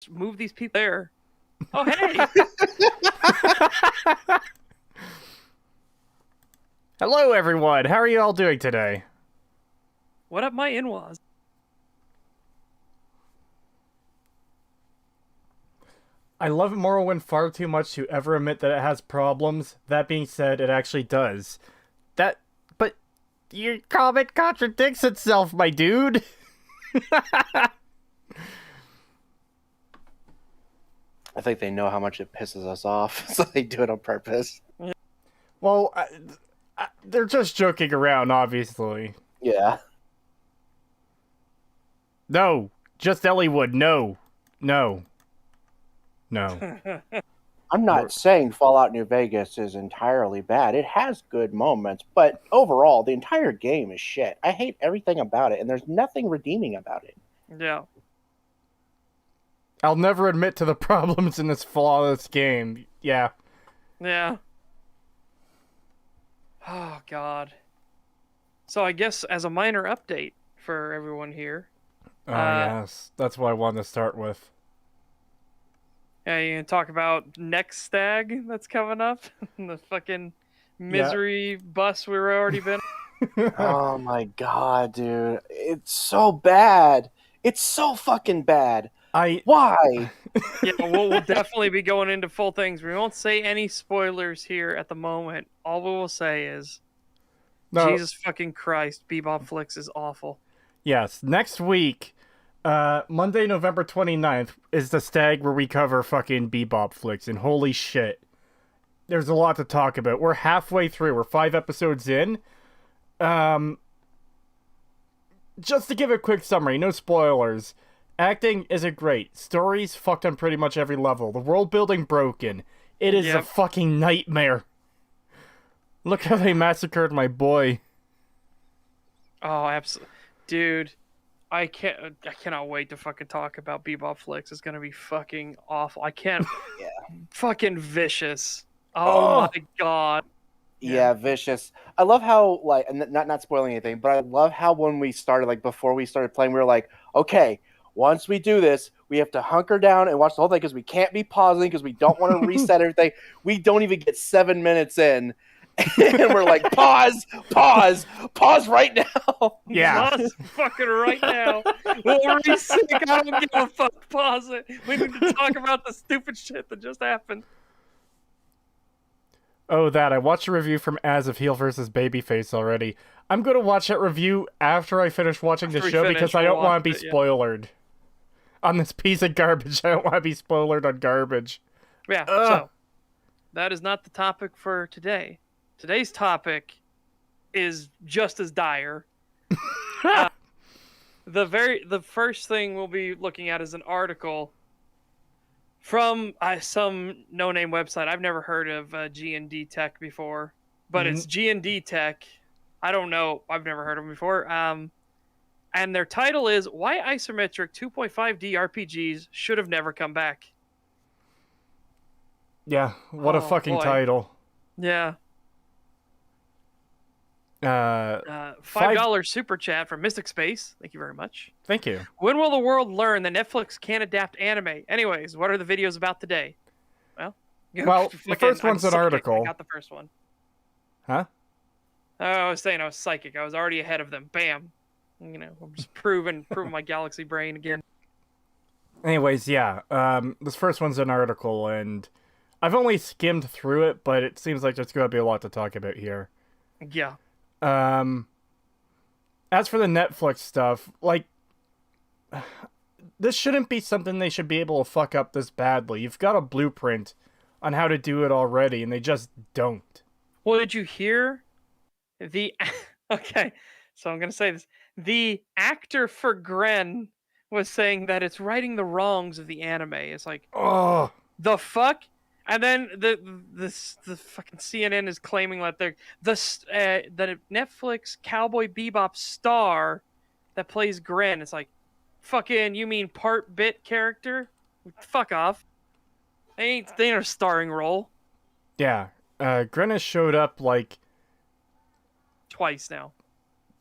just move these people there. Oh, hey! Hello, everyone. How are you all doing today? What up, my in-laws? I love Morrowind far too much to ever admit that it has problems. That being said, it actually does. But your comment contradicts itself, my dude. I think they know how much it pisses us off, so they do it on purpose. Well, they're just joking around, obviously. Yeah. No, just Elliewood. No. No. No. I'm not saying Fallout New Vegas is entirely bad. It has good moments, but overall, the entire game is shit. I hate everything about it, and there's nothing redeeming about it. Yeah. I'll never admit to the problems in this flawless game. Yeah. Yeah. Oh, God. So I guess as a minor update for everyone here. Oh, yes. That's what I wanted to start with. Yeah, you can talk about next STAG that's coming up. The fucking misery bus we've already been on. Oh my god, dude. It's so bad. It's so fucking bad. Why? Yeah, we'll definitely be going into full things. We won't say any spoilers here at the moment. All we will say is, Jesus fucking Christ, Bebop Flicks is awful. Yes, next week, Monday, November 29th, is the STAG where we cover fucking Bebop Flicks, and holy shit, there's a lot to talk about. We're halfway through. We're 5 episodes in. Just to give a quick summary, no spoilers. Acting isn't great. Story's fucked on pretty much every level. The world building broken. It is a fucking nightmare. Look how they massacred my boy. Oh, absolutely. Dude, I cannot wait to fucking talk about Bebop Flicks. It's gonna be fucking awful. I can't. Yeah. Fucking vicious. Oh my god. Yeah, vicious. I love how, like, and not spoiling anything, but I love how when we started, like, before we started playing, we were like, okay, once we do this, we have to hunker down and watch the whole thing because we can't be pausing because we don't want to reset everything. We don't even get 7 minutes in, and we're like, pause right now. Yeah. Pause fucking right now. We'll reset. I don't give a fuck. Pause it. We need to talk about the stupid shit that just happened. Oh, that. I watched a review from Az of Heel vs. Babyface already. I'm going to watch that review after I finish watching the show because I don't want to be spoiled. On this piece of garbage. I don't want to be spoiled on garbage. Yeah, so that is not the topic for today. Today's topic is just as dire. The first thing we'll be looking at is an article from some no-name website. I've never heard of G&D Tech before, but it's G&D Tech. I don't know. I've never heard of them before. And their title is Why Isometric 2.5D RPGs Should Have Never Come Back. Yeah, what a fucking title. Yeah. $5 super chat from Mystic Space. Thank you very much. Thank you. When will the world learn that Netflix can't adapt anime? Anyways, what are the videos about today? Well, the first one's an article. I got the first one. Huh? Oh, I was saying I was psychic. I was already ahead of them. Bam. You know, I'm just proving my galaxy brain again. Anyways, yeah. This first one's an article, and I've only skimmed through it, but it seems like there's going to be a lot to talk about here. Yeah. As for the Netflix stuff, like, this shouldn't be something they should be able to fuck up this badly. You've got a blueprint on how to do it already, and they just don't. Well, did you hear the... Okay, so I'm going to say this. The actor for Gren was saying that it's righting the wrongs of the anime. It's like, oh, the fuck? And then the fucking CNN is claiming that the Netflix Cowboy Bebop star that plays Gren. It's like, fucking, you mean part bit character? Fuck off. They ain't a starring role. Yeah, Gren has showed up like twice now.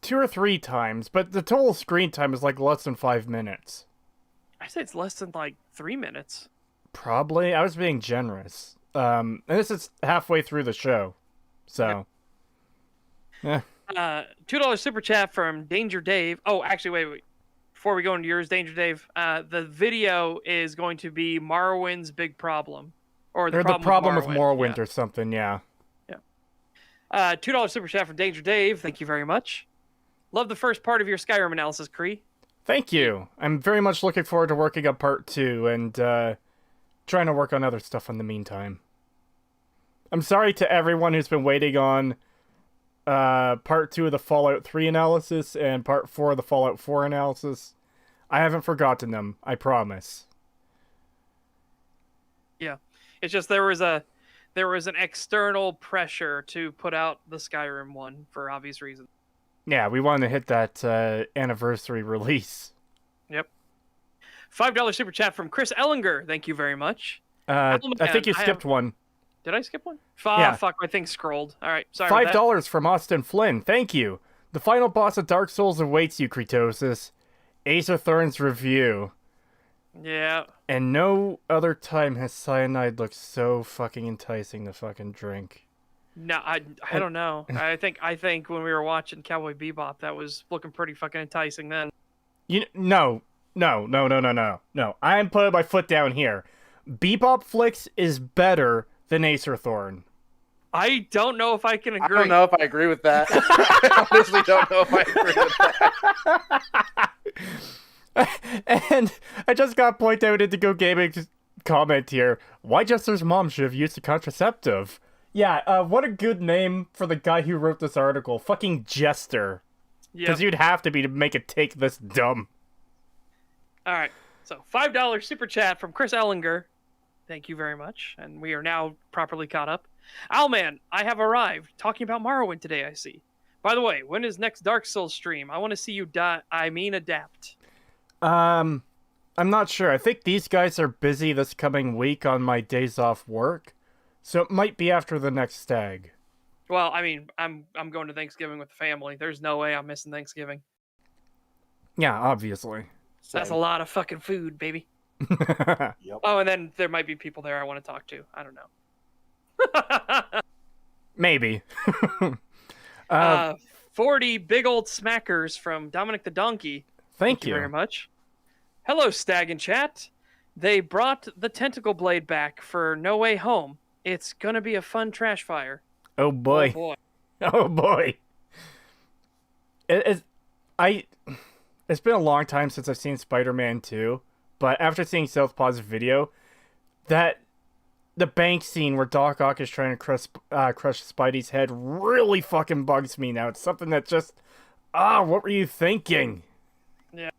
2 or 3 times, but the total screen time is like less than 5 minutes. I say it's less than like 3 minutes. Probably. I was being generous. And this is halfway through the show. So. Yeah. $2 super chat from Danger Dave. Oh, actually, wait. Before we go into yours, Danger Dave, the video is going to be Morrowind's big problem. Or the problem with Morrowind yeah. or something, yeah. $2 super chat from Danger Dave. Thank you very much. Love the first part of your Skyrim analysis, Cree. Thank you. I'm very much looking forward to working on part 2 and trying to work on other stuff in the meantime. I'm sorry to everyone who's been waiting on part 2 of the Fallout 3 analysis and part 4 of the Fallout 4 analysis. I haven't forgotten them, I promise. Yeah. It's just there was an external pressure to put out the Skyrim one for obvious reasons. Yeah, we wanted to hit that anniversary release. Yep. $5 super chat from Chris Ellinger. Thank you very much. I think you skipped one. Did I skip one? Yeah. Fuck, my thing scrolled. All right, sorry. $5 from Austin Flynn. Thank you. The final boss of Dark Souls awaits you, Creetosis. Aether's review. Yeah. And no other time has cyanide looked so fucking enticing to fucking drink. No, I don't know. I think when we were watching Cowboy Bebop, that was looking pretty fucking enticing then. No. I'm putting my foot down here. Bebop Flicks is better than Aether. I don't know if I can agree. I don't know if I agree with that. I honestly don't know if I agree with that. And I just got pointed out into Go Gaming's comment here. Why Jester's mom should have used a contraceptive. Yeah, what a good name for the guy who wrote this article. Fucking Jester. Because you'd have to be to make it take this dumb. Alright, so $5 super chat from Chris Ellinger. Thank you very much. And we are now properly caught up. Owlman, I have arrived. Talking about Morrowind today, I see. By the way, when is next Dark Souls stream? I want to see you adapt. I'm not sure. I think these guys are busy this coming week on my days off work. So it might be after the next STAG. Well, I mean, I'm going to Thanksgiving with the family. There's no way I'm missing Thanksgiving. Yeah, obviously. That's a lot of fucking food, baby. Yep. Oh, and then there might be people there I want to talk to. I don't know. Maybe. 40 big old smackers from Dominic the Donkey. Thank you very much. Hello, Stag and Chat. They brought the tentacle blade back for No Way Home. It's gonna be a fun trash fire. Oh boy. Oh boy. Oh boy. It's been a long time since I've seen Spider-Man 2, but after seeing Southpaw's video, the bank scene where Doc Ock is trying to crush Spidey's head really fucking bugs me now. It's something that just, what were you thinking? Yeah.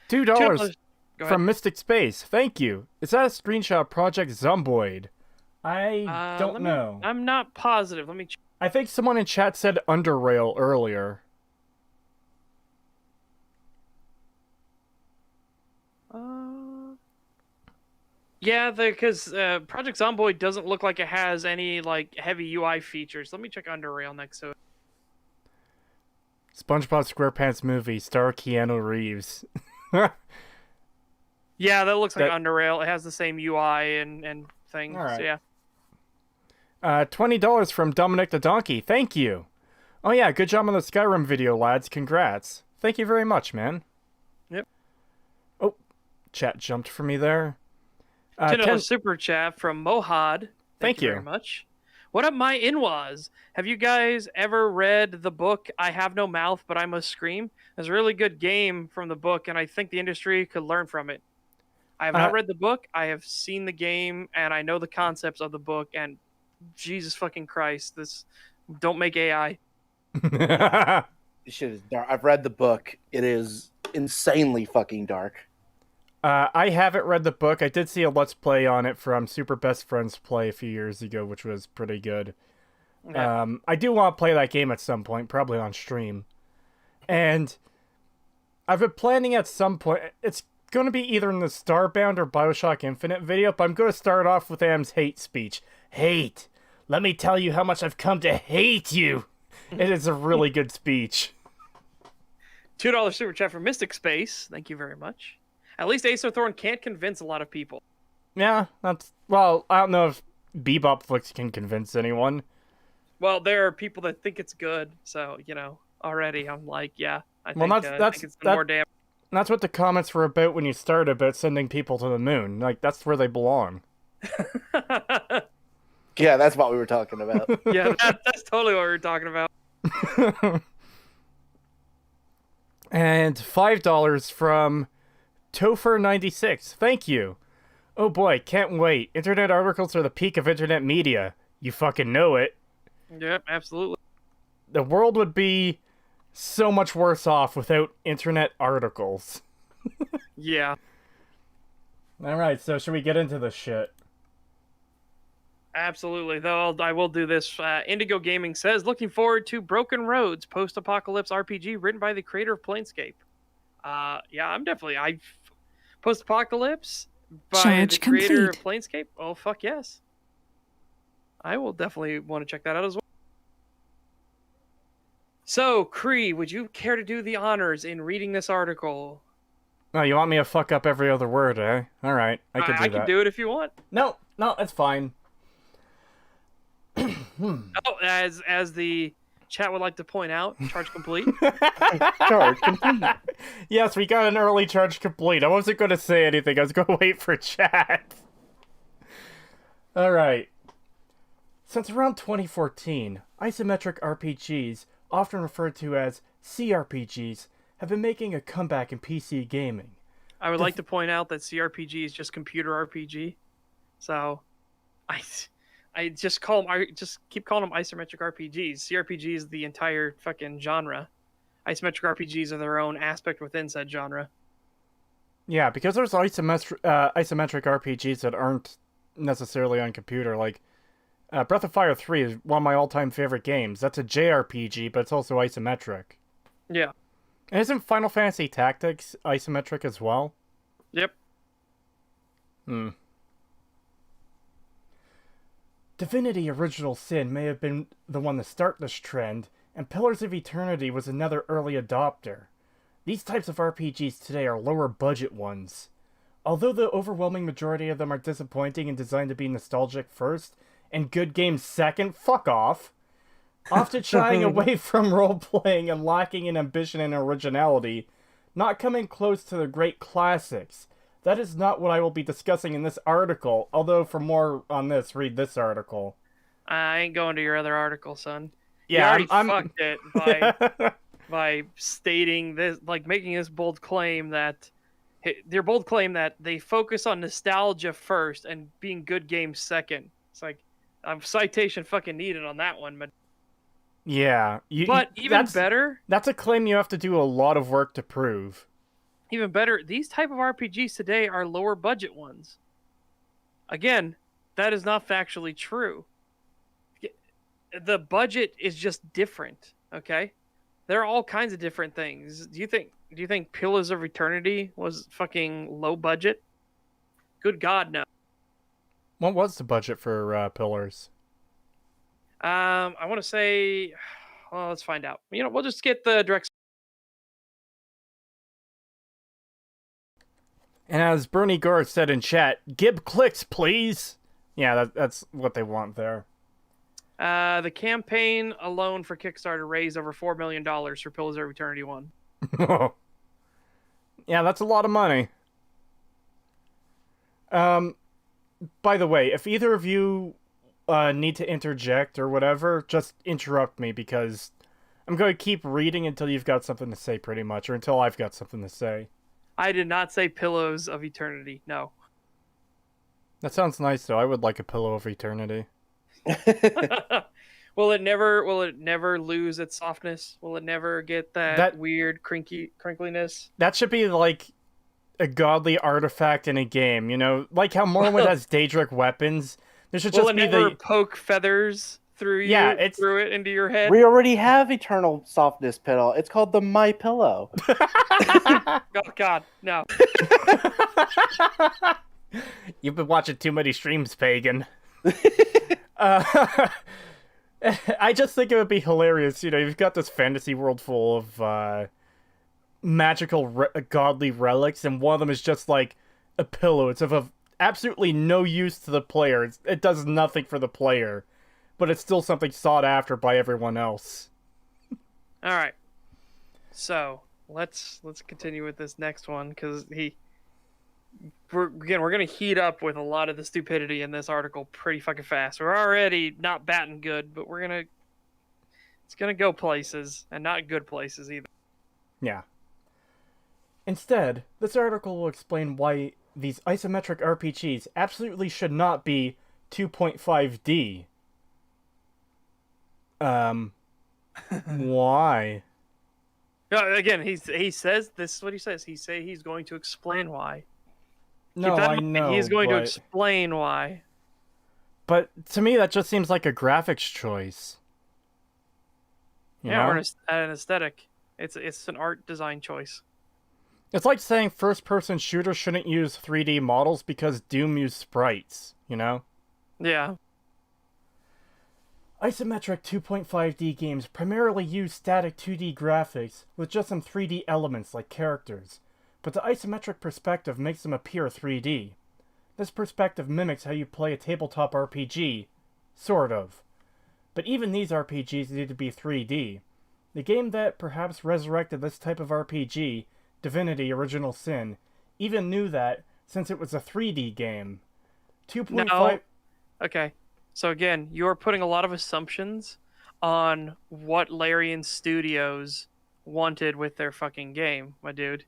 $2 from Mystic Space. Thank you. Is that a screenshot of Project Zomboid? I don't know. I'm not positive. Let me check. I think someone in chat said Underrail earlier. Yeah, because Project Zomboid doesn't look like it has any like heavy UI features. Let me check Underrail next to it. SpongeBob SquarePants movie, star Keanu Reeves. Yeah, that looks like Underrail. It has the same UI and things. All right. So yeah. $20 from Dominic the Donkey. Thank you. Oh yeah, good job on the Skyrim video, lads. Congrats. Thank you very much, man. Yep. Oh, chat jumped for me there. $10 super chat from Mohad. Thank you very much. What up, my Inwas? Have you guys ever read the book I Have No Mouth But I Must Scream? It's a really good game from the book, and I think the industry could learn from it. I have not read the book. I have seen the game, and I know the concepts of the book, and Jesus fucking Christ, don't make AI. This shit is dark. I've read the book. It is insanely fucking dark. I haven't read the book. I did see a Let's Play on it from Super Best Friends Play a few years ago, which was pretty good. Yeah. I do want to play that game at some point, probably on stream. And I've been planning at some point, it's going to be either in the Starbound or Bioshock Infinite video, but I'm going to start off with Am's hate speech. Hate! Let me tell you how much I've come to hate you! It is a really good speech. $2 super chat from Mystic Space. Thank you very much. At least Ace of Thorn can't convince a lot of people. Yeah, well, I don't know if Bebop flicks can convince anyone. Well, there are people that think it's good, so already I'm like, yeah, I think it's more damage. That's what the comments were about when you started, about sending people to the moon. Like, that's where they belong. Yeah, that's what we were talking about. Yeah, that's totally what we were talking about. And $5 from Topher96. Thank you. Oh boy, can't wait. Internet articles are the peak of internet media. You fucking know it. Yep, absolutely. The world would be so much worse off without internet articles. Yeah. Alright, so should we get into this shit? Absolutely. Though I will do this. Indigo Gaming says, looking forward to Broken Roads, post-apocalypse RPG written by the creator of Planescape. Yeah, I'm definitely... Post-apocalypse by Charge the creator complete. of Planescape? Oh, fuck yes. I will definitely want to check that out as well. So, Cree, would you care to do the honors in reading this article? Oh, you want me to fuck up every other word, eh? Alright, I can do that. I can do it if you want. No, it's fine. Oh, as the chat would like to point out, charge complete. Charge complete. Yes, we got an early charge complete. I wasn't going to say anything. I was going to wait for chat. Alright. Since around 2014, isometric RPGs, often referred to as CRPGs, have been making a comeback in PC gaming. I would like to point out that CRPG is just computer RPG. So, I just keep calling them isometric RPGs. CRPG is the entire fucking genre. Isometric RPGs are their own aspect within said genre. Yeah, because there's isometric RPGs that aren't necessarily on computer. Like, Breath of Fire 3 is one of my all-time favorite games. That's a JRPG, but it's also isometric. Yeah. And isn't Final Fantasy Tactics isometric as well? Yep. Divinity Original Sin may have been the one to start this trend, and Pillars of Eternity was another early adopter. These types of RPGs today are lower budget ones. Although the overwhelming majority of them are disappointing and designed to be nostalgic first, and good games second, fuck off. Often shying away from role-playing and lacking in ambition and originality, not coming close to the great classics. That is not what I will be discussing in this article, although for more on this, read this article. I ain't going to your other article, son. Yeah, you already fucked it by stating this, like making this bold claim that they focus on nostalgia first and being good games second. It's like a citation fucking needed on that one, but yeah. But even better, that's a claim you have to do a lot of work to prove. Even better, these type of RPGs today are lower budget ones. Again, that is not factually true. The budget is just different, okay? There are all kinds of different things. Do you think Pillars of Eternity was fucking low budget? Good God, no. What was the budget for Pillars? I want to say, well, let's find out. We'll just get the direct. And as Bernie Gore said in chat, "Gib clicks, please." Yeah, that's what they want there. The campaign alone for Kickstarter raised over $4 million for Pillars of Eternity 1. Yeah, that's a lot of money. By the way, if either of you need to interject or whatever, just interrupt me, because I'm going to keep reading until you've got something to say, pretty much, or until I've got something to say. I did not say Pillows of Eternity, no. That sounds nice, though. I would like a Pillow of Eternity. Will it never lose its softness? Will it never get that weird crinkliness? That should be like a godly artifact in a game, like how Morrowind has Daedric weapons. There should just be never poke feathers through you, through it into your head. We already have eternal softness pillow. It's called the My Pillow. Oh God, no. You've been watching too many streams, Pagan. I just think it would be hilarious. You've got this fantasy world full of magical godly relics, and one of them is just like a pillow. It's of absolutely no use to the player. It does nothing for the player, but it's still something sought after by everyone else. All right. So let's continue with this next one because we're gonna heat up with a lot of the stupidity in this article pretty fucking fast. We're already not batting good, but it's gonna go places and not good places either. Yeah. Instead, this article will explain why these isometric RPGs absolutely should not be 2.5D. Why? Again, he says this is what he says. He's going to explain why. No, I know. He's going to explain why. But to me, that just seems like a graphics choice. You know? Or an aesthetic. It's an art design choice. It's like saying first-person shooters shouldn't use 3D models because Doom used sprites, you know? Yeah. Isometric 2.5D games primarily use static 2D graphics with just some 3D elements like characters, but the isometric perspective makes them appear 3D. This perspective mimics how you play a tabletop RPG, sort of. But even these RPGs need to be 3D. The game that perhaps resurrected this type of RPG, Divinity Original Sin, even knew that since it was a 3D game. 2.5... No. Okay. So again, you're putting a lot of assumptions on what Larian Studios wanted with their fucking game, my dude.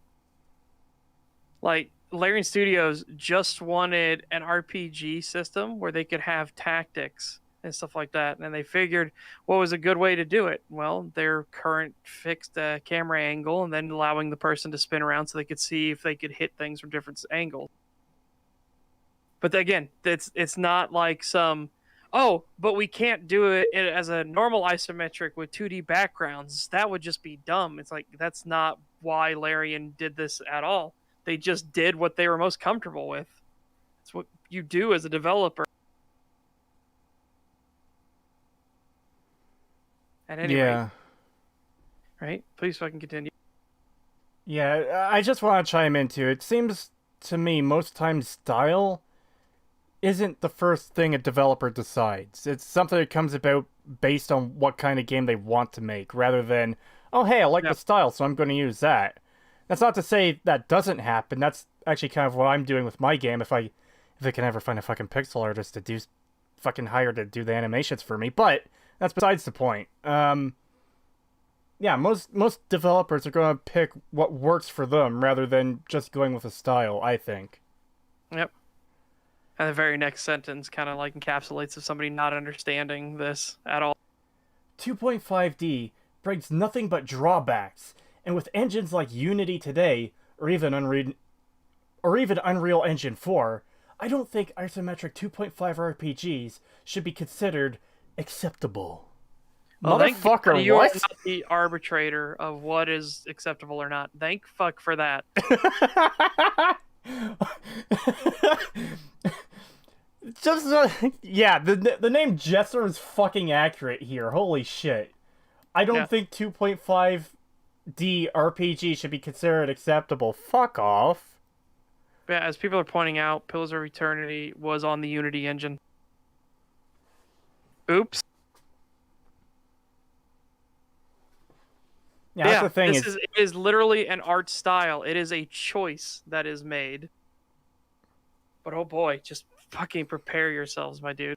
Like, Larian Studios just wanted an RPG system where they could have tactics and stuff like that, and they figured what was a good way to do it? Well, their current fixed camera angle and then allowing the person to spin around so they could see if they could hit things from different angles. But again, it's not like some... Oh, but we can't do it as a normal isometric with 2D backgrounds. That would just be dumb. It's like, that's not why Larian did this at all. They just did what they were most comfortable with. It's what you do as a developer. At any rate. Right? Please fucking continue. Yeah, I just want to chime into it. It seems to me most times style isn't the first thing a developer decides. It's something that comes about based on what kind of game they want to make, rather than, oh hey, I like the style, so I'm going to use that. That's not to say that doesn't happen. That's actually kind of what I'm doing with my game. If I can ever find a fucking pixel artist to do fucking hire to do the animations for me, but that's besides the point. Yeah, most developers are going to pick what works for them rather than just going with a style, I think. Yep. And the very next sentence kind of like encapsulates of somebody not understanding this at all. 2.5D brings nothing but drawbacks, and with engines like Unity today, or even Unreal Engine 4, I don't think isometric 2.5 RPGs should be considered acceptable. Well, motherfucker, what? You're not the arbitrator of what is acceptable or not. Thank fuck for that. Just yeah, the name Jesser is fucking accurate here. Holy shit. I don't think 2.5D RPG should be considered acceptable. Fuck off. Yeah, as people are pointing out, Pillars of Eternity was on the Unity engine. Oops. Yeah, that's the thing. It is literally an art style. It is a choice that is made. But oh boy, just fucking prepare yourselves, my dude.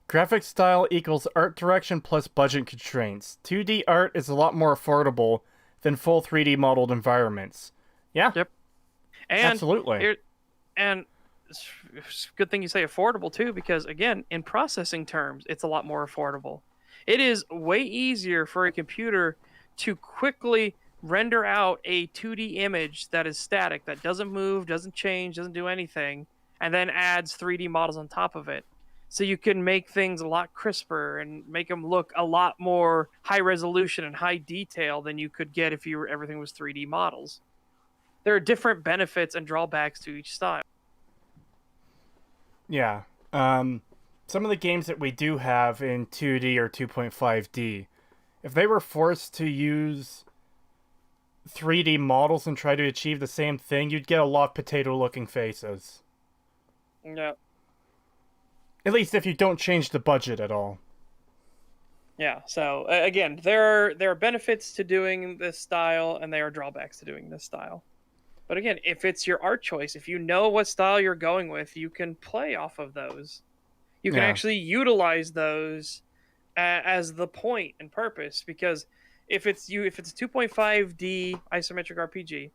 Graphic style equals art direction plus budget constraints. 2D art is a lot more affordable than full 3D modeled environments. Yeah. Yep. And absolutely. And it's a good thing you say affordable too, because again, in processing terms, it's a lot more affordable. It is way easier for a computer to quickly render out a 2D image that is static, that doesn't move, doesn't change, doesn't do anything, and then adds 3D models on top of it. So you can make things a lot crisper and make them look a lot more high resolution and high detail than you could get if everything was 3D models. There are different benefits and drawbacks to each style. Yeah. Some of the games that we do have in 2D or 2.5D, if they were forced to use 3D models and try to achieve the same thing, you'd get a lot of potato-looking faces. Yeah. At least if you don't change the budget at all. Yeah. So again, there are benefits to doing this style, and there are drawbacks to doing this style. But again, if it's your art choice, if you know what style you're going with, you can play off of those. You can actually utilize those as the point and purpose, because if it's a 2.5D isometric RPG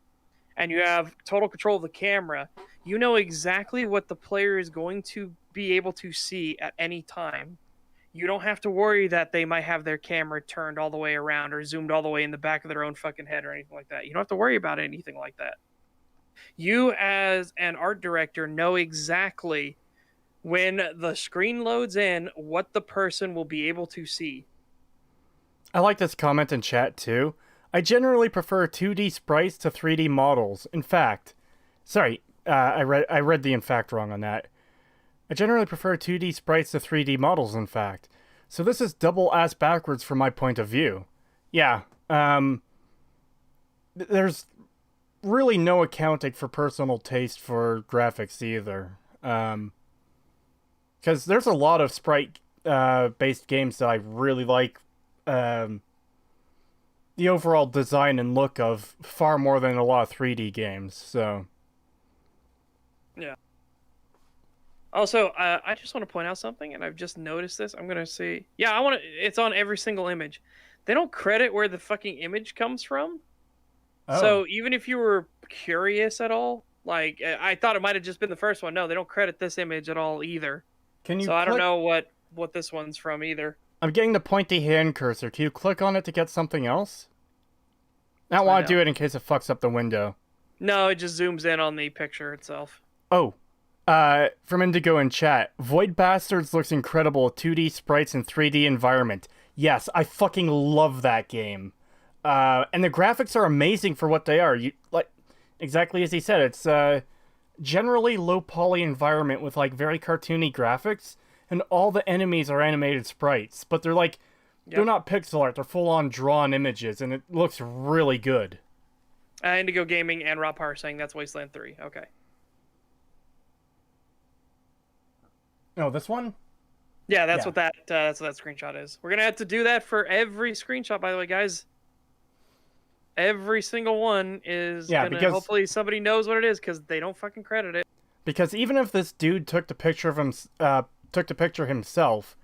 and you have total control of the camera, you know exactly what the player is going to be able to see at any time. You don't have to worry that they might have their camera turned all the way around or zoomed all the way in the back of their own fucking head or anything like that. You don't have to worry about anything like that. You, as an art director, know exactly when the screen loads in what the person will be able to see. I like this comment in chat too. I generally prefer 2D sprites to 3D models. In fact, sorry, I read the in fact wrong on that. I generally prefer 2D sprites to 3D models, in fact. So this is double ass backwards from my point of view. Yeah, there's really no accounting for personal taste for graphics either. Because there's a lot of sprite based games that I really like the overall design and look of far more than a lot of 3D games, so... Yeah. Also, I just want to point out something, and I've just noticed this. I'm gonna say, yeah, it's on every single image. They don't credit where the fucking image comes from. Oh. So even if you were curious at all, like I thought it might have just been the first one. No, they don't credit this image at all either. Can you? So I don't know what this one's from either. I'm getting the pointy hand cursor. Can you click on it to get something else? I don't want to do it in case it fucks up the window. No, it just zooms in on the picture itself. Oh. From Indigo in chat, Void Bastards looks incredible with 2D sprites and 3D environment. Yes, I fucking love that game. And the graphics are amazing for what they are. Exactly as he said, it's generally low poly environment with like very cartoony graphics, and all the enemies are animated sprites, but they're like, they're not pixel art, they're full on drawn images, and it looks really good. Indigo Gaming and Rob Parr saying that's Wasteland 3. Okay. Oh, this one? Yeah, that's what that screenshot is. We're gonna have to do that for every screenshot, by the way, guys. Every single one is because hopefully somebody knows what it is, because they don't fucking credit it. Because even if this dude took the picture of himself,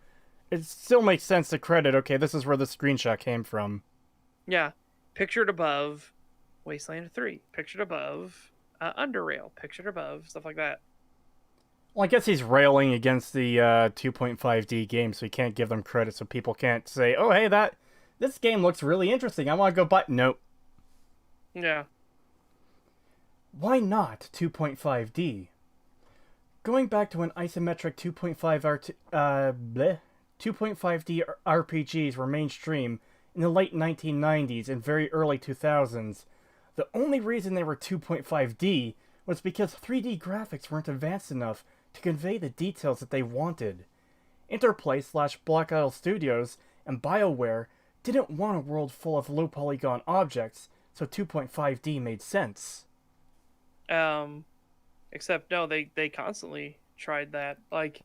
it still makes sense to credit. Okay, this is where the screenshot came from. Yeah, pictured above, Wasteland 3. Pictured above, Underrail. Pictured above, stuff like that. Well, I guess he's railing against the 2.5D game, so he can't give them credit, so people can't say, "Oh, hey, this game looks really interesting. I want to go buy." Nope. Yeah. Why not 2.5D? Going back to when isometric 2.5D RPGs were mainstream in the late 1990s and very early 2000s, the only reason they were 2.5D was because 3D graphics weren't advanced enough to convey the details that they wanted. Interplay/Black Isle Studios and BioWare didn't want a world full of low polygon objects, so 2.5D made sense. Except no, they constantly tried that. Like,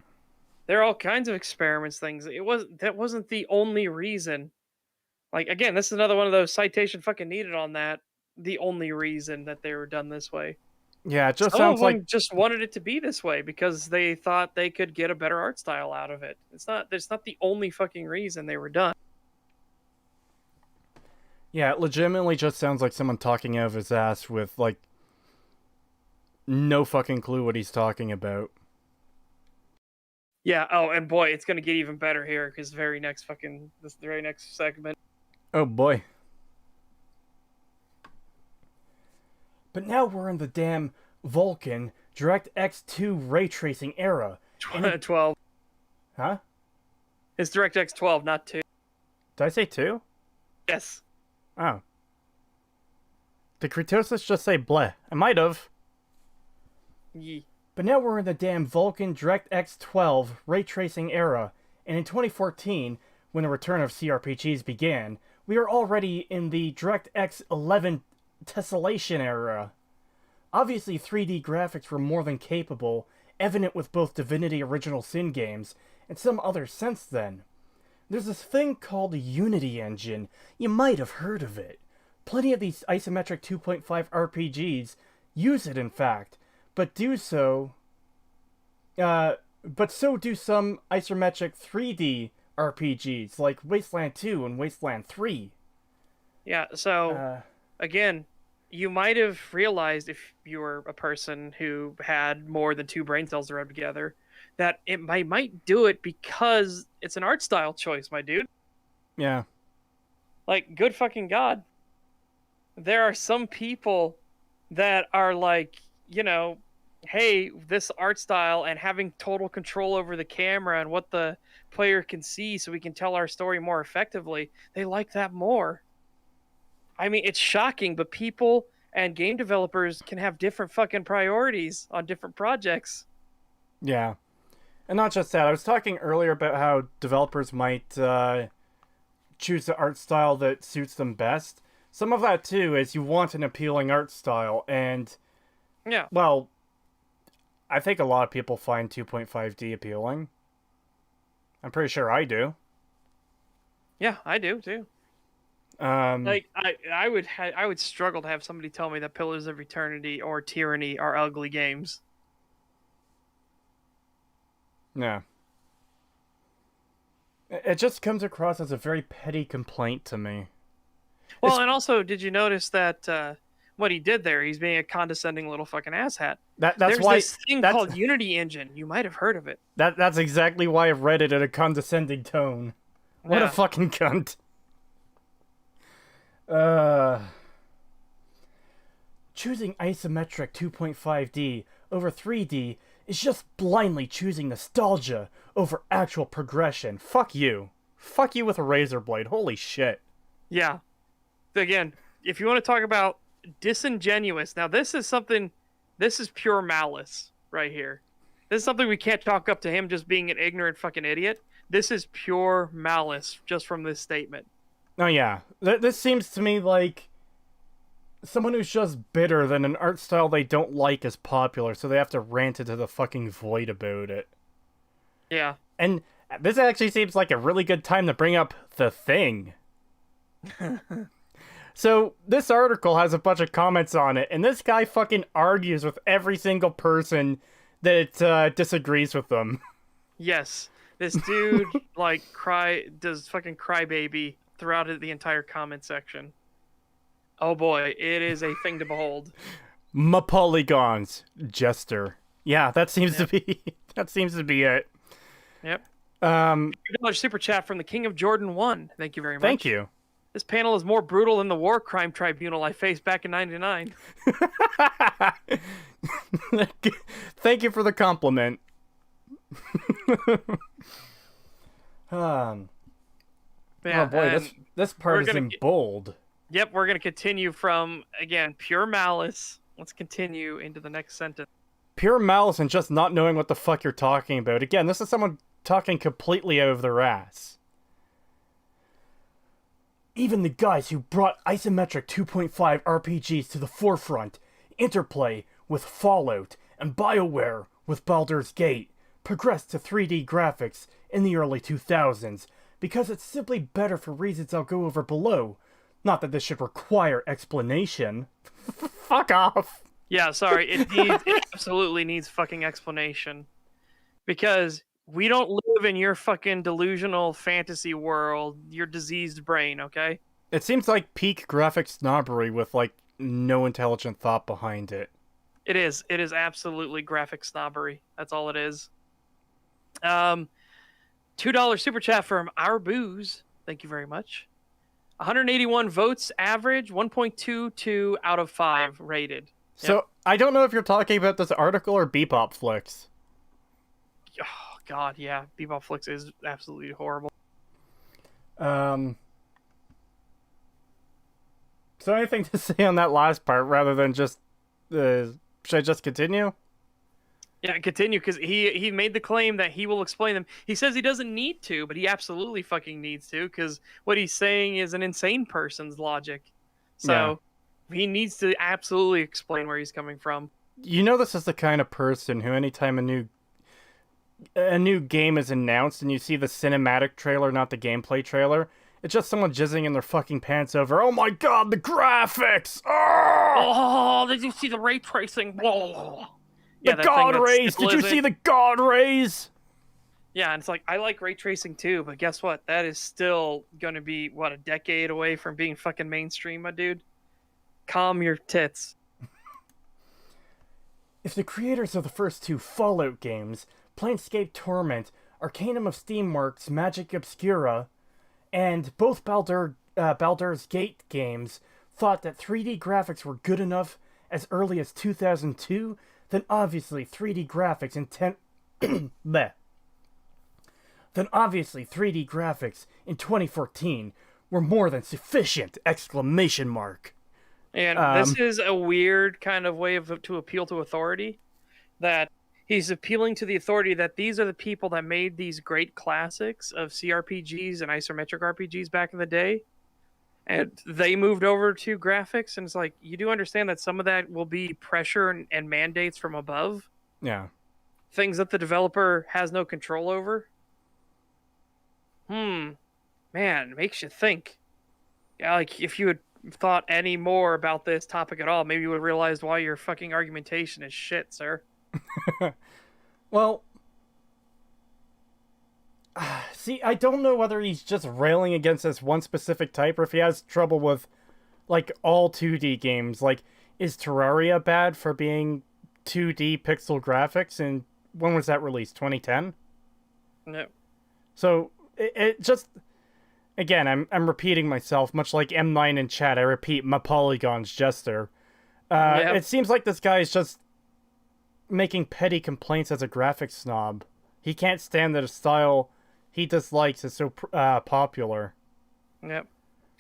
there are all kinds of experiments, things. That wasn't the only reason. Like, again, this is another one of those citation fucking needed on that. The only reason that they were done this way. Yeah, it just Some sounds of them like just wanted it to be this way because they thought they could get a better art style out of it. It's not the only fucking reason they were done. Yeah, it legitimately just sounds like someone talking out of his ass with, like, no fucking clue what he's talking about. Yeah, oh, and boy, it's gonna get even better here, because the very next segment. Oh boy. But now we're in the damn Vulkan DirectX 2 ray tracing era. 12. Huh? It's DirectX 12, not 2. Did I say 2? Yes. Oh. Did Creetosis just say bleh? I might have. Yee. But now we're in the damn Vulkan DirectX 12 ray tracing era, and in 2014, when the return of CRPGs began, we are already in the DirectX 11 tessellation era. Obviously, 3D graphics were more than capable, evident with both Divinity Original Sin games and some others since then. There's this thing called the Unity engine. You might have heard of it. Plenty of these isometric 2.5 RPGs use it, in fact, but so do some isometric 3D RPGs like Wasteland 2 and Wasteland 3. Yeah, so again, you might have realized if you were a person who had more than 2 brain cells to rub together that it might do it because it's an art style choice, my dude. Yeah. Like, good fucking God. There are some people that are like, hey, this art style and having total control over the camera and what the player can see so we can tell our story more effectively, they like that more. I mean, it's shocking, but people and game developers can have different fucking priorities on different projects. Yeah. And not just that, I was talking earlier about how developers might choose the art style that suits them best. Some of that, too, is you want an appealing art style, and... Yeah. Well, I think a lot of people find 2.5D appealing. I'm pretty sure I do. Yeah, I do, too. Like, I would struggle to have somebody tell me that Pillars of Eternity or Tyranny are ugly games. Yeah. It just comes across as a very petty complaint to me. Well, and also, did you notice that what he did there? He's being a condescending little fucking asshat. There's this thing called Unity Engine. You might have heard of it. That's exactly why I've read it in a condescending tone. What a fucking cunt. Choosing isometric 2.5D over 3D is just blindly choosing nostalgia over actual progression. Fuck you. Fuck you with a razor blade. Holy shit. Yeah. Again, if you want to talk about disingenuous, now this is pure malice right here. This is something we can't chalk up to him just being an ignorant fucking idiot. This is pure malice just from this statement. Oh yeah. This seems to me like someone who's just bitter that an art style they don't like is popular, so they have to rant into the fucking void about it. Yeah. And this actually seems like a really good time to bring up The Thing. So, this article has a bunch of comments on it, and this guy fucking argues with every single person that disagrees with them. Yes. This dude, does fucking crybaby throughout the entire comment section. Oh boy, it is a thing to behold. My polygons, Jester. Yeah, that seems to be it. Yep. $2 super chat from the King of Jordan 1. Thank you very much. Thank you. This panel is more brutal than the war crime tribunal I faced back in '99. Thank you for the compliment. Oh boy, this part is in bold. Yep, we're going to continue from, again, pure malice. Let's continue into the next sentence. Pure malice and just not knowing what the fuck you're talking about. Again, this is someone talking completely out of their ass. Even the guys who brought isometric 2.5 RPGs to the forefront, Interplay with Fallout, and BioWare with Baldur's Gate, progressed to 3D graphics in the early 2000s, because it's simply better for reasons I'll go over below. Not that this should require explanation. Fuck off. Yeah, sorry. It absolutely needs fucking explanation. Because we don't live in your fucking delusional fantasy world, your diseased brain, okay? It seems like peak graphic snobbery with, no intelligent thought behind it. It is. It is absolutely graphic snobbery. That's all it is. $2 super chat from Our Booze. Thank you very much. 181 votes average, 1.22 out of 5 rated. Yep. So, I don't know if you're talking about this article or Bebop Flicks. Oh, God, yeah. Bebop Flicks is absolutely horrible. So anything to say on that last part rather than just... should I just continue? Yeah, continue, because he made the claim that he will explain them. He says he doesn't need to, but he absolutely fucking needs to, because what he's saying is an insane person's logic. So, he needs to absolutely explain where he's coming from. You know, this is the kind of person who, anytime a new game is announced and you see the cinematic trailer, not the gameplay trailer, it's just someone jizzing in their fucking pants over, oh my god, the graphics! Oh, did you see the ray tracing? Whoa. The god rays! Did you see the god rays? Yeah, and it's like, I like ray tracing too, but guess what? That is still going to be, a decade away from being fucking mainstream, my dude? Calm your tits. If the creators of the first two Fallout games, Planescape Torment, Arcanum of Steamworks, Magic Obscura, and both Baldur's Gate games thought that 3D graphics were good enough as early as 2002, then obviously 3D graphics in 2014 were more than sufficient! Exclamation mark. And this is a weird kind of way to appeal to authority, that he's appealing to the authority that these are the people that made these great classics of CRPGs and isometric RPGs back in the day, and they moved over to graphics, and it's like, you do understand that some of that will be pressure and mandates from above? Yeah. Things that the developer has no control over? Man, it makes you think. Yeah, like, if you had thought any more about this topic at all, maybe you would have realized why your fucking argumentation is shit, sir. Well, see, I don't know whether he's just railing against this one specific type or if he has trouble with, like, all 2D games. Like, is Terraria bad for being 2D pixel graphics? And when was that released? 2010? No. So, it just... Again, I'm repeating myself, much like M9 in chat. I repeat, my polygons jester. Yep. It seems like this guy is just making petty complaints as a graphics snob. He can't stand that a style he dislikes is so popular. Yep.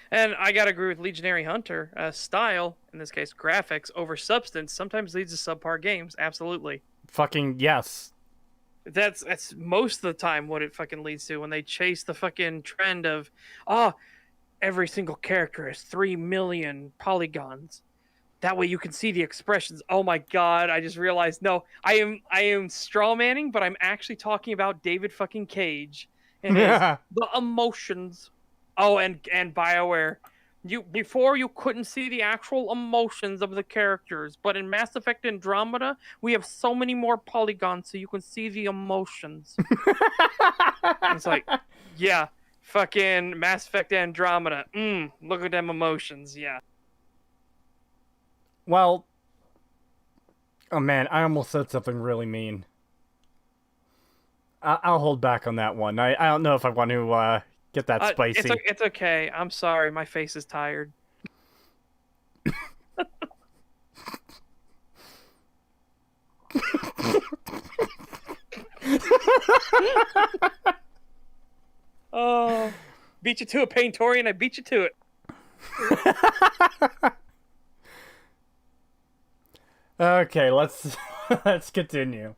And I gotta agree with Legionary Hunter. Style, in this case graphics, over substance sometimes leads to subpar games. Absolutely. Fucking yes. That's most of the time what it fucking leads to when they chase the fucking trend of, every single character has 3 million polygons. That way you can see the expressions. Oh my god, I just realized, no, I am strawmanning, but I'm actually talking about David fucking Cage and the emotions. Oh, and BioWare. Before you couldn't see the actual emotions of the characters, but in Mass Effect Andromeda, we have so many more polygons so you can see the emotions. It's like, yeah, fucking Mass Effect Andromeda. Look at them emotions, yeah. Well, oh man, I almost said something really mean. I'll hold back on that one. I don't know if I want to get that spicy. It's okay. I'm sorry. My face is tired. Oh, beat you to it, Paintorian. I beat you to it. Okay, let's continue.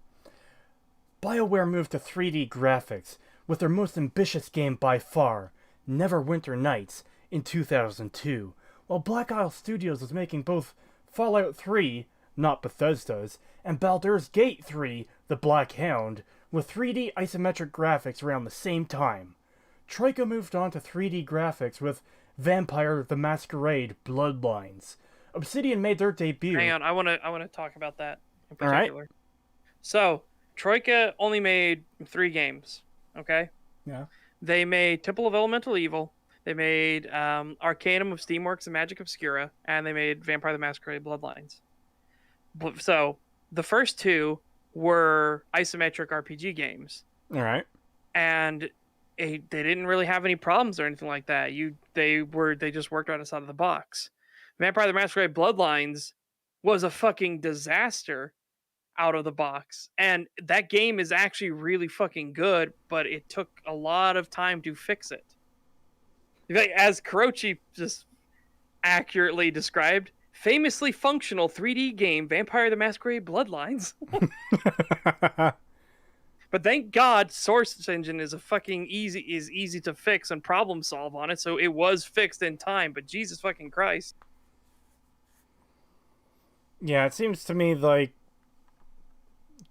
BioWare moved to 3D graphics with their most ambitious game by far, Neverwinter Nights, in 2002, while Black Isle Studios was making both Fallout 3, not Bethesda's, and Baldur's Gate 3, The Black Hound, with 3D isometric graphics around the same time. Troika moved on to 3D graphics with Vampire the Masquerade Bloodlines. Obsidian made their debut. Hang on, I want to talk about that in particular. All right. So, Troika only made 3 games, okay? Yeah. They made Temple of Elemental Evil, they made Arcanum of Steamworks and Magic Obscura, and they made Vampire the Masquerade Bloodlines. So, the first 2 were isometric RPG games. All right. And they didn't really have any problems or anything like that. They just worked right outside of the box. Vampire the Masquerade Bloodlines was a fucking disaster out of the box. And that game is actually really fucking good, but it took a lot of time to fix it. As Kurochi just accurately described, famously functional 3D game Vampire the Masquerade Bloodlines. But thank God Source Engine is easy to fix and problem solve on it, so it was fixed in time, but Jesus fucking Christ. Yeah, it seems to me like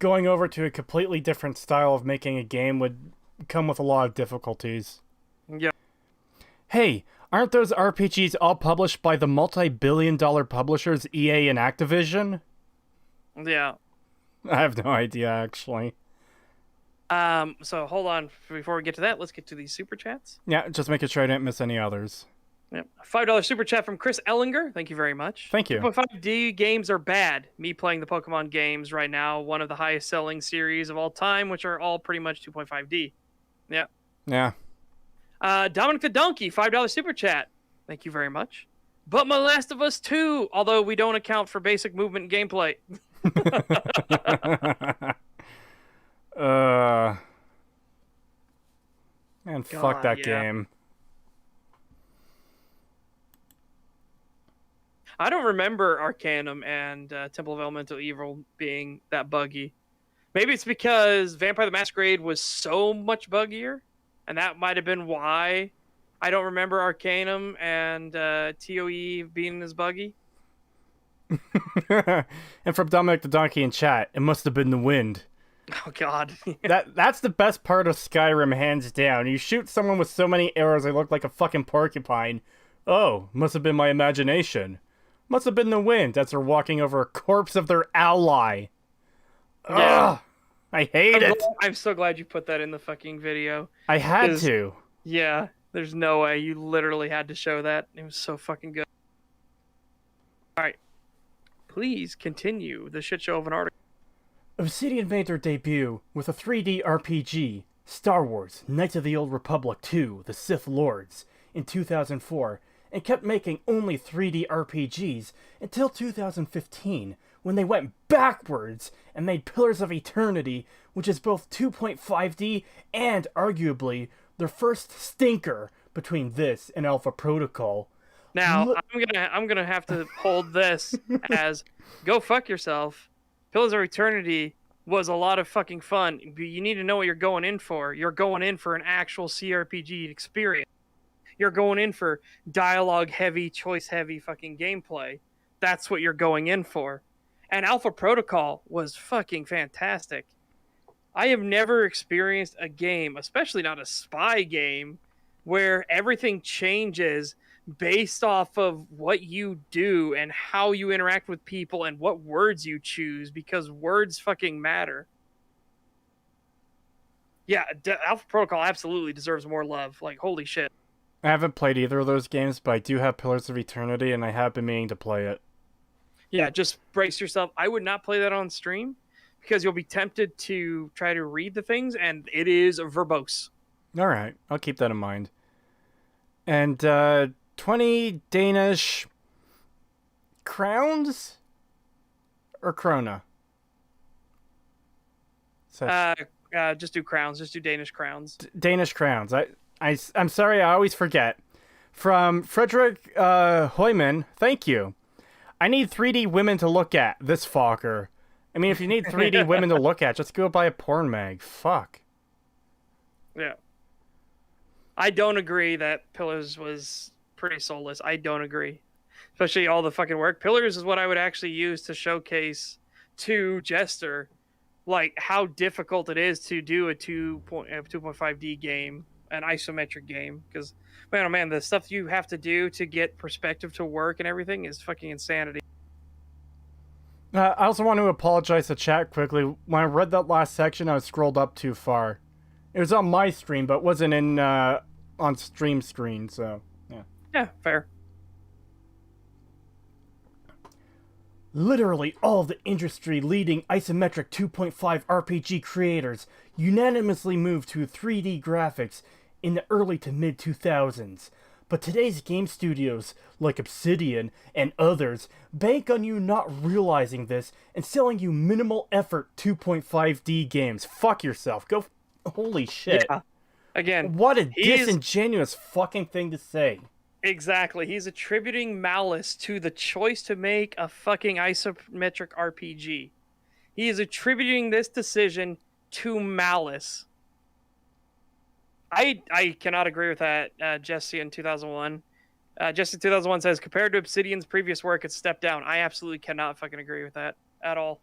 going over to a completely different style of making a game would come with a lot of difficulties. Yeah. Hey, aren't those RPGs all published by the multi-billion-dollar publishers EA and Activision? Yeah. I have no idea, actually. So hold on before we get to that. Let's get to these super chats. Yeah, just making sure I didn't miss any others. Yep. $5 super chat from Chris Ellinger. Thank you very much. Thank you. 2.5D games are bad. Me playing the Pokemon games right now, one of the highest selling series of all time, which are all pretty much 2.5D. Yeah. Yeah. Dominic the Donkey, $5 super chat. Thank you very much. But My Last of Us 2, although we don't account for basic movement and gameplay. Man, God, fuck that yeah. game. I don't remember Arcanum and Temple of Elemental Evil being that buggy. Maybe it's because Vampire the Masquerade was so much buggier, and that might have been why I don't remember Arcanum and TOE being as buggy. And from Dominic the Donkey in chat, it must have been the wind. Oh, God. That's the best part of Skyrim, hands down. You shoot someone with so many arrows they look like a fucking porcupine. Oh, must have been my imagination. Must have been the wind as they're walking over a corpse of their ally. Yeah. Ugh, I hate it. I'm so glad you put that in the fucking video. I had to. Yeah, there's no way. You literally had to show that. It was so fucking good. Alright. Please continue the shit show of an article. Obsidian made their debut with a 3D RPG, Star Wars Knights of the Old Republic 2, The Sith Lords, in 2004, and kept making only 3D RPGs until 2015, when they went backwards and made Pillars of Eternity, which is both 2.5D and arguably their first stinker between this and Alpha Protocol. Now, I'm gonna have to hold this as go fuck yourself. Pillars of Eternity was a lot of fucking fun, but you need to know what you're going in for. You're going in for an actual CRPG experience. You're going in for dialogue heavy, choice heavy fucking gameplay. That's what you're going in for. And Alpha Protocol was fucking fantastic. I have never experienced a game, especially not a spy game, where everything changes based off of what you do and how you interact with people and what words you choose, because words fucking matter. Yeah, Alpha Protocol absolutely deserves more love. Like, holy shit. I haven't played either of those games, but I do have Pillars of Eternity, and I have been meaning to play it. Yeah, just brace yourself. I would not play that on stream, because you'll be tempted to try to read the things, and it is verbose. Alright, I'll keep that in mind. And, 20 Danish crowns? Or krona? Just do crowns. Just do Danish crowns. Danish crowns. I'm sorry, I always forget. From Frederick Hoyman, thank you. I need 3D women to look at, this fucker. I mean, if you need 3D women to look at, just go buy a porn mag. Fuck. Yeah. I don't agree that Pillars was pretty soulless. I don't agree. Especially all the fucking work. Pillars is what I would actually use to showcase to Jester, like, how difficult it is to do a 2.5D game, an isometric game. Because, man, oh man, the stuff you have to do to get perspective to work and everything is fucking insanity. I also want to apologize to chat quickly. When I read that last section, I was scrolled up too far. It was on my stream, but wasn't in on stream screen, so yeah. Yeah, fair. Literally all the industry-leading isometric 2.5 RPG creators unanimously moved to 3D graphics in the early to mid-2000s. But today's game studios, like Obsidian and others, bank on you not realizing this and selling you minimal effort 2.5D games. Fuck yourself. Go. Holy shit. Yeah. Again, what a disingenuous fucking thing to say. Exactly. He's attributing malice to the choice to make a fucking isometric RPG. He is attributing this decision to malice. I cannot agree with that, Jesse in 2001. Justin 2001 says, compared to Obsidian's previous work, it's a step down. I absolutely cannot fucking agree with that at all.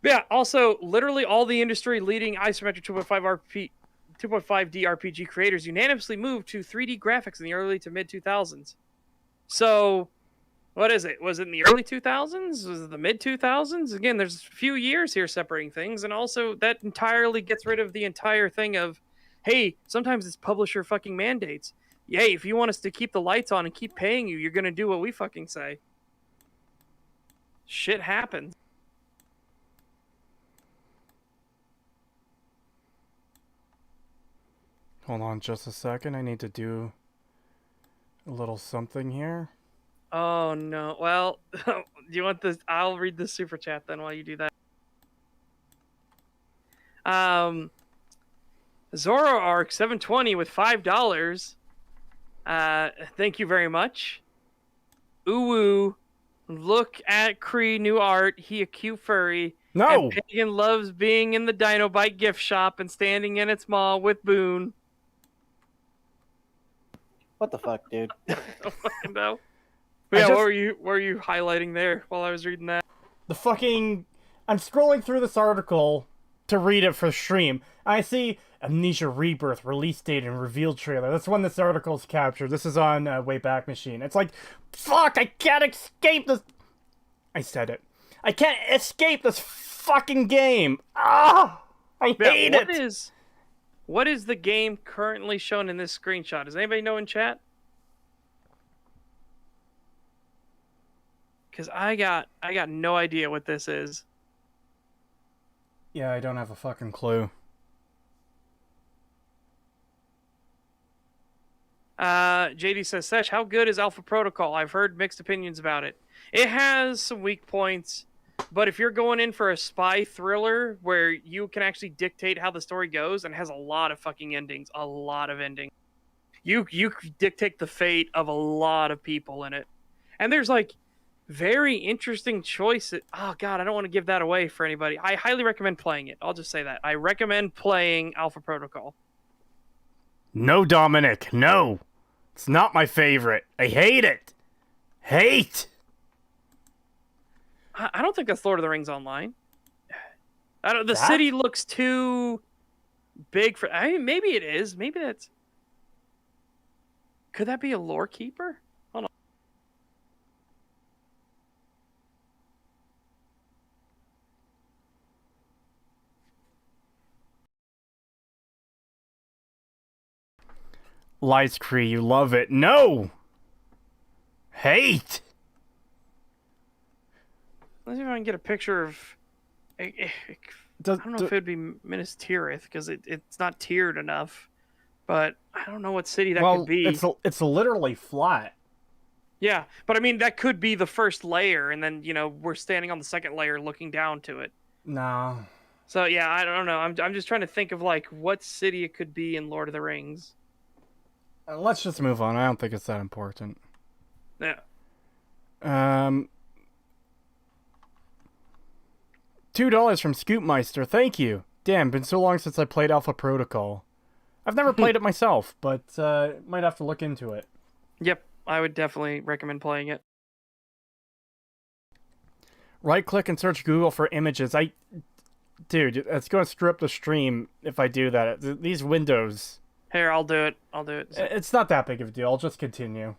But yeah, also, literally all the industry-leading isometric 2.5D RPG creators unanimously moved to 3D graphics in the early to mid-2000s. So, what is it? Was it in the early 2000s? Was it the mid-2000s? Again, there's a few years here separating things, and also that entirely gets rid of the entire thing of, hey, sometimes it's publisher fucking mandates. Yay, if you want us to keep the lights on and keep paying you, you're going to do what we fucking say. Shit happens. Hold on just a second. I need to do a little something here. Oh, no. Well, do you want this? I'll read the super chat then while you do that. Zoroark 720 with $5. Thank you very much. Uwu, look at Cree new art. He a cute furry. No! And Pagan loves being in the Dinobite gift shop and standing in its mall with Boone. What the fuck, dude? I don't fucking know. Yeah, what were you highlighting there while I was reading that? The fucking... I'm scrolling through this article to read it for stream. I see Amnesia Rebirth release date and reveal trailer. That's when this article's captured. This is on Wayback Machine. It's like, fuck, I can't escape this... I said it. I can't escape this fucking game. Ah! I hate it! What is the game currently shown in this screenshot? Does anybody know in chat? Because I got no idea what this is. Yeah, I don't have a fucking clue. JD says, Sesh, how good is Alpha Protocol? I've heard mixed opinions about it. It has some weak points, but if you're going in for a spy thriller where you can actually dictate how the story goes, and has a lot of fucking endings, a lot of endings, you dictate the fate of a lot of people in it. And there's like very interesting choices. Oh god, I don't want to give that away for anybody. I highly recommend playing it. I'll just say that. I recommend playing Alpha Protocol. No, Dominic, no. It's not my favorite. I hate it. Hate. I don't think that's Lord of the Rings Online. The city looks too big for... I mean, maybe it is. Maybe that's... Could that be a lore keeper? Hold on. Lies Cree, you love it. No! Hate! Let's see if I can get a picture of... I don't know if it would be Minas Tirith, because it's not tiered enough. But I don't know what city that could be. It's literally flat. Yeah, but I mean, that could be the first layer, and then, you know, we're standing on the second layer looking down to it. No. So, yeah, I don't know. I'm just trying to think of, like, what city it could be in Lord of the Rings. Let's just move on. I don't think it's that important. Yeah. $2 from Scoopmeister. Thank you. Damn, been so long since I played Alpha Protocol. I've never played it myself, but might have to look into it. Yep, I would definitely recommend playing it. Right-click and search Google for images. Dude, it's going to screw up the stream if I do that. These windows... Here, I'll do it. It's not that big of a deal. I'll just continue.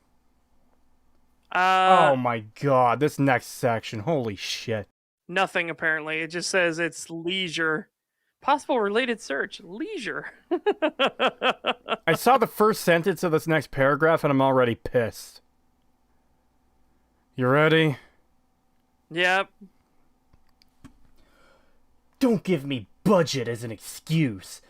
Oh my god, this next section. Holy shit. Nothing, apparently. It just says it's leisure. Possible related search. Leisure. I saw the first sentence of this next paragraph and I'm already pissed. You ready? Yep. Don't give me budget as an excuse.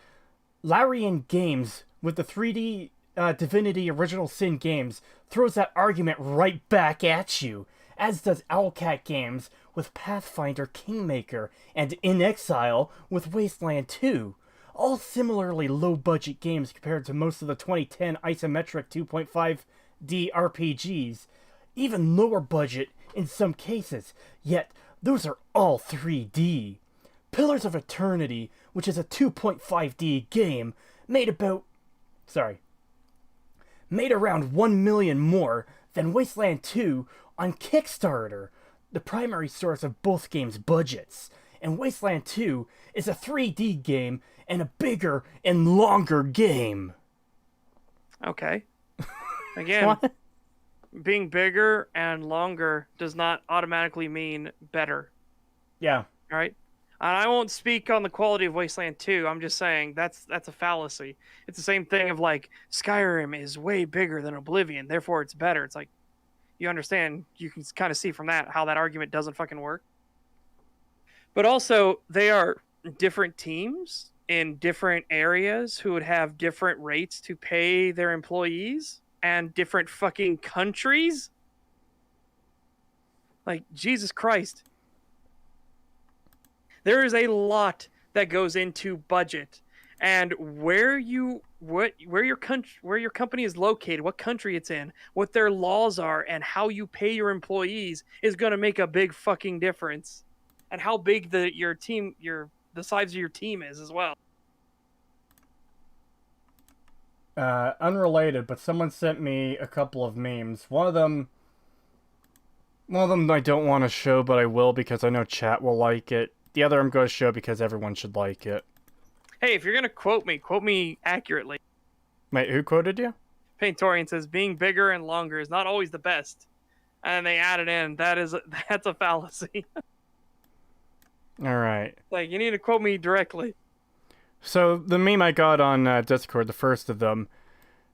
Larian Games, with the 3D Divinity Original Sin games, throws that argument right back at you, as does Owlcat Games with Pathfinder Kingmaker, and In Exile with Wasteland 2. All similarly low-budget games compared to most of the 2010 isometric 2.5D RPGs. Even lower budget in some cases, yet those are all 3D. Pillars of Eternity, which is a 2.5D game, made about... made around 1 million more than Wasteland 2 on Kickstarter, the primary source of both games' budgets. And Wasteland 2 is a 3D game and a bigger and longer game. Okay. Again, What? being bigger and longer does not automatically mean better. Yeah. All right? And I won't speak on the quality of Wasteland 2. I'm just saying that's a fallacy. It's the same thing of like Skyrim is way bigger than Oblivion, therefore it's better. It's like, you understand, you can kind of see from that how that argument doesn't fucking work. But also, they are different teams in different areas who would have different rates to pay their employees and different fucking countries. Like, Jesus Christ. There is a lot that goes into budget, and where your company is located, what country it's in, what their laws are, and how you pay your employees is going to make a big fucking difference. And how big the size of your team is as well. Unrelated, but someone sent me a couple of memes. One of them I don't want to show, but I will because I know chat will like it. The other I'm going to show because everyone should like it. Hey, if you're going to quote me accurately. Wait, who quoted you? Paintorian says, being bigger and longer is not always the best. And they added in, that's a fallacy. Alright. Like, you need to quote me directly. So, the meme I got on Discord, the first of them,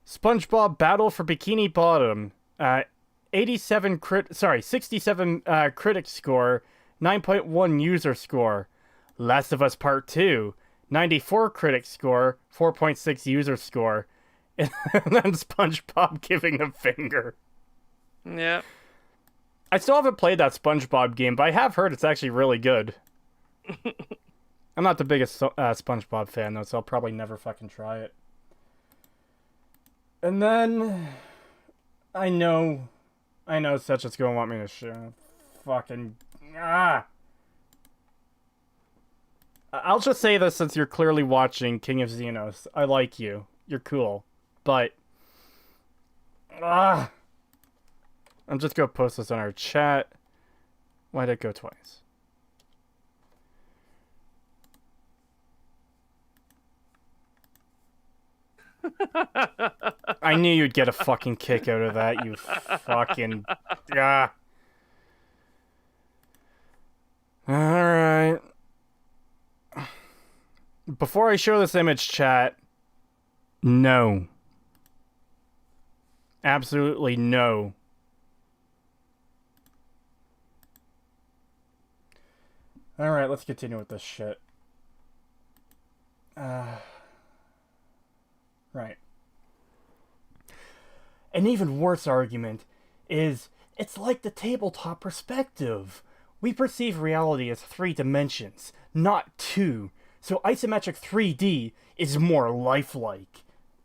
SpongeBob Battle for Bikini Bottom, 67 critic score, 9.1 user score. Last of Us Part 2, 94 critic score, 4.6 user score. And then SpongeBob giving the finger. Yeah. I still haven't played that SpongeBob game, but I have heard it's actually really good. I'm not the biggest SpongeBob fan, though, so I'll probably never fucking try it. And then... I know Such is going to want me to show. Fucking... I'll just say this since you're clearly watching King of Xenos. I like you. You're cool. But... I'm just going to post this on our chat. Why'd it go twice? I knew you'd get a fucking kick out of that, you fucking... Alright. Before I show this image, chat, no. Absolutely no. Alright, let's continue with this shit. Right. An even worse argument is, it's like the tabletop perspective. We perceive reality as 3 dimensions, not 2. So isometric 3D is more lifelike.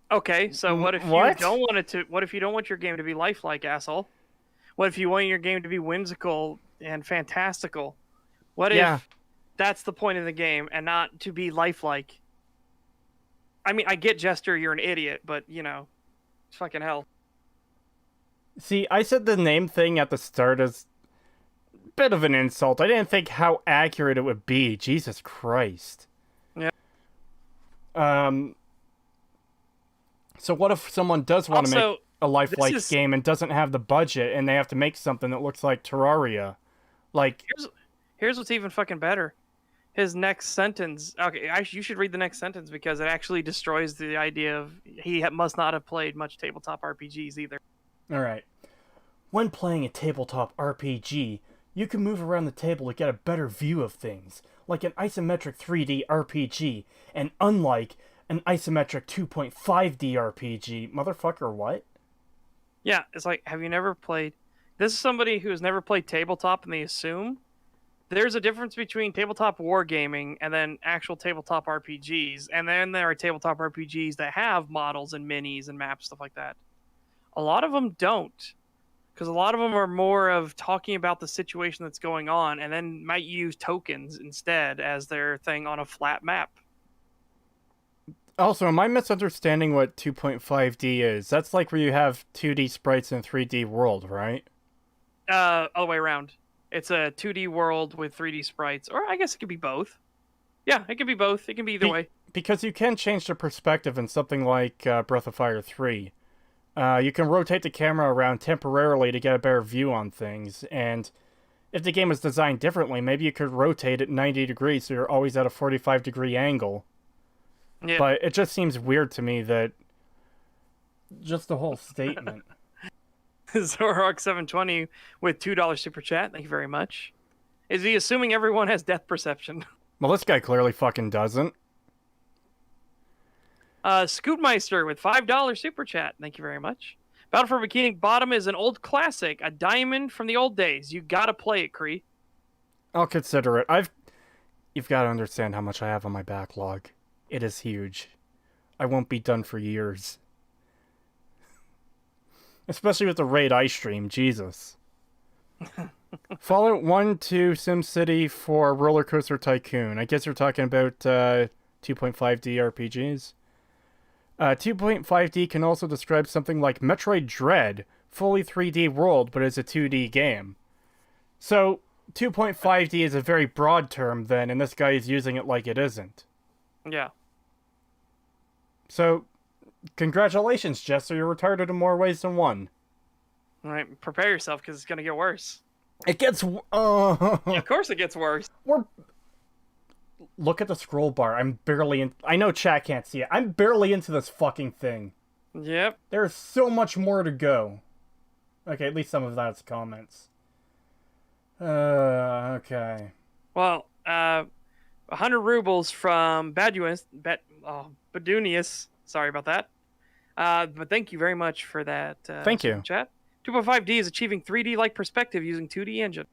Okay, so what if you don't want it to? What if you don't want your game to be lifelike, asshole? What if you want your game to be whimsical and fantastical? What if that's the point of the game and not to be lifelike? I mean, I get, Jester, you're an idiot, but, you know, fucking hell. See, I said the name thing at the start as a bit of an insult. I didn't think how accurate it would be. Jesus Christ. Yeah. So what if someone does want to make a lifelike game and doesn't have the budget and they have to make something that looks like Terraria? Like... Here's what's even fucking better. His next sentence... Okay, you should read the next sentence because it actually destroys the idea of he must not have played much tabletop RPGs either. Alright. When playing a tabletop RPG, you can move around the table to get a better view of things, like an isometric 3D RPG, and unlike an isometric 2.5D RPG. Motherfucker, what? Yeah, it's like, have you never played... This is somebody who has never played tabletop, and they assume there's a difference between tabletop wargaming and then actual tabletop RPGs, and then there are tabletop RPGs that have models and minis and maps, stuff like that. A lot of them don't, because a lot of them are more of talking about the situation that's going on, and then might use tokens instead as their thing on a flat map. Also, am I misunderstanding what 2.5D is? That's like where you have 2D sprites in a 3D world, right? All the way around. It's a 2D world with 3D sprites, or I guess it could be both. Yeah, it could be both. It can be either way. Because you can change the perspective in something like Breath of Fire 3. You can rotate the camera around temporarily to get a better view on things, and if the game was designed differently, maybe you could rotate it 90 degrees so you're always at a 45-degree angle. Yeah. But it just seems weird to me that just the whole statement. Zorark720 with $2 super chat. Thank you very much. Is he assuming everyone has depth perception? Well, this guy clearly fucking doesn't. Scootmeister with $5 super chat. Thank you very much. Battle for Bikini Bottom is an old classic, a diamond from the old days. You gotta play it, Cree. I'll consider it. You've got to understand how much I have on my backlog. It is huge. I won't be done for years. Especially with the raid I stream, Jesus. Fallout 1, 2, SimCity 4, Roller Coaster Tycoon. I guess you're talking about 2.5D RPGs. 2.5D can also describe something like Metroid Dread, fully 3D world, but it's a 2D game. So, 2.5D is a very broad term then, and this guy is using it like it isn't. Yeah. So, congratulations, Jester, you're retarded in more ways than one. All right, prepare yourself, because it's going to get worse. It gets... Of course it gets worse. Look at the scroll bar. I'm barely in... I know chat can't see it. I'm barely into this fucking thing. Yep. There's so much more to go. Okay, at least some of that's comments. Okay. Well, 100 rubles from Badunius. Sorry about that. But thank you very much for that. Thank you. Chat. 2.5D is achieving 3D-like perspective using 2D engine.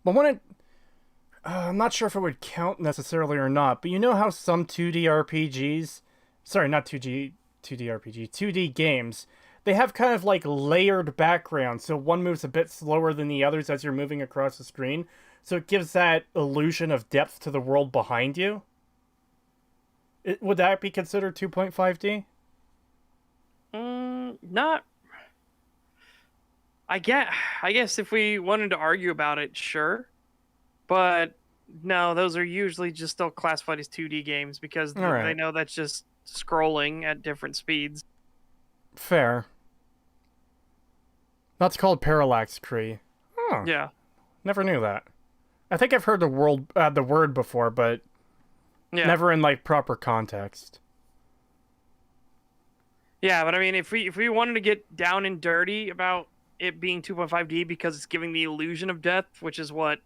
But when it... I'm not sure if it would count necessarily or not, but you know how some 2D RPGs... Sorry, not 2D RPG. 2D games... They have kind of like layered backgrounds, so one moves a bit slower than the others as you're moving across the screen. So it gives that illusion of depth to the world behind you. Would that be considered 2.5D? Not... I guess if we wanted to argue about it, sure. But no, those are usually just still classified as 2D games because they know that's just scrolling at different speeds. Fair. That's called parallax, Cree. Oh, yeah. Never knew that. I think I've heard the word before, but never in like proper context. Yeah, but I mean, if we wanted to get down and dirty about it being 2.5D because it's giving the illusion of depth, which is what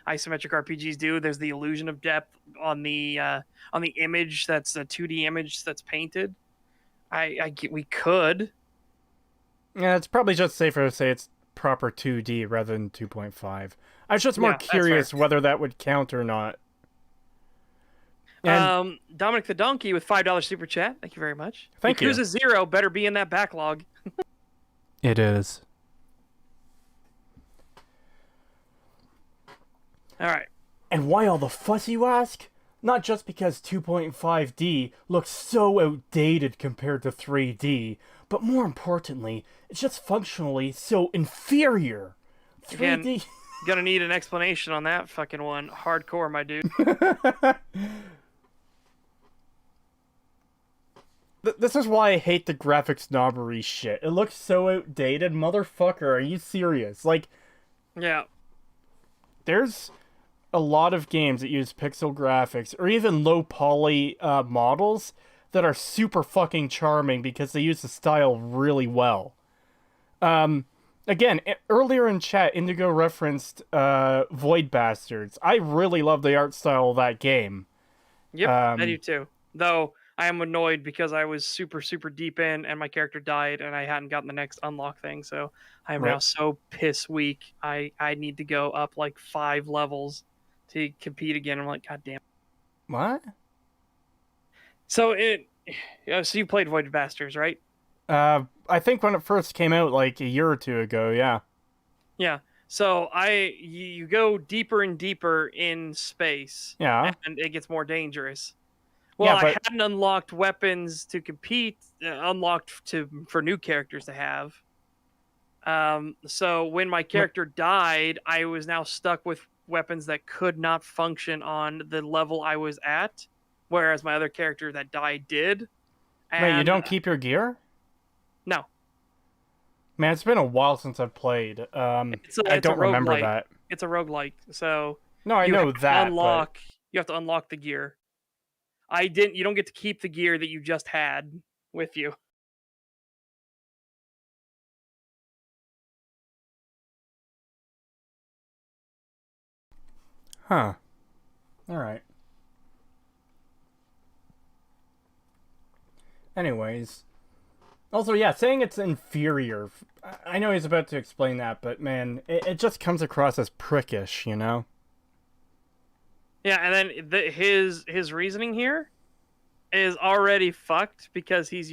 isometric RPGs do. There's the illusion of depth on the image that's a 2D image that's painted. We could. Yeah, it's probably just safer to say it's proper 2D rather than 2.5. I was just more curious whether that would count or not. And Dominic the Donkey with $5 super chat. Thank you very much. Thank you. Yakuza 0 better be in that backlog. It is. All right. And why all the fuss, you ask? Not just because 2.5D looks so outdated compared to 3D, but more importantly, it's just functionally so inferior. 3D... Again, gonna need an explanation on that fucking one. Hardcore, my dude. This is why I hate the graphics snobbery shit. It looks so outdated. Motherfucker, are you serious? Like... Yeah. There's a lot of games that use pixel graphics or even low poly models that are super fucking charming because they use the style really well. Again, earlier in chat, Indigo referenced Void Bastards. I really love the art style of that game. Yep, I do too. Though I am annoyed because I was super, super deep in and my character died and I hadn't gotten the next unlock thing. So I am now so piss weak. I need to go up like 5 levels to compete again. I'm like, God damn. What? So so you played Void Bastards, right? I think when it first came out like a year or two ago, yeah. Yeah. So you go deeper and deeper in space. Yeah. And it gets more dangerous. Well, Yeah, I but hadn't unlocked weapons to compete, for new characters to have. So when my character died, I was now stuck with weapons that could not function on the level I was at, whereas my other character that died did. wait, you And don't keep your gear? no, Man, it's been a while since I've played. I it's a don't remember roguelike. that. It's a roguelike. So No, I you have know to that, but unlock the gear. I didn't. You don't get to keep the gear that you just had with you. huh. All right. Anyways, also, yeah, saying it's inferior. I know he's about to explain that, but man, it just comes across as prickish, you know? Yeah, and then his reasoning here is already fucked because he's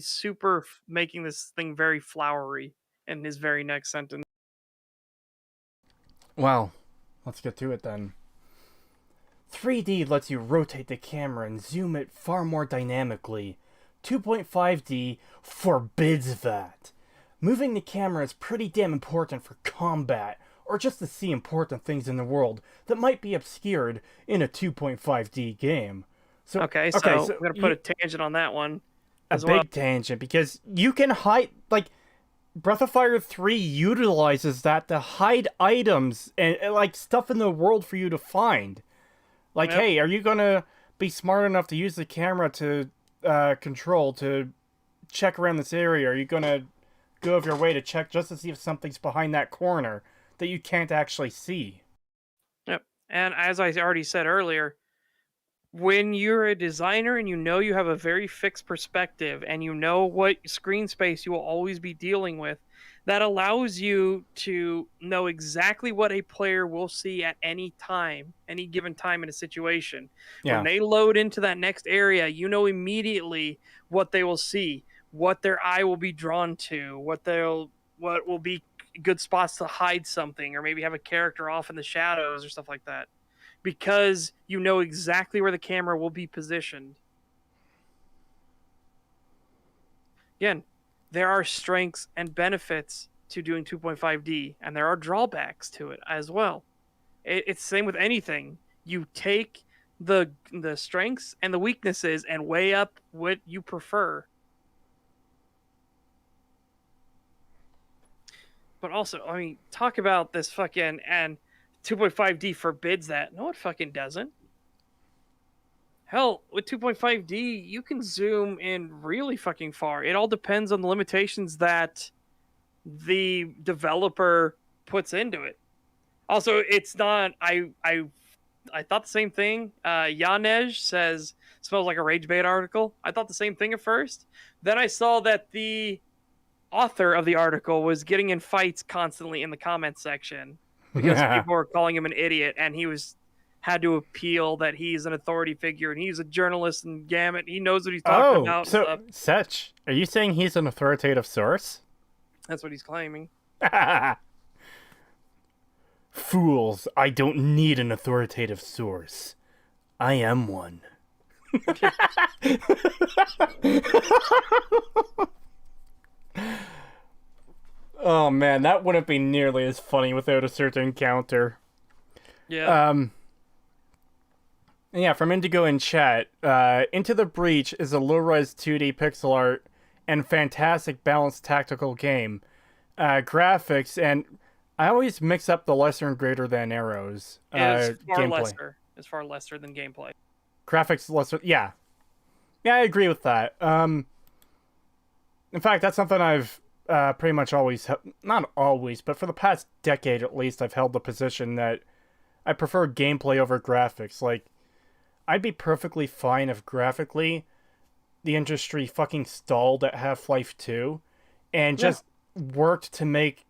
super making this thing very flowery in his very next sentence. Well, let's get to it then. 3D lets you rotate the camera and zoom it far more dynamically. 2.5D forbids that. Moving the camera is pretty damn important for combat, or just to see important things in the world that might be obscured in a 2.5D game. So, Okay, so I'm gonna put a tangent on that one as well. A big tangent, because you can hide, like, Breath of Fire 3 utilizes that to hide items and like, stuff in the world for you to find. Like, Yep. hey, are you gonna be smart enough to use the camera to control to check around this area? Are you gonna go of your way to check just to see if something's behind that corner that you can't actually see? Yep. And as I already said earlier, when you're a designer and you know you have a very fixed perspective and you know what screen space you will always be dealing with, that allows you to know exactly what a player will see at any time, any given time in a situation. When Yeah. they load into that next area, you know immediately what they will see, what their eye will be drawn to, what will be good spots to hide something, or maybe have a character off in the shadows or stuff like that, because you know exactly where the camera will be positioned. Again, there are strengths and benefits to doing 2.5D, and there are drawbacks to it as well. It's the same with anything. You take the strengths and the weaknesses and weigh up what you prefer. But also, I mean, talk about this fucking, and 2.5D forbids that. No, it fucking doesn't. Hell, with 2.5D, you can zoom in really fucking far. It all depends on the limitations that the developer puts into it. Also, it's not. I thought the same thing. Yanej says smells like a rage bait article. I thought the same thing at first. Then I saw that the author of the article was getting in fights constantly in the comments section because people were calling him an idiot, and had to appeal that he's an authority figure and he's a journalist and gamut. He knows what he's talking about. So, Setch, are you saying he's an authoritative source? That's what he's claiming. Fools, I don't need an authoritative source. I am one. Oh man, that wouldn't be nearly as funny without a certain counter. Yeah. Yeah, from Indigo in chat, Into the Breach is a low-res 2D pixel art and fantastic balanced tactical game. Graphics, and I always mix up the lesser and greater than arrows. It's far gameplay. lesser. It's far lesser than gameplay. Graphics lesser, yeah. Yeah, I agree with that. In fact, that's something I've pretty much always, not always, but for the past decade at least, I've held the position that I prefer gameplay over graphics. Like, I'd be perfectly fine if graphically the industry fucking stalled at Half-Life 2 and just worked to make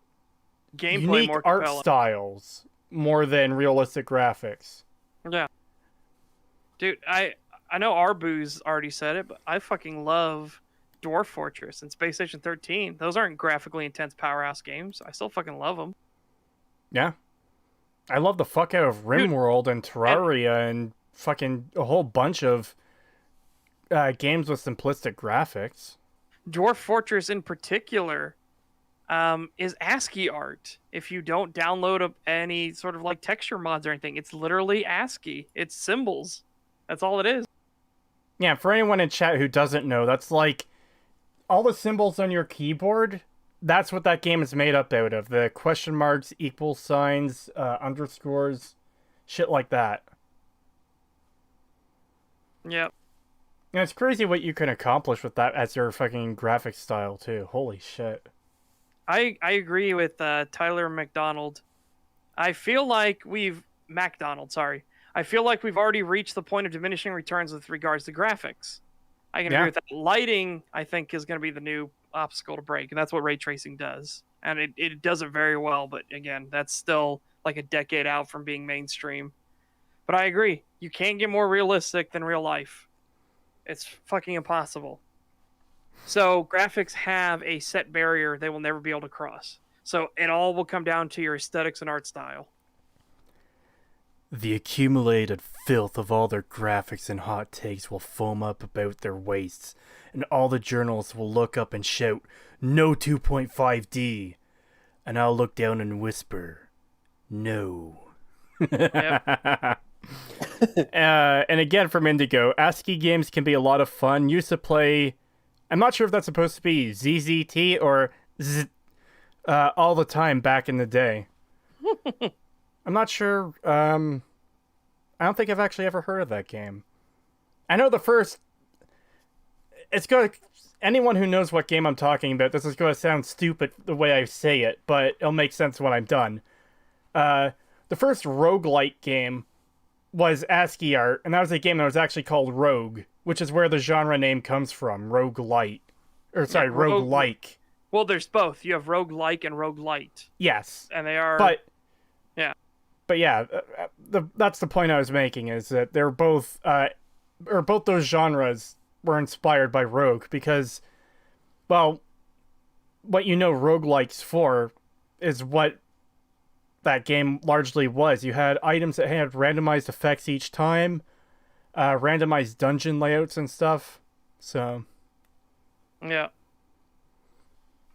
Gameplay unique more art compelling. styles more than realistic graphics. Yeah. Dude, I know Arbu's already said it, but I fucking love Dwarf Fortress and Space Station 13. Those aren't graphically intense powerhouse games. I still fucking love them. Yeah. I love the fuck out of RimWorld and Terraria and fucking a whole bunch of games with simplistic graphics. Dwarf Fortress in particular is ASCII art. If you don't download any sort of like texture mods or anything, it's literally ASCII. It's symbols. That's all it is. Yeah, for anyone in chat who doesn't know, that's like all the symbols on your keyboard. That's what that game is made up out of. The question marks, equal signs, underscores, shit like that. Yep. And it's crazy what you can accomplish with that as your fucking graphic style, too. Holy shit. I agree with Tyler McDonald. I feel like we've... MacDonald, sorry. I feel like we've already reached the point of diminishing returns with regards to graphics. I can agree with that. Lighting, I think, is going to be the new obstacle to break, and that's what ray tracing does. And it does it very well, but again, that's still like a decade out from being mainstream. But I agree. You can't get more realistic than real life. It's fucking impossible. So graphics have a set barrier they will never be able to cross. So it all will come down to your aesthetics and art style. The accumulated filth of all their graphics and hot takes will foam up about their waists, and all the journalists will look up and shout, "No 2.5D." And I'll look down and whisper, "No." Yep. And again from Indigo, ASCII games can be a lot of fun. Used to play, I'm not sure if that's supposed to be ZZT or Z, all the time back in the day. I'm not sure. I don't think I've actually ever heard of that game. I know the first. It's going to. Anyone who knows what game I'm talking about, this is going to sound stupid the way I say it, but it'll make sense when I'm done. The first roguelike game was ASCII art, and that was a game that was actually called Rogue, which is where the genre name comes from, roguelite. Or, sorry, Yeah, roguelike. Well, there's both. You have roguelike and roguelite. Yes. And they are... But yeah, that's the point I was making, is that they're both, or both those genres were inspired by Rogue, because, well, what you know roguelikes for is what that game largely was. You had items that had randomized effects each time, randomized dungeon layouts and stuff, so... Yeah.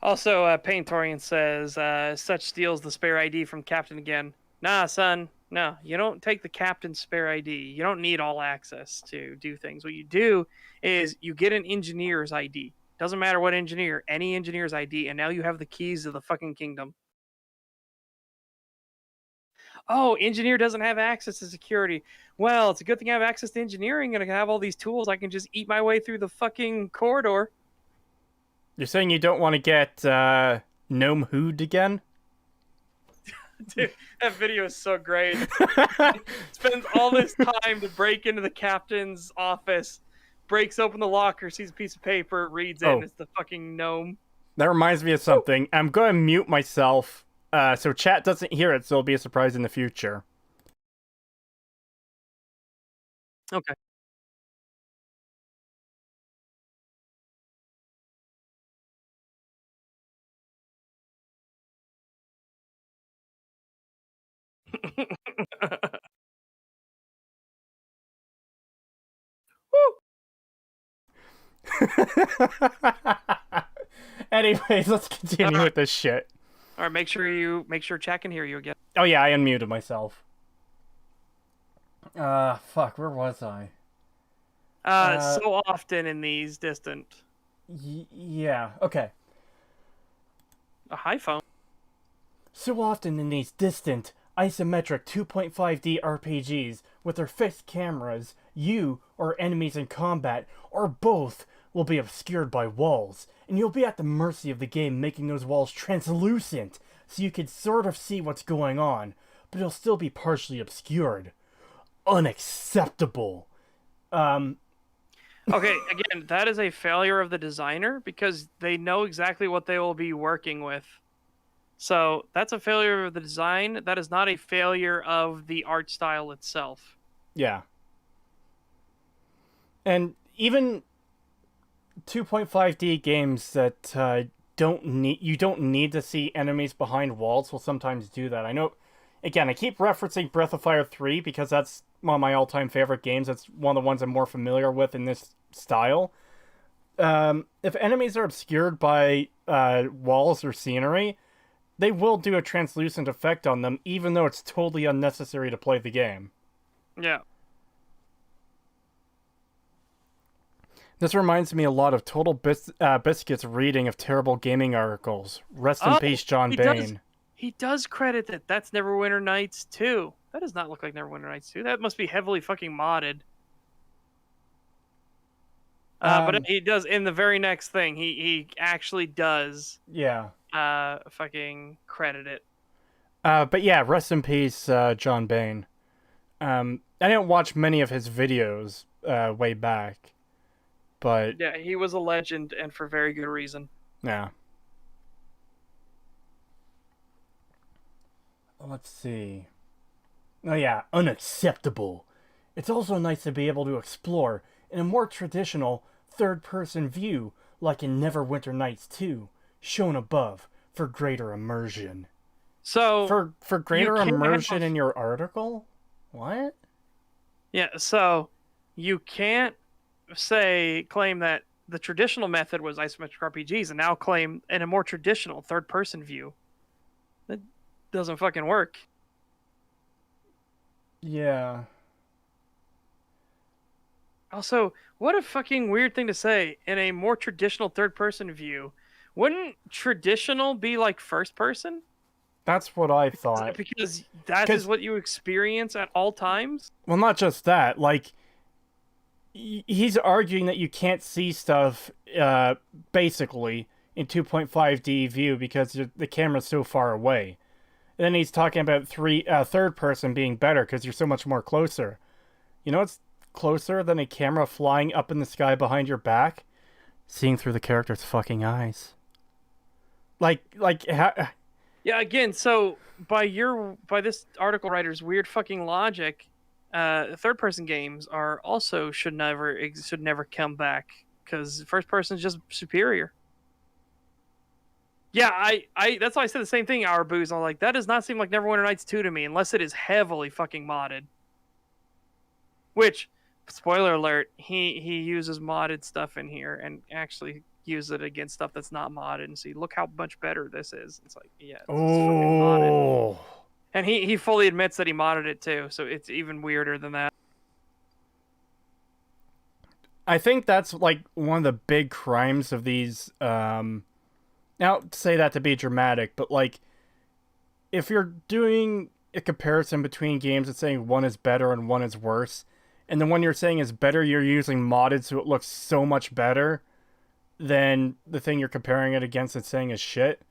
Also, Paintorian says, such steals the spare ID from Captain again. Nah, son. No, you don't take the captain's spare ID. You don't need all access to do things. What you do is you get an engineer's ID. Doesn't matter what engineer, any engineer's ID, and now you have the keys to the fucking kingdom. Oh, engineer doesn't have access to security. Well, it's a good thing I have access to engineering and I have all these tools. I can just eat my way through the fucking corridor. You're saying you don't want to get Gnome Hood again? Dude, that video is so great. Spends all this time to break into the captain's office, breaks open the locker, sees a piece of paper, reads it, and it's the fucking gnome. That reminds me of something. I'm going to mute myself so chat doesn't hear it, so it'll be a surprise in the future. Okay. Anyways, let's continue with this shit. All right, make sure chat can hear you again. Oh yeah, I unmuted myself. Fuck, where was I? So often in these distant. Yeah, okay. A high phone. So often in these distant, isometric 2.5D RPGs with their fixed cameras, you, or enemies in combat, or both, will be obscured by walls, and you'll be at the mercy of the game making those walls translucent, so you can sort of see what's going on, but it'll still be partially obscured. Unacceptable. Okay, again, that is a failure of the designer, because they know exactly what they will be working with. So that's a failure of the design. That is not a failure of the art style itself. Yeah. And even 2.5D games that you don't need to see enemies behind walls will sometimes do that. I know again, I keep referencing Breath of Fire 3 because that's one of my all-time favorite games. That's one of the ones I'm more familiar with in this style. If enemies are obscured by walls or scenery, they will do a translucent effect on them, even though it's totally unnecessary to play the game. Yeah. This reminds me a lot of Total Biscuit's reading of terrible gaming articles. Rest in peace, John Bain. He does credit that that's Neverwinter Nights 2. That does not look like Neverwinter Nights 2. That must be heavily fucking modded. But he does, in the very next thing, he actually does fucking credit it. But yeah, rest in peace, John Bain. I didn't watch many of his videos way back, but... Yeah, he was a legend, and for very good reason. Yeah. Let's see. Oh yeah, unacceptable. It's also nice to be able to explore in a more traditional third-person view, like in Neverwinter Nights 2, shown above for greater immersion. So for greater immersion in your article? What? Yeah, so you can't claim that the traditional method was isometric RPGs and now claim in a more traditional third-person view. That doesn't fucking work. Yeah. Also, what a fucking weird thing to say. In a more traditional third-person view, wouldn't traditional be like first-person? That's what I thought. Because that is what you experience at all times? Well, not just that. Like, he's arguing that you can't see stuff, basically, in 2.5D view because the camera's so far away. And then he's talking about third-person being better because you're so much more closer. You know what's closer than a camera flying up in the sky behind your back? Seeing through the character's fucking eyes. Yeah, again, so by this article writer's weird fucking logic, third-person games are also should never come back because first person is just superior. Yeah, I that's why I said the same thing. Our booze, I'm like, that does not seem like Neverwinter Nights 2 to me, unless it is heavily fucking modded. Which, spoiler alert, he uses modded stuff in here and actually use it against stuff that's not modded and see, look how much better this is. It's like, yeah, this is fucking modded. And he fully admits that he modded it too, so it's even weirder than that. I think that's like one of the big crimes of these, now say that to be dramatic, but like, if you're doing a comparison between games and saying one is better and one is worse, and the one you're saying is better, you're using modded so it looks so much better than the thing you're comparing it against and saying is shit.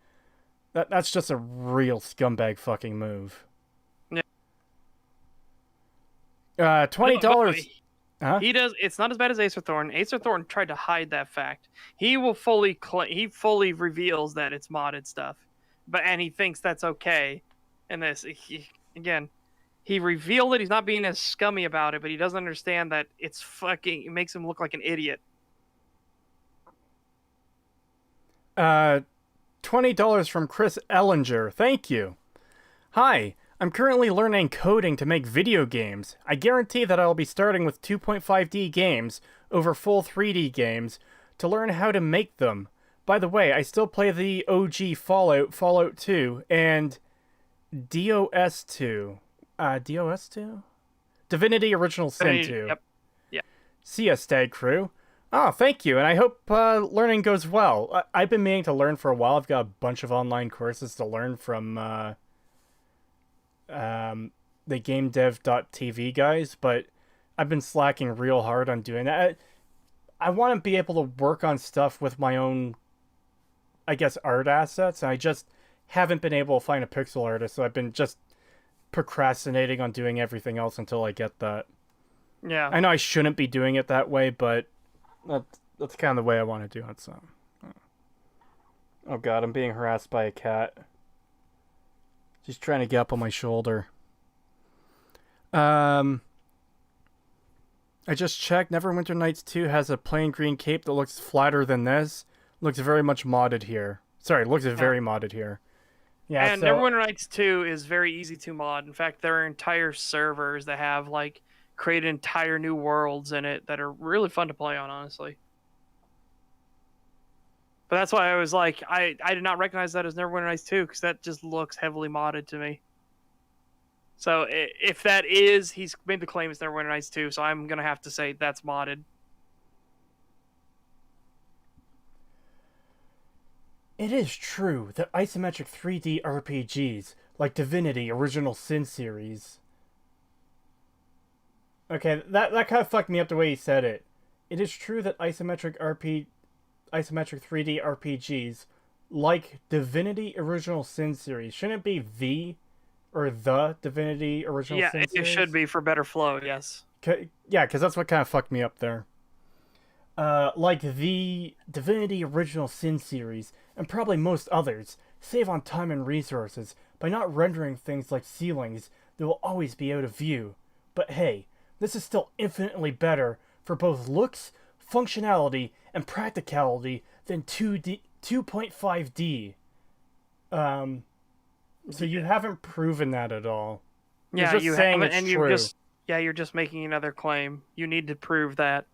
That's just a real scumbag fucking move. Yeah. $20. Huh? He does. It's not as bad as Acer Thorn. Acer Thorn tried to hide that fact. He will fully reveals that it's modded stuff, and he thinks that's okay. And he revealed it. He's not being as scummy about it, but he doesn't understand that it makes him look like an idiot. $20 from Chris Ellinger. Thank you. Hi, I'm currently learning coding to make video games. I guarantee that I will be starting with 2.5D games over full 3D games to learn how to make them. By the way, I still play the OG Fallout 2, and DOS 2. DOS 2? Divinity Original Sin 2. Yep. Yeah. See ya, Stag Crew. Oh, thank you, and I hope learning goes well. I've been meaning to learn for a while. I've got a bunch of online courses to learn from the GameDev.tv guys, but I've been slacking real hard on doing that. I want to be able to work on stuff with my own, I guess, art assets, and I just haven't been able to find a pixel artist, so I've been just procrastinating on doing everything else until I get that. Yeah. I know I shouldn't be doing it that way, but that's kind of the way I want to do it, so. Oh god, I'm being harassed by a cat. She's trying to get up on my shoulder. I just checked. Neverwinter Nights 2 has a plain green cape that looks flatter than this. Looks very much modded here. Sorry, looks very modded here. Yeah, And so Neverwinter Nights 2 is very easy to mod. In fact, there are entire servers that have like created entire new worlds in it that are really fun to play on, honestly. But that's why I was like, I did not recognize that as Neverwinter Nights 2 because that just looks heavily modded to me. So if that is, he's made the claim it's Neverwinter Nights 2, so I'm gonna have to say that's modded. it is true that isometric 3D RPGs like Divinity Original Sin series. Okay, that kind of fucked me up the way he said it. It is true that isometric 3D RPGs like Divinity Original Sin series shouldn't it be the Divinity Original Yeah, Sin it series? should be for better flow. Yes. Yeah, because that's what kind of fucked me up there. Like the Divinity Original Sin series, and probably most others, save on time and resources by not rendering things like ceilings that will always be out of view. But hey, this is still infinitely better for both looks, functionality, and practicality than 2.5D. So you haven't proven that at all. You're Yeah, just you saying haven't, it's and true. you're just making another claim. You need to prove that.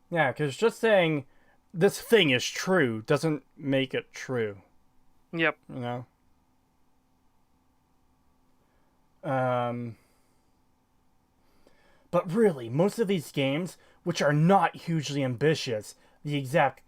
Yeah, because just saying this thing is true doesn't make it true. Yep. You know? Um, but really, most of these games, which are not hugely ambitious, the exact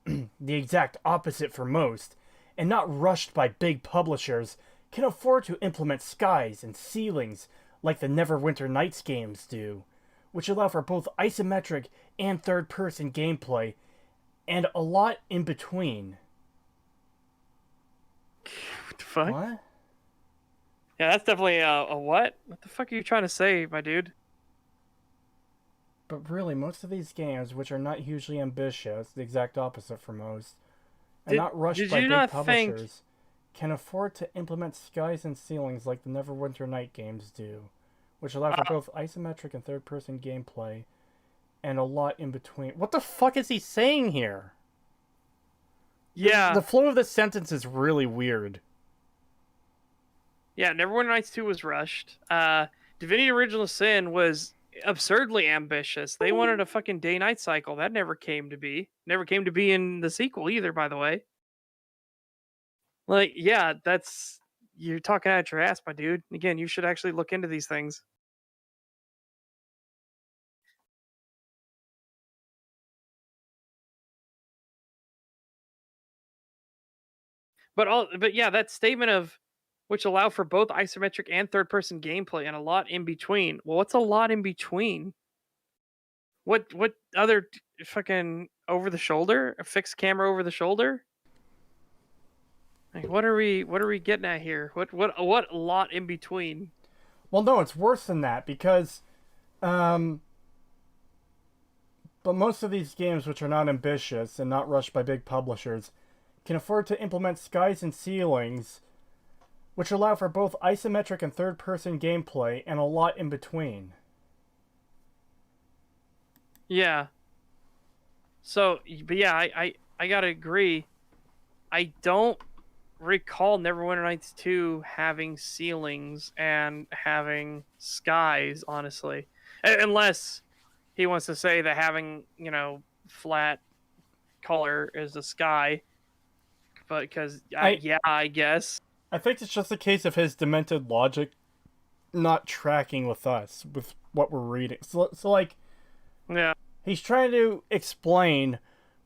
the exact opposite for most, and not rushed by big publishers, can afford to implement skies and ceilings like the Neverwinter Nights games do, which allow for both isometric and third-person gameplay, and a lot in between. What the fuck? What? Yeah, that's definitely a what? What the fuck are you trying to say, my dude? But really, most of these games, which are not hugely ambitious, the exact opposite for most, and not rushed Did by you big not think? publishers, can afford to implement skies and ceilings like the Neverwinter Night games do, which allow for both isometric and third-person gameplay, and a lot in between. What the fuck is he saying here? Yeah. The flow of this sentence is really weird. Yeah, Neverwinter Nights 2 was rushed. Divinity Original Sin was absurdly ambitious. They wanted a fucking day-night cycle. That never came to be. Never came to be in the sequel either, by the way. Like, yeah, that's... You're talking out your ass, my dude. Again, you should actually look into these things. But yeah, that statement of which allow for both isometric and third-person gameplay and a lot in between. Well, what's a lot in between? What other fucking over the shoulder? A fixed camera over the shoulder? Like, what are we getting at here? What lot in between? Well, no, it's worse than that because, but most of these games, which are not ambitious and not rushed by big publishers, can afford to implement skies and ceilings, which allow for both isometric and third-person gameplay and a lot in between. Yeah. So, but yeah, I gotta agree. I don't recall Neverwinter Nights 2 having ceilings and having skies, honestly. Unless he wants to say that having, flat color is the sky. But because, yeah, I guess. I think it's just a case of his demented logic not tracking with us, with what we're reading. So like, Yeah. he's trying to explain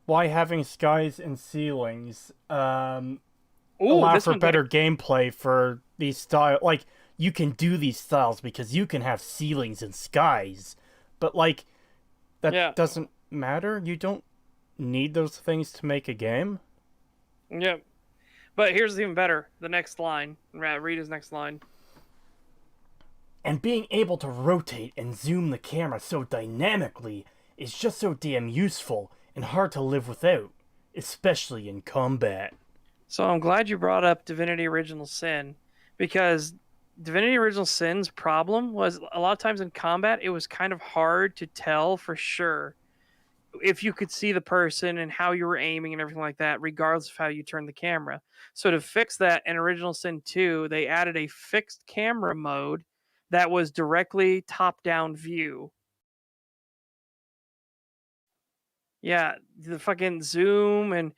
why having skies and ceilings allow for better gameplay for these style. Like, you can do these styles because you can have ceilings and skies, but like that doesn't matter. You don't need those things to make a game. Yeah. But here's even better. The next line. Read his next line. And being able to rotate and zoom the camera so dynamically is just so damn useful and hard to live without, especially in combat. So I'm glad you brought up Divinity Original Sin, because Divinity Original Sin's problem was a lot of times in combat, it was kind of hard to tell for sure if you could see the person and how you were aiming and everything like that, regardless of how you turn the camera. So to fix that in Original Sin 2, they added a fixed camera mode that was directly top-down view. Yeah, the fucking zoom and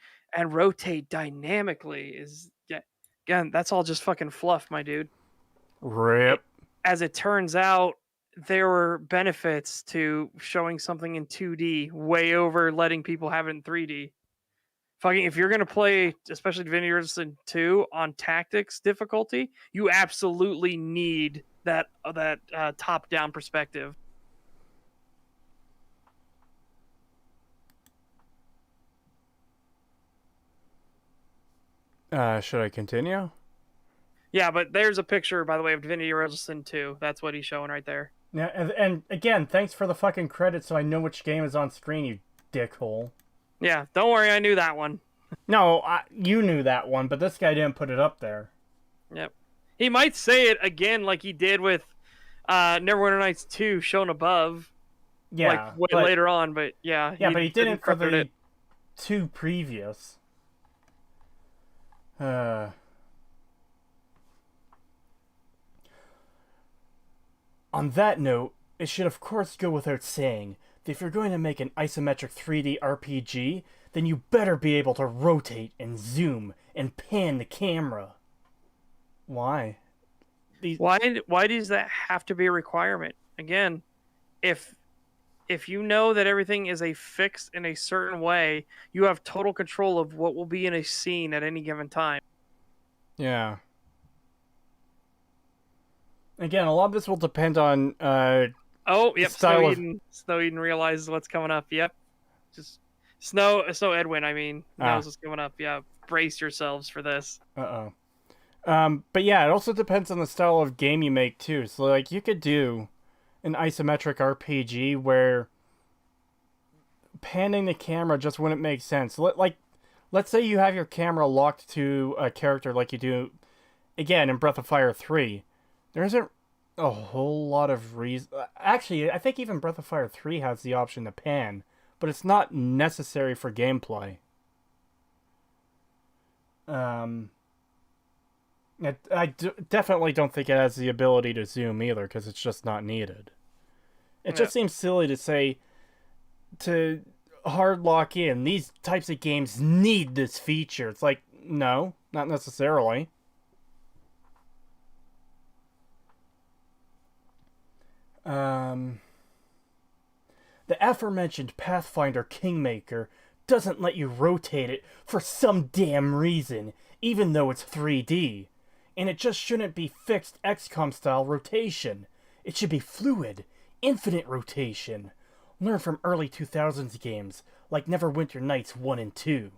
rotate dynamically is, yeah, again, that's all just fucking fluff, my dude. Rip. As it turns out, there were benefits to showing something in 2D way over letting people have it in 3D. Fucking, if you're gonna play, especially Divinity Original Sin 2 on tactics difficulty, you absolutely need that top-down perspective. Should I continue? Yeah, but there's a picture, by the way, of Divinity Original Sin 2. That's what he's showing right there. Yeah, and again, thanks for the fucking credit so I know which game is on screen, you dickhole. Yeah, don't worry, I knew that one. No, you knew that one, but this guy didn't put it up there. Yep. He might say it again like he did with Neverwinter Nights 2 shown above. Yeah. Like way later on, but yeah. Yeah, but he didn't for the 2 previous. On that note, it should of course go without saying that if you're going to make an isometric 3D RPG, then you better be able to rotate and zoom and pan the camera. Why? Why does that have to be a requirement? Again, if you know that everything is fixed in a certain way, you have total control of what will be in a scene at any given time. Yeah. Again, a lot of this will depend on oh, yep, Snow Eden realizes what's coming up. Yep. Just Snow Edwin, I mean, knows what's coming up. Yeah, brace yourselves for this. Uh-oh. But yeah, it also depends on the style of game you make too. So like you could do an isometric RPG where panning the camera just wouldn't make sense. Let's say you have your camera locked to a character like you do again in Breath of Fire 3. There isn't a whole lot of reason. Actually, I think even Breath of Fire 3 has the option to pan, but it's not necessary for gameplay. Definitely don't think it has the ability to zoom either, because it's just not needed. It just seems silly to say to hard lock in. These types of games need this feature. It's like, no, not necessarily. The aforementioned Pathfinder Kingmaker doesn't let you rotate it for some damn reason, even though it's 3D. And it just shouldn't be fixed XCOM style rotation. It should be fluid, infinite rotation. Learn from early 2000s games like Neverwinter Nights 1 and 2.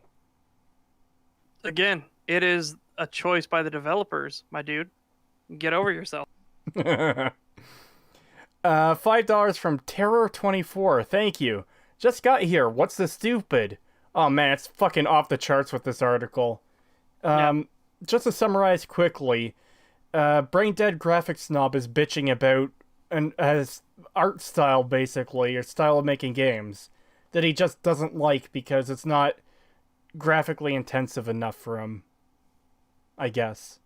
Again, it is a choice by the developers, my dude. Get over yourself. $5 from Terror24. Thank you. Just got here. What's the stupid? Oh man, it's fucking off the charts with this article. Just to summarize quickly, Brain Dead Graphic Snob is bitching about his art style, basically, or style of making games, that he just doesn't like because it's not graphically intensive enough for him. I guess.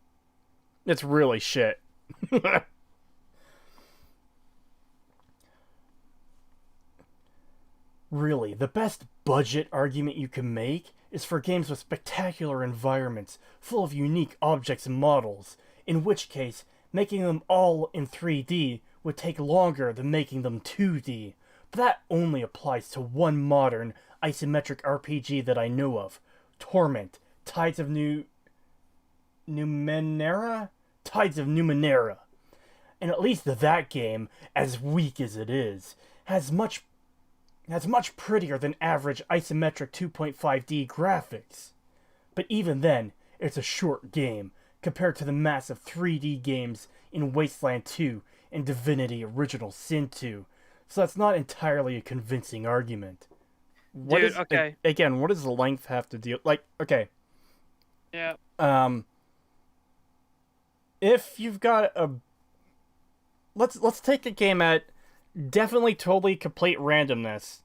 It's really shit. Really, the best budget argument you can make is for games with spectacular environments, full of unique objects and models, in which case, making them all in 3D would take longer than making them 2D. But that only applies to one modern, isometric RPG that I know of. Torment, Tides of Numenera? Tides of Numenera. And at least that game, as weak as it is, has much prettier than average isometric 2.5D graphics. But even then, it's a short game compared to the massive 3D games in Wasteland 2 and Divinity Original Sin 2. So that's not entirely a convincing argument. Okay. Again, what does the length have to deal... Like, okay. Yeah. If you've got a... Let's take a game at definitely totally complete randomness.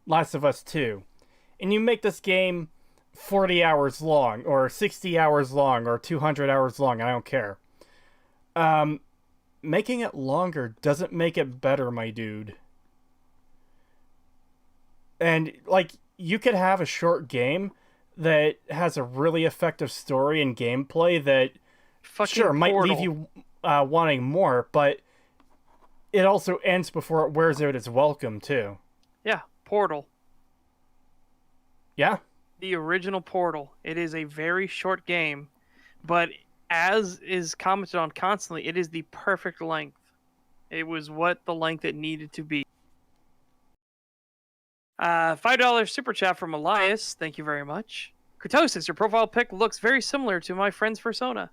Last of Us 2, and you make this game 40 hours long, or 60 hours long, or 200 hours long, I don't care. Making it longer doesn't make it better, my dude. And, like, you could have a short game that has a really effective story and gameplay that, sure, might leave you wanting more, but it also ends before it wears out its welcome, too. Yeah, Portal. Yeah? The original Portal. It is a very short game, but as is commented on constantly, it is the perfect length. It was what the length it needed to be. $5 super chat from Elias. Thank you very much. Creetosis, your profile pic looks very similar to my friend's persona.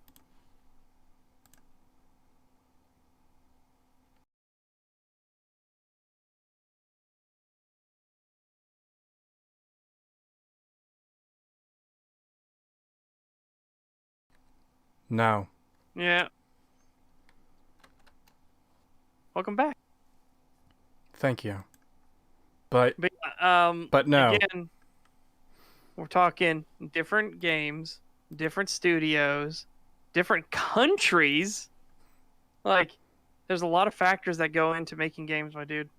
No. Yeah. Welcome back. Thank you. But But no. Again, we're talking different games, different studios, different countries. Like, there's a lot of factors that go into making games, my dude.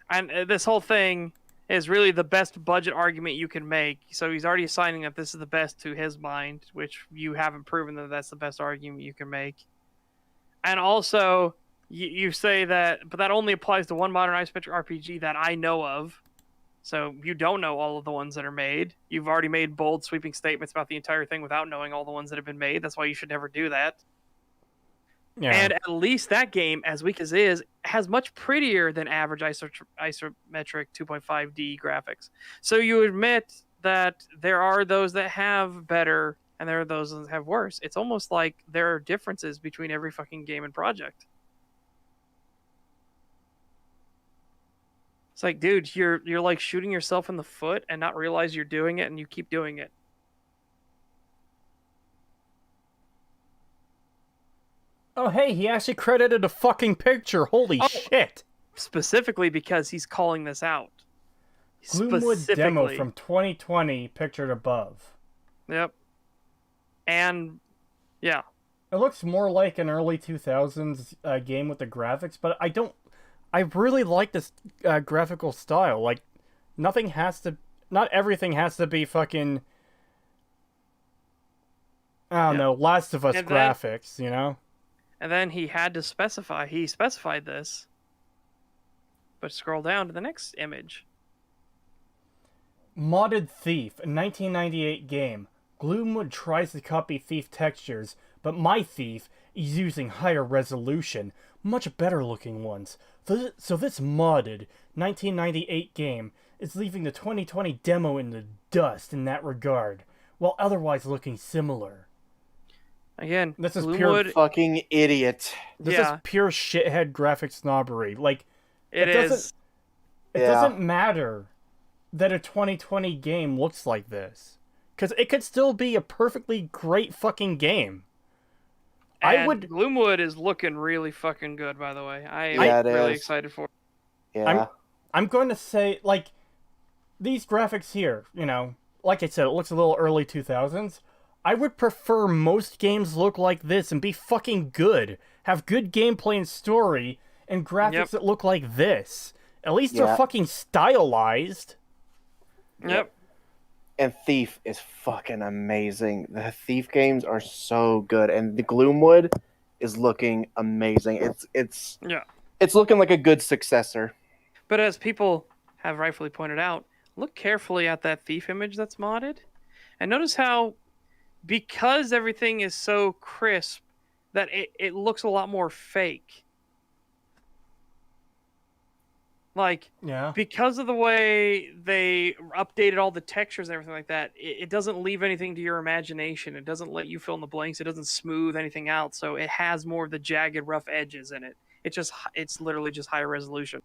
And this whole thing is really the best budget argument you can make. So he's already assigning that this is the best to his mind, which you haven't proven that that's the best argument you can make. And also, you say that, but that only applies to one modern isometric RPG that I know of. So you don't know all of the ones that are made. You've already made bold, sweeping statements about the entire thing without knowing all the ones that have been made. That's why you should never do that. Yeah. And at least that game, as weak as it is, has much prettier than average isometric 2.5D graphics. So you admit that there are those that have better and there are those that have worse. It's almost like there are differences between every fucking game and project. It's like, dude, you're like shooting yourself in the foot and not realize you're doing it, and you keep doing it. Oh, hey, he actually credited a fucking picture. Holy shit. Specifically because he's calling this out. Gloomwood demo from 2020 pictured above. Yep. And, yeah. It looks more like an early 2000s game with the graphics, but I really like this graphical style. Like, not everything has to be fucking, I don't know, Last of Us graphics, you know? And then he specified this. But scroll down to the next image. Modded Thief, a 1998 game. Gloomwood tries to copy Thief textures, but my Thief is using higher resolution, much better looking ones. So this modded 1998 game is leaving the 2020 demo in the dust in that regard, while otherwise looking similar. Again, this is pure fucking idiot. This is pure shithead graphic snobbery. Like, it doesn't matter that a 2020 game looks like this, because it could still be a perfectly great fucking game. And Gloomwood is looking really fucking good, by the way. I am really excited for it. Yeah. I'm going to say, like, these graphics here, you know, like I said, it looks a little early 2000s. I would prefer most games look like this and be fucking good. Have good gameplay and story, and graphics that look like this. At least they're fucking stylized. Yep. And Thief is fucking amazing. The Thief games are so good, and the Gloomwood is looking amazing. It's looking like a good successor. But as people have rightfully pointed out, look carefully at that Thief image that's modded, and notice how, because everything is so crisp, that it looks a lot more fake. Like, because of the way they updated all the textures and everything like that, it doesn't leave anything to your imagination. It doesn't let you fill in the blanks. It doesn't smooth anything out. So it has more of the jagged, rough edges in it. It's literally just higher resolution.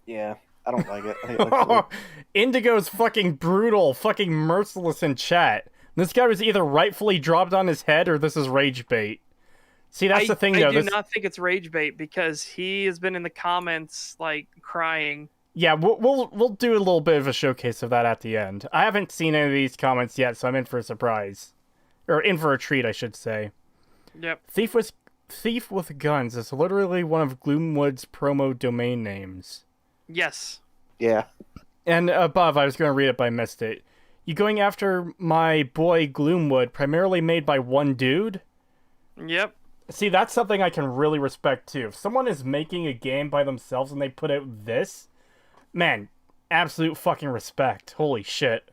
Yeah, I don't like it. I think it looks cool. Indigo's fucking brutal, fucking merciless in chat. This guy was either rightfully dropped on his head or this is rage bait. See, that's the thing, though. I do not think it's rage bait, because he has been in the comments, like, crying Yeah, we'll do a little bit of a showcase of that at the end. I haven't seen any of these comments yet, so I'm in for a surprise. Or in for a treat, I should say. Yep. Thief with Guns is literally one of Gloomwood's promo domain names. Yes. Yeah. And above, I was going to read it, but I missed it. You going after my boy Gloomwood, primarily made by one dude? Yep. See, that's something I can really respect, too. If someone is making a game by themselves and they put out this, man, absolute fucking respect. Holy shit.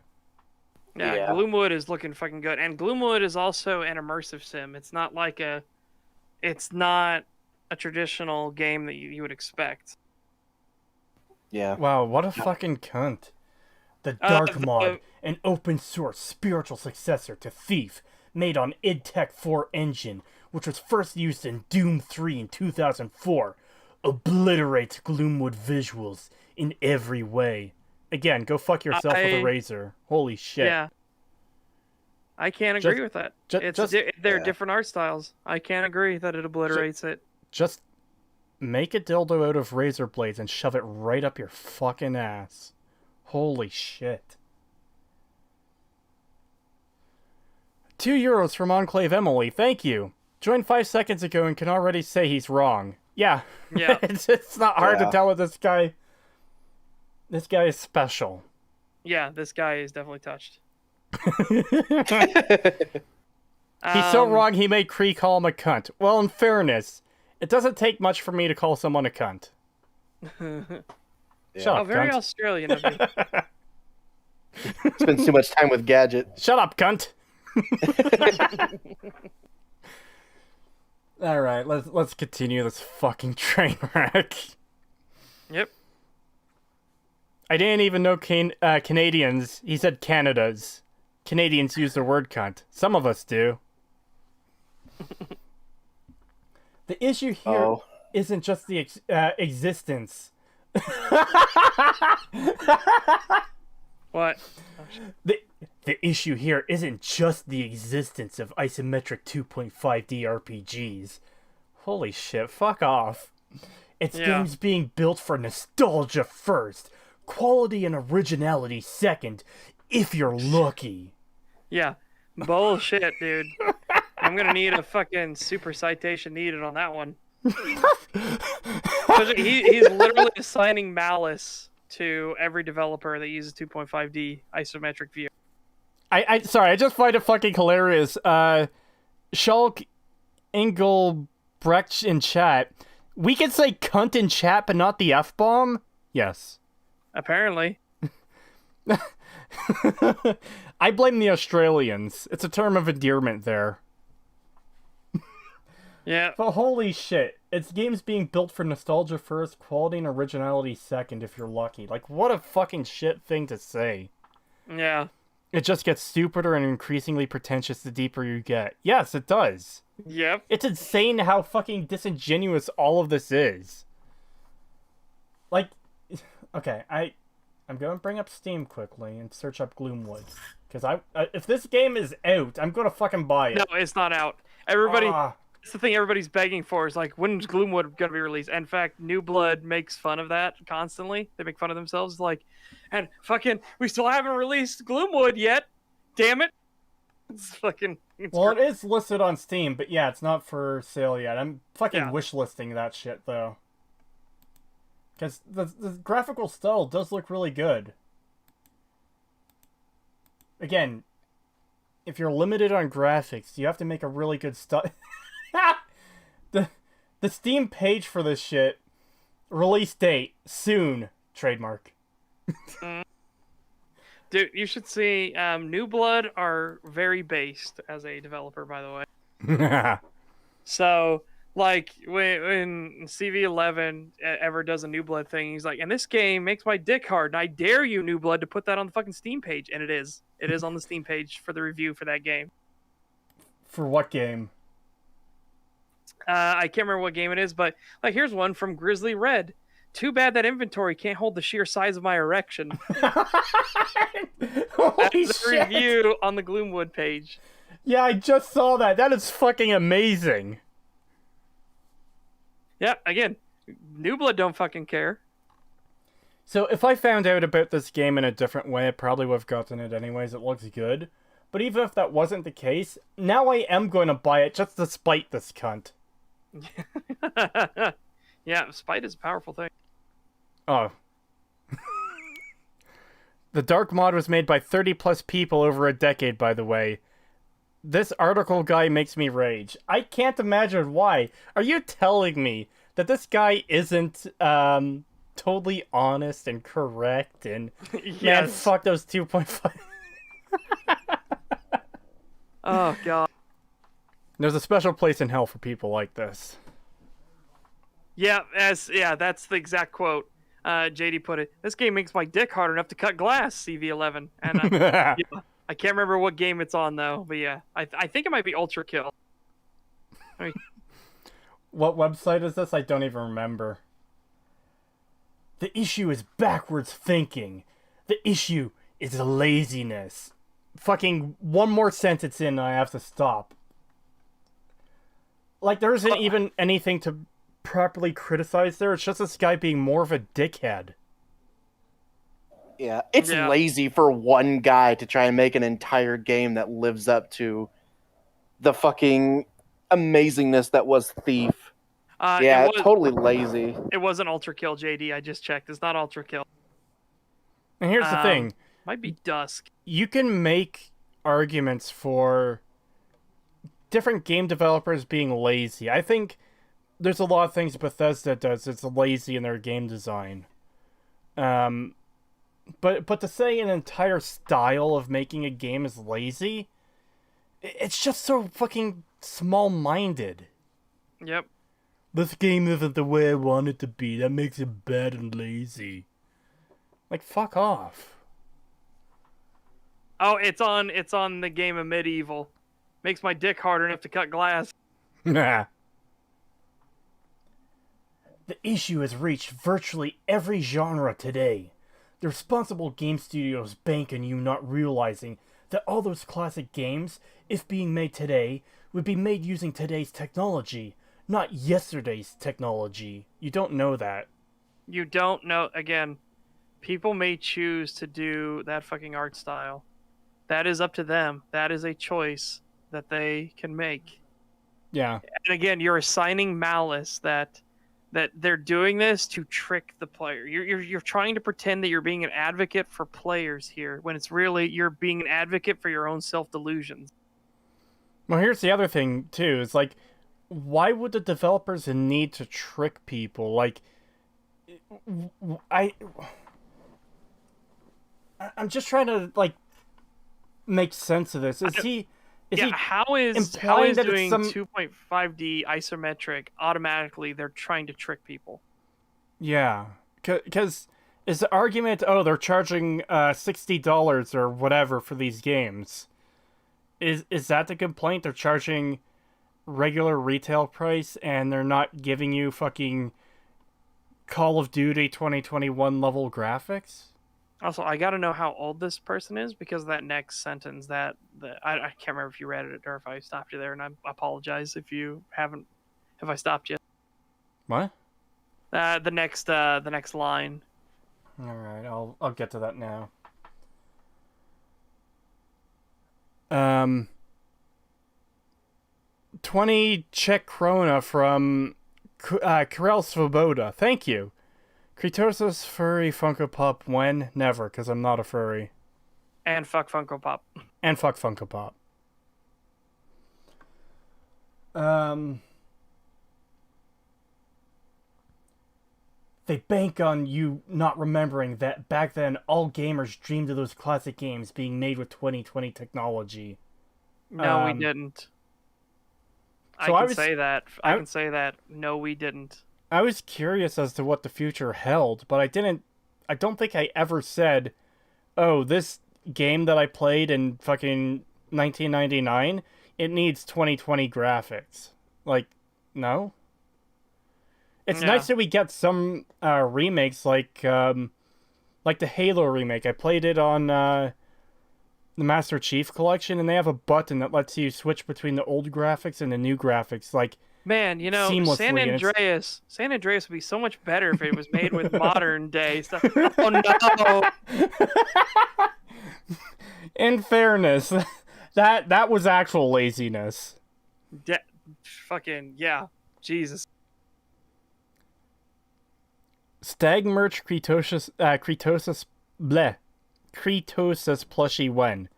Yeah, Gloomwood is looking fucking good. And Gloomwood is also an immersive sim. It's not like it's not a traditional game that you would expect. Yeah. Wow, what a fucking cunt. The Dark Mod, an open source spiritual successor to Thief, made on id Tech 4 engine, which was first used in Doom 3 in 2004, obliterates Gloomwood visuals in every way. Again, go fuck yourself with a razor. Holy shit. Yeah. I can't agree with that. They're different art styles. I can't agree that it obliterates it. Just make a dildo out of razor blades and shove it right up your fucking ass. Holy shit. €2 from Enclave Emily, thank you. Joined 5 seconds ago and can already say he's wrong. Yeah. It's not hard to tell what this guy is special. Yeah, this guy is definitely touched. He's so wrong he made Cree call him a cunt. Well, in fairness, it doesn't take much for me to call someone a cunt. Shut up, very cunt. Australian of you. Spend too much time with Gadget. Shut up, cunt. All right, let's continue this fucking train wreck. Yep. I didn't even know Canadians. He said Canada's. Canadians use the word cunt. Some of us do. The issue here isn't just the existence. What? The issue here isn't just the existence of isometric 2.5D RPGs. Holy shit, fuck off. It's games being built for nostalgia first, quality and originality second, if you're lucky. Yeah. Bullshit, dude. I'm gonna need a fucking super citation needed on that one. He's literally assigning malice to every developer that uses 2.5D isometric view. Sorry, I just find it fucking hilarious. Shulk Engelbrecht in chat. We can say cunt in chat, but not the F-bomb? Yes. Apparently. I blame the Australians. It's a term of endearment there. Yeah. But holy shit. It's games being built for nostalgia first, quality and originality second, if you're lucky. Like, what a fucking shit thing to say. Yeah. It just gets stupider and increasingly pretentious the deeper you get. Yes, it does. Yep. It's insane how fucking disingenuous all of this is. Like, okay, I'm going to bring up Steam quickly and search up Gloomwood. Because if this game is out, I'm going to fucking buy it. No, it's not out. Everybody... It's the thing everybody's begging for is like, when's Gloomwood gonna be released? And in fact, New Blood makes fun of that constantly. They make fun of themselves, like, and fucking, we still haven't released Gloomwood yet. Damn it! It's fucking. Well, it is listed on Steam, but yeah, it's not for sale yet. I'm fucking wishlisting that shit though, because the graphical style does look really good. Again, if you're limited on graphics, you have to make a really good stuff. the Steam page for this shit, release date soon, trademark. Dude, you should see New Blood are very based as a developer, by the way. So like when CV11 ever does a New Blood thing, he's like, and this game makes my dick hard, and I dare you, New Blood, to put that on the fucking Steam page. And it is on the Steam page for the review for that game. For what game? I can't remember what game it is, but like, here's one from Grizzly Red. Too bad that inventory can't hold the sheer size of my erection. That's a review on the Gloomwood page. Yeah, I just saw that. That is fucking amazing. Yeah, again, New Blood don't fucking care. So if I found out about this game in a different way, I probably would have gotten it anyways. It looks good. But even if that wasn't the case, now I am going to buy it just to spite this cunt. Yeah, spite is a powerful thing. Oh. The Dark mod was made by 30 plus people over a decade, by the way. This article guy makes me rage. I can't imagine why. Are you telling me that this guy isn't totally honest and correct and Yes. man, fuck those 2.5. Oh god. There's a special place in hell for people like this. Yeah, that's the exact quote. JD put it. This game makes my dick hard enough to cut glass. CV11, and yeah, I can't remember what game it's on though. But yeah, I think it might be Ultra Kill. I mean, What website is this? I don't even remember. The issue is backwards thinking. The issue is laziness. Fucking one more sentence in and I have to stop. Like, there isn't even anything to properly criticize there. It's just this guy being more of a dickhead. Yeah, it's Yeah. lazy for one guy to try and make an entire game that lives up to the fucking amazingness that was Thief. Yeah, it was, totally lazy. It wasn't Ultra Kill, JD. I just checked. It's not Ultra Kill. And here's the thing. Might be Dusk. You can make arguments for different game developers being lazy. I think there's a lot of things Bethesda does that's lazy in their game design. But to say an entire style of making a game is lazy, it's just so fucking small-minded. Yep. This game isn't the way I want it to be. That makes it bad and lazy. Like, fuck off. Oh, it's on the game of Medieval. Makes my dick harder enough to cut glass. Nah. The issue has reached virtually every genre today. The responsible game studios bank on you not realizing that all those classic games, if being made today, would be made using today's technology, not yesterday's technology. You don't know that. You don't know. Again, people may choose to do that fucking art style. That is up to them. That is a choice that they can make. Yeah. And again, you're assigning malice that they're doing this to trick the player. You're trying to pretend that you're being an advocate for players here when it's really you're being an advocate for your own self-delusions. Well, here's the other thing, too. It's like, why would the developers need to trick people? Like, I'm just trying to, like, make sense of this. How is implying that it's doing some 2.5D isometric automatically they're trying to trick people? Yeah, because is the argument, oh, they're charging $60 or whatever for these games? Is that the complaint? They're charging regular retail price and they're not giving you fucking Call of Duty 2021 level graphics? Also, I got to know how old this person is because that next sentence I can't remember if you read it or if I stopped you there, and I apologize if I stopped you. What? The next line. All right, I'll get to that now. 20 Czech krona from Karel Svoboda. Thank you. Creetosis furry Funko Pop when? Never, because I'm not a furry. And fuck Funko Pop. And fuck Funko Pop. They bank on you not remembering that back then all gamers dreamed of those classic games being made with 2020 technology. No, we didn't. So I can say that. I can say that. No, we didn't. I was curious as to what the future held, but I don't think I ever said, oh, this game that I played in fucking 1999, it needs 2020 graphics. Like, no? It's nice that we get some remakes like the Halo remake. I played it on the Master Chief Collection, and they have a button that lets you switch between the old graphics and the new graphics. Like, Man, you know, seamlessly. San Andreas would be so much better if it was made with modern day stuff. Oh no! In fairness, that was actual laziness. Fucking yeah, Jesus. Stag merch Creetosis plushie when?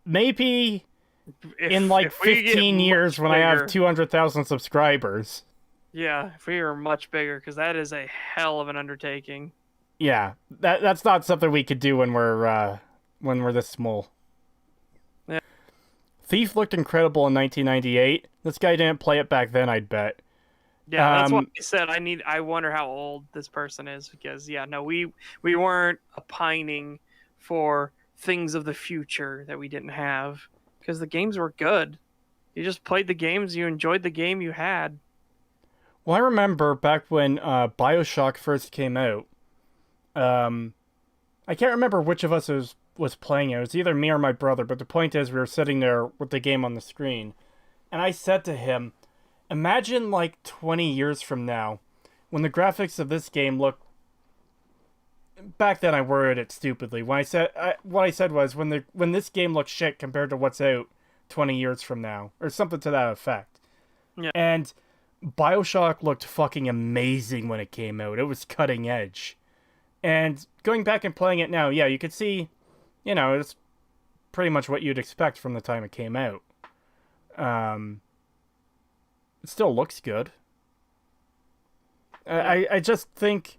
Maybe in like 15 years when bigger, I have 200,000 subscribers. Yeah, if we were much bigger, because that is a hell of an undertaking. Yeah, that's not something we could do when we're this small. Yeah. Thief looked incredible in 1998. This guy didn't play it back then, I'd bet. Yeah, that's what I said. I wonder how old this person is, because yeah, no, we weren't opining for things of the future that we didn't have, because the games were good. You just played the games, you enjoyed the game you had. Well, I remember back when BioShock first came out. I can't remember which of us was playing it. It was either me or my brother, but the point is we were sitting there with the game on the screen, and I said to him, imagine like 20 years from now, when the graphics of this game look... Back then I worded it stupidly. What I said was, when this game looks shit compared to what's out 20 years from now, or something to that effect. Yeah. And BioShock looked fucking amazing when it came out. It was cutting edge. And going back and playing it now, yeah, you could see, you know, it's pretty much what you'd expect from the time it came out. It still looks good. I just think,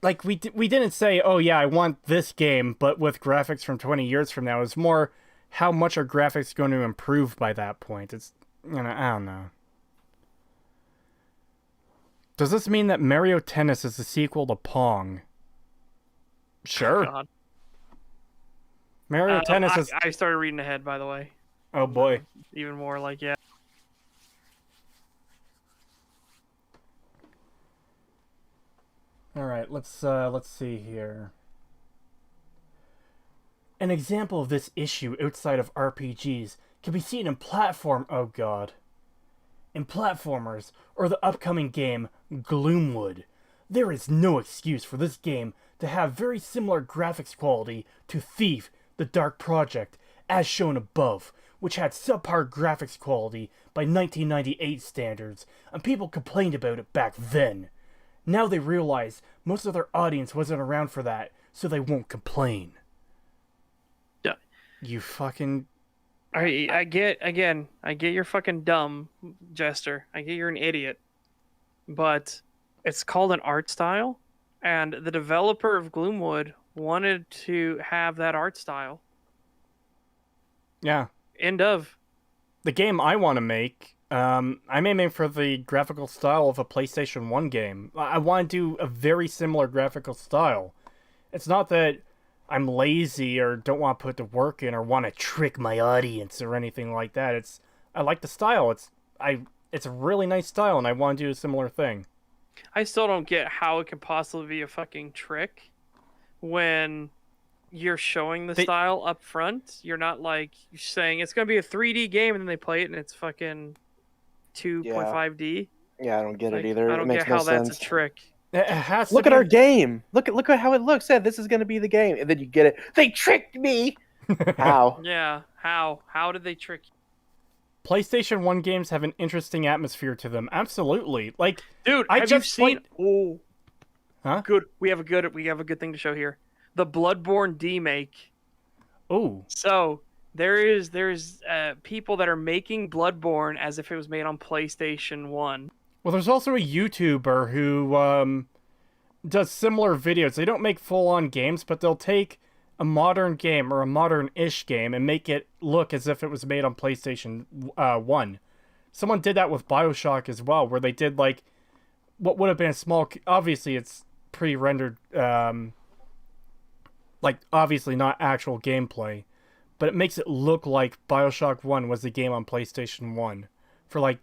like, we didn't say, oh yeah, I want this game, but with graphics from 20 years from now. It's more, how much are graphics going to improve by that point? It's, you know, I don't know. Does this mean that Mario Tennis is the sequel to Pong? Sure. God. Mario Tennis is... I started reading ahead, by the way. Oh boy. Even more like, yeah. Alright, let's see here. An example of this issue outside of RPGs can be seen in oh god. In platformers, or the upcoming game, Gloomwood. There is no excuse for this game to have very similar graphics quality to Thief, the Dark Project, as shown above, which had subpar graphics quality by 1998 standards, and people complained about it back then. Now they realize most of their audience wasn't around for that, so they won't complain. Yeah. You fucking... I get you're fucking dumb, Jester. I get you're an idiot. But it's called an art style, and the developer of Gloomwood wanted to have that art style. Yeah. End of. The game I want to make, I'm aiming for the graphical style of a PlayStation 1 game. I want to do a very similar graphical style. It's not that I'm lazy or don't want to put the work in or want to trick my audience or anything like that. I like the style. It's a really nice style, and I want to do a similar thing. I still don't get how it can possibly be a fucking trick when you're showing the style up front. You're not like saying it's going to be a 3D game and then they play it and it's fucking 2.5D. Yeah, I don't get it either. I don't get how that's a trick. Look at our game. Look at how it looks. This is going to be the game, and then you get it. They tricked me. How? Yeah, how? How did they trick you? PlayStation 1 games have an interesting atmosphere to them. Absolutely. Like, dude, have you seen? Oh, huh? Good. We have a good thing to show here. The Bloodborne demake. Oh. So there's people that are making Bloodborne as if it was made on PlayStation 1. Well, there's also a YouTuber who does similar videos. They don't make full-on games, but they'll take a modern game or a modern-ish game and make it look as if it was made on PlayStation 1. Someone did that with BioShock as well, where they did, like, what would have been a small... Obviously, it's pre-rendered, like, obviously not actual gameplay, but it makes it look like BioShock 1 was the game on PlayStation 1 for, like,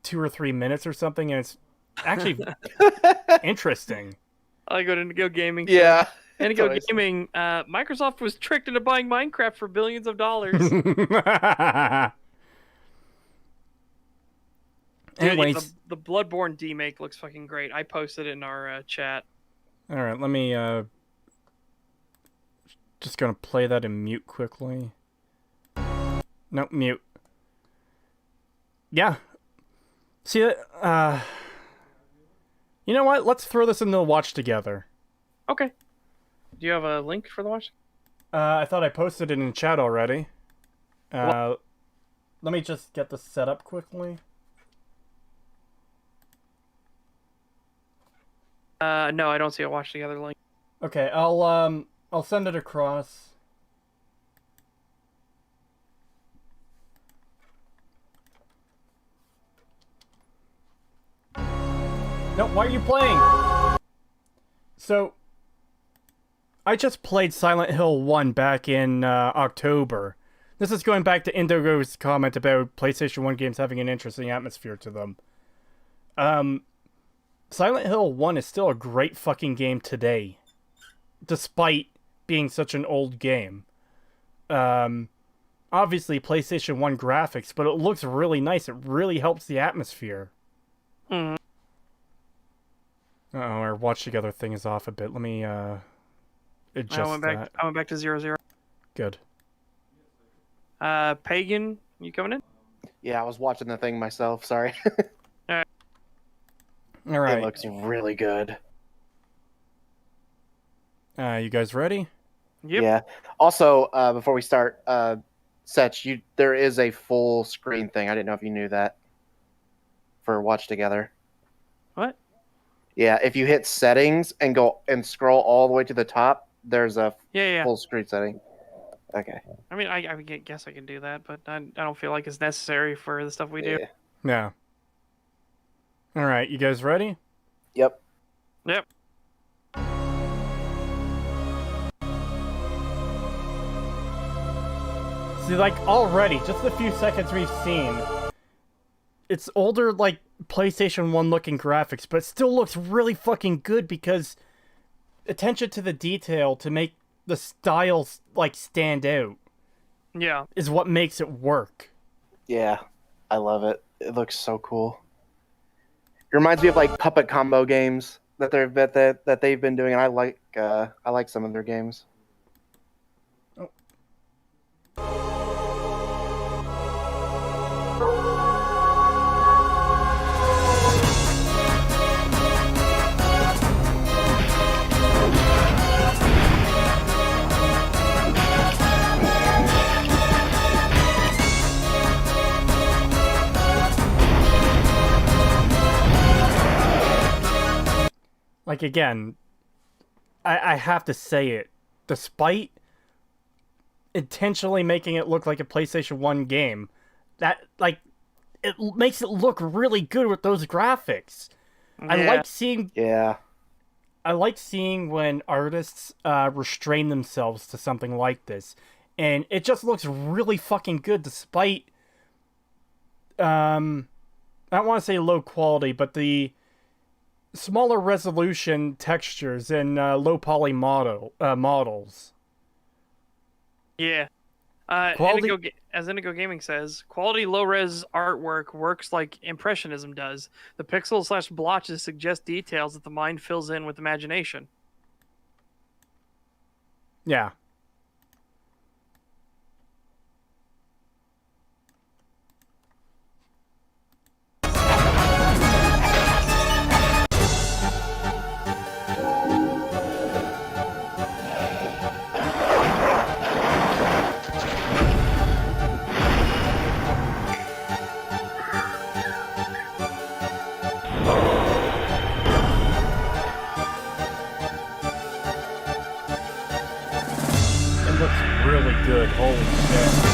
2 or 3 minutes or something, and it's actually interesting. I go to Indigo Gaming. Yeah. Indigo Gaming, Microsoft was tricked into buying Minecraft for billions of dollars. Dude, Anyways, the Bloodborne demake looks fucking great. I posted it in our chat. all right, let me just gonna play that in mute quickly. Nope, mute. Yeah. See, you know what? Let's throw this into the watch together. Okay. Do you have a link for the watch? I thought I posted it in chat already. Let me just get this set up quickly. No, I don't see a watch together link. Okay, I'll send it across. No, why are you playing? So, I just played Silent Hill 1 back in October. This is going back to Indigo's comment about PlayStation 1 games having an interesting atmosphere to them. Silent Hill 1 is still a great fucking game today, despite being such an old game. Obviously PlayStation 1 graphics, but it looks really nice. It really helps the atmosphere. Mm. Uh-oh, our watch together thing is off a bit. Let me adjust that. I went back to 0-0. Good. Pagan, you coming in? Yeah, I was watching the thing myself. Sorry. All right. It looks really good. You guys ready? Yep. Yeah. Also, before we start, Setch, there is a full screen thing. I didn't know if you knew that for Watch Together. What? Yeah, if you hit settings and go and scroll all the way to the top, there's a full screen setting. Okay. I mean, I guess I can do that, but I don't feel like it's necessary for the stuff we do. Yeah. All right, you guys ready? Yep. Yep. See, like, already, just the few seconds we've seen, it's older, like, PlayStation 1 looking graphics, but it still looks really fucking good because attention to the detail to make the styles, like, stand out. Yeah. Is what makes it work. Yeah, I love it. It looks so cool. It reminds me of, like, puppet combo games that they've been doing, and I like some of their games. Like, again, I have to say it. Despite intentionally making it look like a PlayStation 1 game, that, like, it makes it look really good with those graphics. Yeah. I like seeing... Yeah. I like seeing when artists restrain themselves to something like this. And it just looks really fucking good despite... I don't want to say low quality, but the smaller resolution textures and low poly models. Yeah. Quality... As Indigo Gaming says, quality low-res artwork works like Impressionism does. The pixels/blotches suggest details that the mind fills in with imagination. Yeah. Really good. Holy shit.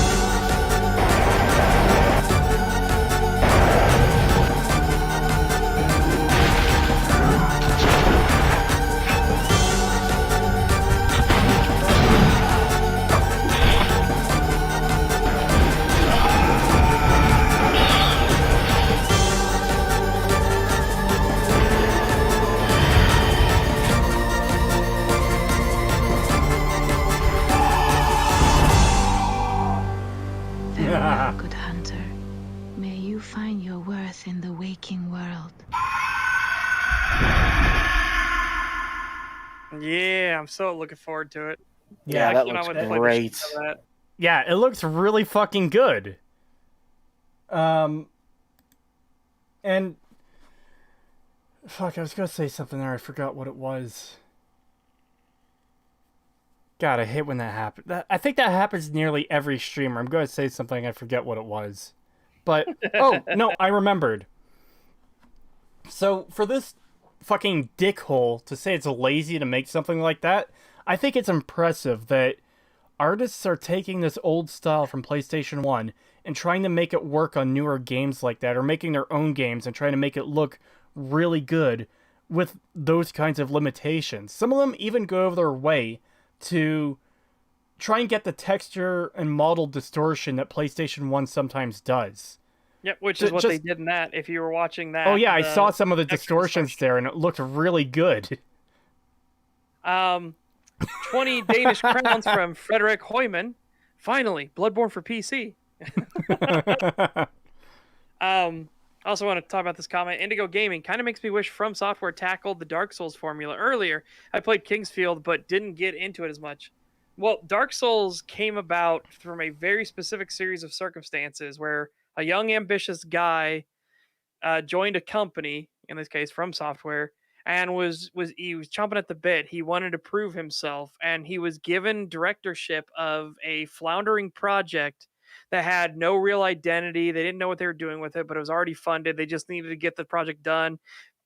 Yeah, I'm so looking forward to it. Yeah, Yeah, that Cannot looks wait to play the shit great. out of that. yeah, it looks really fucking good. Um, and fuck, I was gonna say something there. I forgot what it was. God, I hate when that happens. I think that happens nearly every streamer. I'm gonna say something, I forget what it was. But oh no, I remembered. So for this fucking dickhole to say it's lazy to make something like that, I think it's impressive that artists are taking this old style from PlayStation 1 and trying to make it work on newer games like that, or making their own games and trying to make it look really good with those kinds of limitations. Some of them even go over their way to try and get the texture and model distortion that PlayStation 1 sometimes does. Yep, which is what they did in that. If you were watching that, oh yeah, I saw some of the texture distortions distortion. there, and it looked really good. 20 Danish crowns from Frederick Hoyman. Finally, Bloodborne for PC. I also want to talk about this comment. Indigo Gaming kind of makes me wish From Software tackled the Dark Souls formula earlier. I played Kingsfield, but didn't get into it as much. Well, Dark Souls came about from a very specific series of circumstances where a young, ambitious guy joined a company, in this case, From Software, and he was chomping at the bit. He wanted to prove himself, and he was given directorship of a floundering project that had no real identity. They didn't know what they were doing with it, but it was already funded. They just needed to get the project done,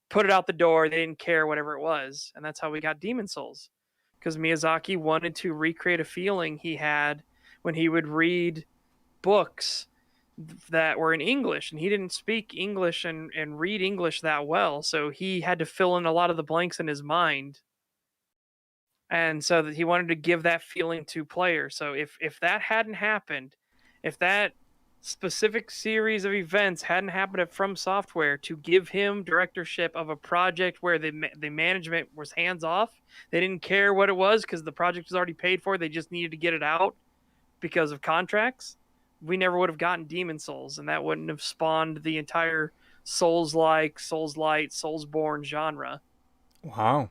put it out the door. They didn't care whatever it was, and that's how we got Demon Souls, because Miyazaki wanted to recreate a feeling he had when he would read books that were in English, and he didn't speak English and read English that well, so he had to fill in a lot of the blanks in his mind, and so that he wanted to give that feeling to players. So if that hadn't happened, if that specific series of events hadn't happened at From Software to give him directorship of a project where the management was hands off, they didn't care what it was because the project was already paid for, they just needed to get it out because of contracts, we never would have gotten Demon Souls, and that wouldn't have spawned the entire Souls-like, Souls-light, Soulsborne genre. Wow.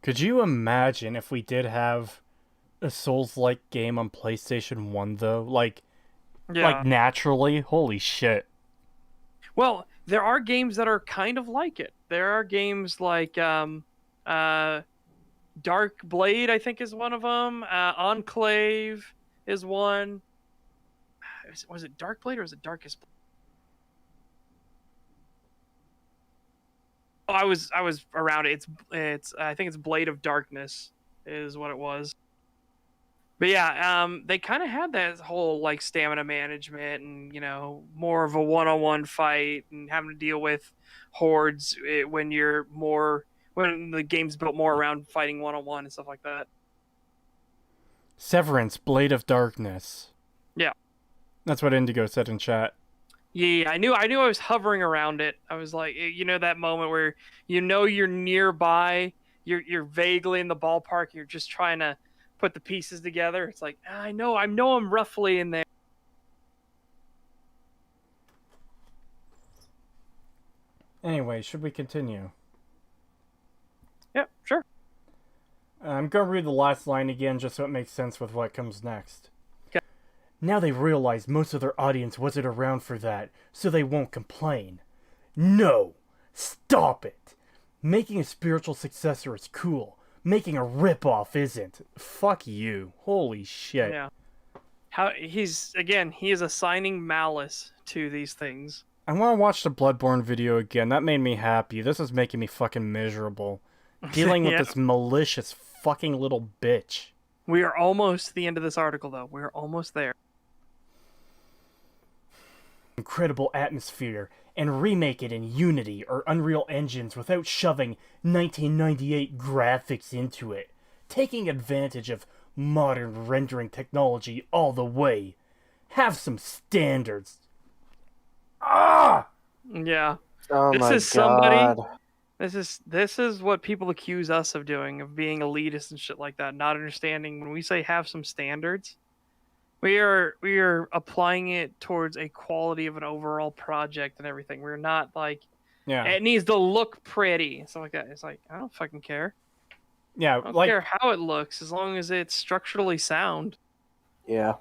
Could you imagine if we did have a Souls-like game on PlayStation 1 though? Like Yeah. naturally? Holy shit. Well, there are games that are kind of like it. There are games like Dark Blade, I think, is one of them. Enclave is one. Was it Dark Blade or was it Darkest Blade? Oh, I was around it. It's I think it's Blade of Darkness is what it was. But yeah, they kind of had that whole like stamina management and more of a one-on-one fight and having to deal with hordes when when the game's built more around fighting one-on-one and stuff like that. Severance, Blade of Darkness. Yeah. That's what Indigo said in chat. Yeah, I knew I was hovering around it. I was like, that moment where you're nearby, you're vaguely in the ballpark, you're just trying to put the pieces together. It's like, I know I'm roughly in there. Anyway, should we continue? Yeah, sure. I'm gonna read the last line again just so it makes sense with what comes next. Okay. Now they realize most of their audience wasn't around for that, so they won't complain. No! Stop it! Making a spiritual successor is cool. Making a ripoff isn't. Fuck you. Holy shit. Yeah. He is assigning malice to these things. I want to watch the Bloodborne video again. That made me happy. This is making me fucking miserable. Dealing with this malicious fucking little bitch. We are almost at the end of this article, though. We're almost there. Incredible atmosphere and remake it in Unity or Unreal Engines without shoving 1998 graphics into it. Taking advantage of modern rendering technology all the way. Have some standards. Ah! Yeah. Oh this my is God. This is what people accuse us of doing, of being elitist and shit like that, not understanding when we say have some standards. We are applying it towards a quality of an overall project and everything. We're not like Yeah. It needs to look pretty. Stuff like that. It's like, I don't fucking care. Yeah, I don't like care how it looks as long as it's structurally sound. Yeah.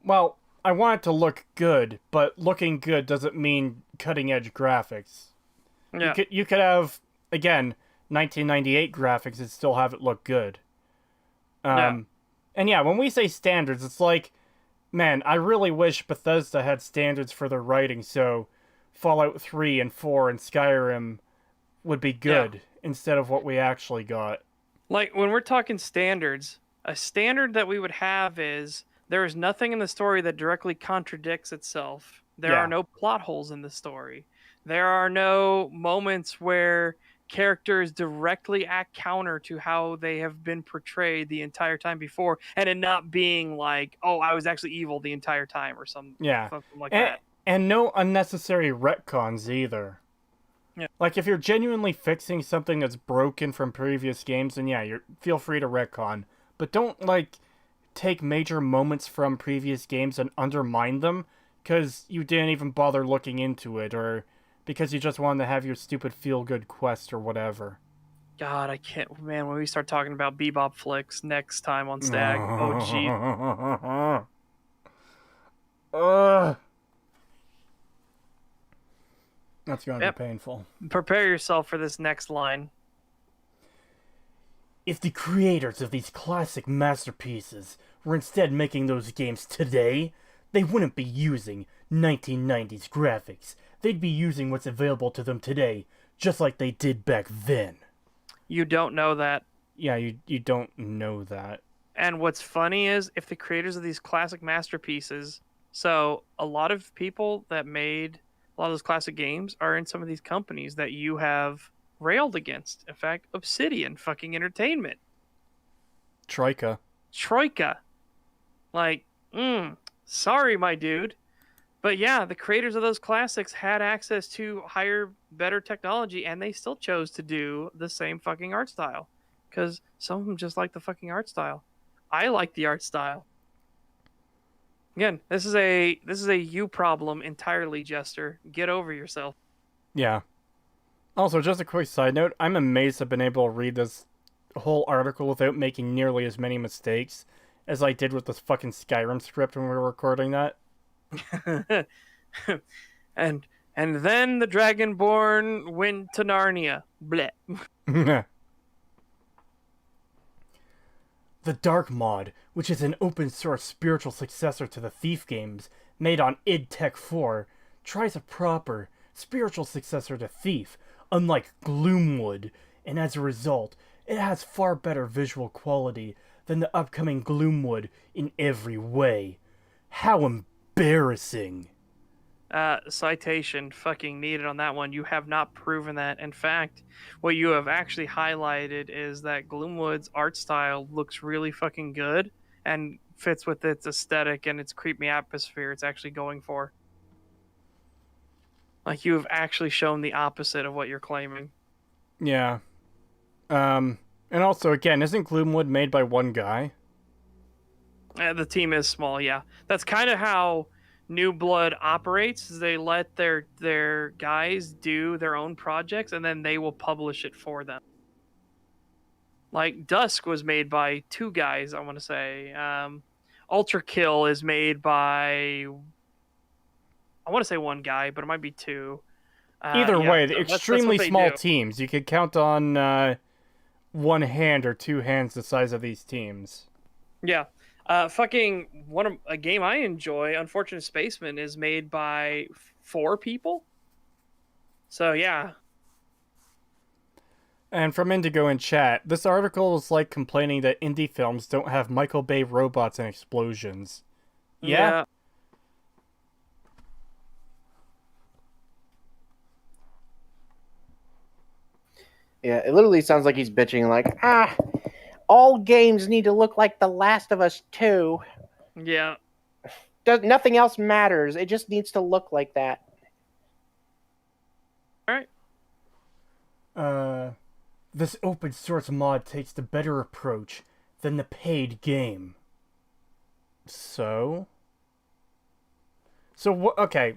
well, I want it to look good, but looking good doesn't mean cutting edge graphics. Yeah. You could have, again, 1998 graphics and still have it look good. Yeah. And yeah, when we say standards, it's like, man, I really wish Bethesda had standards for their writing, so Fallout 3 and 4 and Skyrim would be good instead of what we actually got. Like, when we're talking standards, a standard that we would have is there is nothing in the story that directly contradicts itself. There Yeah. are no plot holes in the story. There are no moments where characters directly act counter to how they have been portrayed the entire time before, and it not being like, oh, I was actually evil the entire time or something like that. And no unnecessary retcons either. Yeah. Like, if you're genuinely fixing something that's broken from previous games, then yeah, feel free to retcon. But don't, like, take major moments from previous games and undermine them because you didn't even bother looking into it, or because you just wanted to have your stupid feel-good quest or whatever. God, I can't. Man, when we start talking about Bebop flicks next time on STAG, oh, gee. That's going to be painful. Prepare yourself for this next line. If the creators of these classic masterpieces were instead making those games today, they wouldn't be using 1990s graphics. They'd be using what's available to them today, just like they did back then. You don't know that. Yeah, you don't know that. And what's funny is, if the creators of these classic masterpieces, so a lot of people that made a lot of those classic games are in some of these companies that you have railed against. In fact, Obsidian fucking Entertainment. Troika. Like, sorry, my dude. But yeah, the creators of those classics had access to higher, better technology, and they still chose to do the same fucking art style. Because some of them just like the fucking art style. I like the art style. Again, this is a you problem entirely, Jester. Get over yourself. Yeah. Also, just a quick side note, I'm amazed I've been able to read this whole article without making nearly as many mistakes as I did with this fucking Skyrim script when we were recording that. and then the Dragonborn went to Narnia. Bleh. The Dark Mod, which is an open-source spiritual successor to the Thief games, made on id Tech 4, tries a proper, spiritual successor to Thief, unlike Gloomwood, and as a result, it has far better visual quality than the upcoming Gloomwood in every way. How embarrassing. Citation fucking needed on that one. You have not proven that. In fact, what you have actually highlighted is that Gloomwood's art style looks really fucking good and fits with its aesthetic and its creepy atmosphere it's actually going for. Like, you have actually shown the opposite of what you're claiming. Yeah. And also, again, isn't Gloomwood made by one guy? The team is small, yeah. That's kind of how New Blood operates. They let their guys do their own projects, and then they will publish it for them. Like, Dusk was made by two guys, I want to say. Ultra Kill is made by, I want to say one guy, but it might be two. Either way, so extremely small teams. You could count on one hand or two hands the size of these teams. Yeah. Fucking a game I enjoy, Unfortunate Spaceman, is made by 4 people. So yeah. And from Indigo in chat, this article is like complaining that indie films don't have Michael Bay robots and explosions. Yeah. Yeah, it literally sounds like he's bitching like, all games need to look like The Last of Us 2. Yeah. Nothing else matters. It just needs to look like that. All right. This open source mod takes the better approach than the paid game. So, okay.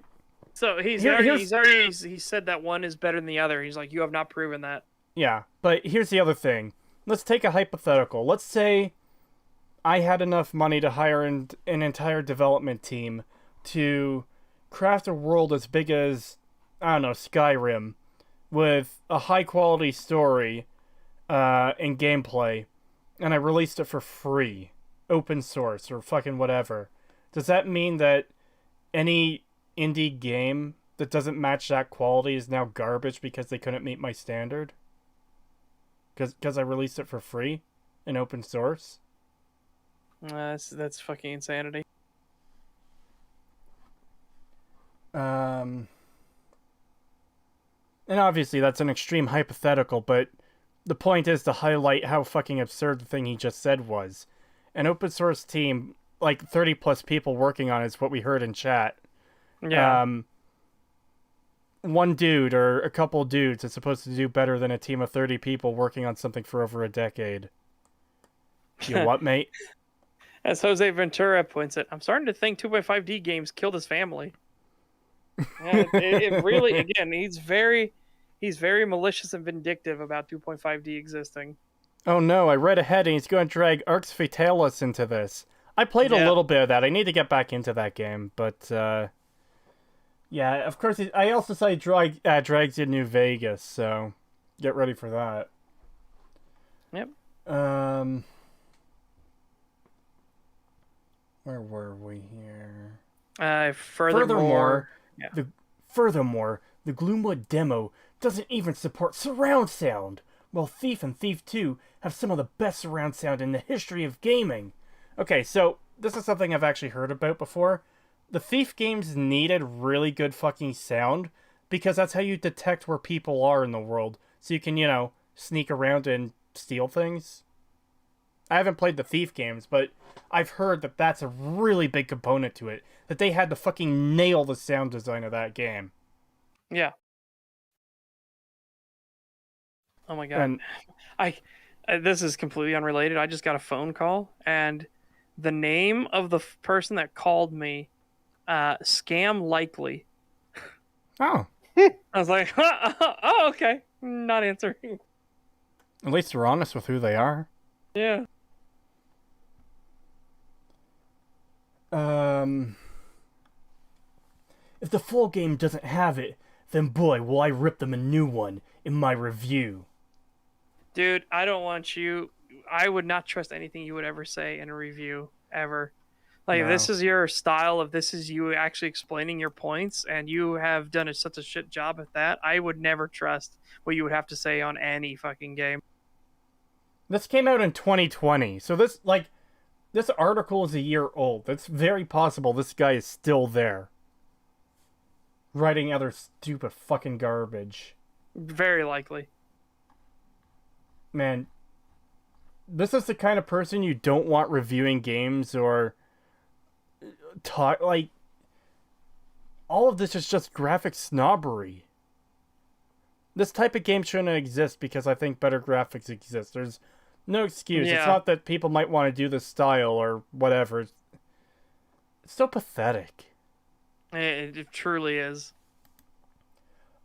So he said that one is better than the other. He's like, you have not proven that. Yeah, but here's the other thing. Let's take a hypothetical. Let's say I had enough money to hire an entire development team to craft a world as big as, I don't know, Skyrim, with a high-quality story and gameplay, and I released it for free, open source, or fucking whatever. Does that mean that any indie game that doesn't match that quality is now garbage because they couldn't meet my standard? Because I released it for free in open source? That's fucking insanity. And obviously that's an extreme hypothetical, but the point is to highlight how fucking absurd the thing he just said was. An open source team, like 30 plus people working on it, is what we heard in chat. Yeah. One dude or a couple dudes is supposed to do better than a team of 30 people working on something for over a decade. You what, mate? As Jose Ventura points it, I'm starting to think 2.5D games killed his family. Yeah, it really, again, he's very malicious and vindictive about 2.5D existing. Oh no, I read ahead and he's going to drag Arx Fatalis into this. I played a little bit of that. I need to get back into that game, but yeah, of course. I also saw he drags in New Vegas, so get ready for that. Yep. Where were we here? Furthermore, the Gloomwood demo doesn't even support surround sound, while Thief and Thief 2 have some of the best surround sound in the history of gaming. Okay, so this is something I've actually heard about before. The Thief games needed really good fucking sound, because that's how you detect where people are in the world, so you can, sneak around and steal things. I haven't played the Thief games, but I've heard that that's a really big component to it, that they had to fucking nail the sound design of that game. Yeah. Oh my god. And this is completely unrelated. I just got a phone call, and the name of the person that called me, Scam Likely. Oh. I was like, oh, okay. Not answering. At least they're honest with who they are. Yeah. If the full game doesn't have it, then boy, will I rip them a new one in my review. Dude, I don't want you... I would not trust anything you would ever say in a review, ever. Like, No. This is your style of this is you actually explaining your points, and you have done such a shit job at that. I would never trust what you would have to say on any fucking game. This came out in 2020, so this article is a year old. It's very possible this guy is still there, writing other stupid fucking garbage. Very likely. Man, this is the kind of person you don't want reviewing games or talk, like, all of this is just graphic snobbery. This type of game shouldn't exist because I think better graphics exist. There's no excuse. Yeah. It's not that people might want to do this style or whatever. It's so pathetic. It truly is.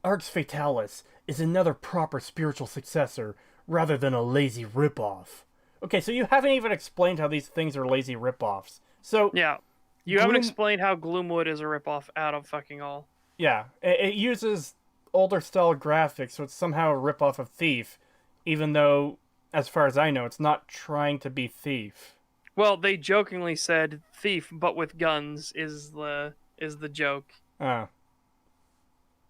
Arx Fatalis is another proper spiritual successor rather than a lazy ripoff. Okay, so you haven't even explained how these things are lazy ripoffs. So yeah, you haven't explained how Gloomwood is a ripoff out of fucking all. Yeah, it uses older style graphics, so it's somehow a ripoff of Thief, even though, as far as I know, it's not trying to be Thief. Well, they jokingly said Thief, but with guns is the joke. Oh.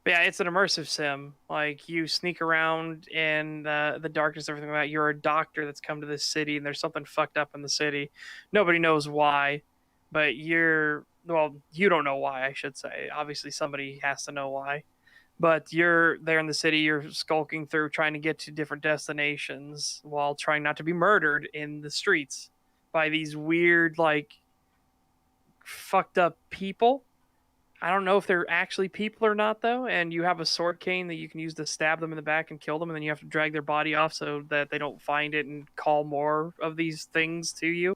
But yeah, it's an immersive sim. Like, you sneak around in the darkness, everything like that. You're a doctor that's come to this city, and there's something fucked up in the city. Nobody knows why, but you don't know why, I should say. Obviously, somebody has to know why. But you're there in the city, you're skulking through, trying to get to different destinations while trying not to be murdered in the streets by these weird, like, fucked up people. I don't know if they're actually people or not, though, and you have a sword cane that you can use to stab them in the back and kill them, and then you have to drag their body off so that they don't find it and call more of these things to you.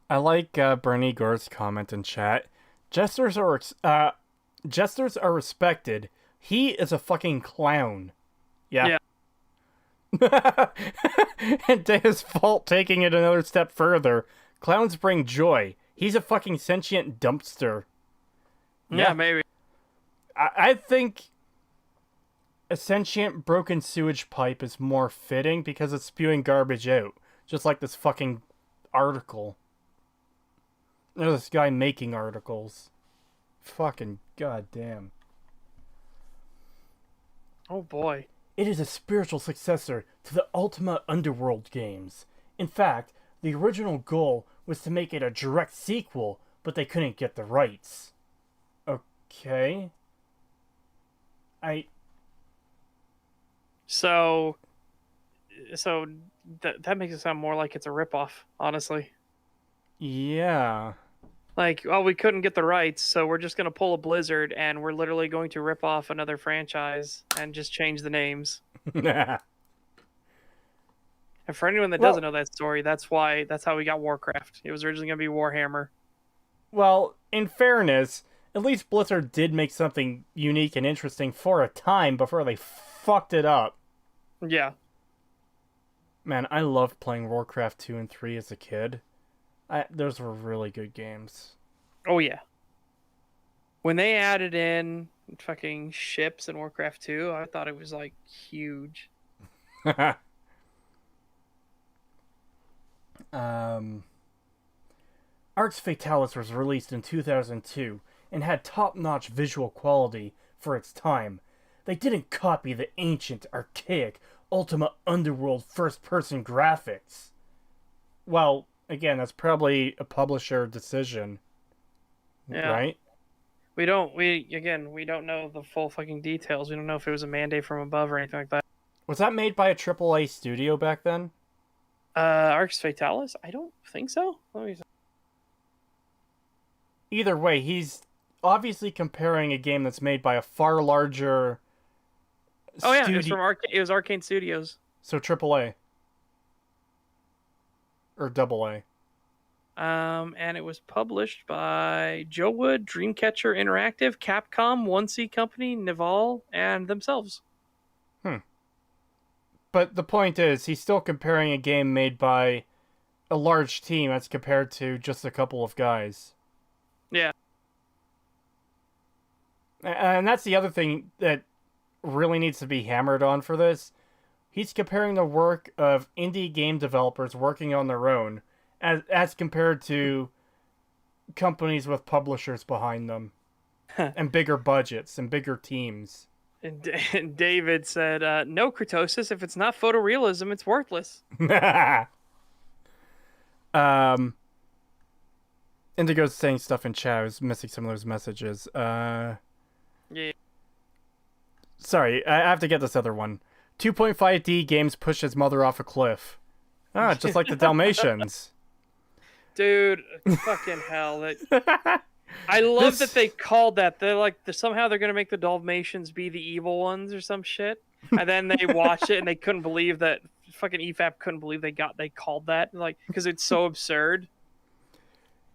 I like Bernie Gore's comment in chat. Jesters are respected. He is a fucking clown. Yeah. And to his fault, taking it another step further, clowns bring joy. He's a fucking sentient dumpster. Yeah, maybe. I think a sentient broken sewage pipe is more fitting because it's spewing garbage out. Just like this fucking article. There's this guy making articles. Fucking goddamn. Oh boy. It is a spiritual successor to the Ultima Underworld games. In fact, the original goal was to make it a direct sequel, but they couldn't get the rights. Okay. So that makes it sound more like it's a ripoff, honestly. Yeah. Like, oh, we couldn't get the rights, so we're just gonna pull a Blizzard, and we're literally going to rip off another franchise and just change the names. And for anyone that doesn't know that story, that's how we got Warcraft. It was originally gonna be Warhammer. Well, in fairness, at least Blizzard did make something unique and interesting for a time before they fucked it up. Yeah. Man, I loved playing Warcraft 2 and 3 as a kid. Those were really good games. Oh, yeah. When they added in fucking ships in Warcraft 2, I thought it was, like, huge. Arx Fatalis was released in 2002 and had top-notch visual quality for its time. They didn't copy the ancient, archaic Ultima Underworld first-person graphics. Well, again, that's probably a publisher decision. Yeah. Right? We don't know the full fucking details. We don't know if it was a mandate from above or anything like that. Was that made by a AAA studio back then? Arx Fatalis? I don't think so. Let me see. Either way, he's obviously comparing a game that's made by a far larger studio. It was from it was Arcane Studios. So AAA. Or AA. And it was published by Joe Wood, Dreamcatcher Interactive, Capcom, 1C Company, Nival, and themselves. But the point is, he's still comparing a game made by a large team as compared to just a couple of guys. Yeah. And that's the other thing that really needs to be hammered on for this. He's comparing the work of indie game developers working on their own as compared to companies with publishers behind them and bigger budgets and bigger teams. And David said, no, Creetosis, if it's not photorealism, it's worthless. Indigo's saying stuff in chat. I was missing some of those messages. Yeah. Sorry, I have to get this other one. 2.5D games push his mother off a cliff. Just like the Dalmatians. Dude, fucking hell. I love that they called that. Somehow they're going to make the Dalmatians be the evil ones or some shit. And then they watched it and they couldn't believe that. Fucking EFAP couldn't believe they called that. Because it's so absurd.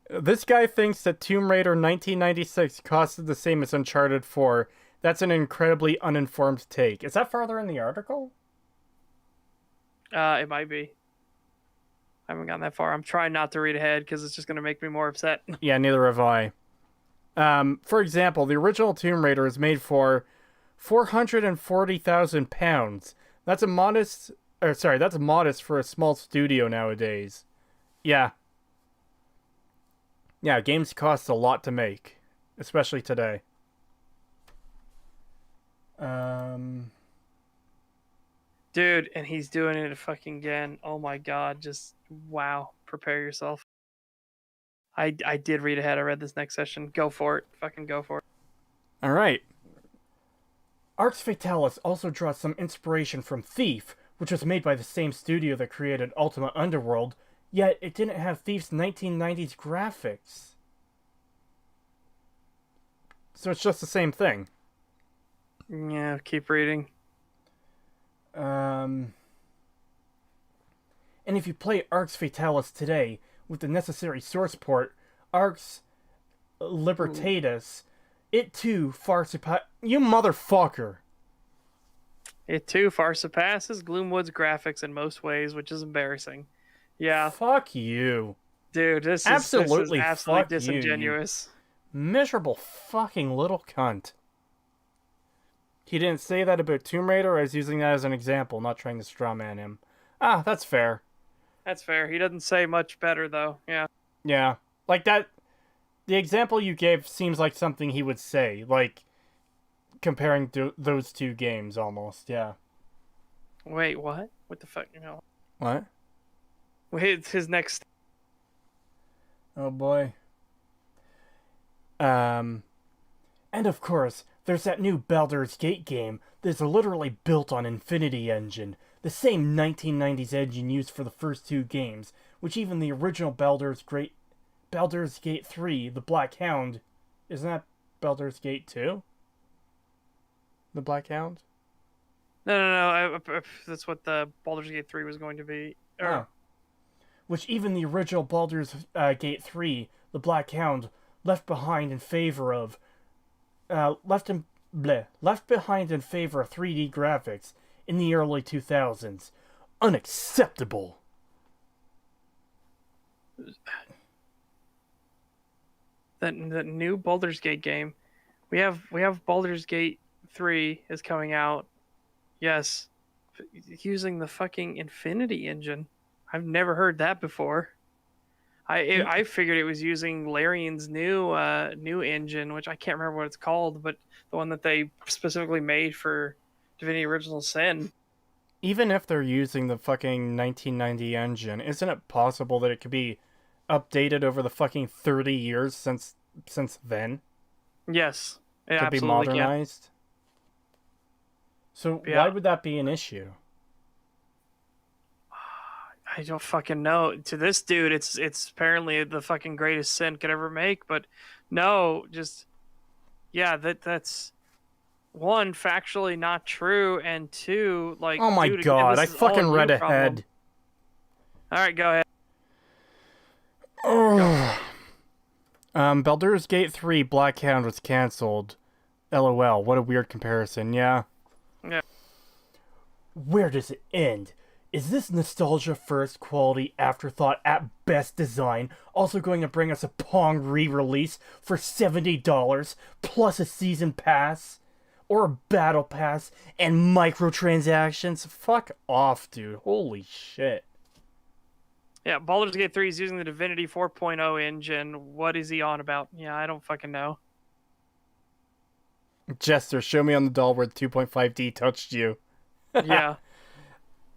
This guy thinks that Tomb Raider 1996 costed the same as Uncharted 4. That's an incredibly uninformed take. Is that farther in the article? It might be. I haven't gotten that far. I'm trying not to read ahead because it's just going to make me more upset. Yeah, neither have I. For example, the original Tomb Raider is made for £440,000. That's modest for a small studio nowadays. Yeah. Yeah, games cost a lot to make, especially today. Dude, and he's doing it fucking again. Oh my god, just wow. Prepare yourself. I did read ahead. I read this next session. Go for it. Fucking go for it. Alright. Arx Fatalis also draws some inspiration from Thief, which was made by the same studio that created Ultima Underworld, yet it didn't have Thief's 1990s graphics. So it's just the same thing. Yeah, keep reading. And if you play Arx Fatalis today with the necessary source port, Arx Libertatus, it too far surpasses... You motherfucker! It too far surpasses Gloomwood's graphics in most ways, which is embarrassing. Yeah. Fuck you. Dude, this is Absolutely absolutely fuck you, you disingenuous. miserable fucking little cunt. He didn't say that about Tomb Raider. I was using that as an example, not trying to strawman him. Ah, that's fair. That's fair. He doesn't say much better, though. Yeah. Yeah. Like that... The example you gave seems like something he would say. Like, comparing those two games, almost. Yeah. Wait, what? What the fuck? No. What? Wait, his next... Oh, boy. And of course, there's that new Baldur's Gate game that's literally built on Infinity Engine, the same 1990s engine used for the first two games, which even the original Baldur's Gate 3, The Black Hound, isn't that Baldur's Gate 2? The Black Hound? No. That's what the Baldur's Gate 3 was going to be. Oh. Which even the original Baldur's Gate 3, The Black Hound, left behind in favor of 3D graphics in the early 2000s. Unacceptable. That new Baldur's Gate game. We have Baldur's Gate 3 is coming out. Yes. Using the fucking Infinity Engine. I've never heard that before. I figured it was using Larian's new engine, which I can't remember what it's called, but the one that they specifically made for Divinity Original Sin. Even if they're using the fucking 1990 engine, isn't it possible that it could be updated over the fucking 30 years since then? Yes, it could be modernized. Can. So why would that be an issue? I don't fucking know. To this dude, it's apparently the fucking greatest sin could ever make. But no, just that's one, factually not true, and two, like, oh my god, I fucking read ahead. All right, go ahead. Baldur's Gate 3 Black Hound was cancelled. LOL, what a weird comparison, yeah? Yeah. Where does it end? Is this nostalgia first, quality afterthought at best design also going to bring us a Pong re-release for $70 plus a season pass? Or a battle pass and microtransactions? Fuck off, dude. Holy shit. Yeah, Baldur's Gate 3 is using the Divinity 4.0 engine. What is he on about? Yeah, I don't fucking know. Jester, show me on the doll where the 2.5D touched you. Yeah.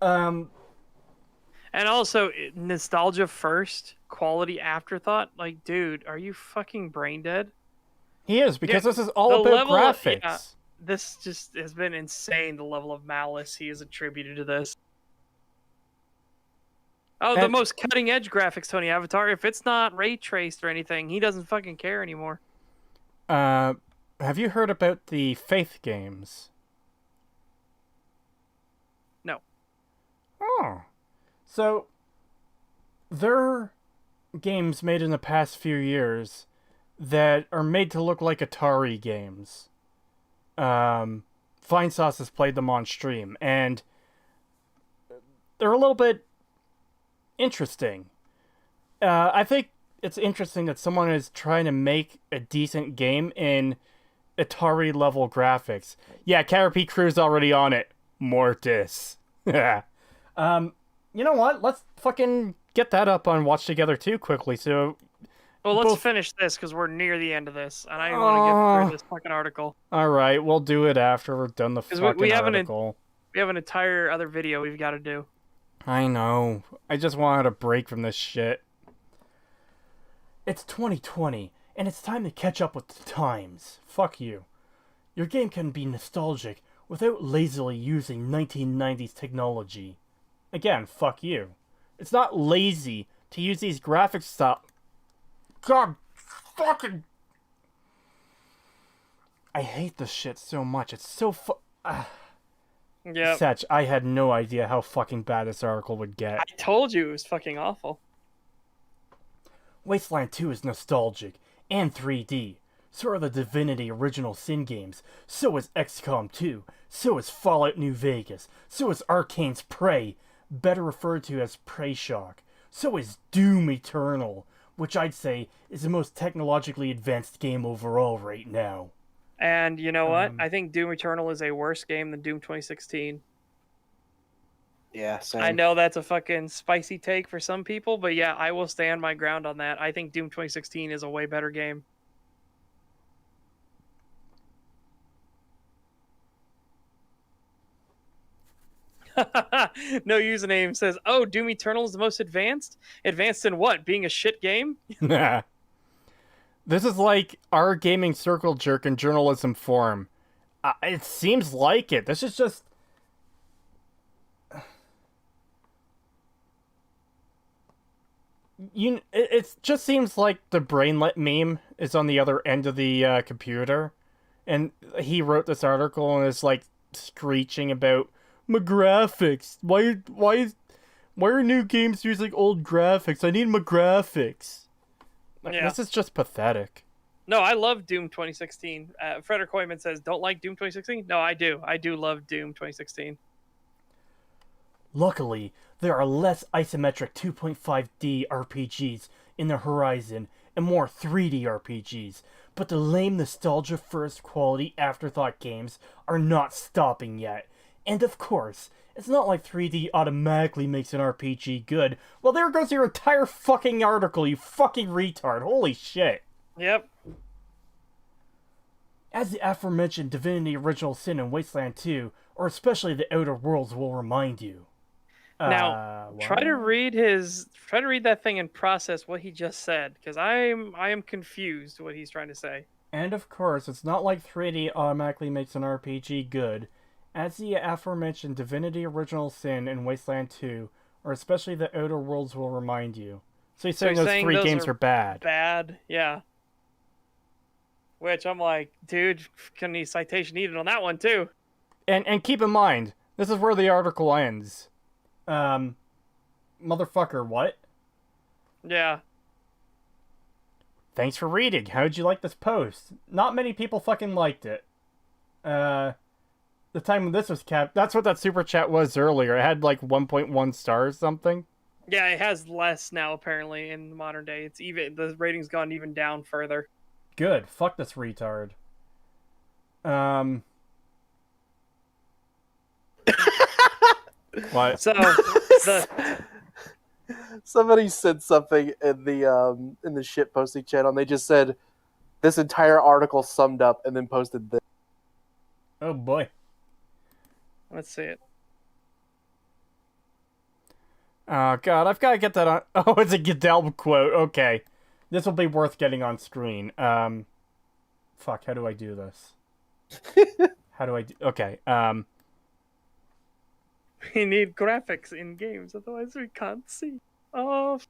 And also, nostalgia first, quality afterthought. Like, dude, are you fucking brain dead? He is, because this is all about graphics. Yeah, this just has been insane, the level of malice he has attributed to this. Oh, the most cutting-edge graphics, Tony Avatar. If it's not ray traced or anything, he doesn't fucking care anymore. Have you heard about the Faith games? No. Oh. So, they're games made in the past few years that are made to look like Atari games. Fine Sauce has played them on stream, and they're a little bit interesting. I think it's interesting that someone is trying to make a decent game in Atari level graphics. Yeah, Caterpie Crew's already on it. Mortis. You know what? Let's fucking get that up on Watch Together too quickly. So, well, let's finish this because we're near the end of this, and I want to get through this fucking article. All right, we'll do it after we're done the fucking article. We have an entire other video we've got to do. I know. I just wanted a break from this shit. It's 2020, and it's time to catch up with the times. Fuck you. Your game can be nostalgic without lazily using 1990s technology. Again, fuck you. It's not lazy to use these graphics style. God fucking... I hate this shit so much. It's so Yeah. Satch, I had no idea how fucking bad this article would get. I told you it was fucking awful. Wasteland 2 is nostalgic. and 3D. So are the Divinity Original Sin games. So is XCOM 2. So is Fallout New Vegas. So is Arcane's Prey, better referred to as Prey Shock. So is Doom Eternal, which I'd say is the most technologically advanced game overall right now. And you know what? I think Doom Eternal is a worse game than Doom 2016. Yeah, same. I know that's a fucking spicy take for some people, but yeah, I will stand my ground on that. I think Doom 2016 is a way better game. No username says, "Oh, Doom Eternal is the most advanced. Advanced in what? Being a shit game?" This is like our gaming circle jerk in journalism form. It seems like it. This is just... It just seems like the brainlet meme is on the other end of the computer. And he wrote this article and is like screeching about my graphics. Why are new games using old graphics? I need my graphics. Yeah. This is just pathetic. No, I love Doom 2016. Frederick Hoyman says, "Don't like Doom 2016?" No, I do. I do love Doom 2016. Luckily, there are less isometric 2.5D RPGs in the horizon and more 3D RPGs, but the lame nostalgia first quality afterthought games are not stopping yet. And of course, it's not like 3D automatically makes an RPG good. Well, there goes your entire fucking article, you fucking retard. Holy shit. Yep. As the aforementioned Divinity Original Sin and Wasteland 2, or especially the Outer Worlds, will remind you. Now, try to read that thing and process what he just said, because I am confused what he's trying to say. And of course, it's not like 3D automatically makes an RPG good. As the aforementioned Divinity Original Sin and Wasteland 2, or especially the Outer Worlds, will remind you. So he's saying those three games are bad. Bad, yeah. Which I'm like, dude, can need citation needed on that one too. And keep in mind, this is where the article ends. Motherfucker, what? Yeah. Thanks for reading. How'd you like this post? Not many people fucking liked it. The time when this was capped, that's what that super chat was earlier. It had like 1.1 stars something. Yeah, it has less now apparently in modern day. It's even, the rating's gone even down further. Good. Fuck this retard. What? So somebody said something in the shit posting channel, and they just said this entire article summed up, and then posted this. Oh boy. Let's see it. Oh god, I've got to get that on. Oh, it's a Goodell quote. Okay, this will be worth getting on screen. Fuck. How do I do this? How do I do? Okay. We need graphics in games, otherwise we can't see. Oh.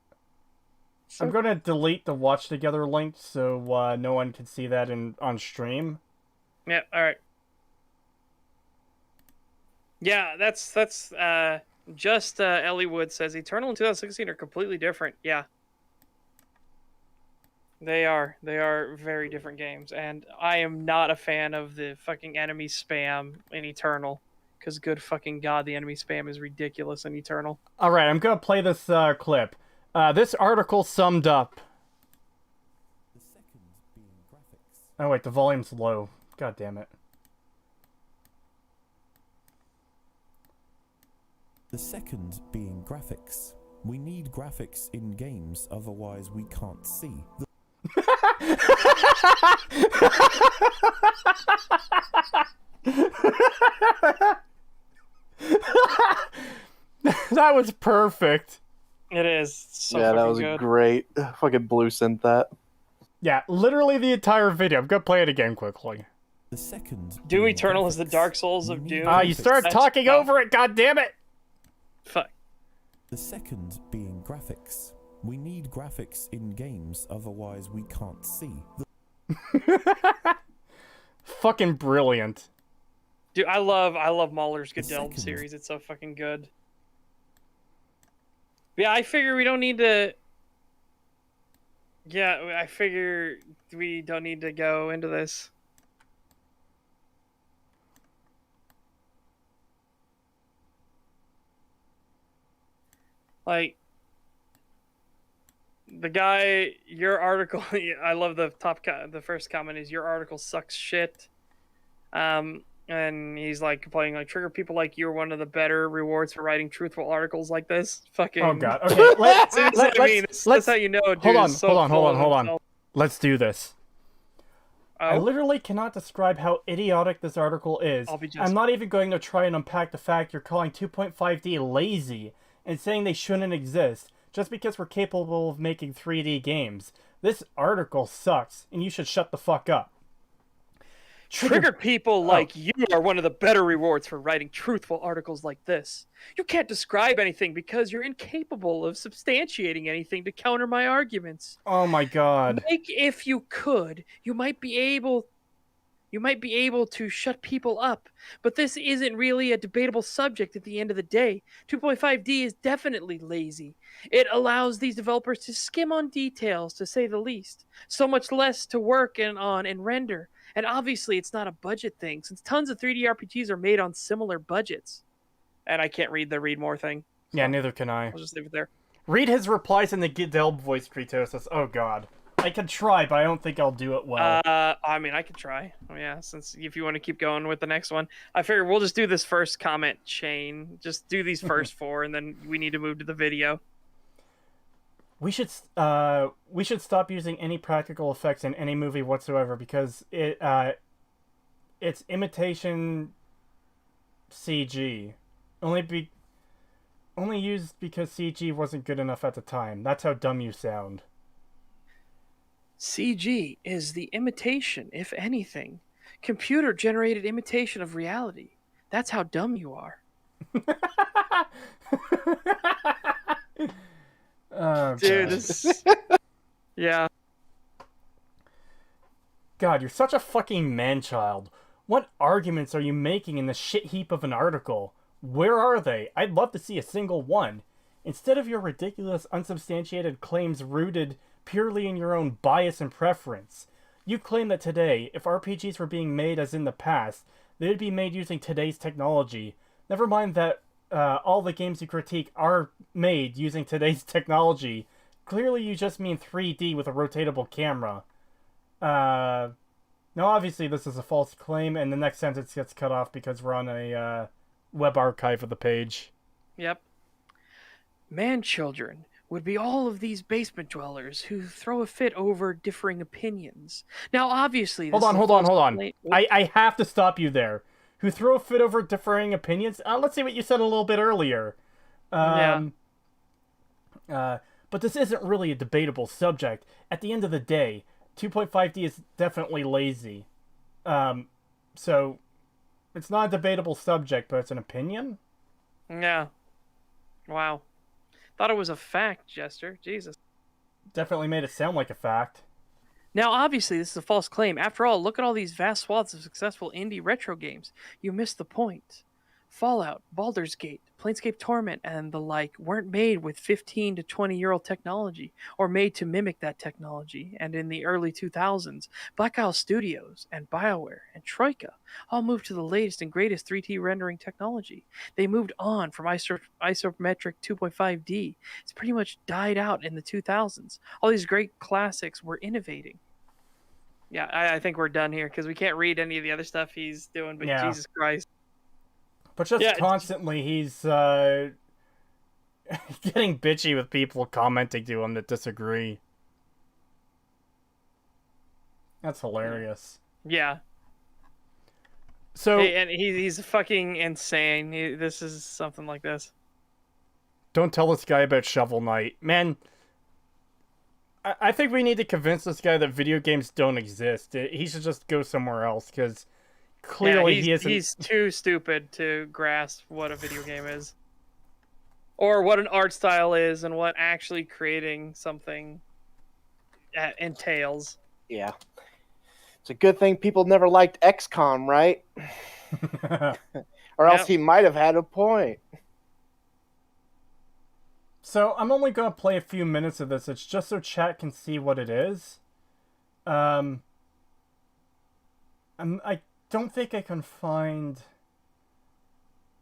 So... I'm gonna delete the watch together link so no one can see that on stream. Yeah. All right. Yeah, that's just Ellie Wood says Eternal and 2016 are completely different. Yeah. They are very different games, and I am not a fan of the fucking enemy spam in Eternal, because good fucking god, the enemy spam is ridiculous in Eternal. All right, I'm gonna play this clip. This article summed up. The second being graphics. Oh wait, the volume's low. God damn it. The second being graphics. We need graphics in games, otherwise we can't see. That was perfect. It is. So yeah, that was good. Great. Fucking blue synth that. Yeah, literally the entire video. I'm gonna play it again quickly. The second Doom being Eternal is the graphics. Dark Souls of We Doom. need You graphics. started talking over it, god damn it! Fuck. The second being graphics. We need graphics in games, otherwise we can't see. Fucking brilliant. Dude, I love Mahler's The Goodell second- series. It's so fucking good. Yeah, I figure we don't need to Yeah, I figure we don't need to go into this. Like, the guy, your article, I love the the first comment is, your article sucks shit. And he's like complaining, like, trigger people like you are one of the better rewards for writing truthful articles like this. Fucking. Oh god. Okay, See, that's what I mean. That's how you know a dude is so full of himself. Let's do this. Oh? I literally cannot describe how idiotic this article is. I'm not even going to try and unpack the fact you're calling 2.5D lazy and saying they shouldn't exist just because we're capable of making 3D games. This article sucks, and you should shut the fuck up. Trigger people like you are one of the better rewards for writing truthful articles like this. You can't describe anything because you're incapable of substantiating anything to counter my arguments. Oh my god. Like, if you could, you might be able to shut people up, but this isn't really a debatable subject at the end of the day. 2.5D is definitely lazy. It allows these developers to skim on details, to say the least. So much less to work on and render. And obviously, it's not a budget thing, since tons of 3D RPGs are made on similar budgets. And I can't read the read more thing. So yeah, neither can I. I'll just leave it there. Read his replies in the Delb voice, Creetosis. Oh god. I could try, but I don't think I'll do it well. I mean, I could try. Oh, yeah, since if you want to keep going with the next one. I figure we'll just do this first comment chain. Just do these first 4, and then we need to move to the video. We should stop using any practical effects in any movie whatsoever because it's imitation CG. Only used because CG wasn't good enough at the time. That's how dumb you sound. CG is the imitation, if anything. Computer-generated imitation of reality. That's how dumb you are. Oh, dude, this... Yeah. God, you're such a fucking man-child. What arguments are you making in this shit heap of an article? Where are they? I'd love to see a single one. Instead of your ridiculous, unsubstantiated claims rooted purely in your own bias and preference. You claim that today, if RPGs were being made as in the past, they would be made using today's technology. Never mind that all the games you critique are made using today's technology. Clearly you just mean 3D with a rotatable camera. Now obviously this is a false claim, and the next sentence gets cut off because we're on a web archive of the page. Yep. Man-children would be all of these basement dwellers who throw a fit over differing opinions. Now obviously this Hold on. I have to stop you there. Who throw a fit over differing opinions? Let's see what you said a little bit earlier. But this isn't really a debatable subject. At the end of the day, 2.5D is definitely lazy. So, it's not a debatable subject, but it's an opinion? Yeah. Wow. Thought it was a fact, Jester. Jesus. Definitely made it sound like a fact. Now, obviously, this is a false claim. After all, look at all these vast swaths of successful indie retro games. You missed the point. Fallout, Baldur's Gate, Planescape Torment, and the like weren't made with 15 to 20-year-old technology, or made to mimic that technology. And in the early 2000s, Black Isle Studios and BioWare and Troika all moved to the latest and greatest 3D rendering technology. They moved on from isometric 2.5D. It's pretty much died out in the 2000s. All these great classics were innovating. Yeah, I think we're done here because we can't read any of the other stuff he's doing, but yeah. Jesus Christ. But just constantly, he's getting bitchy with people commenting to him that disagree. That's hilarious. Yeah. So, and he's fucking insane. This is something like this. Don't tell this guy about Shovel Knight. Man, I think we need to convince this guy that video games don't exist. He should just go somewhere else, because clearly he's too stupid to grasp what a video game is. Or what an art style is, and what actually creating something entails. Yeah. It's a good thing people never liked XCOM, right? Or else he might have had a point. So I'm only going to play a few minutes of this. It's just so chat can see what it is. I don't think I can find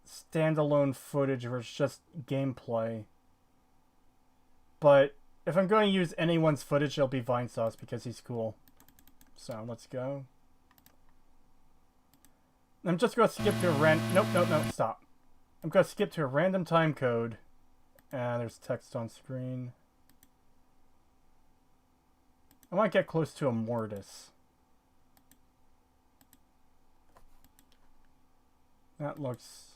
standalone footage where it's just gameplay. But if I'm going to use anyone's footage, it'll be Vinesauce because he's cool. So let's go. I'm just going to skip to a Nope, stop. I'm going to skip to a random time code. There's text on screen. I want to get close to a mortis. That looks...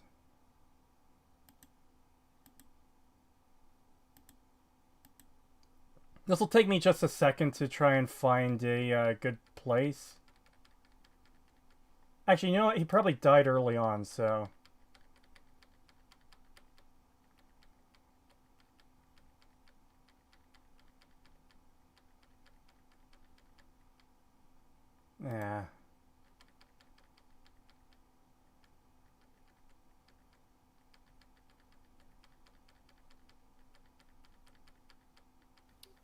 This will take me just a second to try and find a good place. Actually, you know what? He probably died early on, so... Yeah.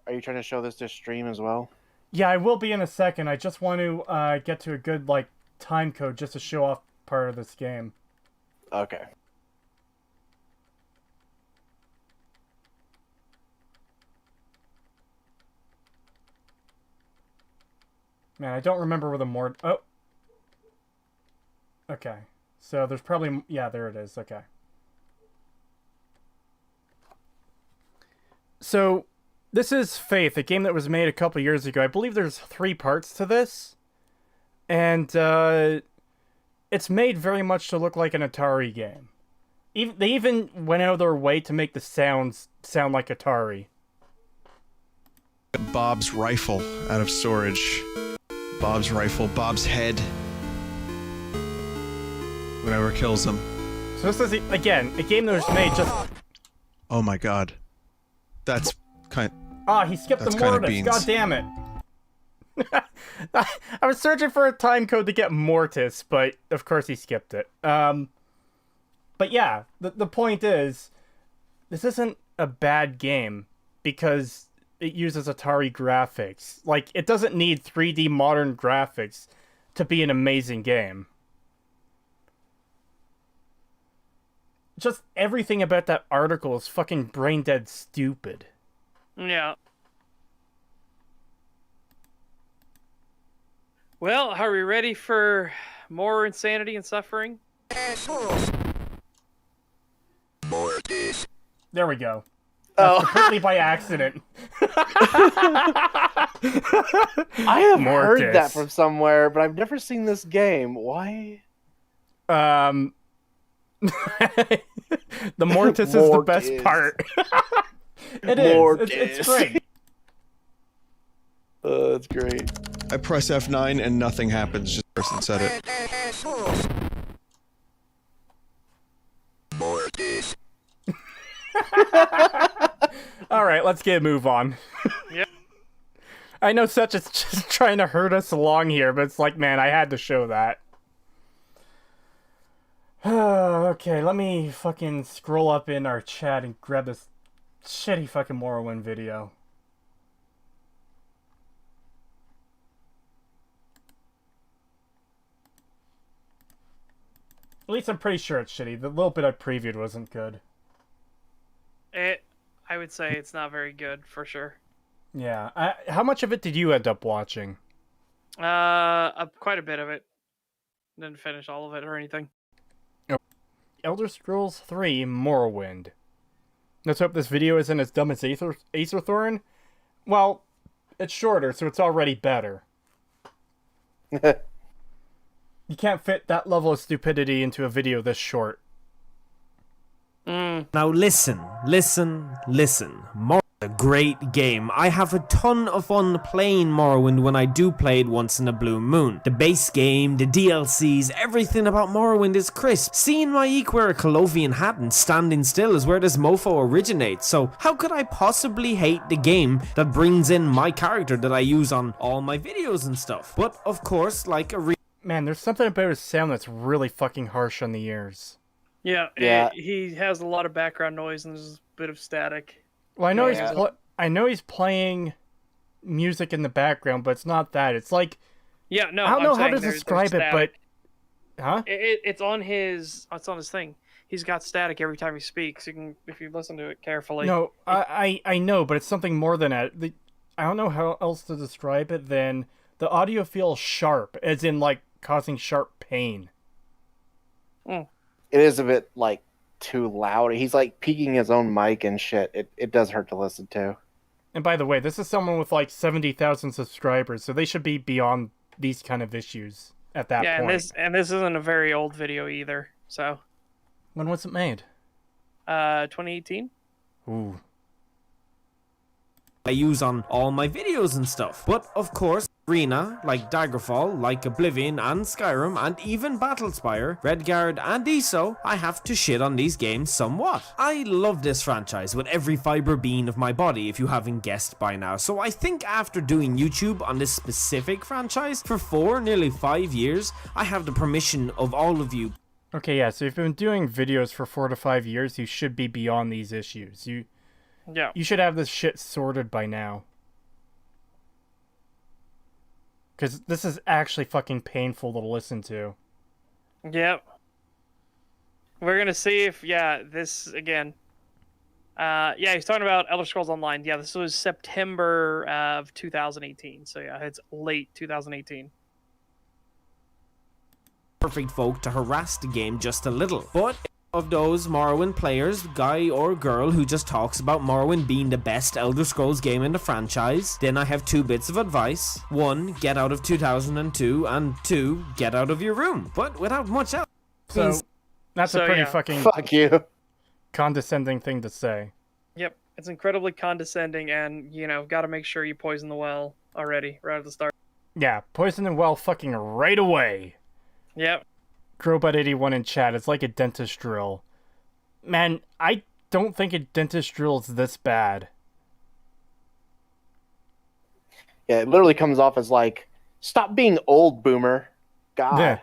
Are you trying to show this to stream as well? Yeah, I will be in a second. I just want to get to a good, like, time code just to show off part of this game. Okay. Man, I don't remember where the Oh! Okay. So there's probably... Yeah, there it is. Okay. So, this is Faith, a game that was made a couple years ago. I believe there's 3 parts to this. And, it's made very much to look like an Atari game. They even went out of their way to make the sounds sound like Atari. Bob's rifle out of storage. Bob's rifle, Bob's head. Whatever kills him. So this is, again, a game that was made just... Oh my god. That's kind... Ah, he skipped the mortis, beans. god damn it. I was searching for a time code to get mortis, but of course he skipped it. But yeah, the point is, this isn't a bad game because it uses Atari graphics. Like, it doesn't need 3D modern graphics to be an amazing game. Just everything about that article is fucking brain dead stupid. Yeah. Well, are we ready for more insanity and suffering? There we go. That's completely by accident. I have heard that from somewhere, but I've never seen this game. Why? The mortis is the best part. It is. It's great. That's great. I press F9 and nothing happens, just the person said it. Alright, let's get a move on. Yep. I know Such is just trying to hurt us along here, but it's like, man, I had to show that. Okay, let me fucking scroll up in our chat and grab this shitty fucking Morrowind video. At least I'm pretty sure it's shitty. The little bit I previewed wasn't good. I would say it's not very good, for sure. Yeah. How much of it did you end up watching? Quite a bit of it. Didn't finish all of it or anything. Elder Scrolls 3 Morrowind. Let's hope this video isn't as dumb as Aetherthorn. Well, it's shorter, so it's already better. You can't fit that level of stupidity into a video this short. Now listen. Morrowind's a great game. I have a ton of fun playing Morrowind when I do play it once in a blue moon. The base game, the DLCs, everything about Morrowind is crisp. Seeing my Eek wear a Colovian hat and standing still is where this mofo originates, so how could I possibly hate the game that brings in my character that I use on all my videos and stuff? But of course, like a Man, there's something about his sound that's really fucking harsh on the ears. Yeah. He has a lot of background noise and there's a bit of static. Well, I know Yeah. I know he's playing music in the background, but it's not that. It's like Yeah, no, I don't know I'm how to saying describe there's it, but huh? it's on his thing. He's got static every time he speaks. You can, if you listen to it carefully. No, I know, but it's something more than that. I don't know how else to describe it than the audio feels sharp, as in like causing sharp pain. It is a bit like too loud. He's like peeking his own mic and shit. It does hurt to listen to. And by the way, this is someone with like 70,000 subscribers, so they should be beyond these kind of issues at that Yeah, point. and this isn't a very old video either. So, When was it made? 2018. Ooh. I use on all my videos and stuff. But of course, Arena, like Daggerfall, like Oblivion and Skyrim, and even Battlespire, Redguard and ESO, I have to shit on these games somewhat. I love this franchise with every fibre being of my body, if you haven't guessed by now, so I think after doing YouTube on this specific franchise for nearly 5 years, I have the permission of all of you. Okay, yeah, so if you've been doing videos for 4 to 5 years, you should be beyond these issues. Yeah. You should have this shit sorted by now. Because this is actually fucking painful to listen to. Yep. We're gonna see if this again. He's talking about Elder Scrolls Online. Yeah, this was September of 2018. So yeah, it's late 2018. Perfect folk to harass the game just a little. But of those Morrowind players, guy or girl who just talks about Morrowind being the best Elder Scrolls game in the franchise, then I have 2 bits of advice. 1, get out of 2002, and 2, get out of your room. But without much else. So, that's a pretty fucking Fuck you. condescending thing to say. Yep, it's incredibly condescending, and got to make sure you poison the well already right at the start. Yeah, poison the well fucking right away. Yep. Crowbot81 in chat, it's like a dentist drill. Man, I don't think a dentist drill is this bad. Yeah, it literally comes off as like, stop being old, boomer. God. Yeah.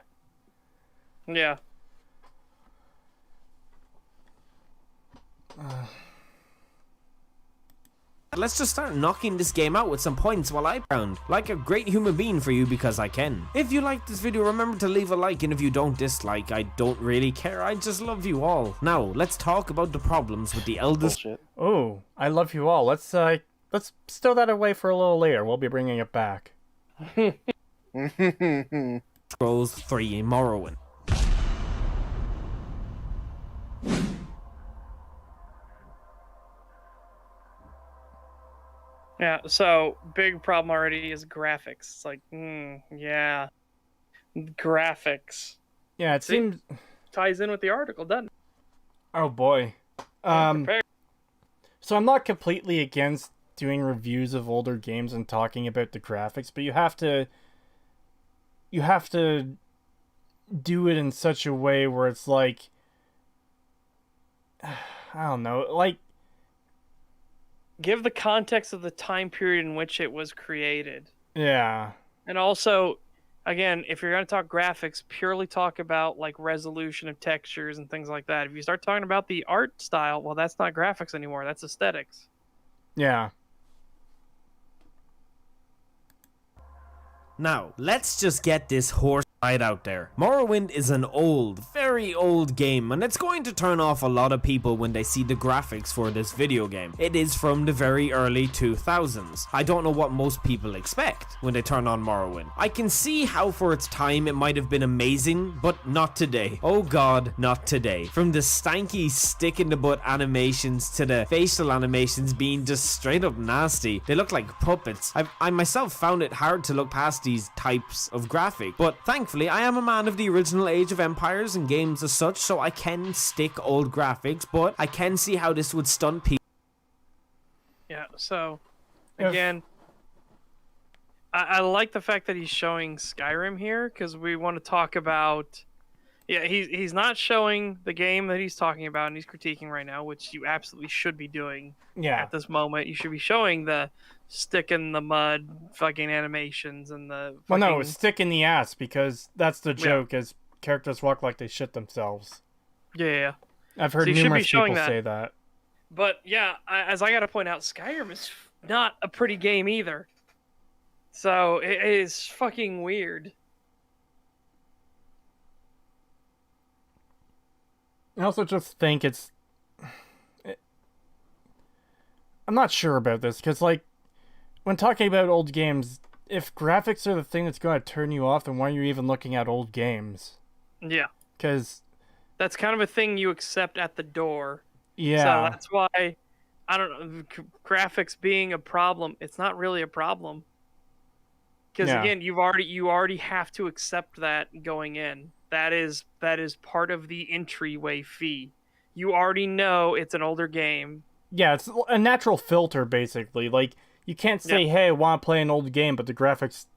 Yeah. Let's just start knocking this game out with some points while I pound like a great human being for you because I can. If you like this video, remember to leave a like, and if you don't dislike, I don't really care. I just love you all. Now, let's talk about the problems with the Elder Bullshit. Oh, I love you all. Let's stow that away for a little later. We'll be bringing it back. Scrolls 3 in Morrowind. Yeah, so big problem already is graphics. It's like, yeah, graphics Yeah, it seems. ties in with the article, doesn't it? Oh boy. Prepare. So I'm not completely against doing reviews of older games and talking about the graphics, but you have to do it in such a way where it's like, I don't know, like, Give the context of the time period in which it was created. yeah. And also, again, if you're going to talk graphics, purely talk about like resolution of textures and things like that. If you start talking about the art style, well, that's not graphics anymore. That's aesthetics. Yeah. Now, let's just get this horse right out there. Morrowind is an old, very old game, and it's going to turn off a lot of people when they see the graphics for this video game. It is from the very early 2000s. I don't know what most people expect when they turn on Morrowind. I can see how for its time it might have been amazing, but not today. Oh god, not today. From the stanky stick in the butt animations to the facial animations being just straight up nasty. They look like puppets. I myself found it hard to look past these types of graphic, but thankfully I am a man of the original Age of Empires and games as such, so I can stick old graphics, but I can see how this would stunt people. Yeah, so, again, I like the fact that he's showing Skyrim here, because we want to talk about... Yeah, he's not showing the game that he's talking about and he's critiquing right now, which you absolutely should be doing Yeah. at this moment. You should be showing the stick in the mud fucking animations and the Well, fucking... no, stick in the ass, because that's the joke, is characters walk like they shit themselves. Yeah. I've heard So you should be numerous showing people that. say that. But yeah, as I gotta point out, Skyrim is not a pretty game either. So it is fucking weird. I also just think I'm not sure about this, because, like, when talking about old games, if graphics are the thing that's going to turn you off, then why are you even looking at old games? Yeah. Because... that's kind of a thing you accept at the door. yeah. So that's why, I don't know, graphics being a problem, it's not really a problem. Because again, you already have to accept that going in. That is part of the entryway fee. You already know it's an older game. Yeah, it's a natural filter, basically. Like, you can't say, hey, I want to play an old game, but the graphics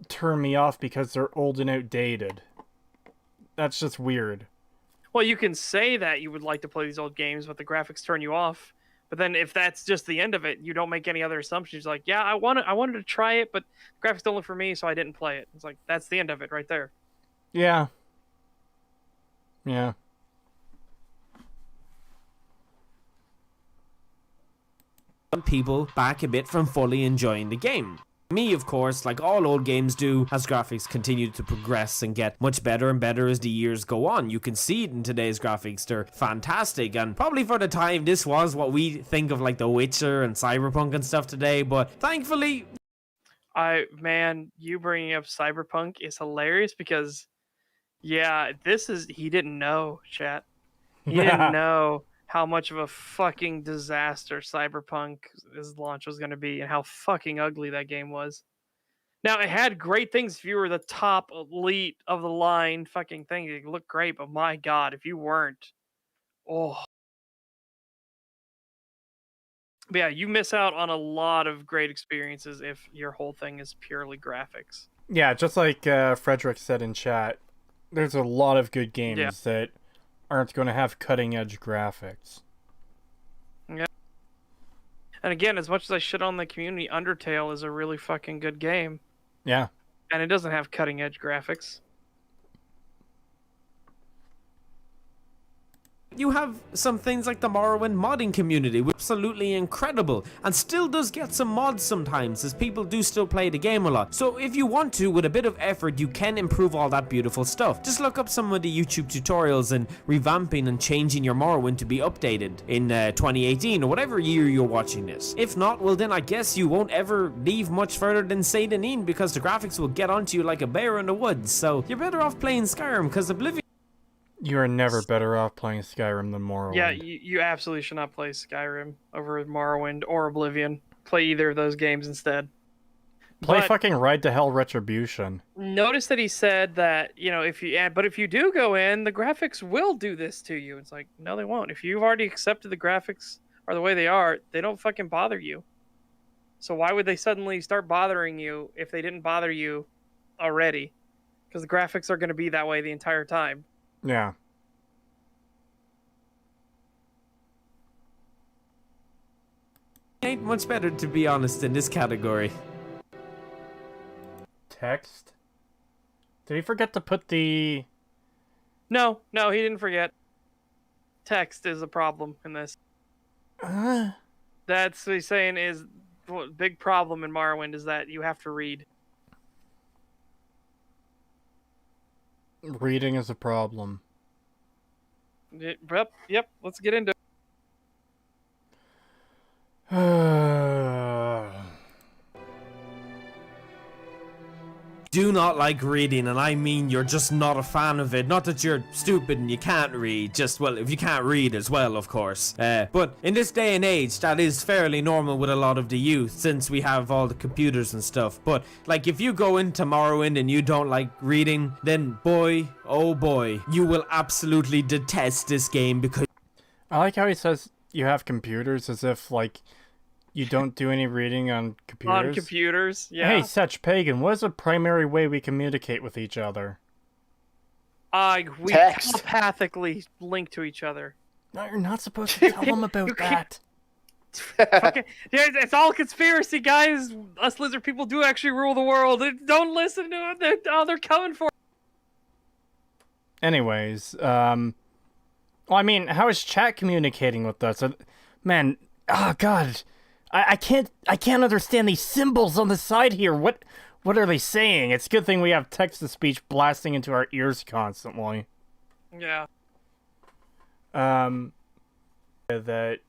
turn me off because they're old and outdated. That's just weird. Well, you can say that you would like to play these old games, but the graphics turn you off. But then if that's just the end of it, you don't make any other assumptions. Like, yeah, I wanted to try it, but the graphics don't look for me, so I didn't play it. It's like, that's the end of it right there. Yeah. Yeah. Some people back a bit from fully enjoying the game. Me, of course, like all old games do, as graphics continue to progress and get much better and better as the years go on. You can see it in today's graphics. They're fantastic, and probably for the time this was what we think of like The Witcher and Cyberpunk and stuff today, but thankfully... Man, you bringing up Cyberpunk is hilarious because, yeah, he didn't know, chat. He didn't know how much of a fucking disaster Cyberpunk's launch was going to be and how fucking ugly that game was. Now, it had great things if you were the top elite of the line fucking thing. It looked great, but my god, if you weren't... oh. But yeah, you miss out on a lot of great experiences if your whole thing is purely graphics. Yeah, just like Frederick said in chat, there's a lot of good games that aren't going to have cutting-edge graphics. Yeah. And again, as much as I shit on the community, Undertale is a really fucking good game. Yeah. And it doesn't have cutting-edge graphics. You have some things like the Morrowind modding community, which is absolutely incredible, and still does get some mods sometimes, as people do still play the game a lot. So if you want to, with a bit of effort, you can improve all that beautiful stuff. Just look up some of the YouTube tutorials and revamping and changing your Morrowind to be updated in 2018 or whatever year you're watching this. If not, well then I guess you won't ever leave much further than Saint Denis, because the graphics will get onto you like a bear in the woods. So you're better off playing Skyrim, because Oblivion... You are never better off playing Skyrim than Morrowind. Yeah, you absolutely should not play Skyrim over Morrowind or Oblivion. Play either of those games instead. Play fucking Ride to Hell Retribution. Notice that he said that, if you do go in, the graphics will do this to you. It's like, no, they won't. If you've already accepted the graphics are the way they are, they don't fucking bother you. So why would they suddenly start bothering you if they didn't bother you already? Because the graphics are going to be that way the entire time. Yeah. Ain't much better, to be honest, in this category. Text? Did he forget to put the... No, he didn't forget. Text is a problem in this. That's what he's saying is the big problem in Morrowind is that you have to read. Reading is a problem. Yep, let's get into it. Do not like reading, and I mean you're just not a fan of it. Not that you're stupid and you can't read, just, well, if you can't read as well, of course. But in this day and age, that is fairly normal with a lot of the youth, since we have all the computers and stuff. But, like, if you go into Morrowind and you don't like reading, then boy, oh boy, you will absolutely detest this game, because... I like how he says you have computers as if, like, you don't do any reading on computers? On computers, yeah. Hey, Setch Pagan, what is the primary way we communicate with each other? We telepathically link to each other. No, you're not supposed to tell them about that. Okay. Yeah, it's all conspiracy, guys. Us lizard people do actually rule the world. Don't listen to it. They're coming for it. Anyways, Well, I mean, how is chat communicating with us? Man, oh god, I can't understand these symbols on the side here. What are they saying? It's a good thing we have text-to-speech blasting into our ears constantly. Yeah. That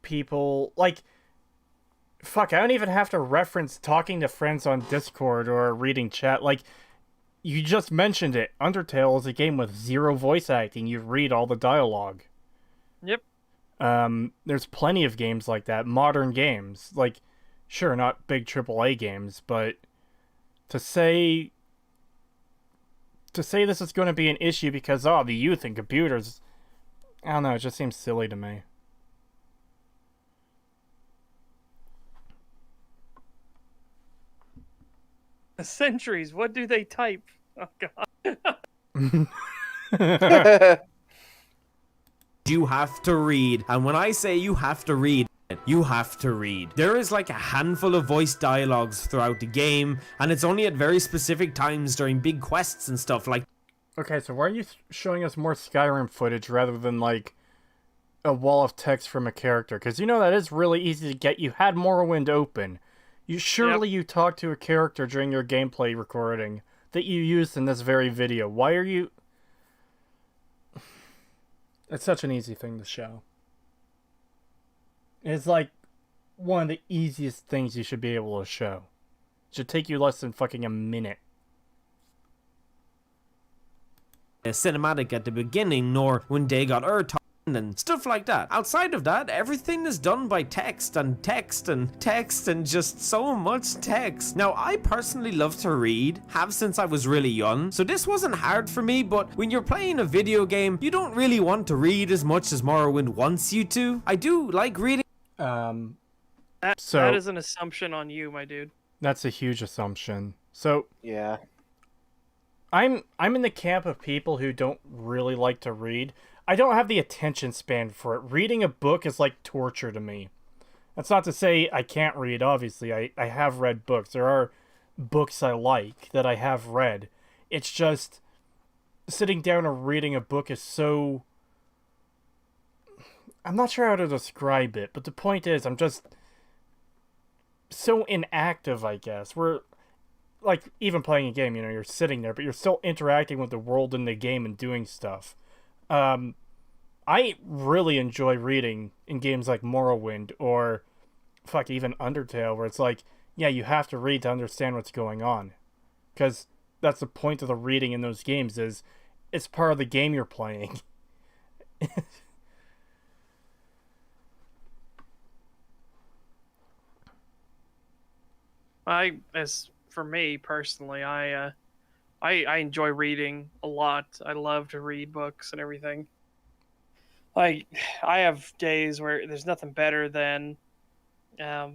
people like. Fuck, I don't even have to reference talking to friends on Discord or reading chat. Like, you just mentioned it. Undertale is a game with 0 voice acting. You read all the dialogue. Yep. There's plenty of games like that. Modern games. Like, sure, not big AAA games, but to say this is going to be an issue because, the youth and computers, I don't know, it just seems silly to me. Centuries. What do they type? Oh god. You have to read, and when I say you have to read, you have to read. There is like a handful of voice dialogues throughout the game, and it's only at very specific times during big quests and stuff like. Okay, so why are you showing us more Skyrim footage rather than like a wall of text from a character? Because that is really easy to get. You had Morrowind open. You talked to a character during your gameplay recording that you used in this very video. Why are you... It's such an easy thing to show. It's like one of the easiest things you should be able to show. It should take you less than fucking a minute. A cinematic at the beginning, nor when they got Earth and stuff like that. Outside of that, everything is done by text and text and text and just so much text. Now, I personally love to read, have since I was really young, so this wasn't hard for me, but when you're playing a video game, you don't really want to read as much as Morrowind wants you to. I do like reading. That is an assumption on you, my dude. That's a huge assumption. So yeah. I'm in the camp of people who don't really like to read. I don't have the attention span for it. Reading a book is like torture to me. That's not to say I can't read, obviously. I have read books. There are books I like that I have read. It's just sitting down and reading a book is so... I'm not sure how to describe it, but the point is I'm just so inactive, I guess. We're like, even playing a game, you're sitting there, but you're still interacting with the world in the game and doing stuff. I really enjoy reading in games like Morrowind or even Undertale, where it's like, yeah, you have to read to understand what's going on. Because that's the point of the reading in those games, is it's part of the game you're playing. For me personally, I enjoy reading a lot. I love to read books and everything. Like, I have days where there's nothing better than the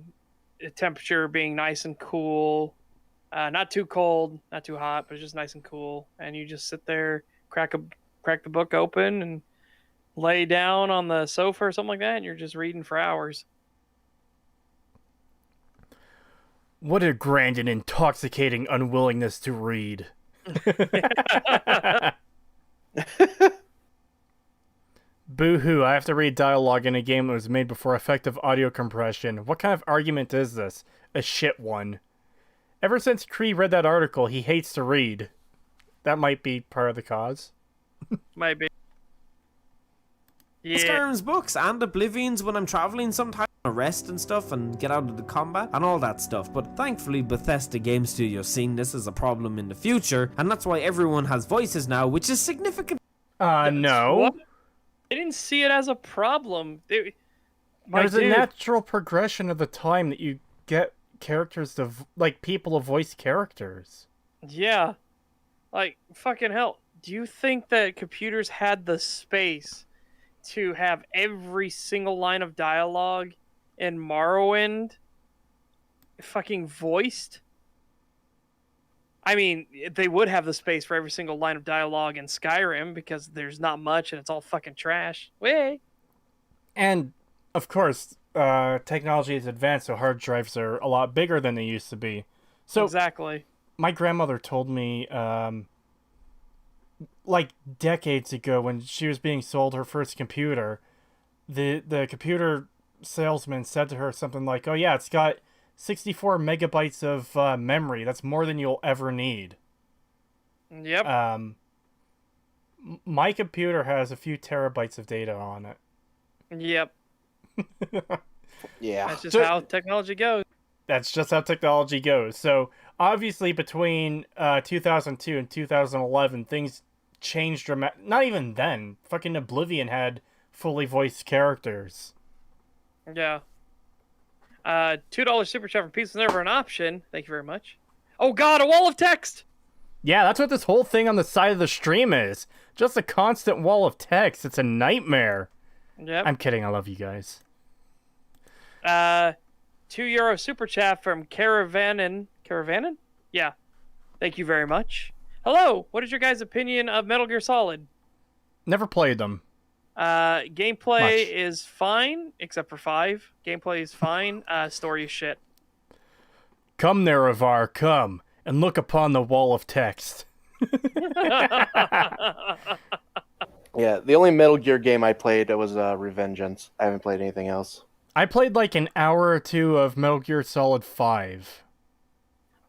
temperature being nice and cool, not too cold, not too hot, but just nice and cool. And you just sit there, crack the book open, and lay down on the sofa or something like that, and you're just reading for hours. What a grand and intoxicating unwillingness to read. Boo-hoo, I have to read dialogue in a game that was made before effective audio compression. What kind of argument is this? A shit one. Ever since Cree read that article, he hates to read. That might be part of the cause. Might be. Yeah. Skyrim's books and Oblivion's when I'm traveling sometimes, rest and stuff and get out of the combat and all that stuff. But thankfully Bethesda Game Studios seen this as a problem in the future, and that's why everyone has voices now, which is significant. No. What? I didn't see it as a problem. There's a natural progression of the time that you get characters to, people to voice characters. Yeah. Like, fucking hell. Do you think that computers had the space to have every single line of dialogue in Morrowind fucking voiced? I mean, they would have the space for every single line of dialogue in Skyrim because there's not much and it's all fucking trash. Way. And, of course, technology has advanced, so hard drives are a lot bigger than they used to be. So exactly. My grandmother told me like decades ago when she was being sold her first computer, the computer salesman said to her something like, "Oh yeah, it's got 64 megabytes of memory. That's more than you'll ever need." Yep. My computer has a few terabytes of data on it. Yep. Yeah. That's just how technology goes. That's just how technology goes. So obviously between 2002 and 2011, things changed dramatically. Not even then. Fucking Oblivion had fully voiced characters. Yeah. $2 super chat from Peace was never an option. Thank you very much. Oh god, a wall of text! Yeah, that's what this whole thing on the side of the stream is. Just a constant wall of text. It's a nightmare. Yep. I'm kidding. I love you guys. €2 super chat from Caravanin. Caravanin? Yeah. Thank you very much. Hello. What is your guys' opinion of Metal Gear Solid? Never played them. Gameplay Much. is fine, except for 5. Gameplay is fine. Story is shit. Come there, Avar, come, and look upon the wall of text. Yeah, the only Metal Gear game I played was Revengeance. I haven't played anything else. I played like an hour or two of Metal Gear Solid 5.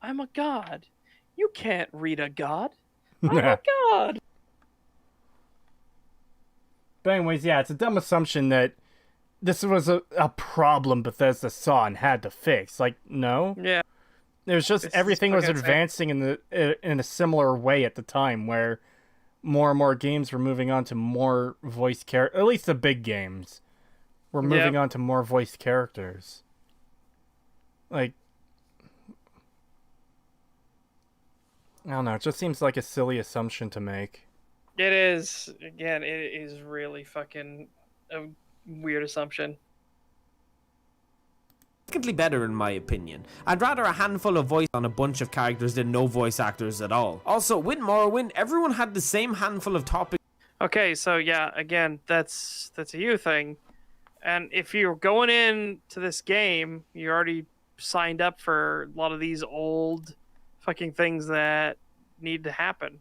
I'm a god. You can't read a god. I'm a god. But anyways, yeah, it's a dumb assumption that this was a problem Bethesda saw and had to fix. Like, no. Yeah. It was just This is everything was fucking advancing in a similar way at the time, where more and more games were moving on to more voice characters. At least the big games were moving on to more voice characters. Like, I don't know. It just seems like a silly assumption to make. It is. Again, it is really fucking a weird assumption. Significantly better in my opinion. I'd rather a handful of voice on a bunch of characters than no voice actors at all. Also, with Morrowind, everyone had the same handful of topics. Okay, so yeah, again, that's a you thing. And if you're going in to this game, you already signed up for a lot of these old fucking things that need to happen.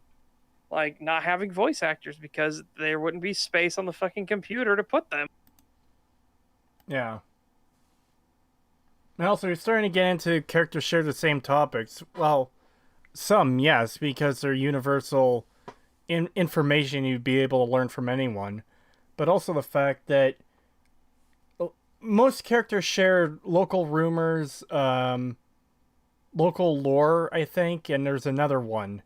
Like not having voice actors because there wouldn't be space on the fucking computer to put them. Yeah. And also, you're starting to get into characters share the same topics. Well, some, yes, because they're universal information you'd be able to learn from anyone. But also the fact that most characters share local rumors, local lore, I think, and there's another one.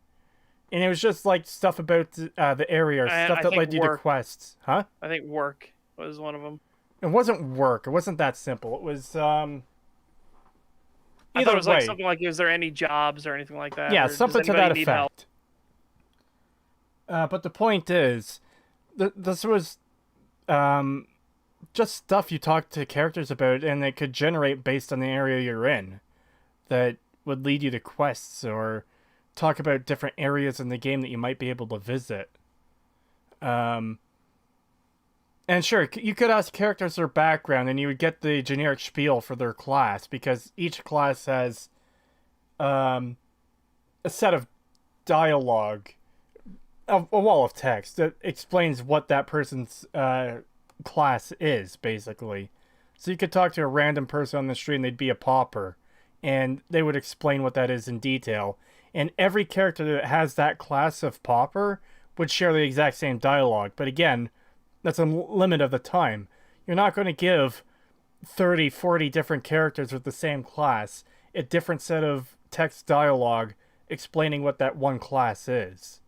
And it was just like stuff about the area, or stuff that led you to quests. Huh? I think work was one of them. It wasn't work. It wasn't that simple. It was, I thought it was like something like, is there any jobs or anything like that? Yeah, or something to that effect. But the point is, this was just stuff you talk to characters about, and it could generate based on the area you're in, that would lead you to quests, or talk about different areas in the game that you might be able to visit. And sure, you could ask characters their background, and you would get the generic spiel for their class, because each class has a set of dialogue, a wall of text that explains what that person's class is, basically. So you could talk to a random person on the street, and they'd be a pauper, and they would explain what that is in detail. And every character that has that class of pauper would share the exact same dialogue. But again, that's a limit of the time. You're not going to give 30, 40 different characters with the same class a different set of text dialogue explaining what that one class is.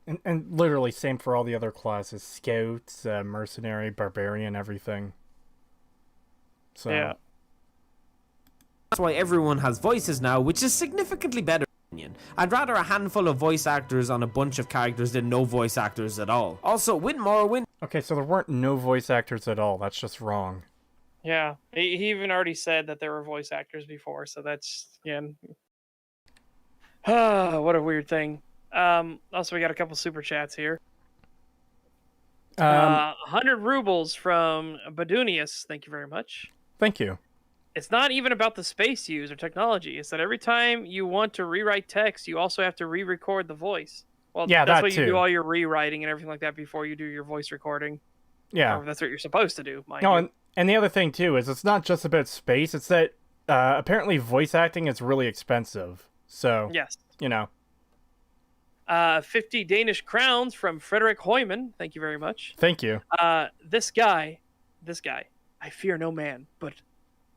And literally same for all the other classes. Scouts, mercenary, barbarian, everything. So Yeah. That's why everyone has voices now, which is significantly better. I'd rather a handful of voice actors on a bunch of characters than no voice actors at all. Also, with Morrowind... Okay, so there weren't no voice actors at all. That's just wrong. Yeah. He even already said that there were voice actors before, so that's, again... what a weird thing. Also, we got a couple super chats here. 100 rubles from Badunius. Thank you very much. Thank you. it's not even about the space used or technology. It's that every time you want to rewrite text, you also have to re-record the voice. Well, Yeah, that's that what you do too. all your rewriting and everything like that before you do your voice recording. Yeah. Or that's what you're supposed to do, mind No, you. and the other thing too is it's not just about space. It's that apparently voice acting is really expensive. So Yes. you know. 50 Danish crowns from Frederick Hoyman. Thank you very much. Thank you. This guy, I fear no man, but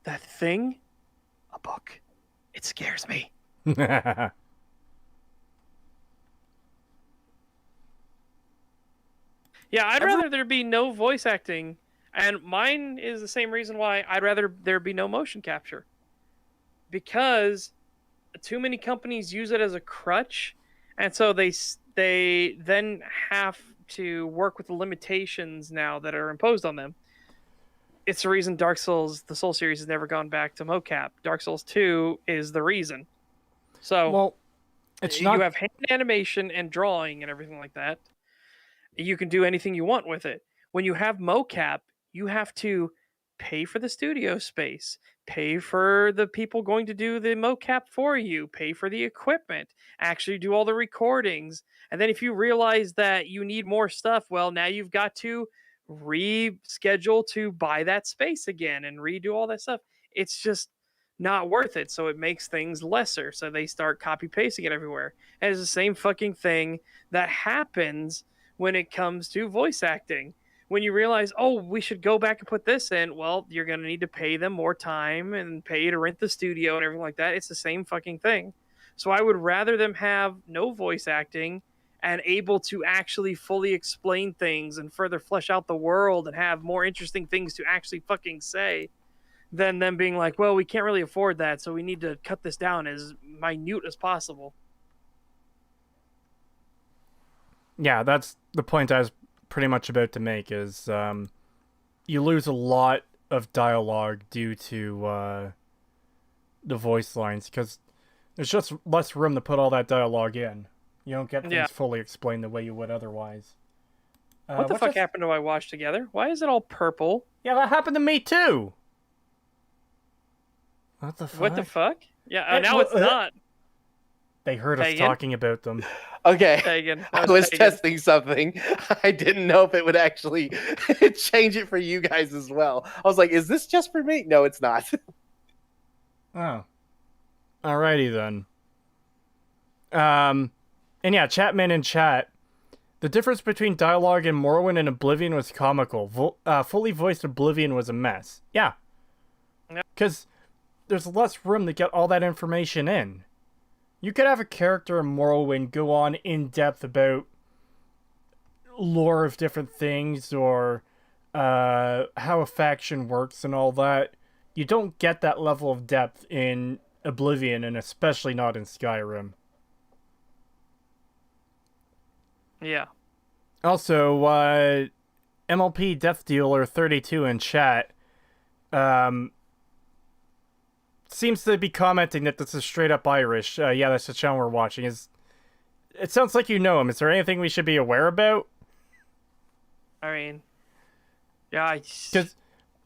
that thing, a book, it scares me. Yeah, I'd rather there be no voice acting, and mine is the same reason why I'd rather there be no motion capture. Because too many companies use it as a crutch, and so they then have to work with the limitations now that are imposed on them. It's the reason Dark Souls, the Soul series, has never gone back to mocap. Dark Souls 2 is the reason. So, well, it's not. You have hand animation and drawing and everything like that. You can do anything you want with it. When you have mocap, you have to pay for the studio space, pay for the people going to do the mocap for you, pay for the equipment, actually do all the recordings. And then if you realize that you need more stuff, well, now you've got to reschedule to buy that space again and redo all that stuff. It's just not worth it. So it makes things lesser. So they start copy pasting it everywhere. And it's the same fucking thing that happens when it comes to voice acting. When you realize, oh, we should go back and put this in, well, you're going to need to pay them more time and pay to rent the studio and everything like that. It's the same fucking thing. So I would rather them have no voice acting and able to actually fully explain things and further flesh out the world and have more interesting things to actually fucking say than them being like, well, we can't really afford that, so we need to cut this down as minute as possible. Yeah, that's the point I was pretty much about to make, is you lose a lot of dialogue due to the voice lines, because there's just less room to put all that dialogue in. You don't get things fully explained the way you would otherwise. What the fuck happened to my Watch Together? Why is it all purple? Yeah, that happened to me too! What the fuck? What the fuck? Yeah, now it's not. They heard us talking about them. Okay. Pagan. I was testing something. I didn't know if it would actually change it for you guys as well. I was like, is this just for me? No, it's not. Oh. Alrighty then. And yeah, Chatman in chat. The difference between dialogue in Morrowind and Oblivion was comical. Fully voiced Oblivion was a mess. Yeah. Because there's less room to get all that information in. You could have a character in Morrowind go on in depth about lore of different things or how a faction works and all that. You don't get that level of depth in Oblivion, and especially not in Skyrim. Yeah. Also, MLP Death Dealer 32 in chat seems to be commenting that this is straight up Irish. Yeah, that's the channel we're watching. It sounds like you know him. Is there anything we should be aware about? I mean, yeah, because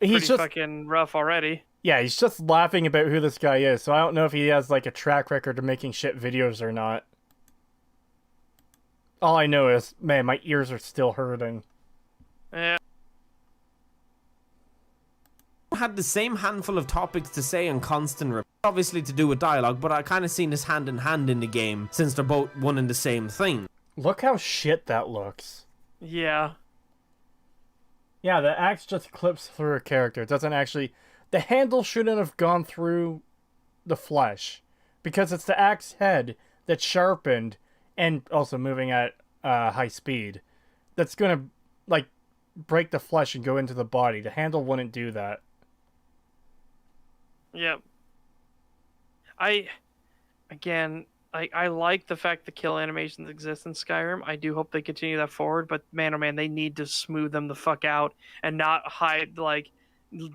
he's just fucking rough already. Yeah, he's just laughing about who this guy is, so I don't know if he has like a track record of making shit videos or not. All I know is, man, my ears are still hurting. Yeah. Had the same handful of topics to say on constant obviously to do with dialogue, but I kind of seen this hand in hand in the game since they're both one and the same thing. Look how shit that looks. Yeah. Yeah, the axe just clips through a character. It doesn't actually... The handle shouldn't have gone through the flesh, because it's the axe head that's sharpened and also moving at high speed that's gonna like break the flesh and go into the body. The handle wouldn't do that. Yep. I like the fact the kill animations exist in Skyrim. I do hope they continue that forward, but man, oh man, they need to smooth them the fuck out and not hide, like,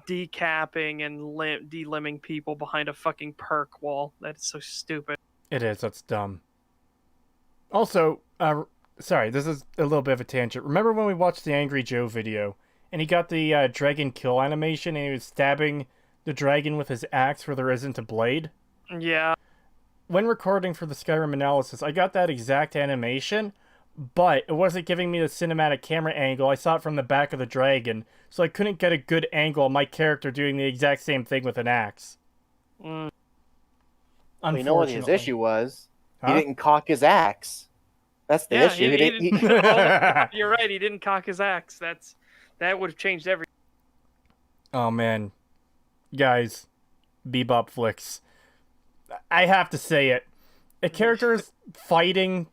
decapping and delimbing people behind a fucking perk wall. That's so stupid. It is. That's dumb. Also, sorry, this is a little bit of a tangent. Remember when we watched the Angry Joe video, and he got the dragon kill animation, and he was stabbing The dragon with his axe where there isn't a blade? Yeah. When recording for the Skyrim analysis, I got that exact animation, but it wasn't giving me the cinematic camera angle. I saw it from the back of the dragon, so I couldn't get a good angle of my character doing the exact same thing with an axe. Well, you know what his issue was? Huh? He didn't cock his axe. That's the issue. He didn't, you're right. He didn't cock his axe. That would have changed everything. Oh man, guys, Bebop flicks. I have to say it. A character is fighting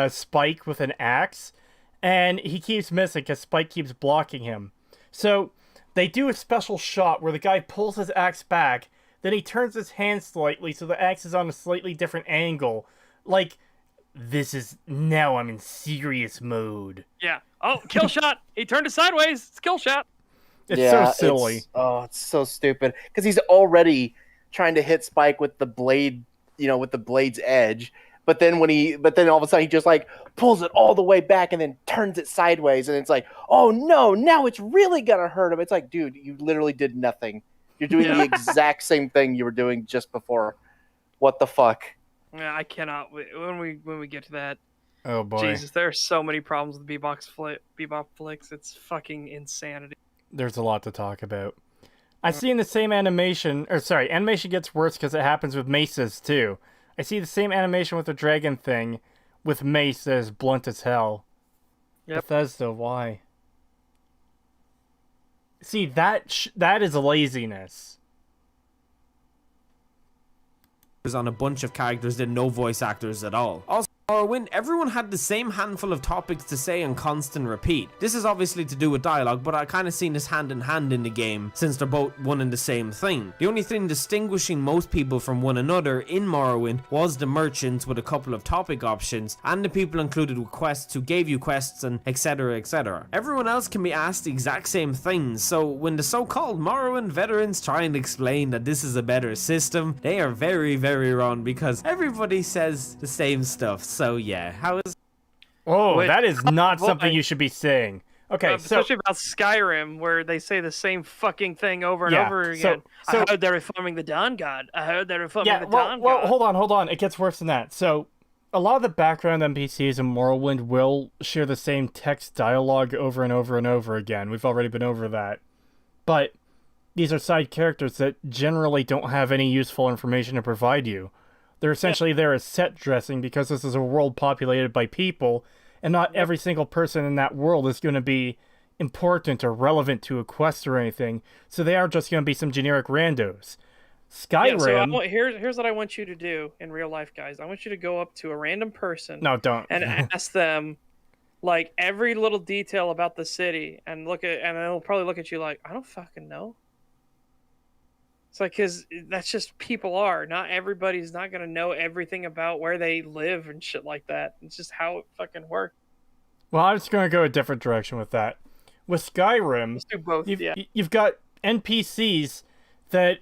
Spike with an axe, and he keeps missing because Spike keeps blocking him. So they do a special shot where the guy pulls his axe back, then he turns his hand slightly so the axe is on a slightly different angle. Like, now I'm in serious mode. Yeah. Oh, kill shot. He turned it sideways. It's kill shot. It's so silly. It's so stupid. Because he's already trying to hit Spike with the blade, with the blade's edge. But then all of a sudden he just like pulls it all the way back and then turns it sideways. And it's like, oh no, now it's really going to hurt him. It's like, dude, you literally did nothing. You're doing the exact same thing you were doing just before. What the fuck? Yeah, I cannot. When we get to that. Oh boy. Jesus, there are so many problems with Bebop flicks. It's fucking insanity. There's a lot to talk about. I've seen the same animation, animation gets worse because it happens with maces too. I see the same animation with the dragon thing, with mace that is blunt as hell. Yep. Bethesda, why? See, that is laziness. On a bunch of characters and no voice actors at all. Also, Morrowind, everyone had the same handful of topics to say on constant repeat. This is obviously to do with dialogue, but I kind of seen this hand in hand in the game since they're both one and the same thing. The only thing distinguishing most people from one another in Morrowind was the merchants with a couple of topic options and the people included with quests who gave you quests and etc etc. Everyone else can be asked the exact same things, so when the so-called Morrowind veterans try and explain that this is a better system, they are very, very wrong because everybody says the same stuff. So yeah, how is... Oh, that is not something you should be saying. Okay, especially about Skyrim, where they say the same fucking thing over and over again. I heard they're reforming the Dawn God. I heard they're reforming the Dawn God. Well, hold on. It gets worse than that. So, a lot of the background NPCs in Morrowind will share the same text dialogue over and over and over again. We've already been over that. But these are side characters that generally don't have any useful information to provide you. They're essentially there as set dressing because this is a world populated by people, and not every single person in that world is going to be important or relevant to a quest or anything, so they are just going to be some generic randos. Skyrim... Yeah, so here's what I want you to do in real life, guys. I want you to go up to a random person... No, don't. ...and ask them, like, every little detail about the city, and they'll probably look at you like, I don't fucking know. It's like, because that's just people are. Not everybody's not going to know everything about where they live and shit like that. It's just how it fucking works. Well, I'm just going to go a different direction with that. With Skyrim, let's do both, you've got NPCs that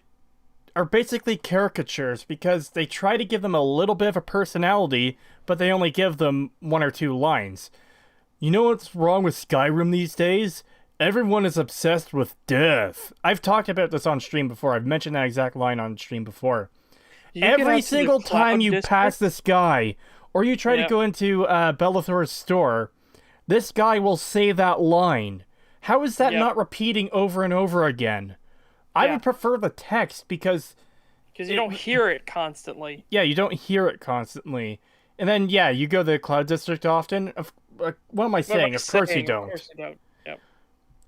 are basically caricatures because they try to give them a little bit of a personality, but they only give them 1 or 2 lines. You know what's wrong with Skyrim these days? Everyone is obsessed with death. I've talked about this on stream before. I've mentioned that exact line on stream before. Every single time you pass this guy, or you try to go into Bellathor's store, this guy will say that line. How is that not repeating over and over again? I would prefer the text because you don't hear it constantly. Yeah, you don't hear it constantly. And then, you go to the Cloud District often. What am I saying? Of course you don't. Of course you don't.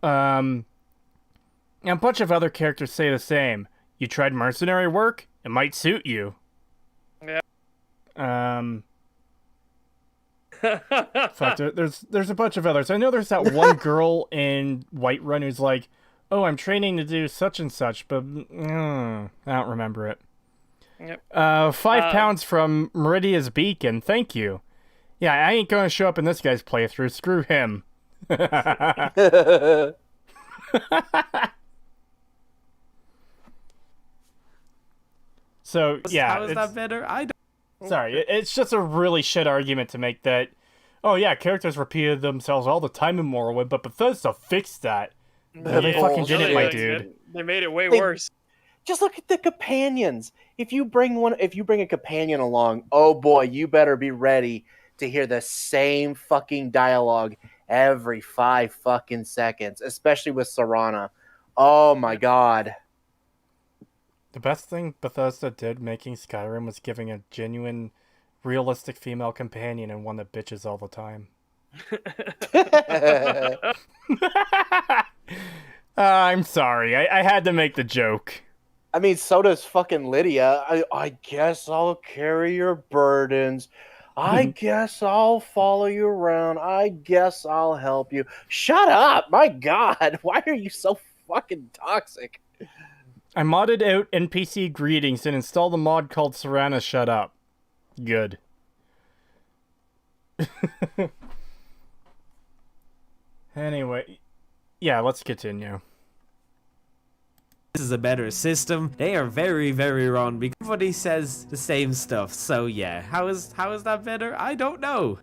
And a bunch of other characters say the same. You tried mercenary work? It might suit you. Yeah. Fuck, there's a bunch of others. I know there's that one girl in Whiterun who's like, oh, I'm training to do such and such, but I don't remember it. Yep. 5 pounds from Meridia's Beacon, thank you. Yeah, I ain't gonna show up in this guy's playthrough. Screw him. So yeah, how is that better? I don't. Sorry, it's just a really shit argument to make that. Oh yeah, characters repeated themselves all the time in Morrowind, but Bethesda fixed that. No, they fucking did it, my dude. They made it way worse. Just look at the companions. If you bring a companion along, oh boy, you better be ready to hear the same fucking dialogue every 5 fucking seconds, especially with Serana. Oh my god. The best thing Bethesda did making Skyrim was giving a genuine, realistic female companion and one that bitches all the time. I'm sorry. I had to make the joke. I mean, so does fucking Lydia. I guess I'll carry your burdens. I guess I'll follow you around. I guess I'll help you. Shut up! My god, why are you so fucking toxic? I modded out NPC greetings and installed a mod called Serana Shut Up. Good. Anyway, yeah, let's continue. This is a better system. They are very, very wrong because everybody says the same stuff. So yeah, how is that better? I don't know.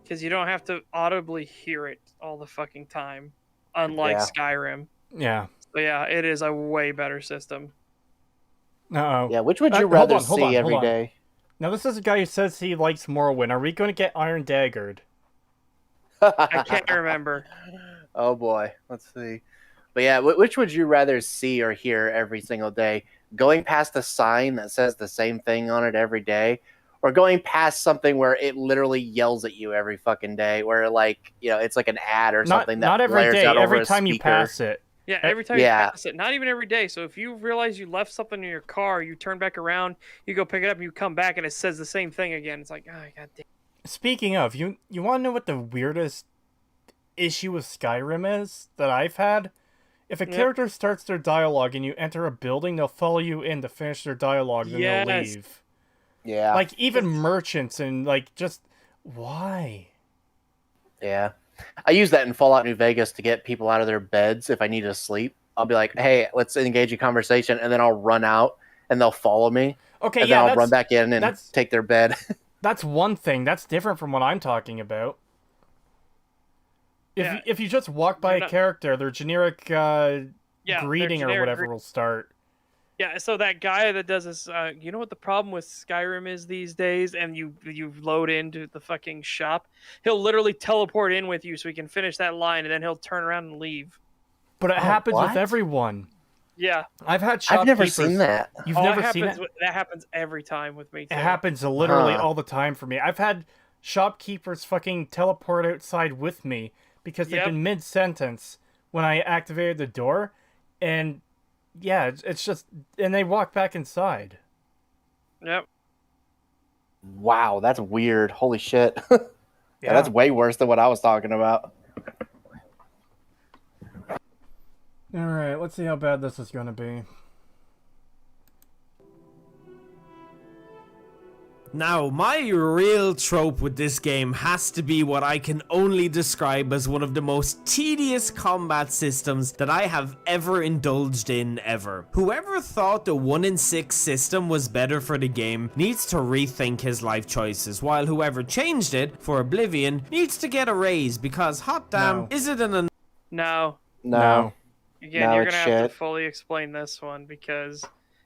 Because you don't have to audibly hear it all the fucking time, unlike Skyrim. Yeah. So yeah, it is a way better system. Uh-oh. Yeah, which would you rather hold see on. every day? Now, this is a guy who says he likes Morrowind. Are we going to get Iron Daggered? I can't remember. Oh boy, let's see. But yeah, which would you rather see or hear every single day? Going past a sign that says the same thing on it every day, or going past something where it literally yells at you every fucking day, where like, you know, it's like an ad or something not that every blares day, out over every a time you speaker. pass it. Yeah, every time you pass it. Not even every day. So if you realize you left something in your car, you turn back around, you go pick it up, and you come back, and it says the same thing again. It's like, oh, god damn. Speaking of, you want to know what the weirdest issue with Skyrim is that I've had? If a character starts their dialogue and you enter a building, they'll follow you in to finish their dialogue, then they'll leave. Yeah. Like, even merchants and, like, just... Why? Yeah. I use that in Fallout New Vegas to get people out of their beds if I need to sleep. I'll be like, hey, let's engage in conversation, and then I'll run out, and they'll follow me. Okay, and then I'll run back in and take their bed. That's one thing. That's different from what I'm talking about. If you just walk by a character, their generic greeting or whatever will start. Yeah, so that guy that does this, you know what the problem with Skyrim is these days? And you load into the fucking shop, he'll literally teleport in with you so he can finish that line, and then he'll turn around and leave. But it happens with everyone. Yeah. I've never seen that. You've never seen that? That happens every time with me, too. It happens literally all the time for me. I've had shopkeepers fucking teleport outside with me because they've been mid-sentence when I activated the door, and yeah, it's just... And they walk back inside. Yep. Wow, that's weird. Holy shit. Yeah, that's way worse than what I was talking about. Alright, let's see how bad this is gonna be. Now, my real trope with this game has to be what I can only describe as one of the most tedious combat systems that I have ever indulged in ever. Whoever thought the 1 in 6 system was better for the game needs to rethink his life choices, while whoever changed it for Oblivion needs to get a raise, because hot damn, is it an... No. Again, you're going to have to fully explain this one, because...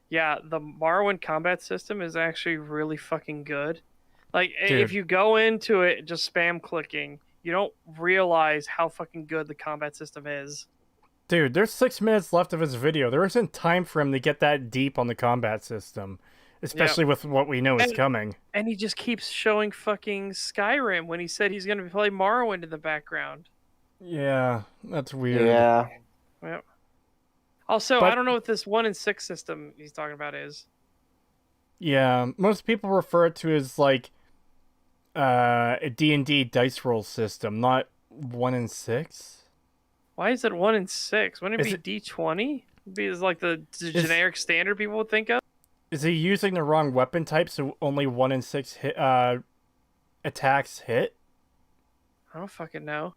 Yeah, the Morrowind combat system is actually really fucking good. Like, if you go into it just spam clicking, you don't realize how fucking good the combat system is. Dude, there's 6 minutes left of his video. There isn't time for him to get that deep on the combat system. Especially with what we know is coming. And he just keeps showing fucking Skyrim when he said he's going to play Morrowind in the background. Yeah, that's weird. Yeah. Yep. Also, I don't know what this 1 in 6 system he's talking about is. Yeah, most people refer it to as like a D&D dice roll system, not 1 in 6. Why is it 1 in 6? Wouldn't it be D20? Be like the generic standard people would think of? Is he using the wrong weapon type so only 1 in 6 attacks hit? I don't fucking know.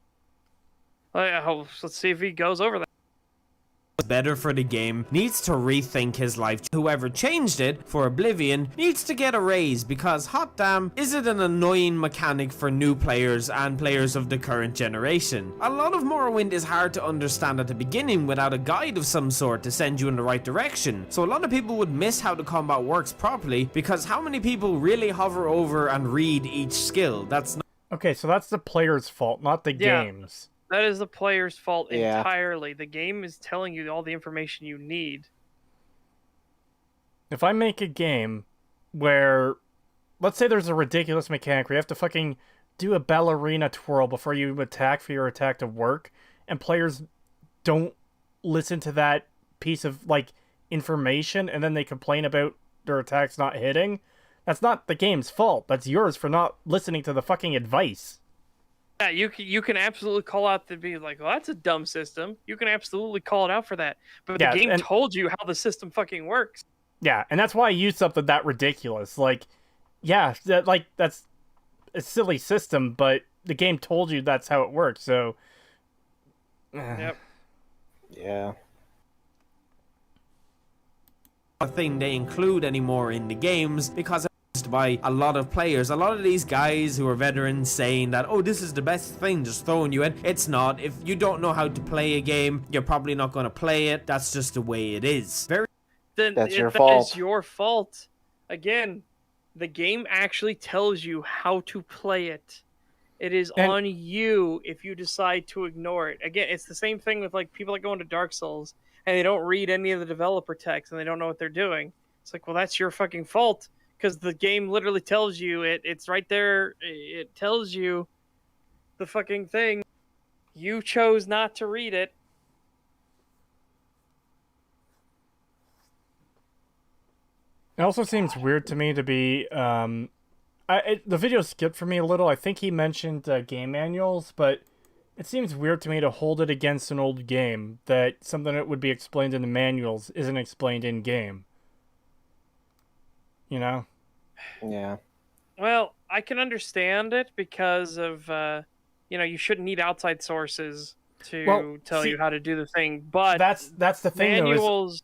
Let's see if he goes over that. better for the game needs to rethink his life. Whoever changed it for Oblivion needs to get a raise, because hot damn, is it an annoying mechanic for new players and players of the current generation. A lot of Morrowind is hard to understand at the beginning without a guide of some sort to send you in the right direction, so a lot of people would miss how the combat works properly, because how many people really hover over and read each skill? That's not... Okay, so that's the player's fault, not the game's. That is the player's fault entirely. The game is telling you all the information you need. If I make a game where, let's say there's a ridiculous mechanic where you have to fucking do a ballerina twirl before you attack for your attack to work, and players don't listen to that piece of, like, information, and then they complain about their attacks not hitting, that's not the game's fault. That's yours for not listening to the fucking advice. Yeah, you can absolutely call out to be like, well, that's a dumb system. You can absolutely call it out for that. But the game told you how the system fucking works. Yeah, and that's why I use something that ridiculous. Like, yeah, that's a silly system, but the game told you that's how it works, so... Yep. Yeah. A thing they include anymore in the games, because by a lot of players, a lot of these guys who are veterans saying that, oh, this is the best thing, just throwing you in. It's not. If you don't know how to play a game, you're probably not going to play it. That's just the way it is. That's your fault. That is your fault. Again, the game actually tells you how to play it. It is on you if you decide to ignore it. Again, it's the same thing with like people that go into Dark Souls and they don't read any of the developer text and they don't know what they're doing. It's like, well, that's your fucking fault. Because the game literally tells you it's right there. It tells you the fucking thing. You chose not to read it. It also seems weird to me to be... the video skipped for me a little. I think he mentioned game manuals, but it seems weird to me to hold it against an old game that something that would be explained in the manuals isn't explained in-game. You know? Yeah. Well, I can understand it because of, you shouldn't need outside sources to tell you how to do the thing. But that's the thing. Manuals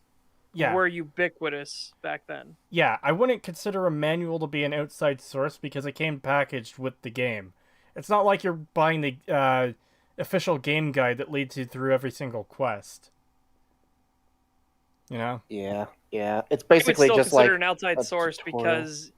were ubiquitous back then. Yeah, I wouldn't consider a manual to be an outside source because it came packaged with the game. It's not like you're buying the official game guide that leads you through every single quest. You know? Yeah. It's basically just just like an outside source because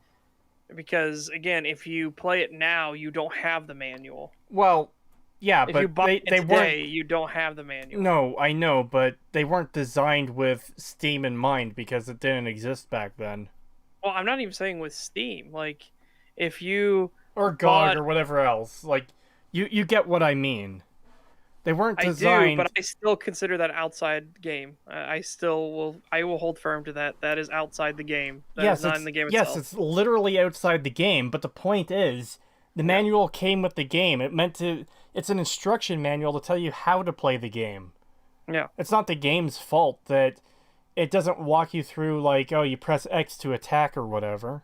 again, if you play it now, you don't have the manual. Well, yeah, if but you buy they today, weren't. You don't have the manual. No, I know, but they weren't designed with Steam in mind because it didn't exist back then. Well, I'm not even saying with Steam. Like, if you or GOG or whatever else, like you get what I mean. They weren't designed. I do, but I still consider that outside game. I will hold firm to that. That is outside the game. That is not in the game itself. Yes, it's literally outside the game. But the point is, the manual came with the game. It's an instruction manual to tell you how to play the game. Yeah. It's not the game's fault that it doesn't walk you through like, oh, you press X to attack or whatever.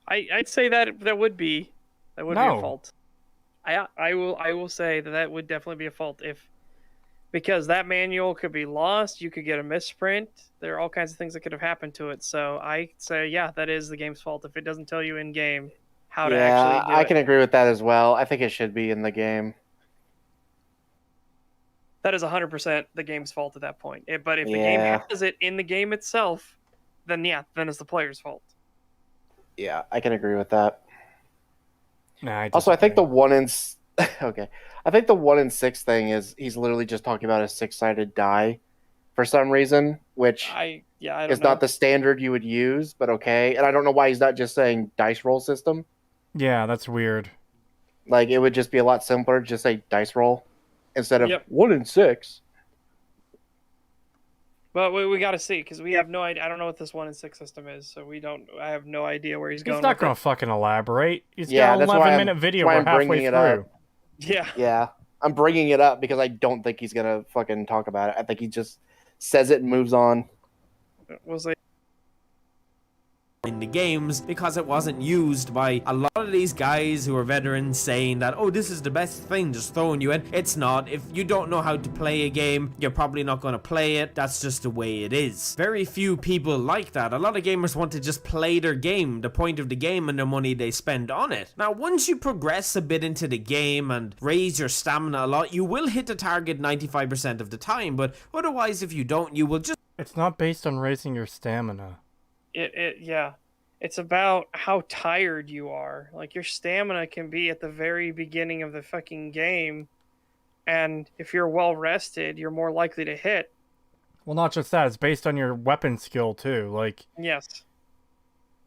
I'd say that would be a fault. I will say that would definitely be a fault because that manual could be lost. You could get a misprint. There are all kinds of things that could have happened to it. So I say, yeah, that is the game's fault if it doesn't tell you in game how to actually do it. I can agree with that as well. I think it should be in the game. That is 100% the game's fault at that point. But if the game has it in the game itself, then it's the player's fault. Yeah, I can agree with that. Nah, I think the 1 in okay. I think the 1 in 6 thing is he's literally just talking about a 6-sided die for some reason, which is not the standard you would use, but okay. And I don't know why he's not just saying dice roll system. Yeah, that's weird. Like it would just be a lot simpler to just say dice roll instead of 1 in 6. But we got to see because we have no idea. I don't know what this 1 in 6 system is, so I have no idea where he's going. He's not going to fucking elaborate. He's got an 11-minute video. We're halfway through. Yeah. I'm bringing it up because I don't think he's gonna fucking talk about it. I think he just says it and moves on. We'll see. In the games because it wasn't used by a lot of of these guys who are veterans saying that, oh, this is the best thing, just throwing you in. It's not. If you don't know how to play a game, you're probably not going to play it. That's just the way it is. Very few people like that. A lot of gamers want to just play their game, the point of the game, and the money they spend on it. Now, once you progress a bit into the game and raise your stamina a lot, you will hit the target 95% of the time, but otherwise, if you don't, you will just... It's not based on raising your stamina. Yeah. It's about how tired you are. Like, your stamina can be at the very beginning of the fucking game, and if you're well rested, you're more likely to hit. Well, not just that. It's based on your weapon skill, too. Like, Yes.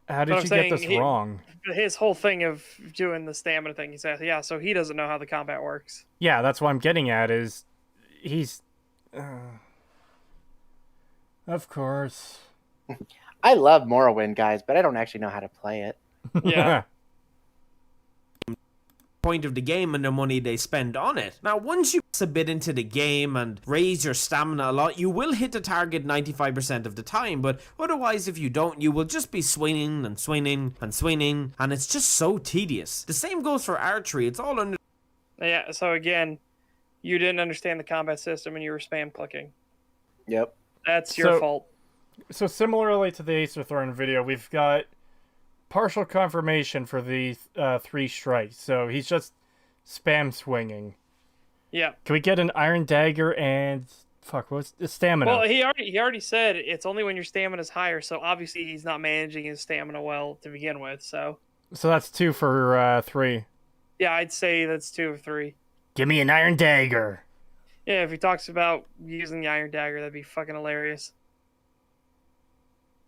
how did you get this wrong? His whole thing of doing the stamina thing, he said, yeah, so he doesn't know how the combat works. Yeah, that's what I'm getting at, is he's... Of course. I love Morrowind, guys, but I don't actually know how to play it. Yeah. Point of the game and the money they spend on it. Now, once you a bit into the game and raise your stamina a lot, you will hit the target 95% of the time, but otherwise, if you don't, you will just be swinging and swinging and swinging, and it's just so tedious. The same goes for archery. It's all under... Yeah, so again, you didn't understand the combat system and you were spam clicking. Yep. That's your fault. So similarly to the Ace Thorn video, we've got partial confirmation for the 3 strikes. So he's just spam swinging. Yeah. Can we get an Iron Dagger and what's the stamina? Well, he already said it's only when your stamina is higher. So obviously he's not managing his stamina well to begin with. So that's 2 for 3. Yeah, I'd say that's 2 of 3. Give me an Iron Dagger. Yeah, if he talks about using the Iron Dagger, that'd be fucking hilarious.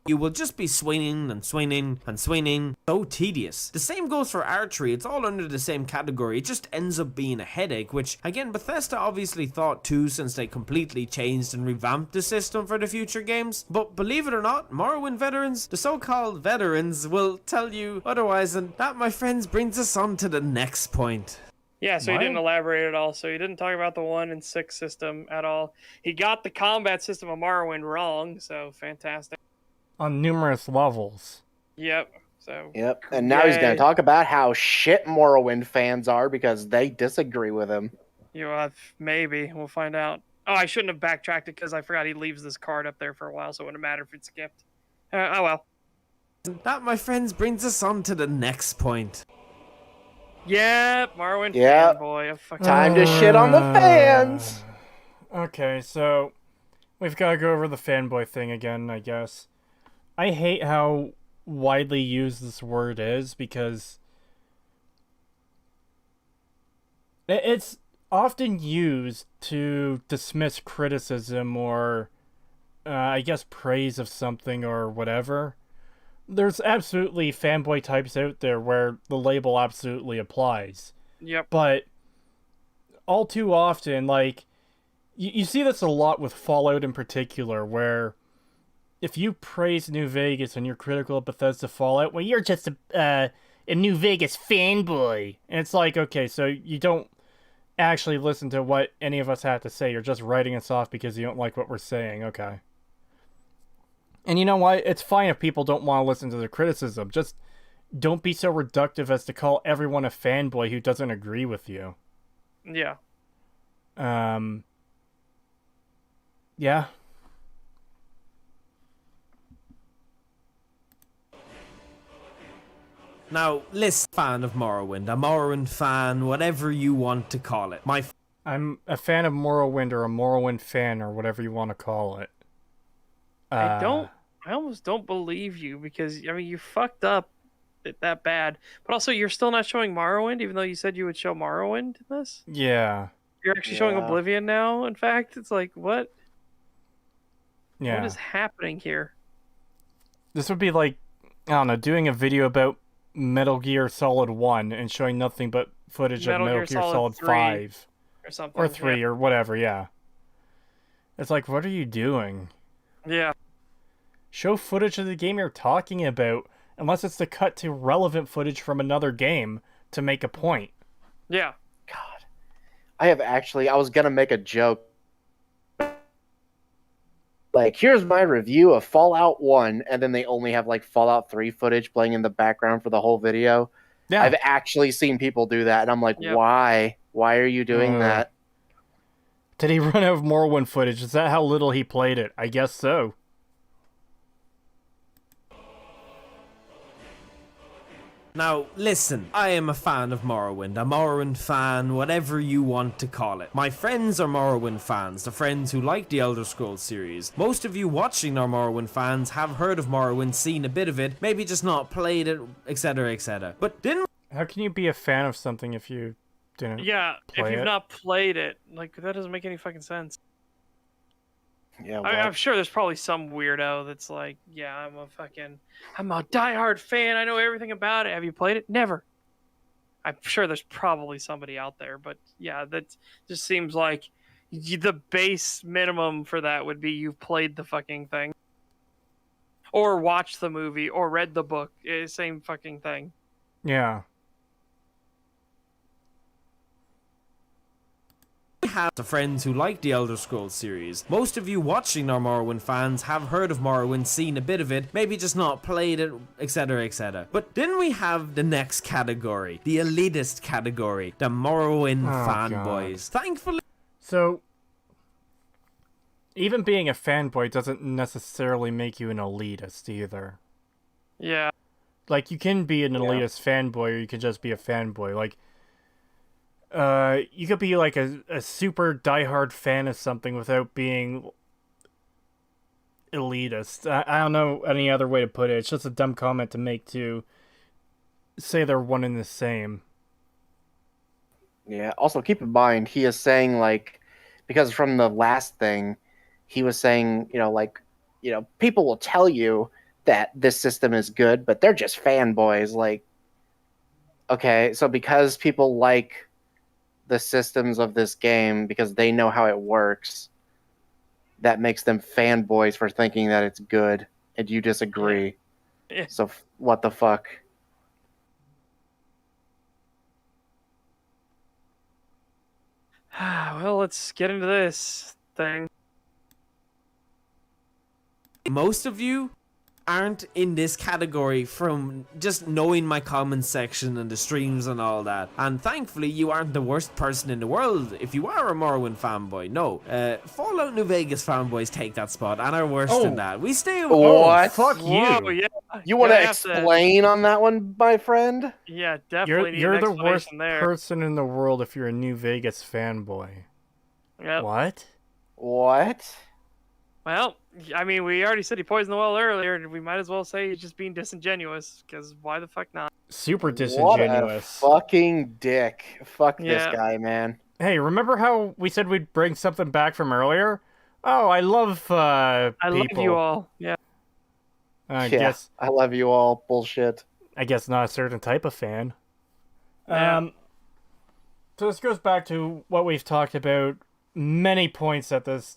You will just be swinging and swinging and swinging. So tedious. The same goes for archery. It's all under the same category. It just ends up being a headache, which, again, Bethesda obviously thought too, since they completely changed and revamped the system for the future games. But believe it or not, Morrowind veterans, the so-called veterans, will tell you otherwise, and that, my friends, brings us on to the next point. Yeah, so he didn't elaborate at all. So he didn't talk about the 1 and 6 system at all. He got the combat system of Morrowind wrong, so fantastic. On numerous levels. Yep. So. Yep. And now he's going to talk about how shit Morrowind fans are because they disagree with him. Maybe. We'll find out. Oh, I shouldn't have backtracked it because I forgot he leaves this card up there for a while, so it wouldn't matter if it's skipped. Oh, well. That, my friends, brings us on to the next point. Yep, Morrowind fanboy. Time to shit on the fans. Okay, so we've got to go over the fanboy thing again, I guess. I hate how widely used this word is because it's often used to dismiss criticism or, I guess, praise of something or whatever. There's absolutely fanboy types out there where the label absolutely applies. Yep. But all too often, like, you see this a lot with Fallout in particular, where if you praise New Vegas and you're critical of Bethesda Fallout, well, you're just a New Vegas fanboy. And it's like, okay, so you don't actually listen to what any of us have to say. You're just writing us off because you don't like what we're saying. Okay. And you know what? It's fine if people don't want to listen to the criticism. Just don't be so reductive as to call everyone a fanboy who doesn't agree with you. Yeah. Yeah. Now, listen, fan of Morrowind, a Morrowind fan, whatever you want to call it. I'm a fan of Morrowind, or a Morrowind fan, or whatever you want to call it. I almost don't believe you because, I mean, you fucked up it that bad. But also, you're still not showing Morrowind, even though you said you would show Morrowind in this? Yeah. You're actually showing Oblivion now, in fact? It's like, what? Yeah. What is happening here? This would be like, I don't know, doing a video about Metal Gear Solid 1 and showing nothing but footage of Metal Gear Solid 5. Or something. Or 3, or whatever, yeah. It's like, what are you doing? Yeah. Show footage of the game you're talking about, unless it's to cut to relevant footage from another game to make a point. Yeah. God. I was going to make a joke. Like, here's my review of Fallout 1, and then they only have, like, Fallout 3 footage playing in the background for the whole video. Yeah. I've actually seen people do that, and I'm like, Yep. why? Why are you doing that? Did he run out of Morrowind footage? Is that how little he played it? I guess so. Now, listen, I am a fan of Morrowind, a Morrowind fan, whatever you want to call it. My friends are Morrowind fans, the friends who like the Elder Scrolls series. Most of you watching are Morrowind fans, have heard of Morrowind, seen a bit of it, maybe just not played it, etc, etc. But didn't... How can you be a fan of something if you didn't if you've not played it, like, that doesn't make any fucking sense. Yeah, I'm sure there's probably some weirdo that's like, yeah, I'm a diehard fan. I know everything about it. Have you played it? Never. I'm sure there's probably somebody out there, but yeah, that just seems like the base minimum for that would be you've played the fucking thing, or watched the movie, or read the book. Same fucking thing. Yeah. have the friends who like the Elder Scrolls series. Most of you watching are Morrowind fans, have heard of Morrowind, seen a bit of it, maybe just not played it, etc, etc. But then we have the next category, the elitist category, the Morrowind fanboys. Thankfully... So, even being a fanboy doesn't necessarily make you an elitist either. Yeah. Like, you can be an elitist fanboy, or you can just be a fanboy. Like, you could be like a super diehard fan of something without being elitist. I don't know any other way to put it. It's just a dumb comment to make to say they're one and the same. Yeah, also keep in mind, he is saying, like, because from the last thing, he was saying, people will tell you that this system is good, but they're just fanboys. Like, okay, so because people like the systems of this game, because they know how it works, that makes them fanboys for thinking that it's good, and you disagree. Yeah. So what the fuck? Well, let's get into this thing. Most of you aren't in this category from just knowing my comment section and the streams and all that. And thankfully, you aren't the worst person in the world if you are a Morrowind fanboy. No, Fallout New Vegas fanboys take that spot and are worse than that. We stay... What? Fuck you. Whoa, yeah. You want to explain on that one, my friend? Yeah, definitely. You're the worst there. person in the world if you're a New Vegas fanboy. Yep. What? What? Well, I mean, we already said he poisoned the well earlier, and we might as well say he's just being disingenuous, because why the fuck not? Super disingenuous. What a fucking dick. Fuck this guy, man. Hey, remember how we said we'd bring something back from earlier? Oh, I love people. I love you all. Yeah. I guess I love you all. Bullshit. I guess not a certain type of fan. Yeah. So this goes back to what we've talked about many times at this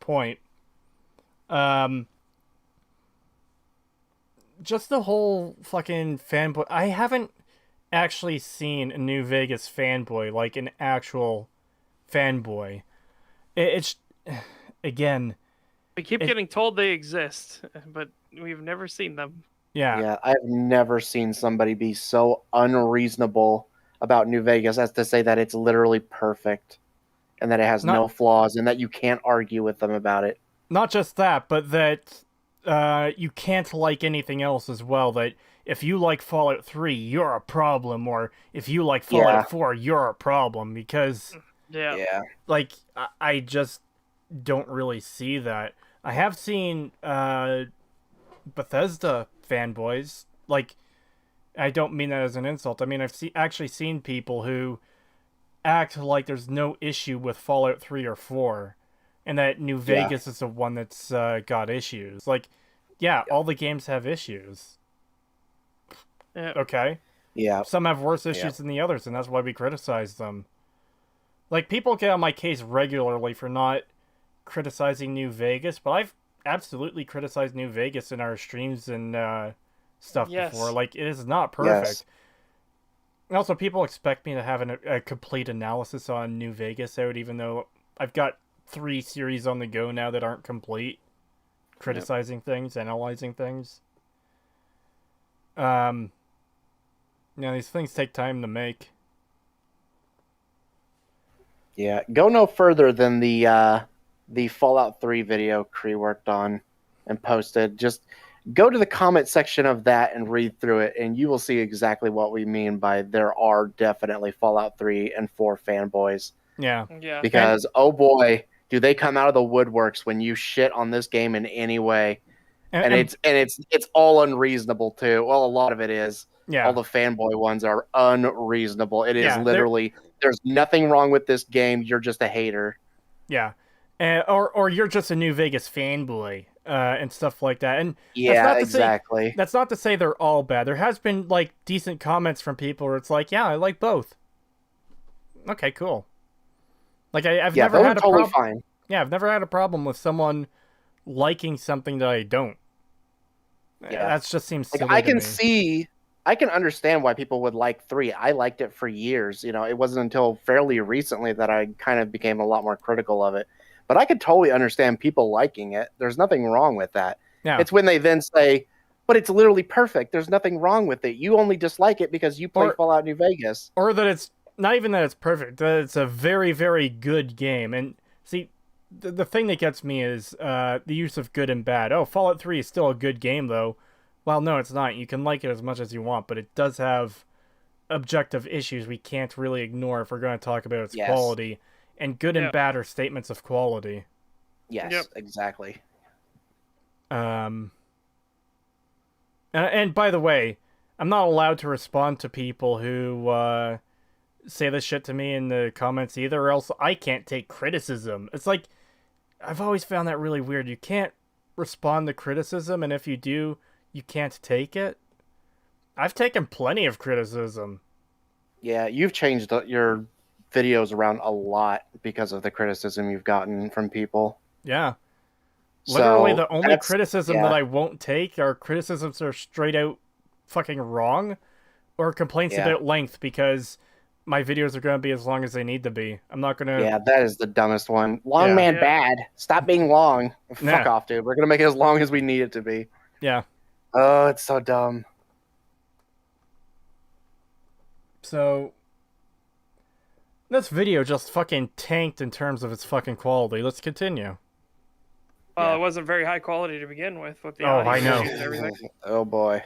point. Just the whole fucking fanboy. I haven't actually seen a New Vegas fanboy, like an actual fanboy. It's again. We keep getting told they exist, but we've never seen them. Yeah, I've never seen somebody be so unreasonable about New Vegas as to say that it's literally perfect and that it has no flaws and that you can't argue with them about it. Not just that, but that you can't like anything else as well. That if you like Fallout 3, you're a problem, or if you like Fallout 4, you're a problem, because like I just don't really see that. I have seen Bethesda fanboys. Like, I don't mean that as an insult. I mean, I've actually seen people who act like there's no issue with Fallout 3 or 4, and that New Vegas is the one that's got issues. Like, all the games have issues. Yeah. Okay? Yeah. Some have worse issues than the others, and that's why we criticize them. Like, people get on my case regularly for not criticizing New Vegas, but I've absolutely criticized New Vegas in our streams and stuff before. Like, it is not perfect. Yes. And also, people expect me to have a complete analysis on New Vegas out, even though I've got 3 series on the go now that aren't complete. Criticizing things, analyzing things. Yeah, these things take time to make. Yeah, go no further than the Fallout 3 video Cree worked on and posted. Just go to the comment section of that and read through it, and you will see exactly what we mean by there are definitely Fallout 3 and 4 fanboys. Yeah. Yeah. Because, oh boy, do they come out of the woodworks when you shit on this game in any way. And it's all unreasonable too. Well, a lot of it is. Yeah. All the fanboy ones are unreasonable. It is Yeah, literally there's nothing wrong with this game. You're just a hater. Yeah. Or you're just a New Vegas fanboy, and stuff like that. And Yeah, exactly. That's not to say they're all bad. There has been like decent comments from people where it's like, yeah, I like both. Okay, cool. Like I've never had a totally problem. fine. Yeah, I've never had a problem with someone liking something that I don't. Yeah. That just seems silly I to can me. see, I can understand why people would like 3. I liked it for years. You know, it wasn't until fairly recently that I kind of became a lot more critical of it. But I could totally understand people liking it. There's nothing wrong with that. Yeah. It's when they then say, but it's literally perfect. There's nothing wrong with it. You only dislike it because you play Fallout New Vegas. Or that it's not even that it's perfect, that it's a very, very good game. And see, the thing that gets me is the use of good and bad. Oh, Fallout 3 is still a good game, though. Well, no, it's not. You can like it as much as you want, but it does have objective issues we can't really ignore if we're going to talk about its quality. And good and bad are statements of quality. Yes, exactly. And by the way, I'm not allowed to respond to people who say this shit to me in the comments either, or else I can't take criticism. It's like, I've always found that really weird. You can't respond to criticism, and if you do, you can't take it. I've taken plenty of criticism. Yeah, you've changed your videos around a lot because of the criticism you've gotten from people. Yeah. Literally, So, the only criticism that I won't take are criticisms that are straight out fucking wrong, or complaints about length, because my videos are going to be as long as they need to be. I'm not going to... Yeah, that is the dumbest one. Long man bad. Stop being long. Fuck off, dude. We're going to make it as long as we need it to be. Yeah. Oh, it's so dumb. So... this video just fucking tanked in terms of its fucking quality. Let's continue. Well, it wasn't very high quality to begin with the audio I know. issues And everything. Oh boy.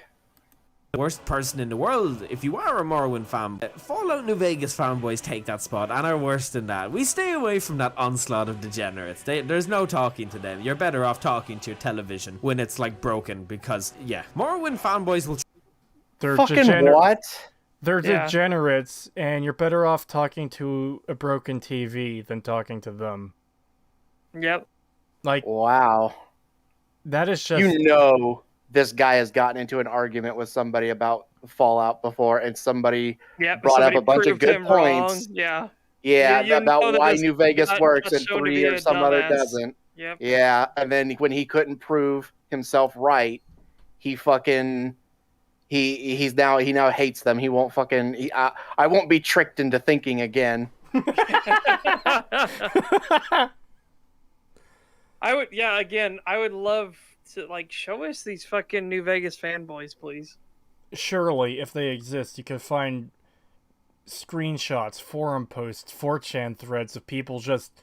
The worst person in the world, if you are a Morrowind fan. Fallout New Vegas fanboys take that spot and are worse than that. We stay away from that onslaught of degenerates. There's no talking to them. You're better off talking to your television when it's like broken, because Morrowind fanboys will... They're fucking what? They're degenerates, and you're better off talking to a broken TV than talking to them. Yep. Like, wow. That is just... You know this guy has gotten into an argument with somebody about Fallout before, and somebody brought up a bunch of good points. Wrong. Yeah, you about why New Vegas works and shown 3 or some other doesn't. Yep. Yeah, and then when he couldn't prove himself right, he fucking... He now hates them. He won't fucking... I won't be tricked into thinking again. I would love to, like, show us these fucking New Vegas fanboys, please. Surely, if they exist, you could find screenshots, forum posts, 4chan threads of people just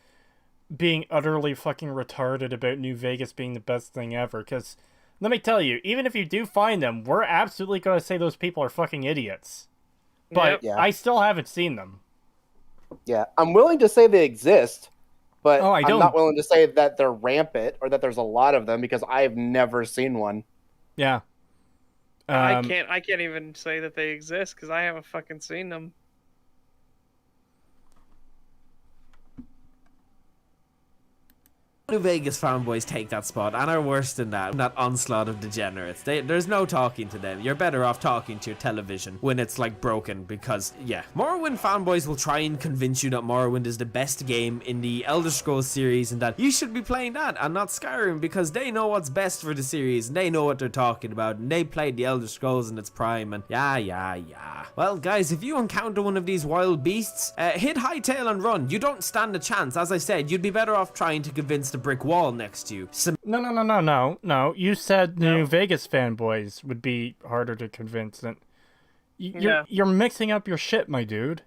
being utterly fucking retarded about New Vegas being the best thing ever, because... let me tell you, even if you do find them, we're absolutely going to say those people are fucking idiots. But I still haven't seen them. Yeah, I'm willing to say they exist, but I'm not willing to say that they're rampant or that there's a lot of them, because I've never seen one. Yeah. I can't even say that they exist because I haven't fucking seen them. New Vegas fanboys take that spot and are worse than that onslaught of degenerates. There's no talking to them. You're better off talking to your television when it's like broken, because Morrowind fanboys will try and convince you that Morrowind is the best game in the Elder Scrolls series and that you should be playing that and not Skyrim, because they know what's best for the series and they know what they're talking about and they played the Elder Scrolls in its prime and Well, guys, if you encounter one of these wild beasts, hit hightail and run. You don't stand a chance. As I said, you'd be better off trying to convince the brick wall next to you. No. You said New Vegas fanboys would be harder to convince than... You're mixing up your shit, my dude.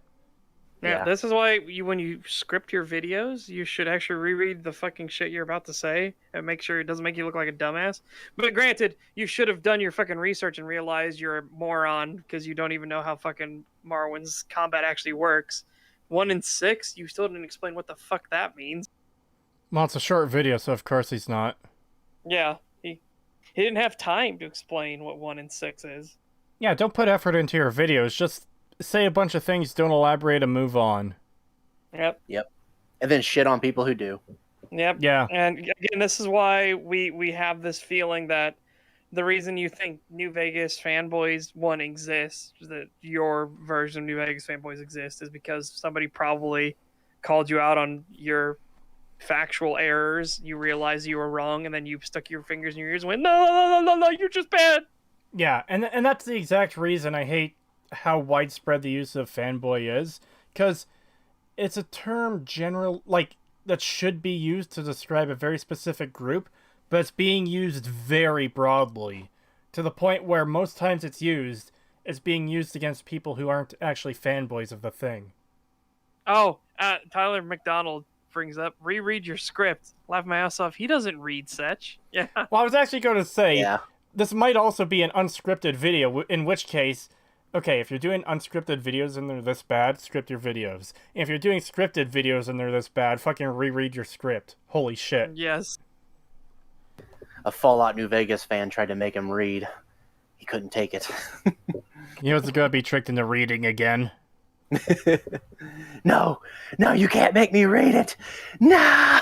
Yeah, this is why when you script your videos, you should actually reread the fucking shit you're about to say and make sure it doesn't make you look like a dumbass. But granted, you should have done your fucking research and realized you're a moron because you don't even know how fucking Morrowind's combat actually works. 1 in 6, you still didn't explain what the fuck that means. Well, it's a short video, so of course he's not. Yeah, he didn't have time to explain what 1 in 6 is. Yeah, don't put effort into your videos. Just say a bunch of things, don't elaborate, and move on. Yep. And then shit on people who do. Yep. Yeah. And again, this is why we have this feeling that the reason you think New Vegas Fanboys 1 exists, that your version of New Vegas Fanboys exists, is because somebody probably called you out on your factual errors. You realized you were wrong, and then you stuck your fingers in your ears and went, no, you're just bad. Yeah, and that's the exact reason I hate how widespread the use of fanboy is, because it's a term that should be used to describe a very specific group, but it's being used very broadly, to the point where most times it's being used against people who aren't actually fanboys of the thing. Oh, Tyler McDonald brings up, reread your script. Laugh my ass off. He doesn't read such. Yeah. Well, I was actually going to say, this might also be an unscripted video, in which case, okay, if you're doing unscripted videos and they're this bad, script your videos. If you're doing scripted videos and they're this bad, fucking reread your script. Holy shit. Yes. A Fallout New Vegas fan tried to make him read. He couldn't take it. You know, it's gonna be tricked into reading again. No, you can't make me read it. No!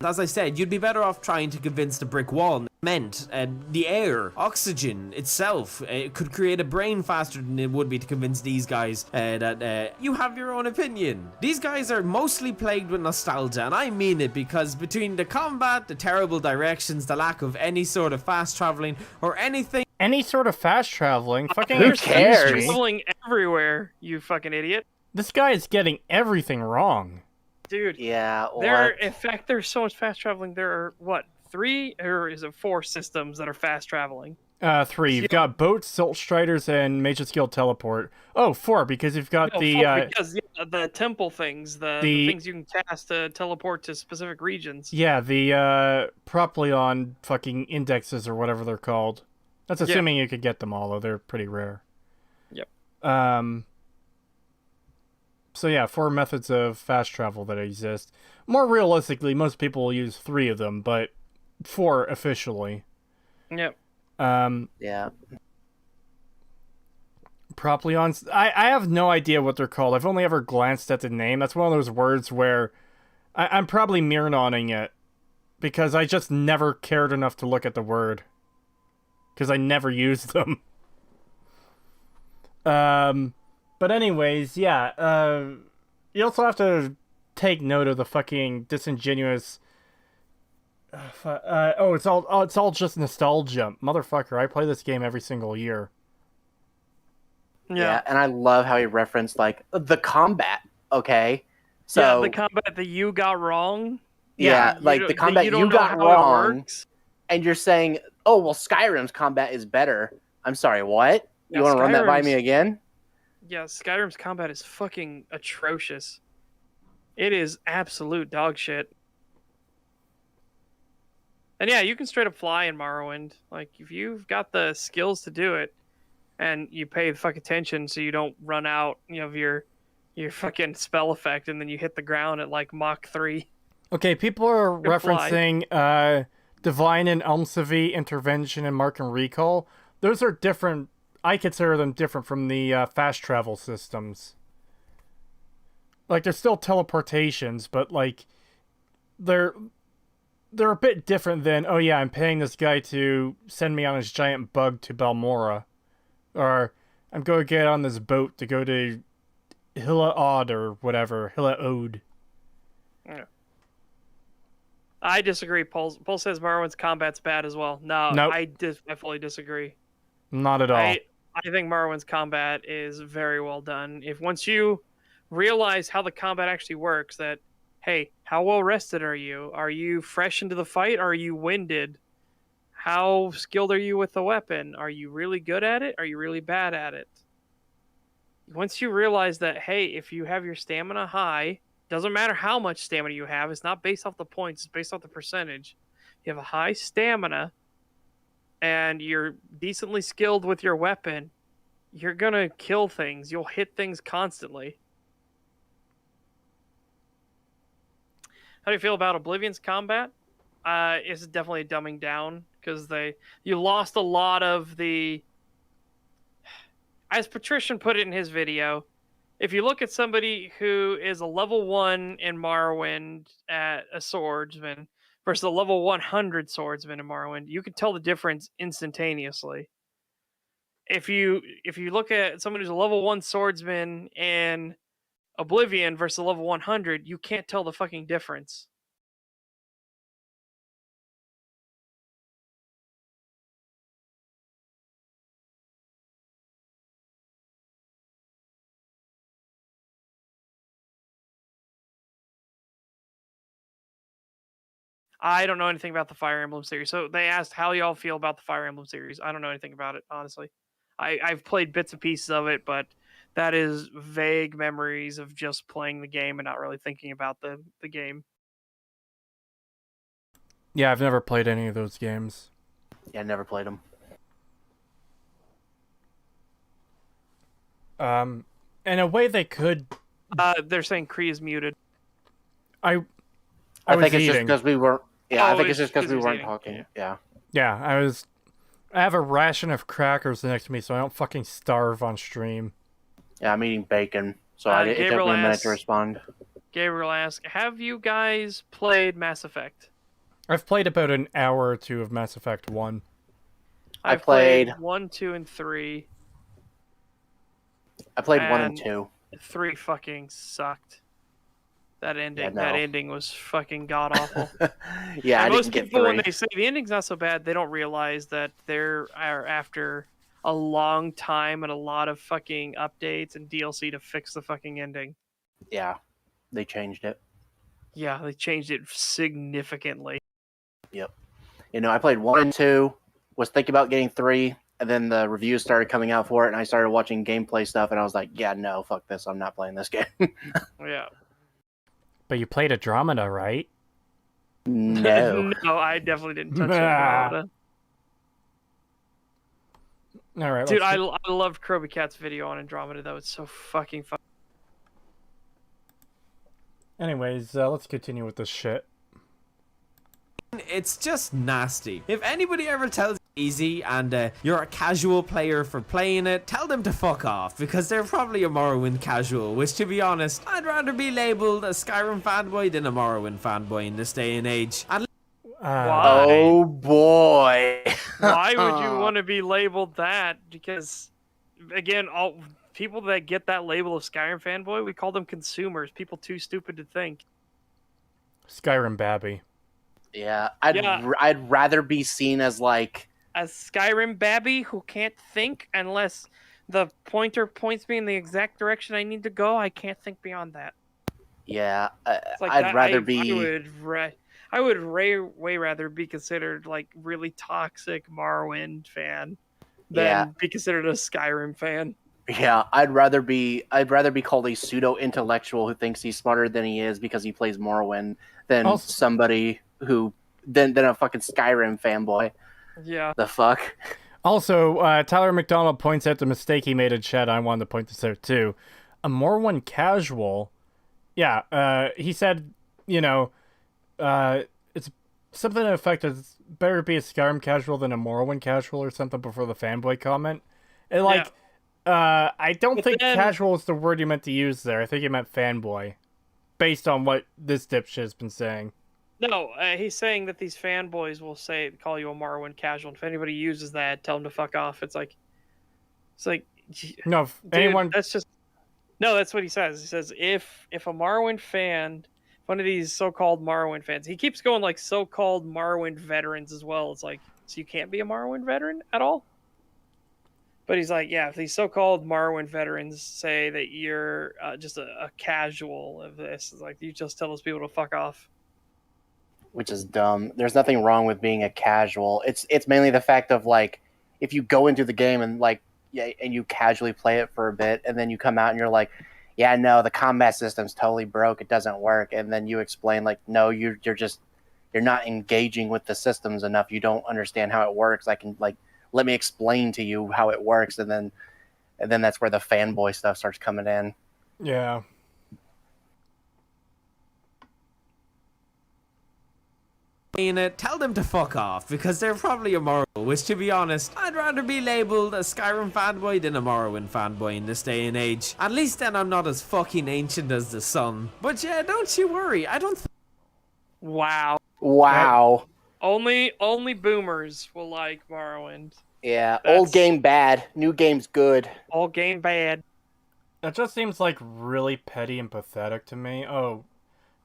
As I said, you'd be better off trying to convince the brick wall meant the air, oxygen itself, could create a brain faster than it would be to convince these guys that you have your own opinion. These guys are mostly plagued with nostalgia, and I mean it, because between the combat, the terrible directions, the lack of any sort of fast traveling or anything. Any sort of fast traveling? Fucking who cares? Traveling everywhere, you fucking idiot. This guy is getting everything wrong. Dude. Yeah. In fact, there's so much fast traveling. There are, 3 or is it 4 systems that are fast traveling? 3. You've got boats, silt striders, and major skill teleport. Oh, 4, because you've got the temple things, the things you can cast to teleport to specific regions. Yeah, the Propleon fucking indexes or whatever they're called. That's assuming you could get them all, though they're pretty rare. Yep. So yeah, 4 methods of fast travel that exist. More realistically, most people will use 3 of them, but 4 officially. Yep. Yeah. Propleons. I have no idea what they're called. I've only ever glanced at the name. That's one of those words where I'm probably Mirnoning it because I just never cared enough to look at the word. Because I never used them. But anyways, yeah. You also have to take note of the fucking disingenuous. It's all just nostalgia, motherfucker. I play this game every single year. Yeah, and I love how he referenced like the combat. Okay, so the combat that you got wrong. Yeah, like the combat you got wrong, and you're saying, "Oh, well, Skyrim's combat is better." I'm sorry, what? You want to run that by me again? Yeah, Skyrim's combat is fucking atrocious. It is absolute dog shit. And yeah, you can straight up fly in Morrowind. Like, if you've got the skills to do it, and you pay the fuck attention so you don't run out, of your fucking spell effect, and then you hit the ground at like Mach 3. Okay, people are referencing Divine and Elmsavie, Intervention, and Mark and Recall. Those are different. I consider them different from the fast travel systems. Like, they're still teleportations, but like they're a bit different than, oh yeah, I'm paying this guy to send me on his giant bug to Balmora. Or I'm going to get on this boat to go to Hilla Odd or whatever. Hilla Ode. Yeah. I disagree. Paul says Morrowind's combat's bad as well. No, nope. I fully disagree. Not at all. I think Morrowind's combat is very well done. If once you realize how the combat actually works, that, hey, how well rested are you? Are you fresh into the fight? Or are you winded? How skilled are you with the weapon? Are you really good at it? Are you really bad at it? Once you realize that, hey, if you have your stamina high, doesn't matter how much stamina you have, it's not based off the points, it's based off the percentage. You have a high stamina and you're decently skilled with your weapon, you're gonna kill things. You'll hit things constantly. How do you feel about Oblivion's combat? It's definitely a dumbing down because you lost a lot of the. As Patrician put it in his video, if you look at somebody who is a level 1 in Morrowind at a swordsman versus a level 100 swordsman in Morrowind, you can tell the difference instantaneously. If you look at someone who's a level 1 swordsman in Oblivion versus a level 100, you can't tell the fucking difference. I don't know anything about the Fire Emblem series. So they asked how y'all feel about the Fire Emblem series. I don't know anything about it, honestly. I've played bits and pieces of it, but that is vague memories of just playing the game and not really thinking about the game. Yeah, I've never played any of those games. Yeah, I never played them. In a way they could. They're saying Kree is muted. I think it's just because we weren't. Yeah, I think it's just because we weren't eating. talking. Yeah. Yeah, I have a ration of crackers next to me so I don't fucking starve on stream. Yeah, I'm eating bacon, so it took me a minute to respond. Gabriel asked, have you guys played Mass Effect? I've played about an hour or two of Mass Effect 1. I've played 1, 2, and 3. I played 1 and 2. 3 fucking sucked. That ending, Yeah, no. that ending was fucking god awful. Yeah, and I most didn't people, get 3. when they say the ending's not so bad, they don't realize that they're after a long time and a lot of fucking updates and DLC to fix the fucking ending. Yeah, they changed it. Yeah, they changed it significantly. Yep. You know, I played 1 and 2, was thinking about getting 3, and then the reviews started coming out for it, and I started watching gameplay stuff, and I was like, yeah, no, fuck this, I'm not playing this game. Yeah. But you played Andromeda, right? No. No, I definitely didn't touch Andromeda. All right, dude, I loved Kirby Cat's video on Andromeda. That was so fucking fun. Anyways, let's continue with this shit. It's just nasty. If anybody ever tells you easy and you're a casual player for playing it, tell them to fuck off, because they're probably a Morrowind casual, which, to be honest, I'd rather be labelled a Skyrim fanboy than a Morrowind fanboy in this day and age. And why? Oh boy. Why would you want to be labeled that? Because, again, all people that get that label of Skyrim fanboy, we call them consumers. People too stupid to think. Skyrim babby. Yeah, I'd rather be seen as like a Skyrim babby who can't think unless the pointer points me in the exact direction I need to go. I can't think beyond that. Yeah, like I'd that, rather be. I would way rather be considered like really toxic Morrowind fan than be considered a Skyrim fan. Yeah, I'd rather be called a pseudo intellectual who thinks he's smarter than he is because he plays Morrowind than somebody who than a fucking Skyrim fanboy. Yeah. The fuck. Also, Tyler McDonald points out the mistake he made in chat. I wanted to point this out too. A Morrowind casual. Yeah, he said, you know, it's something to the effect of it's better to be a Skyrim casual than a Morrowind casual or something before the fanboy comment. And like, I don't think casual is the word you meant to use there. I think you meant fanboy, based on what this dipshit has been saying. No, he's saying that these fanboys will call you a Morrowind casual. And if anybody uses that, tell them to fuck off. It's like, no, if anyone. That's what he says. He says if a Morrowind fan, one of these so-called Morrowind fans, he keeps going like so-called Morrowind veterans as well. It's like, so you can't be a Morrowind veteran at all? But he's like, yeah, if these so-called Morrowind veterans say that you're just a casual of this, it's like, you just tell those people to fuck off. which is dumb. There's nothing wrong with being a casual. It's mainly the fact of like if you go into the game and like and you casually play it for a bit and then you come out and you're like, yeah, no, the combat system's totally broke. It doesn't work. And then you explain like, no, you're not engaging with the systems enough. You don't understand how it works. I can like let me explain to you how it works, and then that's where the fanboy stuff starts coming in. Yeah. Tell them to fuck off, because they're probably immoral, which, to be honest, I'd rather be labelled a Skyrim fanboy than a Morrowind fanboy in this day and age. At least then I'm not as fucking ancient as the sun. But yeah, don't you worry, I don't Wow. Wow. Only boomers will like Morrowind. Yeah, old game bad, new game's good. Old game bad. That just seems like really petty and pathetic to me. Oh,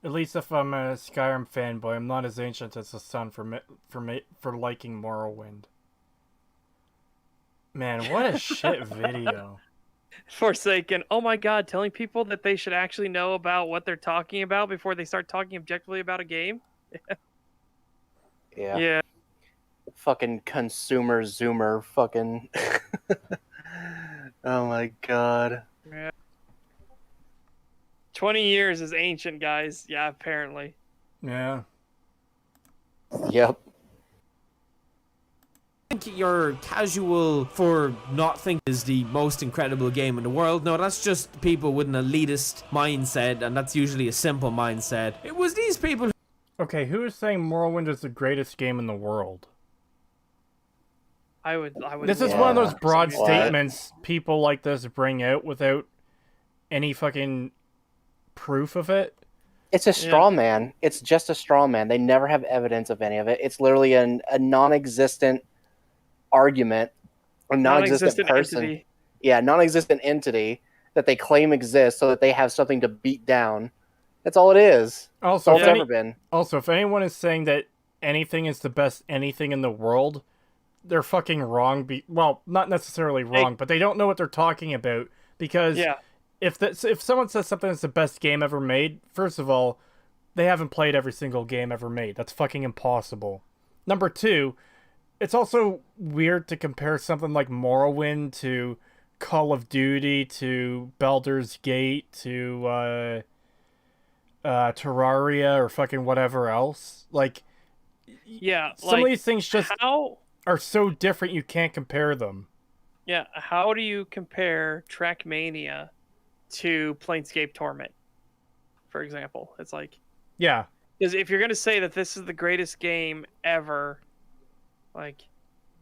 at least if I'm a Skyrim fanboy, I'm not as ancient as the sun for liking Morrowind. Man, what a shit video. Forsaken. Oh my god, telling people that they should actually know about what they're talking about before they start talking objectively about a game? Yeah. Yeah. Fucking consumer zoomer fucking Oh my god. Yeah. 20 years is ancient, guys. Yeah, apparently. Yeah. Yep. think you're casual for not thinking is the most incredible game in the world. No, that's just people with an elitist mindset, and that's usually a simple mindset. It was these people. Okay, who is saying Morrowind is the greatest game in the world? I would. This is one of those broad statements people like this bring out without any fucking proof of it. It's a straw man. It's just a straw man. They never have evidence of any of it. It's literally a non-existent argument, a non-existent person. Entity. Yeah, non-existent entity that they claim exists so that they have something to beat down. That's all it is. Also, it's ever been. Also, if anyone is saying that anything is the best anything in the world, they're fucking wrong. Well, not necessarily wrong, but they don't know what they're talking about. Because if someone says something is the best game ever made, first of all, they haven't played every single game ever made. That's fucking impossible. Number two, it's also weird to compare something like Morrowind to Call of Duty to Baldur's Gate to Terraria or fucking whatever else. Like, some of these things just are so different you can't compare them. Yeah, how do you compare Trackmania to Planescape Torment, for example? It's like... Yeah. Because if you're going to say that this is the greatest game ever, like,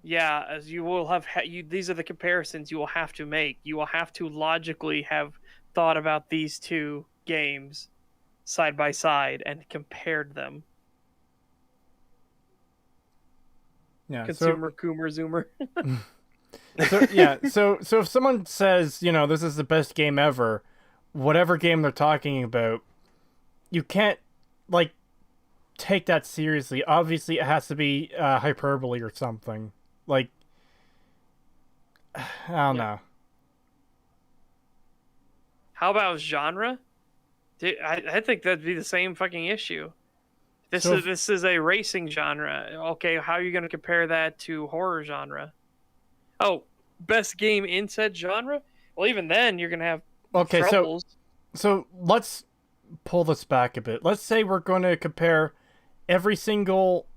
yeah, as you will have... these are the comparisons you will have to make. You will have to logically have thought about these two games side by side and compared them. Yeah, Consumer, Coomer, Zoomer. So if someone says, you know, this is the best game ever, whatever game they're talking about, you can't, like, take that seriously. Obviously, it has to be hyperbole or something. Like, I don't know. How about genre? Dude, I think that'd be the same fucking issue. This is a racing genre. Okay, how are you going to compare that to horror genre? Oh, best game in said genre? Well, even then, you're going to have troubles. So let's pull this back a bit. Let's say we're going to compare every single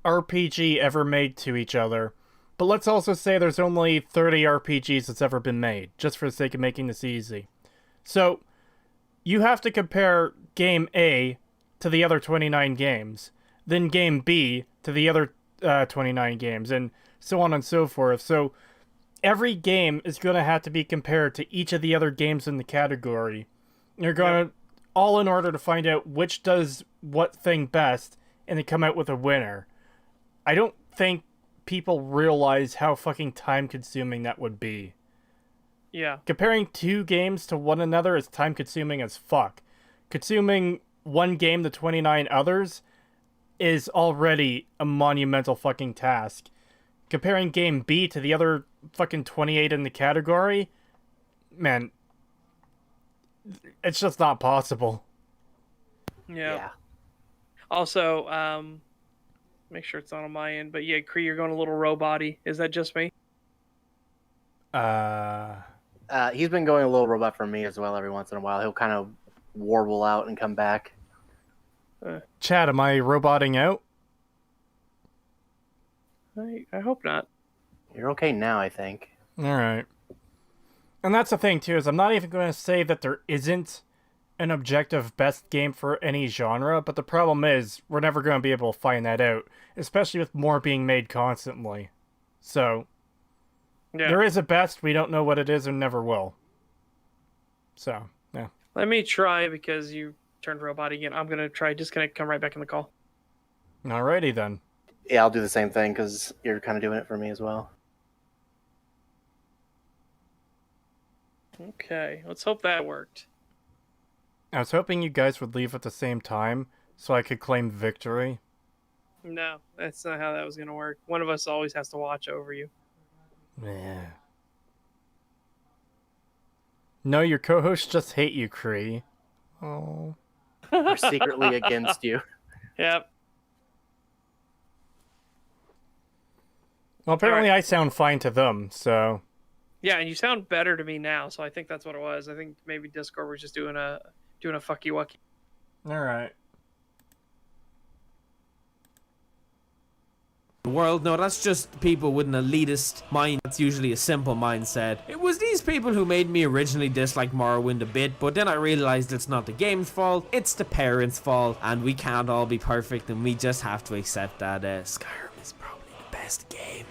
RPG ever made to each other. But let's also say there's only 30 RPGs that's ever been made, just for the sake of making this easy. So you have to compare game A to the other 29 games, then game B to the other 29 games, and so on and so forth. So every game is going to have to be compared to each of the other games in the category. You're going to, all in order to find out which does what thing best, and then come out with a winner. I don't think people realize how fucking time-consuming that would be. Yeah. Comparing two games to one another is time-consuming as fuck. Consuming one game to 29 others is already a monumental fucking task. Comparing game B to the other fucking 28 in the category, man, it's just not possible. Yeah. Also, make sure it's not on my end. But yeah, Cree, you're going a little robot-y. Is that just me? He's been going a little robot for me as well every once in a while. He'll kind of warble out and come back. Chad, am I roboting out? I hope not. You're okay now, I think. Alright. And that's the thing, too, is I'm not even going to say that there isn't an objective best game for any genre, but the problem is, we're never going to be able to find that out, especially with more being made constantly. So, Yeah. there is a best, we don't know what it is and never will. So, yeah. Let me try, because you turned robot again. I'm going to try disconnect, come right back in the call. Alrighty then. Yeah, I'll do the same thing because you're kind of doing it for me as well. Okay, let's hope that worked. I was hoping you guys would leave at the same time, so I could claim victory. No, that's not how that was going to work. One of us always has to watch over you. Yeah. No, your co-hosts just hate you, Cree. Oh. We're secretly against you. Yep. Well, apparently I sound fine to them, so... Yeah, and you sound better to me now, so I think that's what it was. I think maybe Discord was just doing a fucky wucky. Alright. World, no, that's just people with an elitist mind. That's usually a simple mindset. It was these people who made me originally dislike Morrowind a bit, but then I realized it's not the game's fault, it's the parents' fault, and we can't all be perfect, and we just have to accept that Skyrim is probably the best game.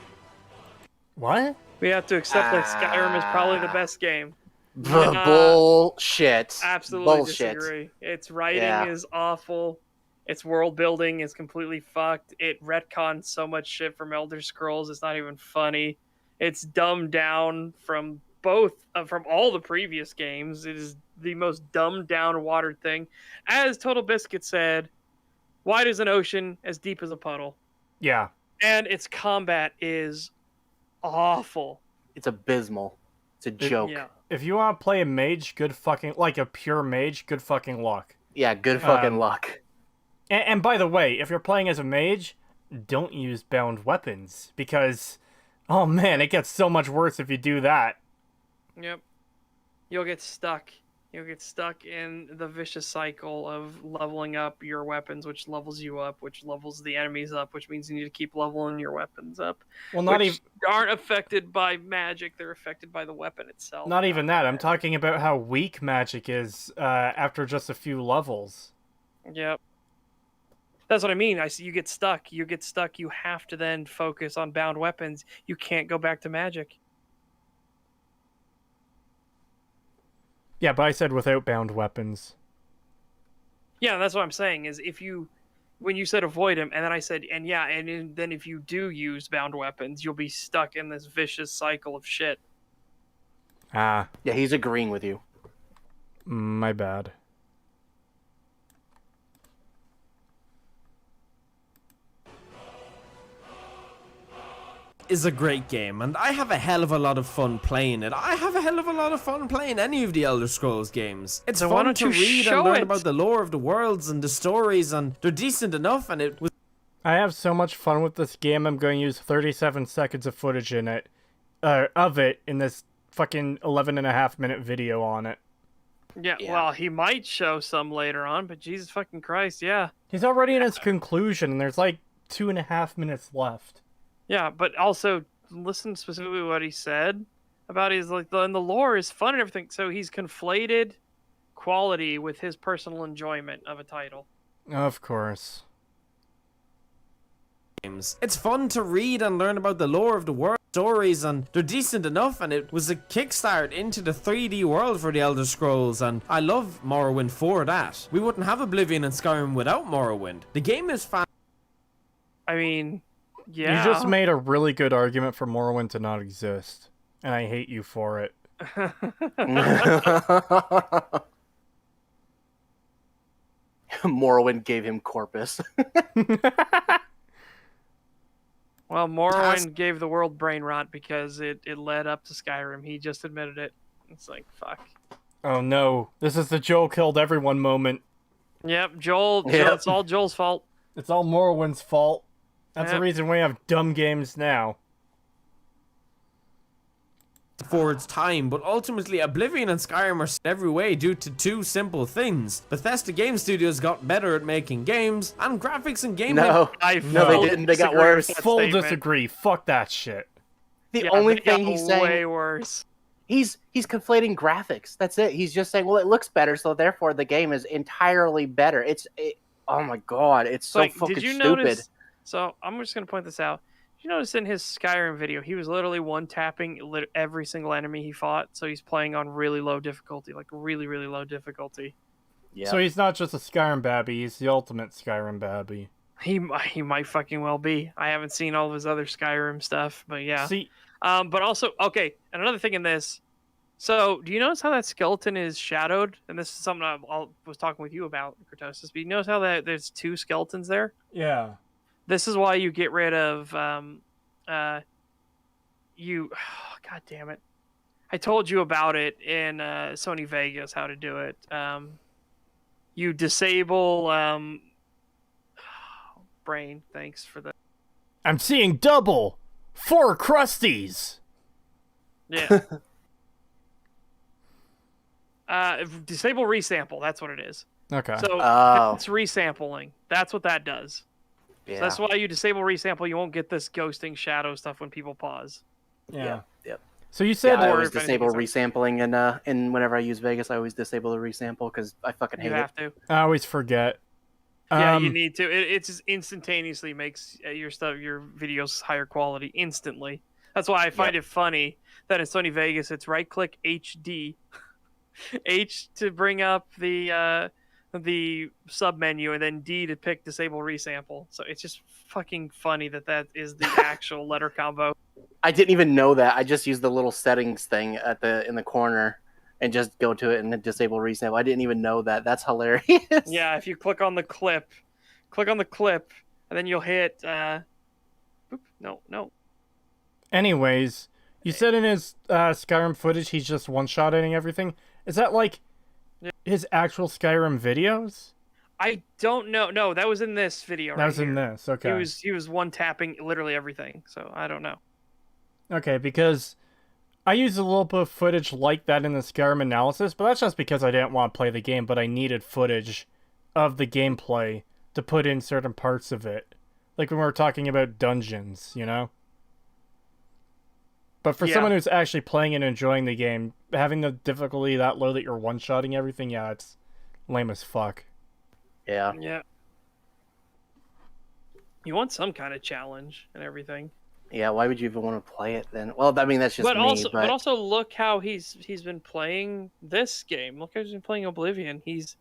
What? We have to accept that Skyrim is probably the best game. Bullshit. Absolutely Bullshit. disagree. Its writing is awful. Its world building is completely fucked. It retcons so much shit from Elder Scrolls. It's not even funny. It's dumbed down from from all the previous games. It is the most dumbed down, watered thing. As Total Biscuit said, wide as an ocean, as deep as a puddle. Yeah. And its combat is awful. It's abysmal. It's a joke. Yeah. If you want to play a mage, good fucking... Like a pure mage, good fucking luck. Yeah, good fucking luck. And by the way, if you're playing as a mage, don't use bound weapons. Because, oh man, it gets so much worse if you do that. Yep. You'll get stuck. You'll get stuck in the vicious cycle of leveling up your weapons, which levels you up, which levels the enemies up, which means you need to keep leveling your weapons up. Well, not which even aren't affected by magic; they're affected by the weapon itself. Not even that. I'm talking about how weak magic is after just a few levels. Yep. That's what I mean. You get stuck. You get stuck. You have to then focus on bound weapons. You can't go back to magic. Yeah, but I said without bound weapons. Yeah, that's what I'm saying. Is when you said avoid him, and then I said, then if you do use bound weapons, you'll be stuck in this vicious cycle of shit. Ah. Yeah, he's agreeing with you. My bad. Is a great game, and I have a hell of a lot of fun playing it. I have a hell of a lot of fun playing any of the Elder Scrolls games. It's So why fun don't to you read show and learn it? about the lore of the worlds and the stories, and they're decent enough, and it was... I have so much fun with this game, I'm going to use 37 seconds of footage in it, of it in this fucking 11.5-minute video on it. Yeah, well, he might show some later on, but Jesus fucking Christ, yeah. He's already in his conclusion, and there's like 2.5 minutes left. Yeah, but also listen specifically to what he said about his and the lore is fun and everything. So he's conflated quality with his personal enjoyment of a title. Of course. It's fun to read and learn about the lore of the world stories, and they're decent enough, and it was a kickstart into the 3D world for the Elder Scrolls, and I love Morrowind for that. We wouldn't have Oblivion and Skyrim without Morrowind. The game is fan. I mean, yeah. You just made a really good argument for Morrowind to not exist, and I hate you for it. Morrowind gave him Corpus. Well, Morrowind gave the world brain rot because it led up to Skyrim. He just admitted it. It's like, fuck. Oh no, this is the Joe killed everyone moment. Yep, Joel. Yep. It's all Joel's fault. It's all Morrowind's fault. That's the Yep. reason we have dumb games now. For its time, but ultimately Oblivion and Skyrim are set every way due to two simple things. Bethesda Game Studios got better at making games, and graphics and gameplay. No, I no, they fully didn't. They got disagree with worse. that Full statement. disagree. Fuck that shit. The Yeah, only they got thing he's way saying, worse. he's conflating graphics. That's it. He's just saying, well, it looks better, so therefore the game is entirely better. Oh my god, it's so Like, fucking did you stupid. notice? So I'm just gonna point this out. Did you notice in his Skyrim video, he was literally one tapping every single enemy he fought. So he's playing on really low difficulty, like really, really low difficulty. Yeah. So he's not just a Skyrim babby, he's the ultimate Skyrim babby. He might fucking well be. I haven't seen all of his other Skyrim stuff, but yeah. See, But also, okay, and another thing in this. So, do you notice how that skeleton is shadowed? And this is something I was talking with you about, Creetosis. But you notice how there's two skeletons there? yeah. This is why you get rid of God damn it. I told you about it in Sony Vegas how to do it. You disable brain. Thanks for the I'm seeing double! 4 crusties! yeah. Disable resample. That's what it is. Okay. So Oh. it's resampling. That's what that does. Yeah. So that's why you disable resample. You won't get this ghosting shadow stuff when people pause. yeah. Yep. So you Yeah, said I or always if anything disable is resampling, and whenever I use Vegas, I always disable the resample because I fucking hate You it. have to. I always forget. Yeah, you need to. It just instantaneously makes your videos higher quality instantly. That's why I find it funny that in Sony Vegas it's right click HD, H to bring up the sub menu, and then D to pick disable resample. So it's just fucking funny that is the actual letter combo. I didn't even know that. I just used the little settings thing in the corner and just go to it and disable resample. I didn't even know that. That's hilarious. Yeah, if you click on the clip, and then you'll hit. No. Anyways, you said in his Skyrim footage he's just one-shotting everything. Is that like his actual Skyrim videos? I don't know. No, that was in this video. That was in this, okay. He was one tapping literally everything. So I don't know. Okay, because I used a little bit of footage like that in the Skyrim analysis, but that's just because I didn't want to play the game, but I needed footage of the gameplay to put in certain parts of it. Like when we were talking about dungeons, you know? But for someone who's actually playing and enjoying the game, having the difficulty that low that you're one-shotting everything, yeah, it's lame as fuck. Yeah. Yeah. You want some kind of challenge and everything. Yeah, why would you even want to play it then? Well, I mean, that's just But me. but also look how he's been playing this game. Look how he's been playing Oblivion. He's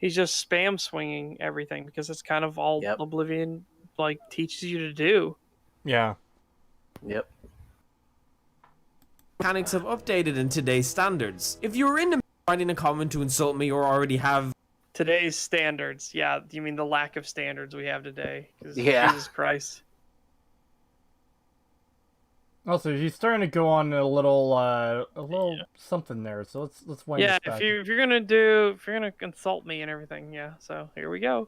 just spam swinging everything because that's kind of all Oblivion like teaches you to do. Yeah. Yep. Mechanics have updated in today's standards. If you were into finding a comment to insult me or already have Today's standards. Yeah, you mean the lack of standards we have today? 'Cause Yeah. Jesus Christ. Also, he's starting to go on a little something there, so let's wind Yeah, this back. if you're gonna insult me and everything, yeah. So here we go.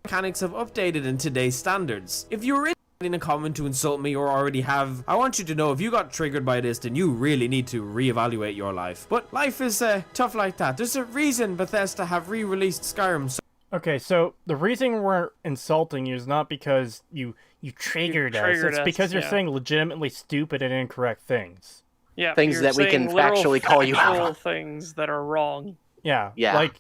mechanics have updated in today's standards. If you were in a comment to insult me or already have, I want you to know if you got triggered by this, then you really need to reevaluate your life. But life is tough like that. There's a reason Bethesda have re-released Skyrim. Okay, so the reason we're insulting you is not because you triggered us. It's because you're saying legitimately stupid and incorrect things. Yeah, Things you're that we saying can literal factually call you out factual on. things that are wrong. Yeah. Yeah. Like,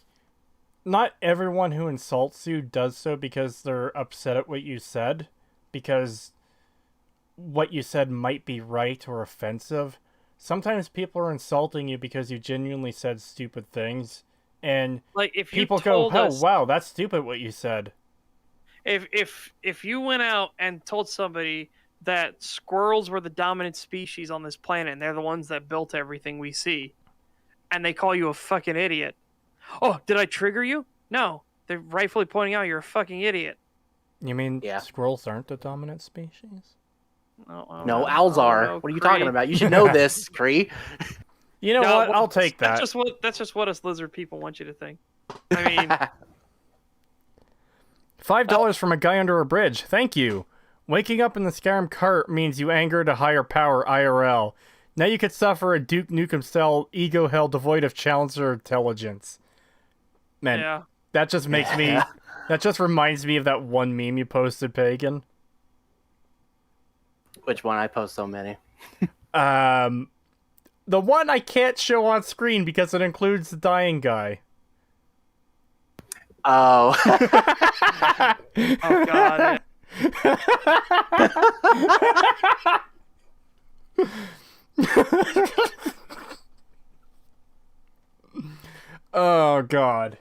not everyone who insults you does so because they're upset at what you said, because what you said might be right or offensive. Sometimes people are insulting you because you genuinely said stupid things, and Like if you people go, told "Oh, us, wow, that's stupid what you said." if you went out and told somebody that squirrels were the dominant species on this planet and they're the ones that built everything we see, and they call you a fucking idiot. Oh, did I trigger you? No. They're rightfully pointing out you're a fucking idiot. You mean Yeah. squirrels aren't the dominant species? No, owls are. What are you talking about? You should know this, Cree. You know what? I'll take that. That's just what us lizard people want you to think. I mean, $5 from a guy under a bridge. Thank you. Waking up in the Skyrim cart means you angered a higher power IRL. Now you could suffer a Duke Nukem style ego hell devoid of challenger intelligence. Man, yeah. that just makes me... That just reminds me of that one meme you posted, Pagan. Which one? I post so many. The one I can't show on screen because it includes the dying guy. Oh. Oh god. Oh god.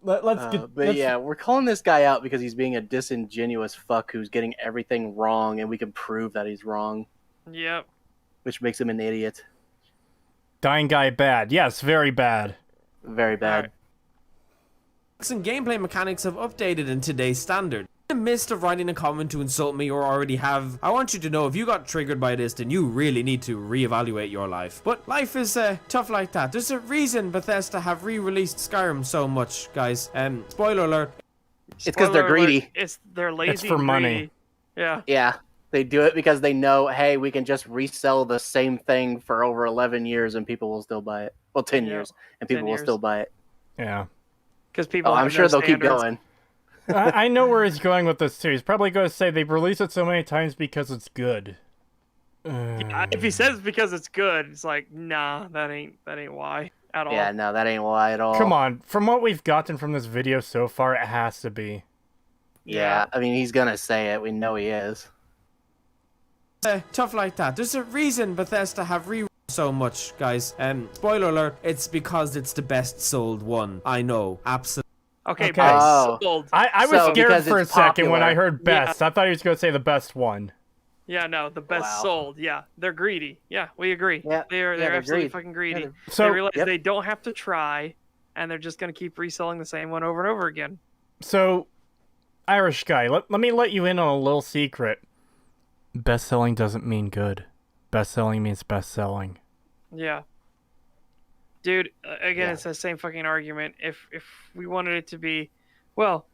But yeah, we're calling this guy out because he's being a disingenuous fuck who's getting everything wrong, and we can prove that he's wrong. Yep. Which makes him an idiot. Dying guy bad. Yes, very bad. Very bad. Right. And gameplay mechanics have updated in today's standard. In the midst of writing a comment to insult me or already have, I want you to know if you got triggered by this, then you really need to reevaluate your life. But life is tough like that. There's a reason Bethesda have re-released Skyrim so much, guys. Spoiler alert. It's because they're greedy. They're lazy. It's for and money. greedy. Yeah. Yeah. They do it because they know, hey, we can just resell the same thing for over 11 years and people will still buy it. Well, 10 years, and people will still buy it. Yeah. Because people. I'm sure they'll keep going. I know where he's going with this too. He's probably going to say they've released it so many times because it's good. If he says because it's good, it's like, nah, that ain't why at all. Yeah, no, that ain't why at all. Come on, from what we've gotten from this video so far, it has to be. Yeah, I mean, he's gonna say it. We know he is. Tough like that. There's a reason Bethesda have re so much, guys. Spoiler alert, it's because it's the best sold one. I know, absolutely. Okay. Oh. Sold. I was So, scared because for a it's second when I popular. heard best. I thought he was going to say the best one. Yeah, no, the best Wow. sold. Yeah, they're greedy. Yeah, we agree. Yeah, they're they're absolutely greedy. fucking greedy. Yeah, So- they realize Yep. they don't have to try, and they're just gonna keep reselling the same one over and over again. So, Irish guy, let me let you in on a little secret. Best-selling doesn't mean good. Best-selling means best-selling. Yeah. Dude, again, Yeah. it's the same fucking argument. If we wanted it to be, well,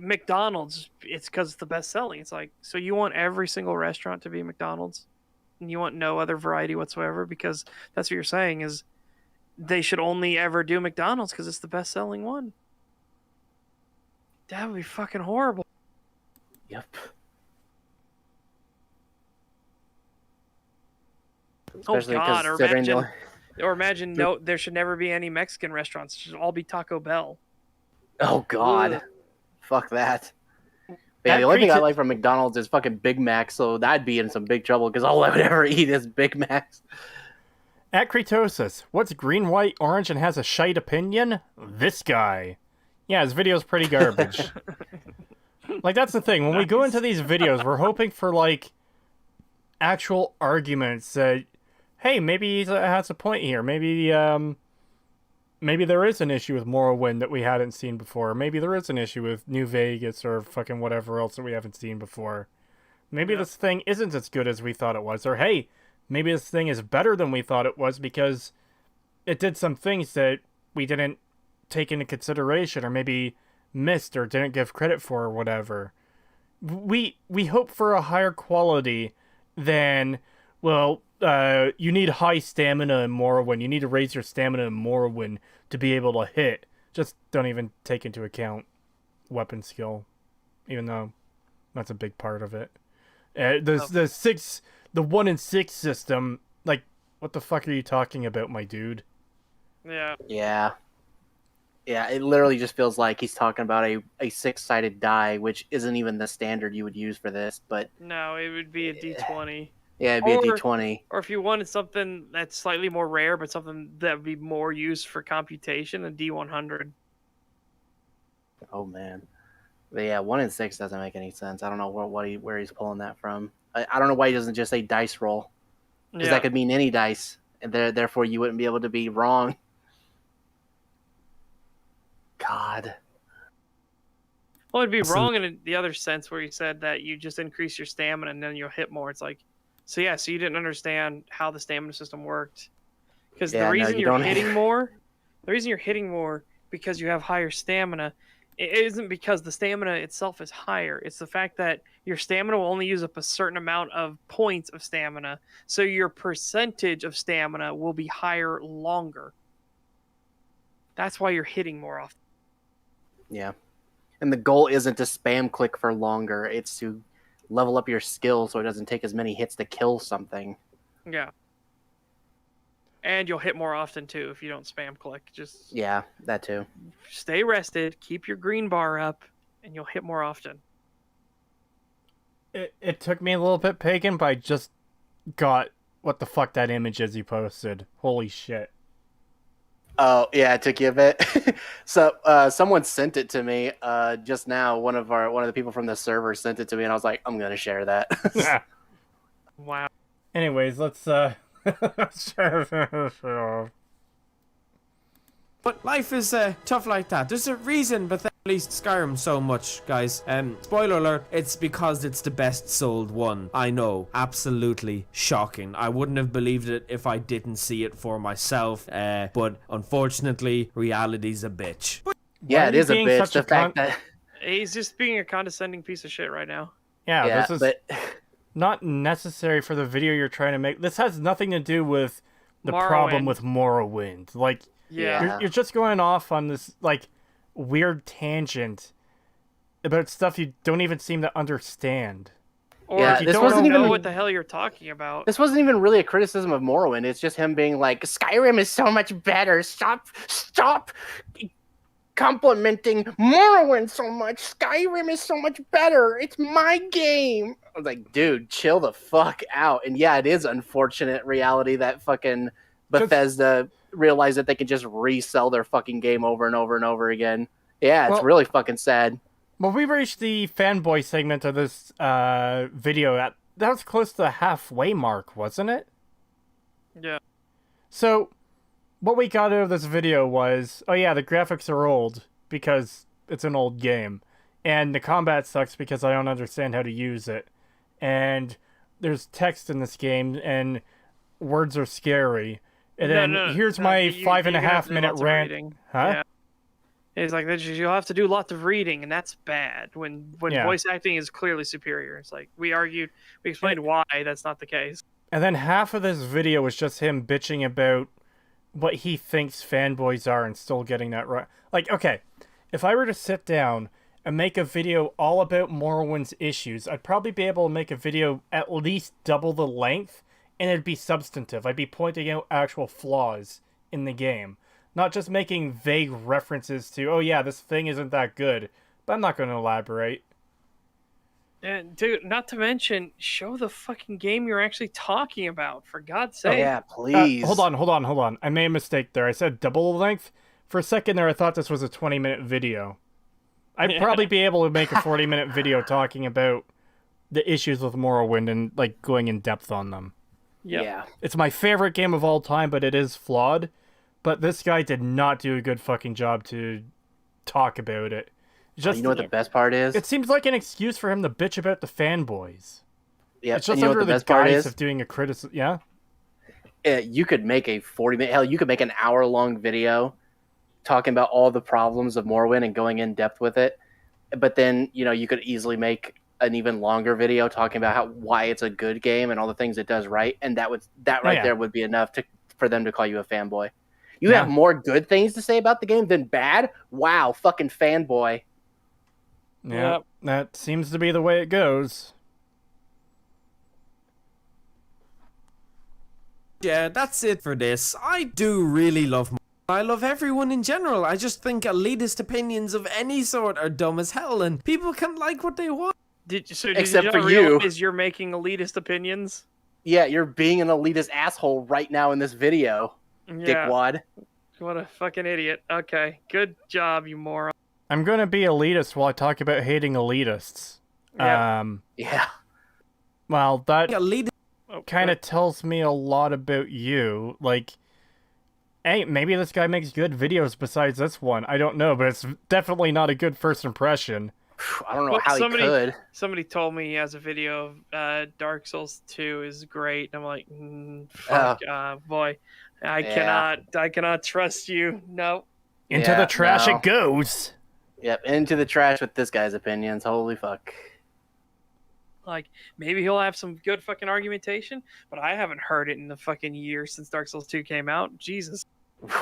McDonald's, it's because it's the best selling. It's like, so you want every single restaurant to be McDonald's, and you want no other variety whatsoever, because that's what you're saying is they should only ever do McDonald's because it's the best selling one. That would be fucking horrible. Yep. Oh God! Or imagine, the- no, there should never be any Mexican restaurants. It should all be Taco Bell. Oh God. Ugh. Fuck that. Yeah, That the only thing I creature- like from McDonald's is fucking Big Mac, so I'd be in some big trouble because all I would ever eat is Big Macs. At Creetosis, what's green, white, orange, and has a shite opinion? This guy. Yeah, his video's pretty garbage. Like, that's the thing. When we go into these videos, we're hoping for, like, actual arguments that, hey, maybe he has a point here. Maybe there is an issue with Morrowind that we hadn't seen before. Maybe there is an issue with New Vegas or fucking whatever else that we haven't seen before. Maybe this thing isn't as good as we thought it was. Or, hey, maybe this thing is better than we thought it was because it did some things that we didn't take into consideration or maybe missed or didn't give credit for or whatever. We hope for a higher quality than, well, you need high stamina in Morrowind. You need to raise your stamina in Morrowind to be able to hit. Just don't even take into account weapon skill, even though that's a big part of it. The 1 in 6 system, like, what the fuck are you talking about, my dude? Yeah. Yeah. Yeah, it literally just feels like he's talking about a 6-sided die, which isn't even the standard you would use for this, but No, it would be a D20. yeah, it'd be Or- a D20. Or if you wanted something that's slightly more rare, but something that would be more used for computation, a D100. Oh man. But yeah, 1 in 6 doesn't make any sense. I don't know where he's pulling that from. I don't know why he doesn't just say dice roll. Because that could mean any dice, and therefore you wouldn't be able to be wrong. God. Well, it'd be wrong in the other sense where you said that you just increase your stamina and then you'll hit more. It's like, so yeah, so you didn't understand how the stamina system worked. Because Yeah, the no, reason you you're don't. hitting more The reason you're hitting more because you have higher stamina. It isn't because the stamina itself is higher. It's the fact that your stamina will only use up a certain amount of points of stamina, so your percentage of stamina will be higher longer. That's why you're hitting more often. Yeah. And the goal isn't to spam click for longer. It's to level up your skill so it doesn't take as many hits to kill something. Yeah. And you'll hit more often too if you don't spam click. Just Yeah, that too. stay rested, keep your green bar up, and you'll hit more often. It took me a little bit, Pagan, but I just got what the fuck that image is you posted. Holy shit. Oh, yeah, it took you a bit. So, someone sent it to me just now. One of the people from the server sent it to me, and I was like, I'm going to share that. Wow. Anyways, let's But life is tough like that. There's a reaon Bethesda released Skyrim so much, guys. Spoiler alert, it's because it's the best sold one. I know, absolutely shocking. I wouldn't have believed it if I didn't see it for myself, but unfortunately, reality's a bitch. Yeah, it is a bitch. The fact that... He's just being a condescending piece of shit right now. Yeah, this is not necessary for the video you're trying to make. This has nothing to do with the problem with Morrowind. Like, yeah. You're just going off on this, like, weird tangent about stuff you don't even seem to understand. Or if you don't know what the hell you're talking about. This wasn't even really a criticism of Morrowind. It's just him being like, Skyrim is so much better. Stop complimenting Morrowind so much. Skyrim is so much better. It's my game. I was like, dude, chill the fuck out. And yeah, it is unfortunate reality that fucking Bethesda realized that they could just resell their fucking game over and over and over again. Yeah, it's really fucking sad. Well, we reached the fanboy segment of this video that was close to the halfway mark, wasn't it? Yeah. So, what we got out of this video was, oh yeah, the graphics are old because it's an old game, and the combat sucks because I don't understand how to use it, and there's text in this game, and words are scary. And then here's my 5.5 minute rant. Huh? Yeah. It's like you'll have to do lots of reading, and that's bad. When voice acting is clearly superior, it's like we explained why that's not the case. And then half of this video was just him bitching about what he thinks fanboys are and still getting that right. Like, okay, if I were to sit down and make a video all about Morrowind's issues, I'd probably be able to make a video at least double the length. And it'd be substantive. I'd be pointing out actual flaws in the game. Not just making vague references to, oh yeah, this thing isn't that good. But I'm not going to elaborate. And dude, not to mention, show the fucking game you're actually talking about, for God's sake. Oh, yeah, please. Hold on. I made a mistake there. I said double the length. For a second there, I thought this was a 20-minute video. I'd probably be able to make a 40-minute video talking about the issues with Morrowind and, like, going in depth on them. Yep. Yeah. It's my favorite game of all time, but it is flawed. But this guy did not do a good fucking job to talk about it. Just, you know what the best part is? It seems like an excuse for him to bitch about the fanboys. Yeah, it's just under the guise of doing a criticism. Yeah? You could make a 40-minute... Hell, you could make an hour-long video talking about all the problems of Morrowind and going in depth with it. But then, you could easily make an even longer video talking about why it's a good game and all the things it does right, and that there would be enough for them to call you a fanboy. You have more good things to say about the game than bad? Wow, fucking fanboy. Yeah, that seems to be the way it goes. Yeah, that's it for this. I do really love I love everyone in general. I just think elitist opinions of any sort are dumb as hell, and people can like what they want. Except for you. You're making elitist opinions? Yeah, you're being an elitist asshole right now in this video, dickwad. What a fucking idiot. Okay, good job, you moron. I'm gonna be elitist while I talk about hating elitists. Yeah. Well, that kind of tells me a lot about you. Like, hey, maybe this guy makes good videos besides this one. I don't know, but it's definitely not a good first impression. I don't know how he could. Somebody told me he has a video of Dark Souls 2 is great. And I'm like, fuck, boy. I cannot trust you. No. Into Yeah, the trash no. it goes. Yep, into the trash with this guy's opinions. Holy fuck. Like, maybe he'll have some good fucking argumentation, but I haven't heard it in the fucking year since Dark Souls 2 came out. Jesus.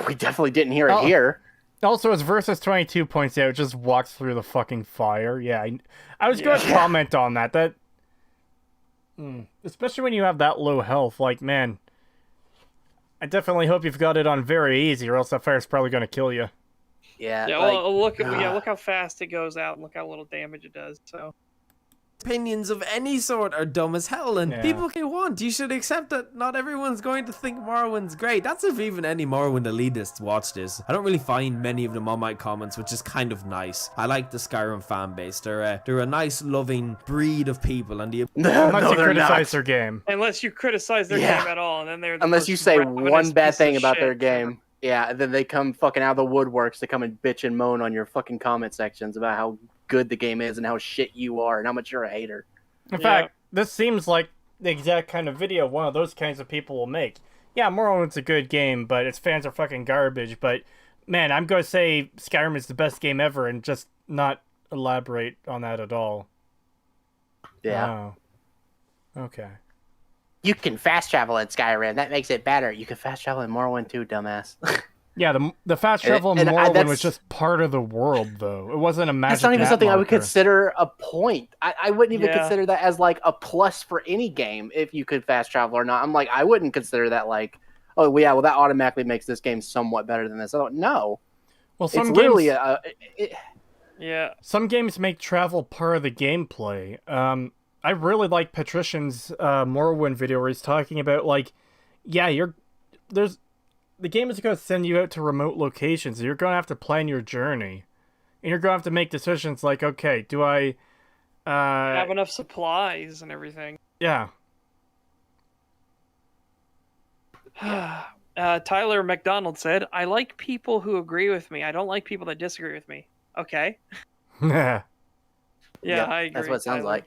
We definitely didn't hear it Oh. here. Also, as Versus 22 points out, just walks through the fucking fire. Yeah, I was going to Yeah. comment on that. Especially when you have that low health. Like, man, I definitely hope you've got it on very easy, or else that fire's probably going to kill you. Yeah. Yeah, well, look how fast it goes out, and look how little damage it does. So. Opinions of any sort are dumb as hell, and Yeah. people can want. You should accept that not everyone's going to think Morrowind's great. That's if even any Morrowind elitists watch this. I don't really find many of them on my comments, which is kind of nice. I like the Skyrim fan base. They're a nice, loving breed of people, and the Unless you they're criticize not. their game. Unless you criticize their Yeah. game at all, and then they're Unless you say one bad thing about their game. game. Yeah, and then they come fucking out of the woodworks to come and bitch and moan on your fucking comment sections about how good the game is and how shit you are and how much you're a hater. In fact, this seems like the exact kind of video one of those kinds of people will make. Yeah, Morrowind's a good game, but its fans are fucking garbage. But, man, I'm going to say Skyrim is the best game ever and just not elaborate on that at all. Yeah. Oh. Okay. You can fast travel in Skyrim. That makes it better. You can fast travel in Morrowind too, dumbass. Yeah, the fast travel in and Morrowind that's- was just part of the world, though. It wasn't a magic That's not even map something I would marker. consider a point. I wouldn't even Yeah. consider that as like a plus for any game if you could fast travel or not. I'm like, I wouldn't consider that like, oh yeah, well that automatically makes this game somewhat better than this. I don't know. Well, It's some literally games, Yeah. some games make travel part of the gameplay. I really like Patrician's Morrowind video where he's talking about like, yeah, the game is going to send you out to remote locations. And you're going to have to plan your journey, and you're going to have to make decisions like, okay, do I Have enough supplies and everything. Yeah. Tyler McDonald said, "I like people who agree with me. I don't like people that disagree with me." Okay. Yeah. Yeah, Yep, I agree. that's what it sounds Tyler. like.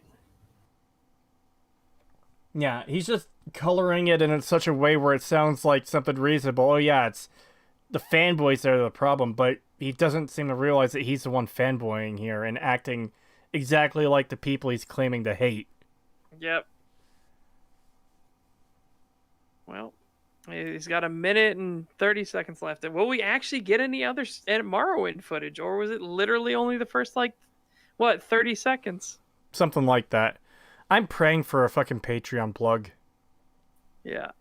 Yeah, he's just coloring it in such a way where it sounds like something reasonable. Oh yeah, it's the fanboys that are the problem, but he doesn't seem to realize that he's the one fanboying here and acting exactly like the people he's claiming to hate. Yep. Well, he's got a minute and 30 seconds left. Will we actually get any other Morrowind footage, or was it literally only the first, 30 seconds? Something like that. I'm praying for a fucking Patreon plug. Yeah.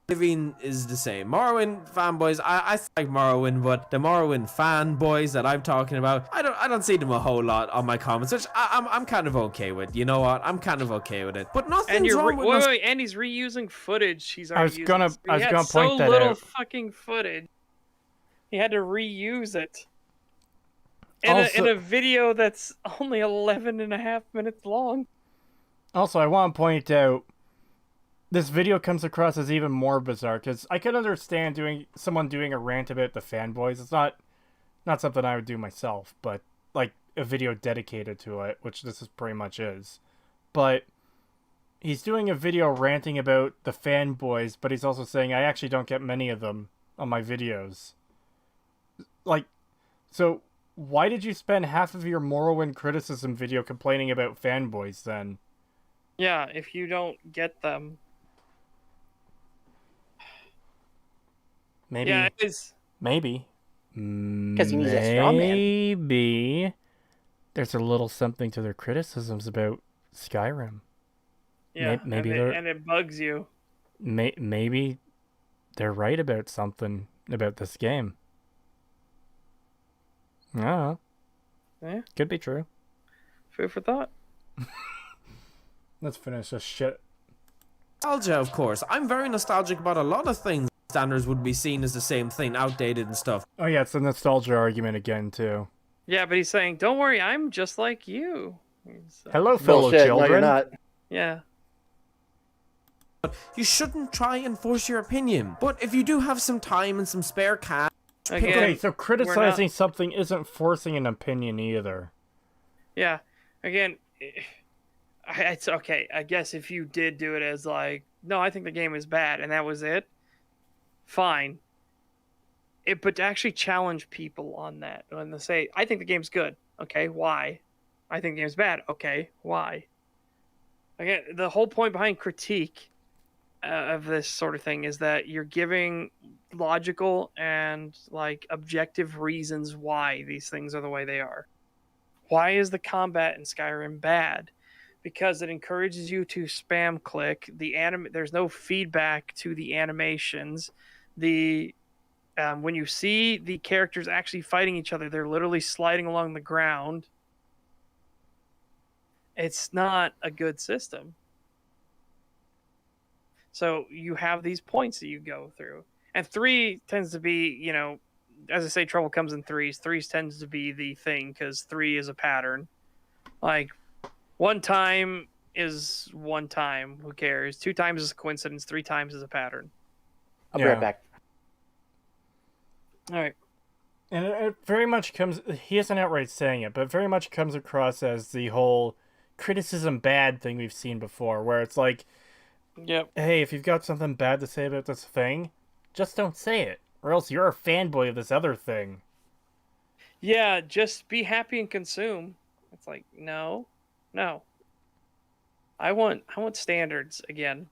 Living is the same. Morrowind fanboys, I like Morrowind, but the Morrowind fanboys that I'm talking about, I don't see them a whole lot on my comments, which I'm kind of okay with. You know what? I'm kind of okay with it. But nothing's wrong with wait, and he's reusing footage. He's already I was gonna had point that little out. fucking footage. He had to reuse it. Also- In a video that's only 11 and a half minutes long. Also, I want to point out, this video comes across as even more bizarre, because I can understand someone doing a rant about the fanboys. It's not something I would do myself, but like a video dedicated to it, which this is pretty much is. But he's doing a video ranting about the fanboys, but he's also saying, I actually don't get many of them on my videos. Like, so why did you spend half of your Morrowind criticism video complaining about fanboys then? Yeah, if you don't get them. Maybe. Yeah, it is. Maybe. Because he needs a straw man. Maybe there's a little something to their criticisms about Skyrim. Yeah, maybe and it bugs you. Maybe they're right about something about this game. I don't know. Yeah, Could be true. food for thought. Let's finish this shit. nostalgia, of course. I'm very nostalgic about a lot of things. Standards would be seen as the same thing, outdated and stuff. Oh yeah, it's a nostalgia argument again too. Yeah, but he's saying, "Don't worry, I'm just like you." So, Hello, fellow Bullshit. No, children. you're not. yeah. You shouldn't try and force your opinion. But if you do have some time and some spare cash, Again, Okay, so criticizing not- something isn't forcing an opinion either. Yeah. Again, it's okay. I guess if you did do it as like, no, I think the game is bad, and that was it, fine. But to actually challenge people on that, when they say, I think the game's good, okay, why? I think the game's bad, okay, why? Again, the whole point behind critique of this sort of thing is that you're giving logical and like objective reasons why these things are the way they are. Why is the combat in Skyrim bad? Because it encourages you to spam click. There's no feedback to the animations. When you see the characters actually fighting each other, they're literally sliding along the ground. It's not a good system. So you have these points that you go through. And 3 tends to be, as I say, trouble comes in threes. Threes tends to be the thing because 3 is a pattern. Like, 1 time is 1 time. Who cares? 2 times is a coincidence. 3 times is a pattern. I'll be right back. All right. And it very much comes, he isn't outright saying it, but very much comes across as the whole criticism bad thing we've seen before, where it's like, yep. Hey, if you've got something bad to say about this thing, just don't say it, or else you're a fanboy of this other thing. Yeah, just be happy and consume. It's like, no. I want standards again.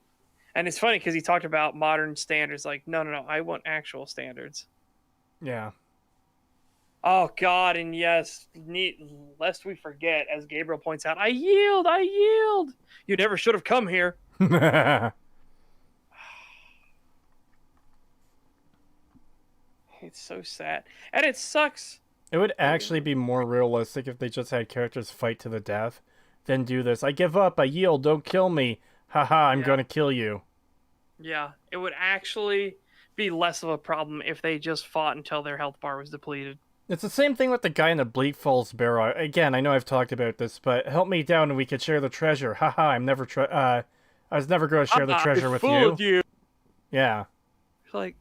And it's funny because he talked about modern standards. Like, no, I want actual standards. Yeah. Oh, God, and yes, lest we forget, as Gabriel points out, I yield! You never should have come here. It's so sad. And it sucks. It would actually be more realistic if they just had characters fight to the death than do this. I give up, I yield, don't kill me. Haha, I'm gonna kill you. Yeah, it would actually be less of a problem if they just fought until their health bar was depleted. It's the same thing with the guy in the Bleak Falls barrel. Again, I know I've talked about this, but help me down and we could share the treasure. Haha, I was never going to share the treasure with you. Yeah. It's like,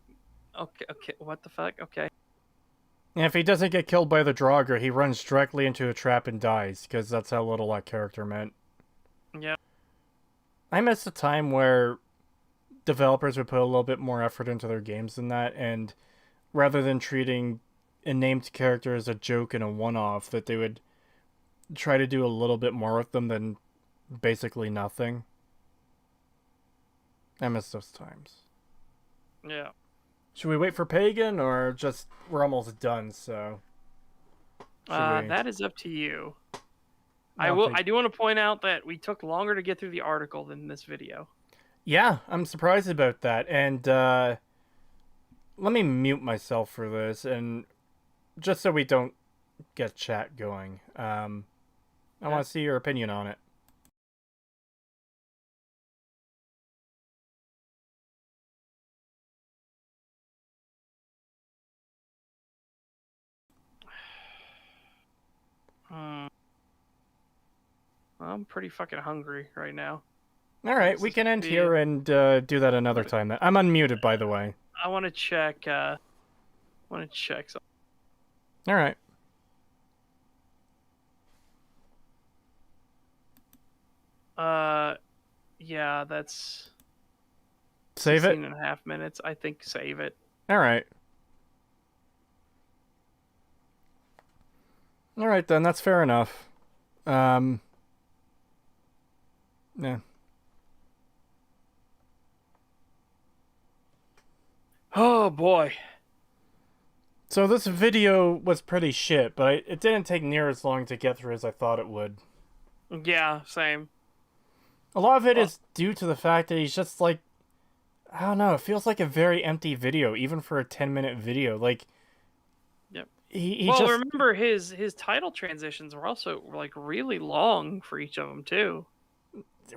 okay, what the fuck? Okay. And if he doesn't get killed by the Draugr, he runs directly into a trap and dies, because that's how little that character meant. Yeah. I miss the time where developers would put a little bit more effort into their games than that, and rather than treating a named character as a joke and a one-off, that they would try to do a little bit more with them than basically nothing. I miss those times. Yeah. Should we wait for Pagan, or just we're almost done? So that is up to you. I do want to point out that we took longer to get through the article than this video. Yeah, I'm surprised about that. And let me mute myself for this, and just so we don't get chat going. I want to see your opinion on it. I'm pretty fucking hungry right now. All right, we can end here and do that another time. Then I'm unmuted, by the way. I want to check. Something. All right. Yeah, that's. Save it. 16.5 minutes. I think save it. All right. All right then. That's fair enough. Yeah. Oh boy. So this video was pretty shit, but it didn't take near as long to get through as I thought it would. Yeah, same. A lot of it is due to the fact that he's just like, I don't know, it feels like a very empty video, even for a 10-minute video. Like, yep. He well, just... remember his title transitions were also like really long for each of them too.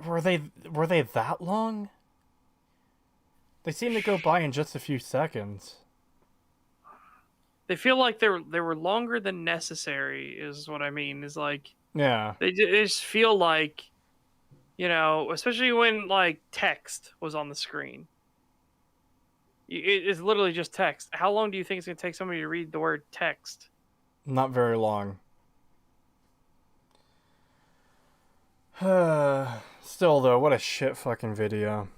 Were they that long? They seem to go by in just a few seconds. They feel like they were longer than necessary, is what I mean. Is like, yeah, they just feel like, especially when like text was on the screen. It's literally just text. How long do you think it's gonna take somebody to read the word text? Not very long. Still though, what a shit fucking video.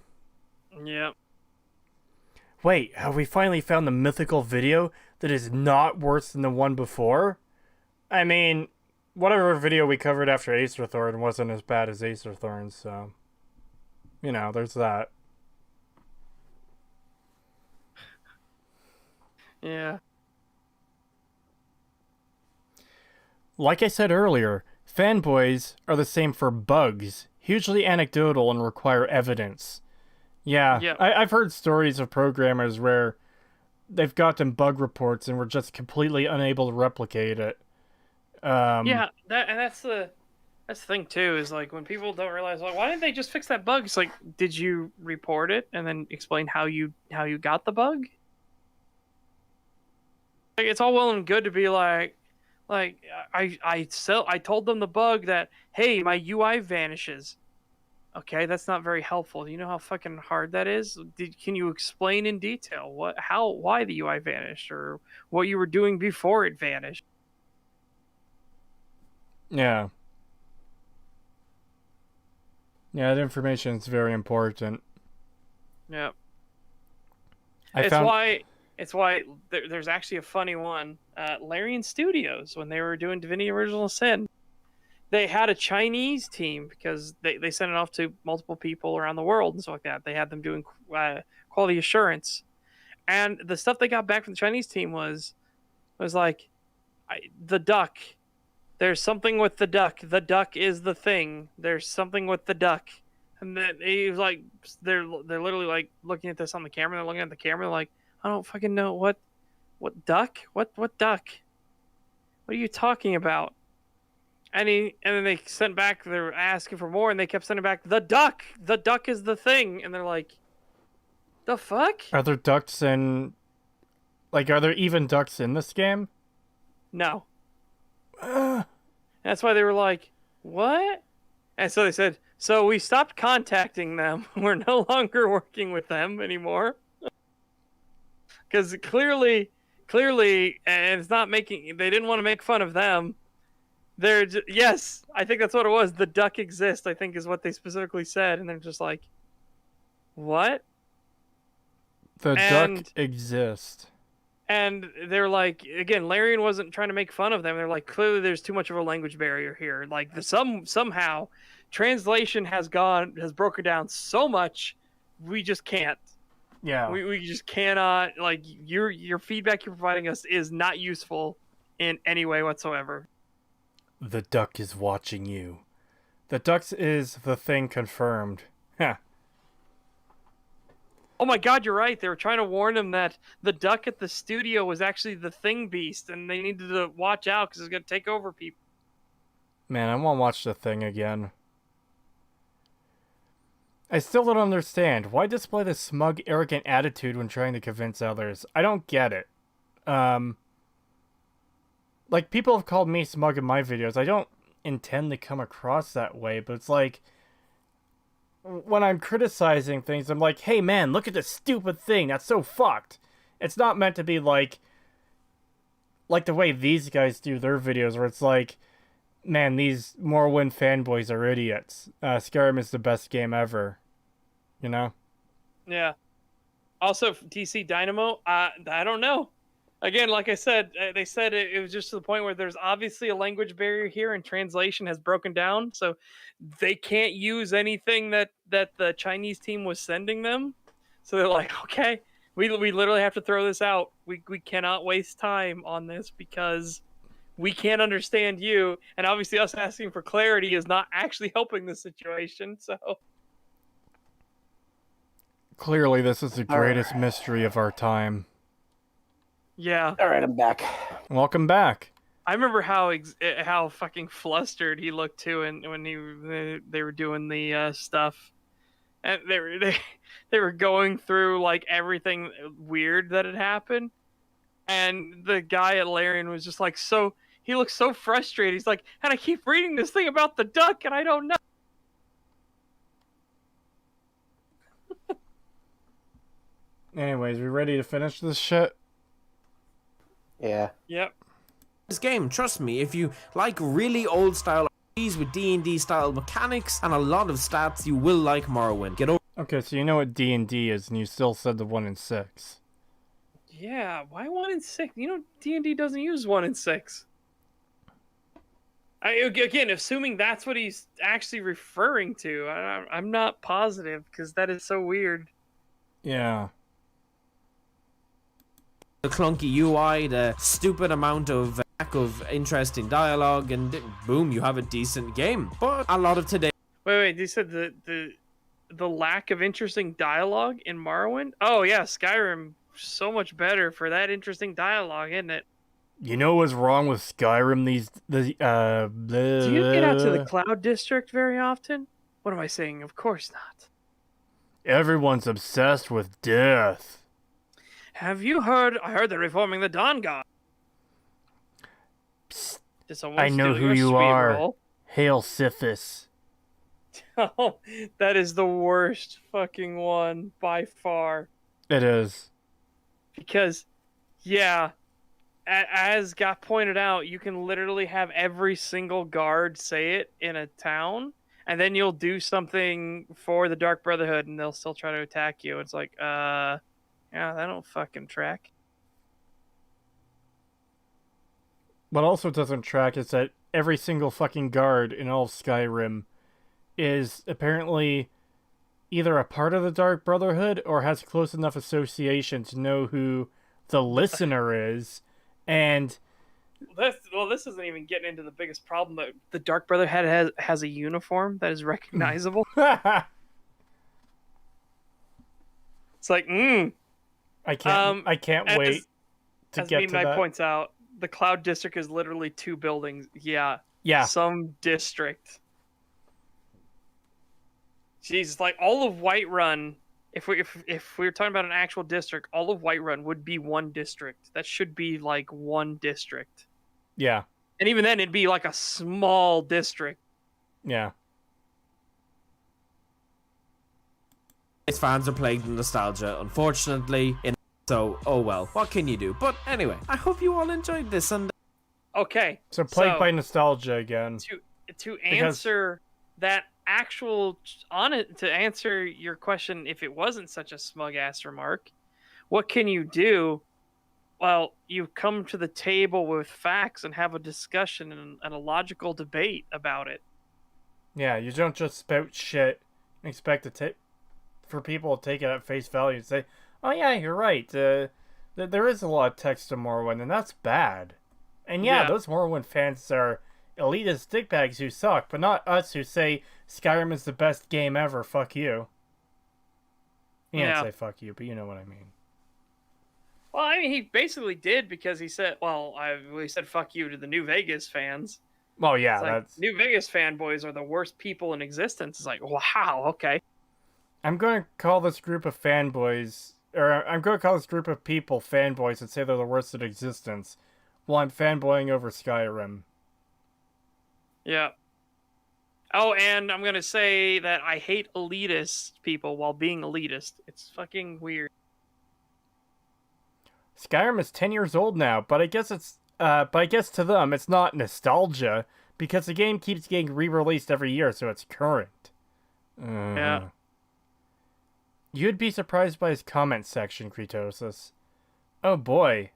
Yep. wait, have we finally found the mythical video that is not worse than the one before? I mean, whatever video we covered after Aetherthorn wasn't as bad as Aetherthorn, so... You know, there's that. Yeah. Like I said earlier, fanboys are the same for bugs, hugely anecdotal and require evidence. Yeah, Yep. I've heard stories of programmers where they've gotten bug reports and were just completely unable to replicate it. Yeah, that's the thing too, is like when people don't realize, like, why didn't they just fix that bug? It's like, did you report it and then explain how you got the bug? Like, it's all well and good to be like I told them the bug that, hey, my UI vanishes. Okay, that's not very helpful. Do you know how fucking hard that is? Can you explain in detail why the UI vanished, or what you were doing before it vanished? Yeah. Yeah, that information is very important. Yeah. It's why there's actually a funny one. Larian Studios, when they were doing Divinity Original Sin, they had a Chinese team because they sent it off to multiple people around the world and stuff like that. They had them doing quality assurance. And the stuff they got back from the Chinese team was like, the duck. There's something with the duck. The duck is the thing. There's something with the duck. And then he was like, they're literally like looking at this on the camera. They're looking at the camera like, I don't fucking know what duck? What duck? What are you talking about? And then they sent back. They were asking for more, and they kept sending back the duck. The duck is the thing, and they're like, the fuck? Are there ducks in... Like, are there even ducks in this game? No. That's why they were like, what? And so they said, so we stopped contacting them. We're no longer working with them anymore. Because clearly, and it's not making... They didn't want to make fun of them. They're just, yes, I think that's what it was. The duck exists, I think, is what they specifically said. And they're just like, what? The duck exists. And they're like, again, Larian wasn't trying to make fun of them. They're like, clearly there's too much of a language barrier here. Like, somehow translation has broken down so much, we just can't. Yeah. We just cannot, like, your feedback you're providing us is not useful in any way whatsoever. The duck is watching you. The duck is the thing confirmed. Huh. Oh my god, you're right. They were trying to warn him that the duck at the studio was actually the thing beast, and they needed to watch out because it's going to take over people. Man, I want to watch the thing again. I still don't understand. Why display this smug, arrogant attitude when trying to convince others? I don't get it. Like, people have called me smug in my videos. I don't intend to come across that way, but it's like... When I'm criticizing things, I'm like, hey man, look at this stupid thing, that's so fucked. It's not meant to be like the way these guys do their videos, where it's like, man, these Morrowind fanboys are idiots. Skyrim is the best game ever. You know? Yeah. Also, TC Dynamo, I don't know. Again, like I said, they said it was just to the point where there's obviously a language barrier here and translation has broken down, so they can't use anything that the Chinese team was sending them. So they're like, okay, we literally have to throw this out. We cannot waste time on this because we can't understand you, and obviously us asking for clarity is not actually helping the situation, so... Clearly, this is the greatest mystery of our time. Yeah. All right, I'm back. Welcome back. I remember how fucking flustered he looked too, and when they were doing the stuff, and they were going through like everything weird that had happened, and the guy at Larian was just like, so he looked so frustrated. He's like, and I keep reading this thing about the duck, and I don't know. Anyways, we ready to finish this shit? Yeah. Yep. This game, trust me, if you like really old style RPGs with D&D style mechanics and a lot of stats, you will like Morrowind. Get over. Okay, so you know what D&D is, and you still said the 1 in 6. Yeah, why 1 in 6? You know, D&D doesn't use 1 in 6. Again, assuming that's what he's actually referring to, I'm not positive because that is so weird. Yeah. The clunky UI, the stupid amount of lack of interesting dialogue, and boom, you have a decent game. But a lot of today. Wait, you said the lack of interesting dialogue in Morrowind? Oh yeah, Skyrim so much better for that interesting dialogue, isn't it? You know what's wrong with Skyrim Do you get out to the Cloud District very often? What am I saying? Of course not. Everyone's obsessed with death. Have you heard? I heard they're reforming the Dawn God. Psst, Did someone I know steal who your you sweet are. roll? Hail Sithis. Oh, that is the worst fucking one by far. It is. Because, yeah, as got pointed out, you can literally have every single guard say it in a town, and then you'll do something for the Dark Brotherhood, and they'll still try to attack you. It's like, yeah, that don't fucking track. What also doesn't track is that every single fucking guard in all of Skyrim is apparently either a part of the Dark Brotherhood or has close enough association to know who the listener is, and this isn't even getting into the biggest problem. That the Dark Brotherhood has a uniform that is recognizable. It's like, I can't wait to as get Meme to Knight that. points out, the Cloud District is literally 2 buildings. Yeah. Some district. Jesus, like all of Whiterun, if we were talking about an actual district, all of Whiterun would be 1 district. That should be like 1 district. Yeah. And even then, it'd be like a small district. Yeah. Its fans are plagued with nostalgia, unfortunately. So, oh well, what can you do? But anyway, I hope you all enjoyed this. And okay, so plagued by nostalgia again. To answer that actual to answer your question, if it wasn't such a smug ass remark, what can you do? Well, you come to the table with facts and have a discussion and a logical debate about it. Yeah, you don't just spout shit and expect for people to take it at face value and say, "Oh yeah, you're right. There is a lot of text to Morrowind, and that's bad." And yeah, those Morrowind fans are elitist dickbags who suck, but not us who say Skyrim is the best game ever. Fuck you. He didn't say fuck you, but you know what I mean. Well, I mean, he basically did because he said, he said fuck you to the New Vegas fans. Well, yeah, that's... New Vegas fanboys are the worst people in existence. It's like, wow, okay. I'm going to call this group of fanboys, or I'm going to call this group of people fanboys and say they're the worst in existence, while I'm fanboying over Skyrim. Yeah. Oh, and I'm going to say that I hate elitist people while being elitist. It's fucking weird. Skyrim is 10 years old now, but I guess to them it's not nostalgia because the game keeps getting re-released every year, so it's current. Yeah. You'd be surprised by his comment section, Creetosis. Oh boy.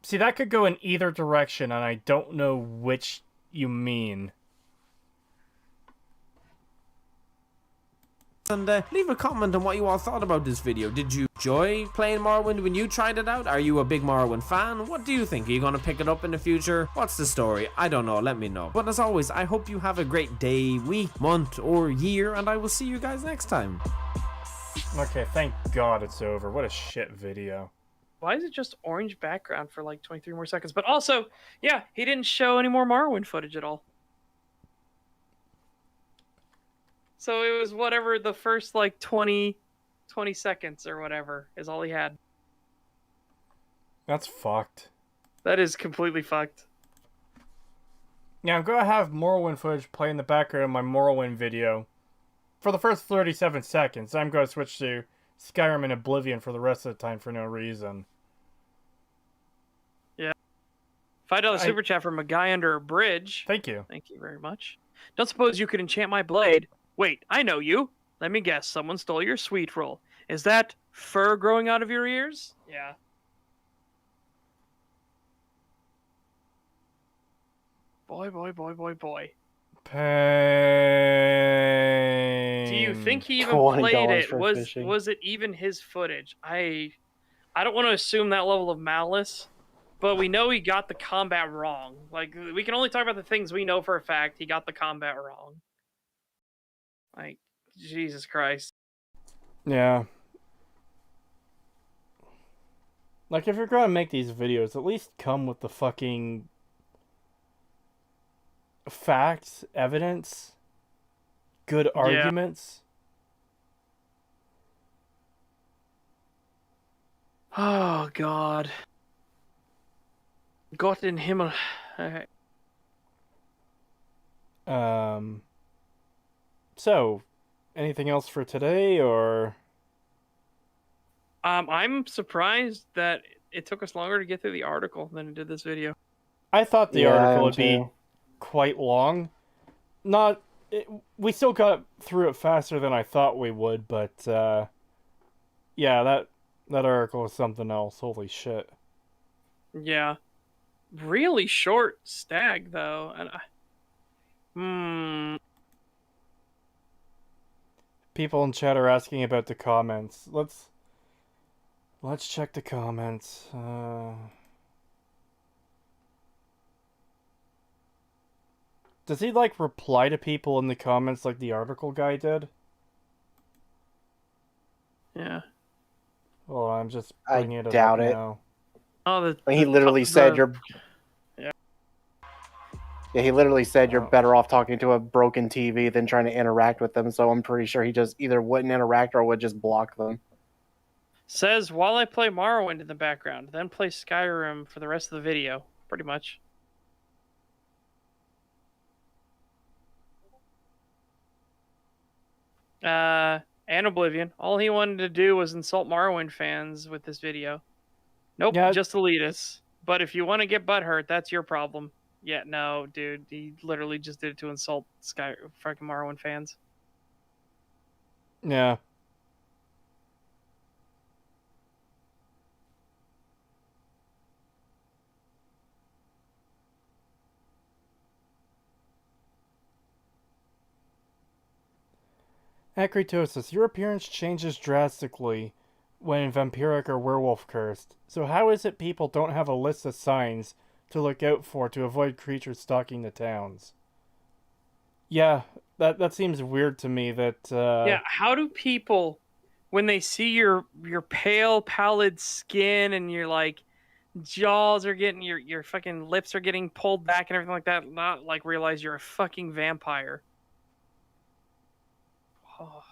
See, that could go in either direction, and I don't know which you mean. And leave a comment on what you all thought about this video. Did you enjoy playing Morrowind when you tried it out? Are you a big Morrowind fan? What do you think? Are you going to pick it up in the future? What's the story? I don't know. Let me know. But as always, I hope you have a great day, week, month, or year, and I will see you guys next time. Okay, thank God it's over. What a shit video. Why is it just orange background for like 23 more seconds? But also, yeah, he didn't show any more Morrowind footage at all. So it was whatever the first like 20 seconds or whatever is all he had. That's fucked. That is completely fucked. Yeah, I'm going to have Morrowind footage play in the background of my Morrowind video. For the first 37 seconds, I'm going to switch to Skyrim and Oblivion for the rest of the time for no reason. Yeah. $5 super chat from a guy under a bridge. Thank you. Thank you very much. Don't suppose you could enchant my blade. Wait, I know you. Let me guess. Someone stole your sweet roll. Is that fur growing out of your ears? Yeah. Boy, boy, boy, boy, boy. Pain. Do you think he even $20 played it? for Was fishing. it even his footage? I don't want to assume that level of malice, but we know he got the combat wrong. Like, we can only talk about the things we know for a fact. He got the combat wrong. Like, Jesus Christ. Yeah. Like, if you're gonna make these videos, at least come with the fucking facts, evidence, good arguments. Oh, God. Gott in Himmel. Okay. So, anything else for today, or? I'm surprised that it took us longer to get through the article than it did this video. I thought the Yeah, I article am would be too. quite long. We still got through it faster than I thought we would, but yeah, that article is something else. Holy shit. Yeah. Really short stag, though. People in chat are asking about the comments. Let's check the comments. Does he like reply to people in the comments like the article guy did? Yeah. Well, I'm just I bringing it doubt up it. now. Oh, He literally said you're. Yeah. Yeah, he literally said you're Oh. better off talking to a broken TV than trying to interact with them. So I'm pretty sure he just either wouldn't interact or would just block them. Says, while I play Morrowind in the background, then play Skyrim for the rest of the video. Pretty much. And Oblivion. All he wanted to do was insult Morrowind fans with this video. Nope, Yeah. just elitists. But if you want to get butthurt, that's your problem. Yeah, no, dude. He literally just did it to insult fucking Morrowind fans. Yeah. At Creetosis, your appearance changes drastically when vampiric or werewolf cursed. So how is it people don't have a list of signs to look out for to avoid creatures stalking the towns? Yeah, that seems weird to me that Yeah, how do people, when they see your pale, pallid skin and your like jaws are getting your fucking lips are getting pulled back and everything like that, not like realize you're a fucking vampire? Oh.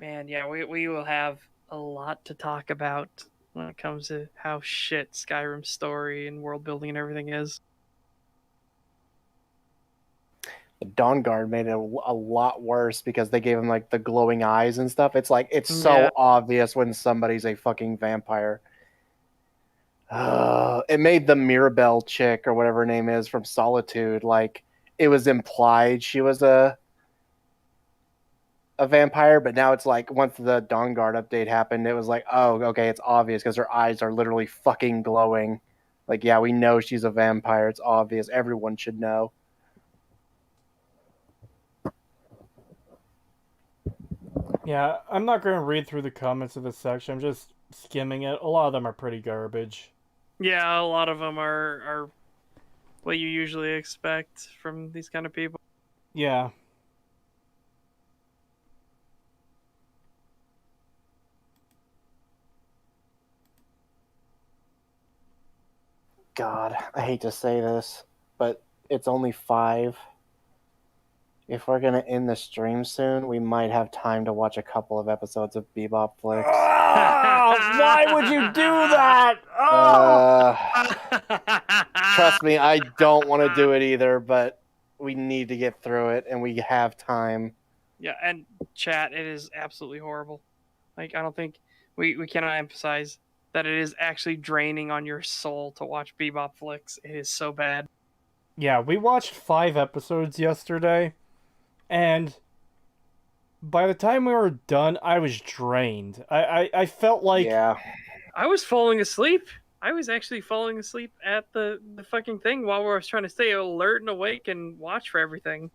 Man, yeah, we will have a lot to talk about when it comes to how shit Skyrim's story and world building and everything is. The Dawn Guard made it a lot worse because they gave him like the glowing eyes and stuff. It's like it's so Yeah. obvious when somebody's a fucking vampire. It made the Mirabelle chick or whatever her name is from Solitude, like it was implied she was a vampire, but now it's like once the Dawn Guard update happened, it was like, oh, okay, it's obvious because her eyes are literally fucking glowing. Like, yeah, we know she's a vampire. It's obvious. Everyone should know. yeah, I'm not going to read through the comments of this section. I'm just skimming it. A lot of them are pretty garbage. Yeah, a lot of them are what you usually expect from these kind of people. Yeah. God, I hate to say this, but it's only 5. If we're gonna end the stream soon, we might have time to watch a couple of episodes of Bebop Flicks. Why would you do that? Trust me, I don't want to do it either, but we need to get through it, and we have time. Yeah, and chat, it is absolutely horrible. Like, I don't think we cannot emphasize that it is actually draining on your soul to watch Bebop Flicks. It is so bad. Yeah, we watched 5 episodes yesterday, and By the time we were done, I was drained. I felt like Yeah. I was falling asleep. I was actually falling asleep at the fucking thing while I was trying to stay alert and awake and watch for everything.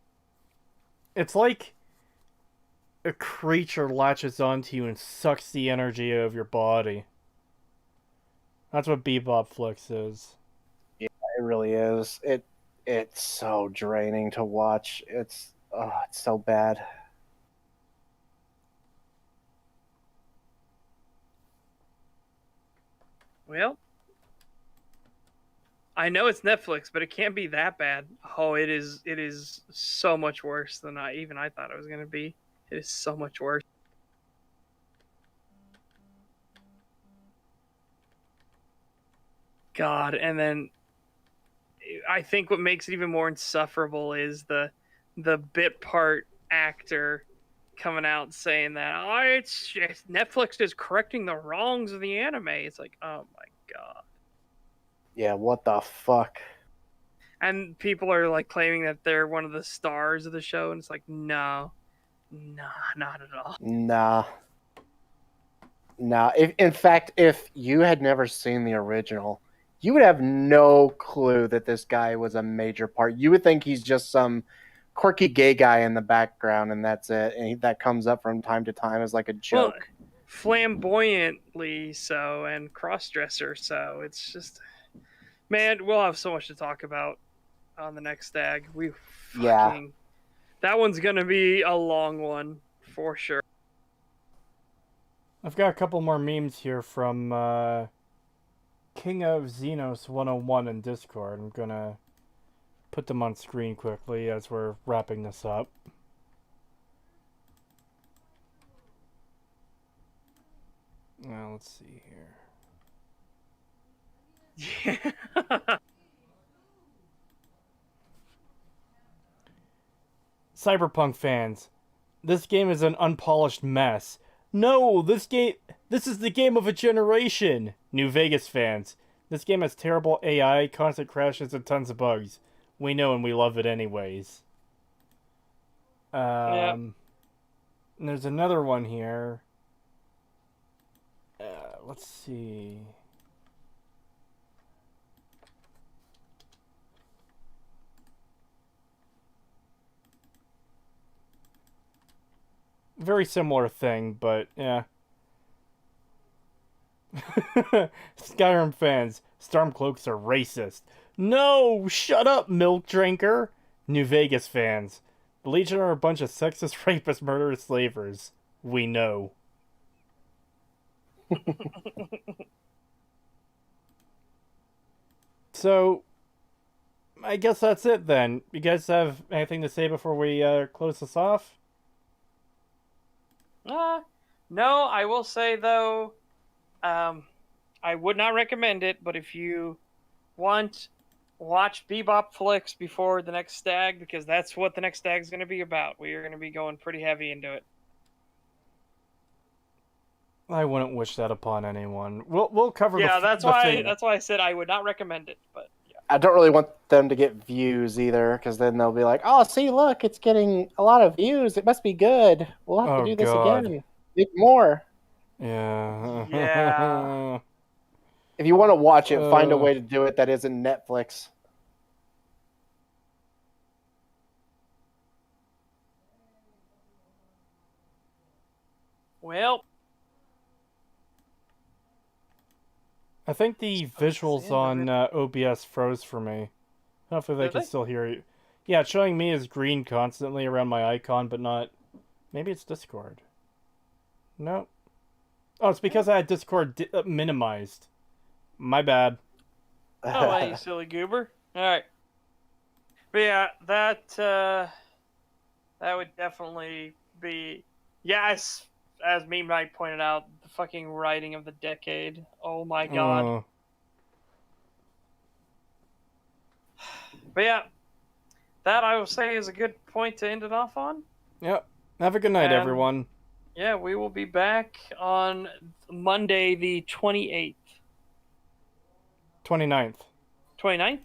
it's like a creature latches onto you and sucks the energy out of your body. That's what Bebop Flicks is. It really is. It's so draining to watch. It's so bad. Well, I know it's Netflix, but it can't be that bad. Oh, it is. It is so much worse than I thought it was gonna be. It is so much worse. God, and then I think what makes it even more insufferable is the bit part actor coming out saying that it's Netflix is correcting the wrongs of the anime. It's like, oh my god. Yeah, what the fuck? And people are like claiming that they're one of the stars of the show, and it's like, no, not at all. Nah. Nah. In fact, if you had never seen the original, you would have no clue that this guy was a major part. You would think he's just some quirky gay guy in the background, and that's it. And that comes up from time to time as like a joke. Well, flamboyantly so, and cross-dresser so. It's just, man, we'll have so much to talk about on the next STAG. That one's gonna be a long one for sure. I've got a couple more memes here from King of Xenos 101 in Discord. I'm gonna put them on screen quickly as we're wrapping this up. Now let's see here. Yeah. Cyberpunk fans, this game is an unpolished mess. No, this is the game of a generation. New Vegas fans, this game has terrible AI, constant crashes, and tons of bugs. We know and we love it anyways. And there's another one here. Let's see. Very similar thing, but yeah. Skyrim fans, Stormcloaks are racist. No, shut up, milk drinker. New Vegas fans, the Legion are a bunch of sexist, rapist, murderous slavers. We know. So, I guess that's it then. You guys have anything to say before we close this off? No, I will say though, I would not recommend it, but if you want, watch Bebop Flicks before the next STAG, because that's what the next STAG is going to be about. We are going to be going pretty heavy into it. I wouldn't wish that upon anyone. We'll cover. Yeah, that's why I said I would not recommend it. But yeah. I don't really want them to get views either, because then they'll be like, "Oh, see, look, it's getting a lot of views. It must be good. We'll have to do this again. Make more." Yeah. Yeah. If you want to watch it, find a way to do it that isn't Netflix. Well, I think the visuals on OBS froze for me. Hopefully they can still hear you. Yeah, it's showing me as green constantly around my icon, but not... Maybe it's Discord. No. Oh, it's because I had Discord minimized. My bad. oh, you silly goober. All right. But yeah, that would definitely be... Yeah, as Meme Knight pointed out, the fucking writing of the decade. Oh my god. But yeah, that I will say is a good point to end it off on. Yep. Have a good night, everyone. Yeah, we will be back on Monday the 28th. 29th. 29th?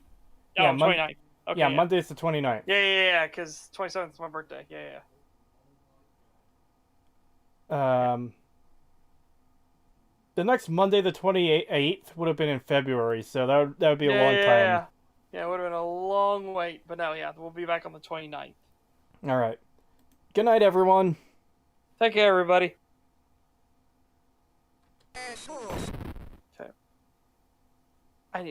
Yeah, oh, 29th. Okay, yeah, Monday's the 29th. Yeah, because 27th is my birthday. Yeah. The next Monday, the 28th, would have been in February, so that would be a long time. Yeah, it would have been a long wait, but no, yeah, we'll be back on the 29th. All right. Good night, everyone. Take care, everybody. Okay. I need to